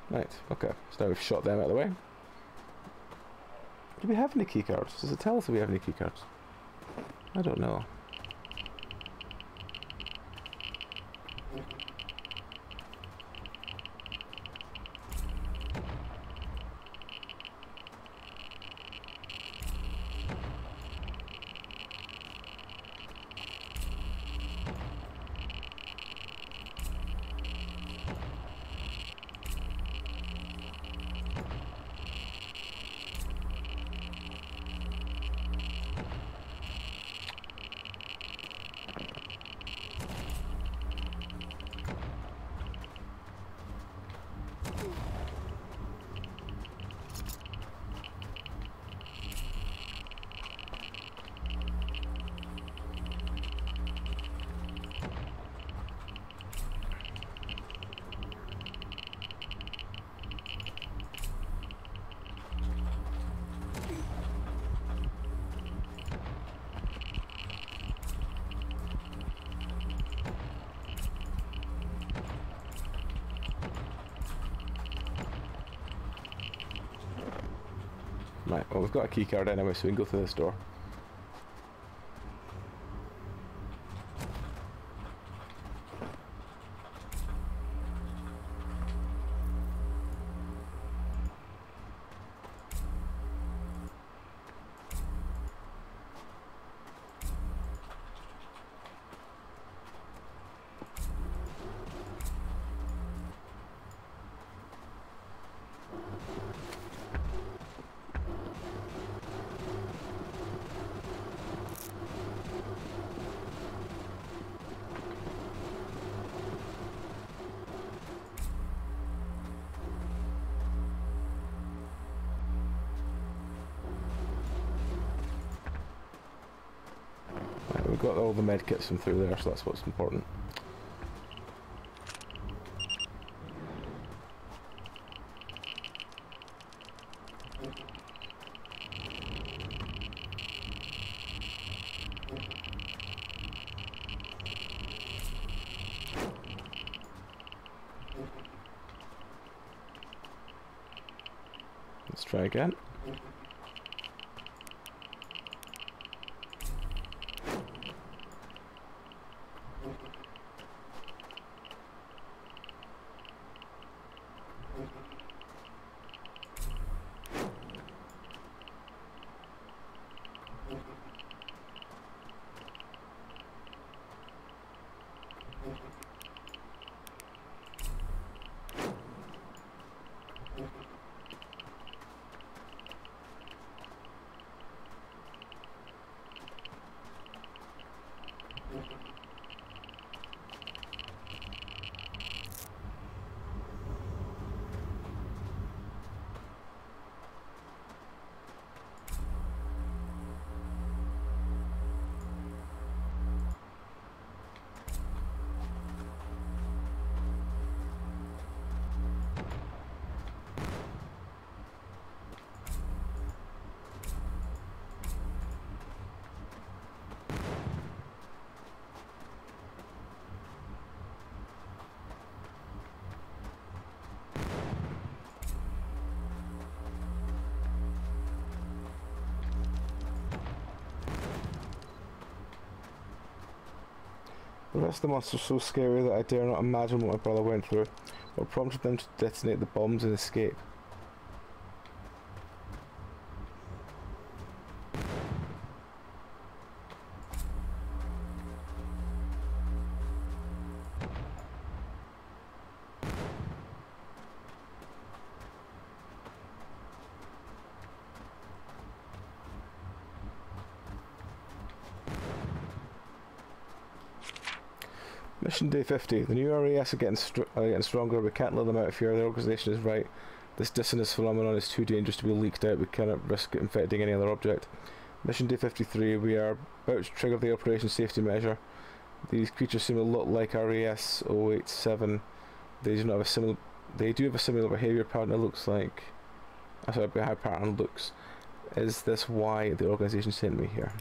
Right, okay, so now we've shot them out of the way. Do we have any keycards? Does it tell us if we have any keycards? I don't know. Right, well we've got a key card anyway, so we can go through this door. We've got all the med kits from through there, so that's what's important. Let's try again. The rest of the monsters are so scary that I dare not imagine what my brother went through, or prompted them to detonate the bombs and escape. Mission day 50. The new RAS are getting stronger. We can't let them out of here. The organisation is right. This dissonance phenomenon is too dangerous to be leaked out. We cannot risk infecting any other object. Mission day 53. We are about to trigger the operation safety measure. These creatures seem a lot like RAS 087. They do not have a similar. They do have a similar behaviour pattern. It looks like. Sorry, behaviour pattern looks. Is this why the organisation sent me here?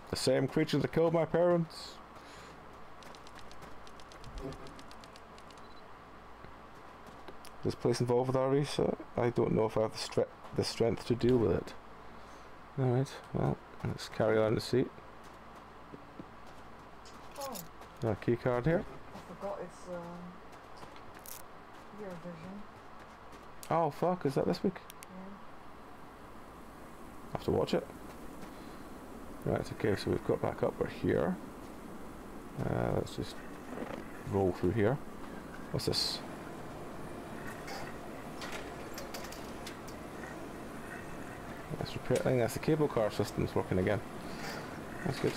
The same creature that killed my parents. This place involved with our research? I don't know if I have the strength to deal with it. Alright, well, let's carry on the seat. Oh. Got a key card here. I forgot it's your vision. Oh fuck, is that this week? Yeah. I have to watch it. Right, okay, so we've got back up, we're here. Let's just roll through here. What's this? That's repairing, that's the cable car system's working again. That's good.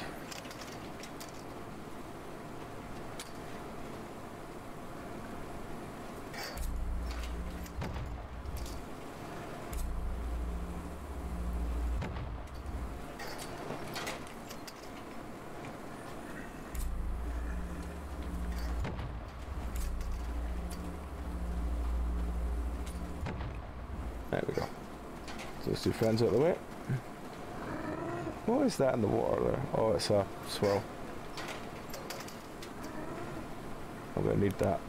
There we go. So those two friends out of the way. What is that in the water there? Oh, it's a swirl. I'm gonna need that.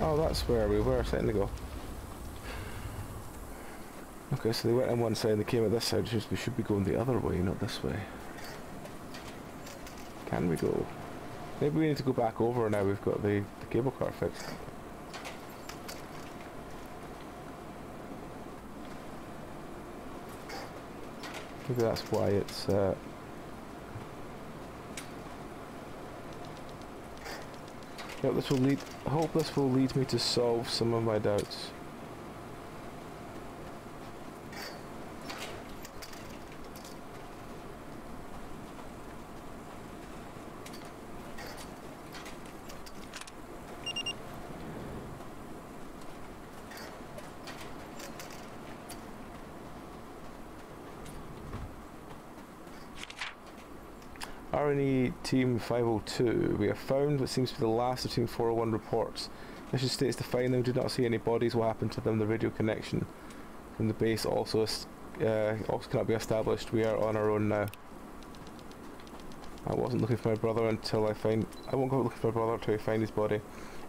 Oh, that's where we were a second ago. Okay, so they went on one side and they came out this side. We should be going the other way, not this way. Can we go? Maybe we need to go back over now we've got the cable car fixed. Maybe that's why it's yep, this will lead. I hope this will lead me to solve some of my doubts. R&E Team 502, we have found what seems to be the last of Team 401 reports. Mission states to find them, do not see any bodies, what happened to them, the radio connection from the base also cannot be established, we are on our own now. I wasn't looking for my brother until I won't go looking for my brother until I find his body.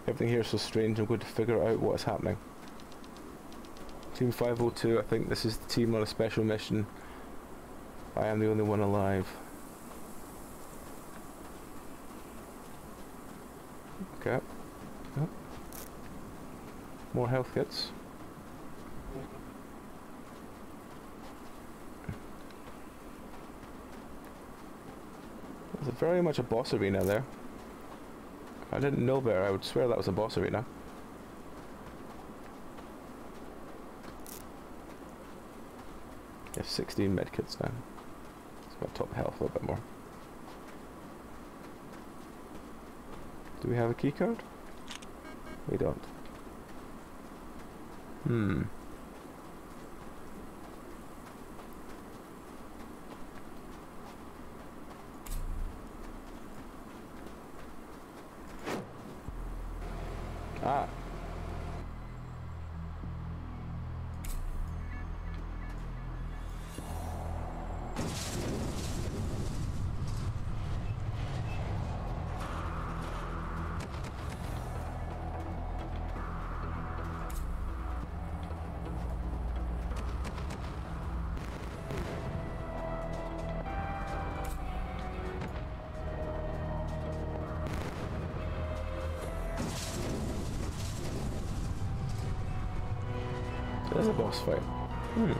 Everything here is so strange, I'm going to figure out what is happening. Team 502, I think this is the team on a special mission. I am the only one alive. Okay. Yep. More health kits. There's very much a boss arena there. If I didn't know better, I would swear that was a boss arena. You have 16 medkits now. It's got top health a little bit more. Do we have a keycard? We don't. Ah. There's a boss fight. Hmm.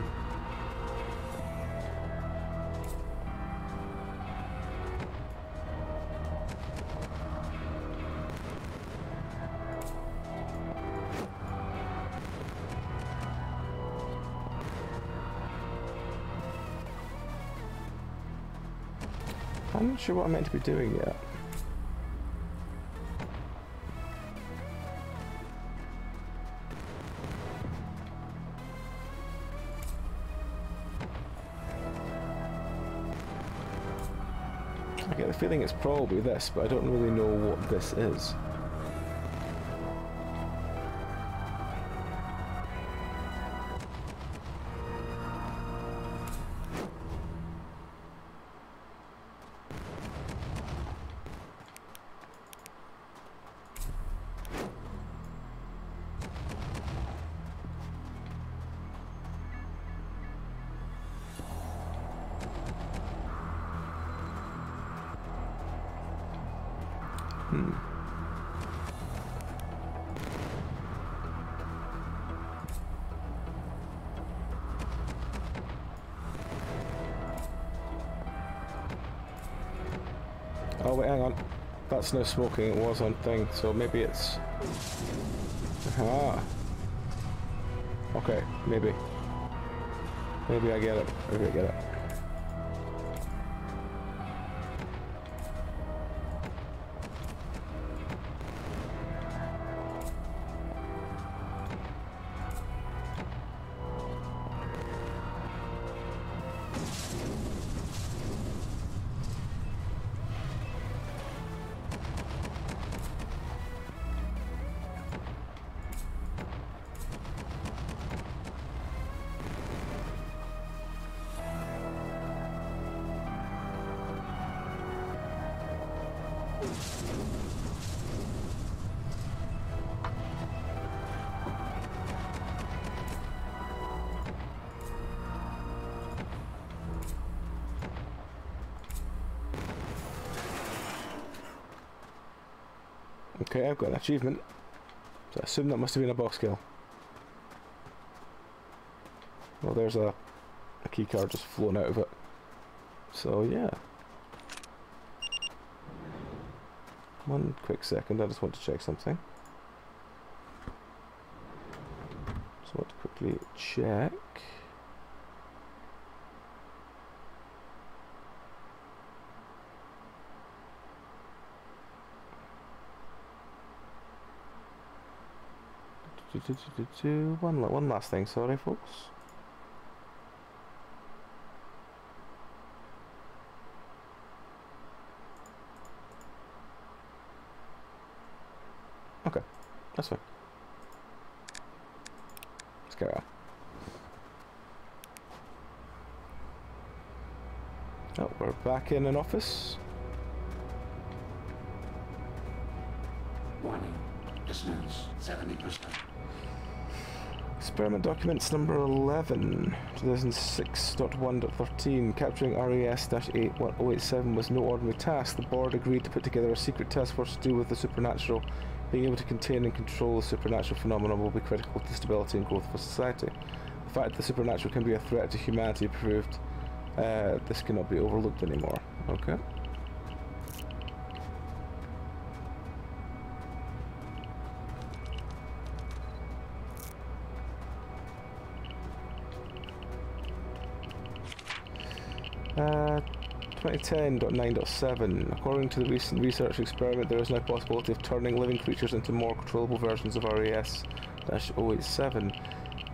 I'm not sure what I'm meant to be doing yet. I get the feeling it's probably this, but I don't really know what this is. Oh wait, hang on. That's no smoking, it was on thing, so maybe it's... Ah. Okay, maybe. Maybe I get it. Maybe I get it. Okay, I've got an achievement. So I assume that must have been a boss kill. Well, there's a key card just flown out of it. So yeah. One quick second, I just want to check something. So I want to quickly check. One last thing, sorry folks. Okay, that's fine. Let's carry on. Oh, we're back in an office. Warning. Dissonance 70%. Experiment documents number 11, 2006.1.13. Capturing RAS-81087 was no ordinary task. The board agreed to put together a secret task force to do with the supernatural. Being able to contain and control the supernatural phenomena will be critical to stability and growth of society. The fact that the supernatural can be a threat to humanity proved this cannot be overlooked anymore. Okay. Uh, 2010.9.7. According to the recent research experiment, there is now a possibility of turning living creatures into more controllable versions of RAS-087.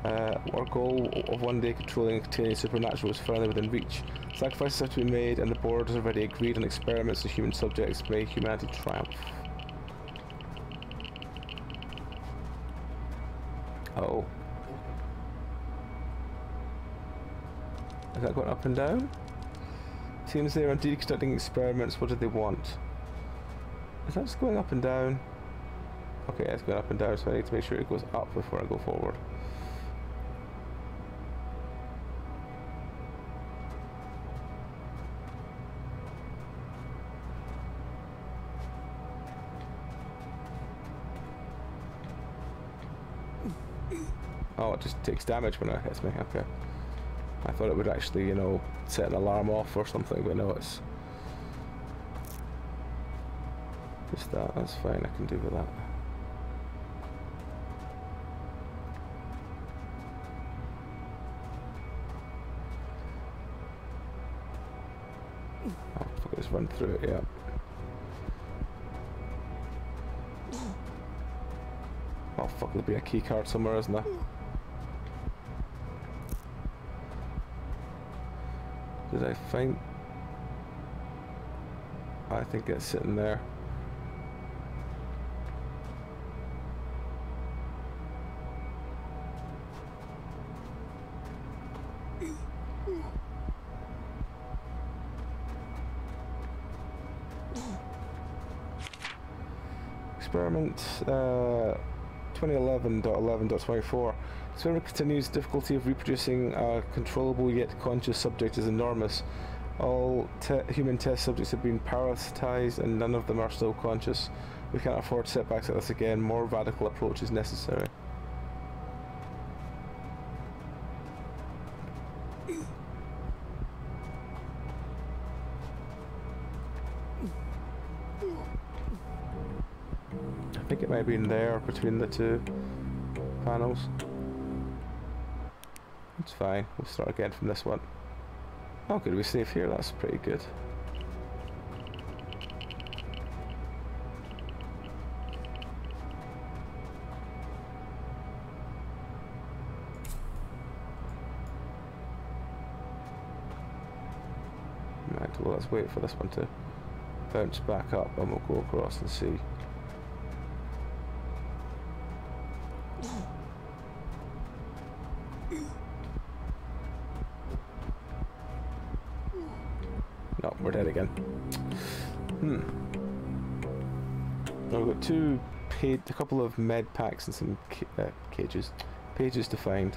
Our goal of one day controlling and containing supernatural is firmly within reach. Sacrifices have to be made, and the board has already agreed on experiments on human subjects. May humanity triumph. Oh. Is that going up and down? Seems they are indeed conducting experiments. What do they want? Is that just going up and down? Okay, it's going up and down, so I need to make sure it goes up before I go forward. Oh, it just takes damage when it hits me. Okay. I thought it would actually, you know, set an alarm off or something, but no, it's just that. That's fine. I can do with that. Oh, fuck, just run through it. Yeah. Oh fuck, there'll be a key card somewhere, isn't there? Did I find... I think it's sitting there. Experiment 2011.11.24. Experiment continues. Difficulty of reproducing a controllable yet conscious subject is enormous. All human test subjects have been parasitized and none of them are still conscious. We can't afford setbacks like this again. More radical approach is necessary. I think it might be in there between the two panels. It's fine. We'll start again from this one. Oh good, we save here. That's pretty good. Right, well let's wait for this one to bounce back up and we'll go across and see. No, we're dead again. I've got a couple of med packs and some pages to find.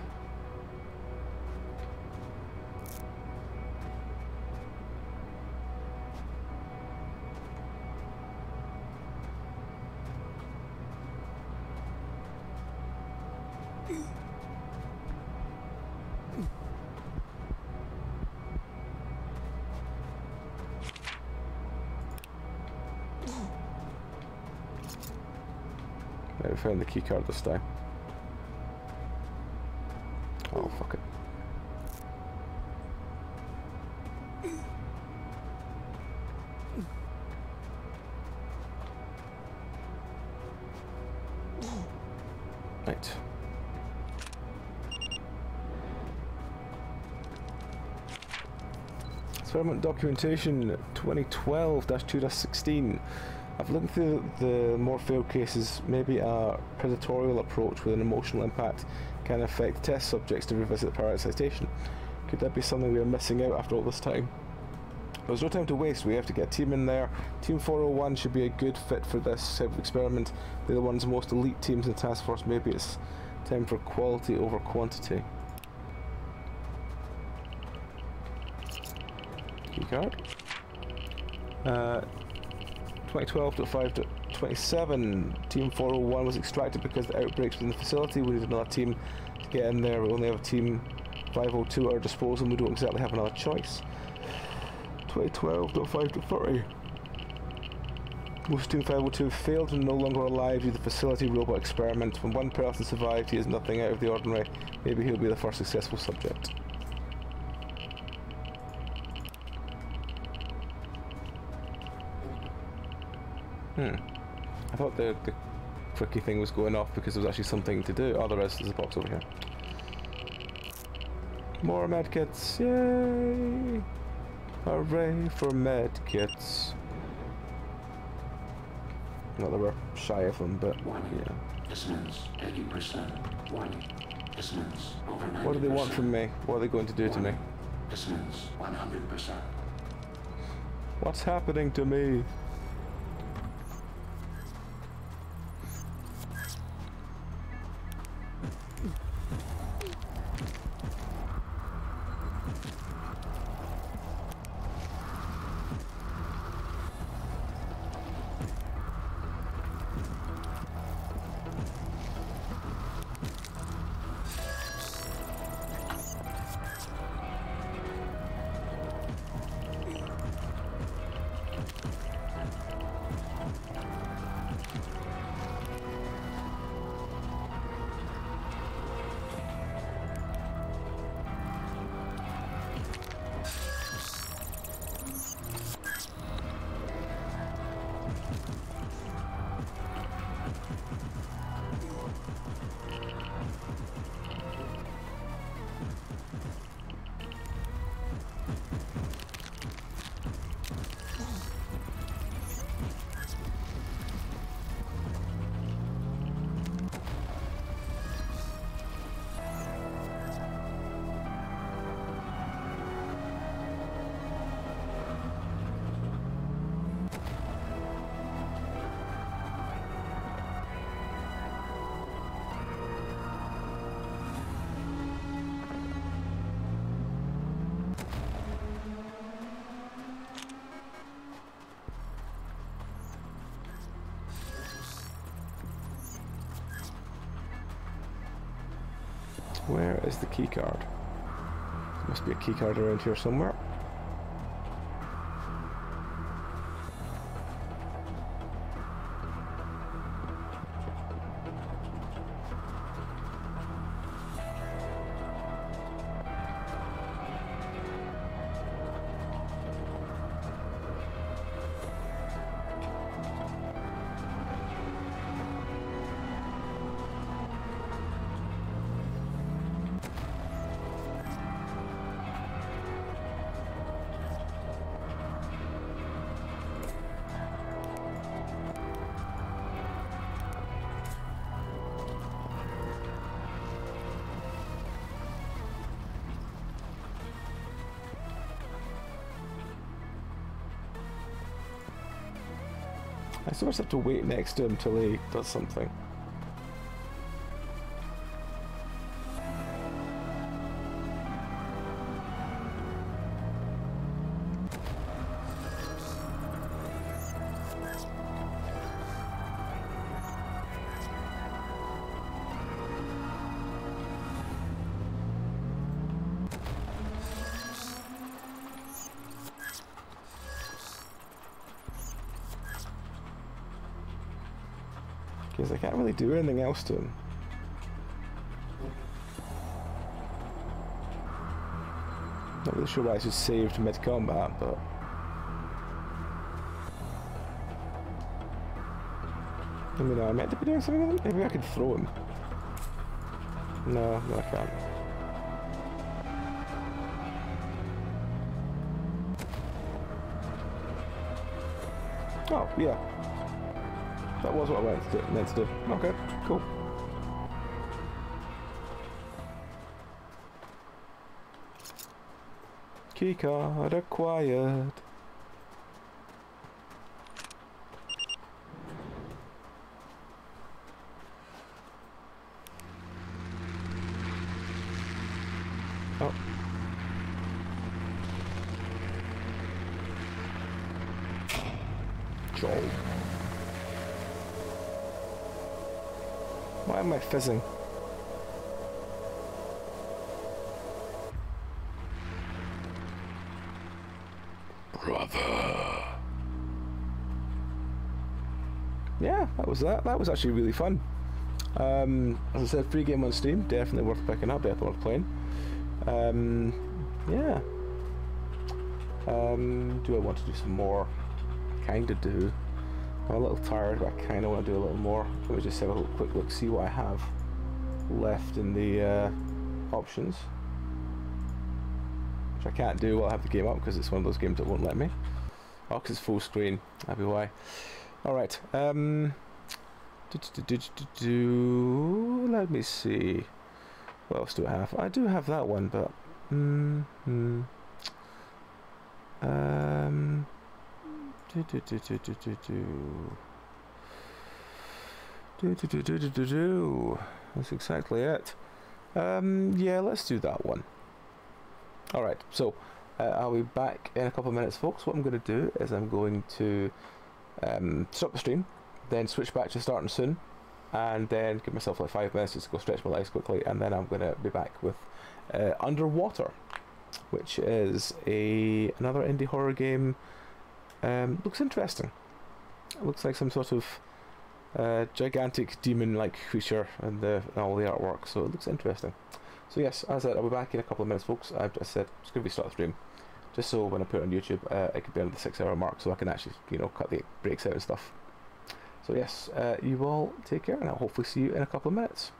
We found the key card this time. Oh fuck it. Right. Experiment documentation 2012-2-16. I've looked through the more failed cases. Maybe a predatorial approach with an emotional impact can affect test subjects to revisit parasitation. Could that be something we are missing out after all this time? There's no time to waste. We have to get a team in there. Team 401 should be a good fit for this type of experiment. They're the ones most elite teams in the task force. Maybe it's time for quality over quantity. Key card. 2012.5.27. Team 401 was extracted because the outbreaks within the facility. We need another team to get in there. We only have Team 502 at our disposal and we don't exactly have another choice. 2012.5.30. Most Team 502 failed and no longer alive due to the facility robot experiment. When one person survived, he is nothing out of the ordinary. Maybe he'll be the first successful subject. I thought the tricky thing was going off because there was actually something to do. Oh, there's a box over here. More medkits, yay! Hooray for medkits. Not that we're shy of them, but yeah. Dissonance 80%. Dissonance over 90%. What do they want from me? What are they going to do to me? Dissonance 100%. What's happening to me? is the key card? There must be a key card around here somewhere. I suppose I have to wait next to him till he does something. Because I can't really do anything else to him. Not really sure why I just saved mid-combat, but... I mean, I meant to be doing something with him? Maybe I could throw him. No, I can't. Oh, yeah. That was what I meant to do. Okay, cool. Keycard acquired. Oh. Joel. Why am I fizzing? Brother. Yeah, that was that. That was actually really fun. As I said, free game on Steam, definitely worth picking up, definitely worth playing. Yeah. Do I want to do some more? Kinda do. I'm a little tired, but I kind of want to do a little more. Let me just have a little quick look, see what I have left in the options. Which I can't do while I have the game up, because it's one of those games that won't let me. Oh, because it's full screen. That'd be why. Alright. Let me see. What else do I have? I do have that one, but... That's exactly it. Yeah, let's do that one. Alright, so I'll be back in a couple of minutes, folks. What I'm going to do is I'm going to stop the stream, then switch back to starting soon, and then give myself like 5 minutes just to go stretch my legs quickly, and then I'm going to be back with Underwater, which is another indie horror game. Looks interesting. It looks like some sort of gigantic demon-like creature and all the artwork, so it looks interesting. So yes, as I said, I'll be back in a couple of minutes, folks. I said it's going to be start the stream, just so when I put it on YouTube, it could be under the 6-hour mark, so I can actually, you know, cut the breaks out and stuff. So yes, you all take care, and I'll hopefully see you in a couple of minutes.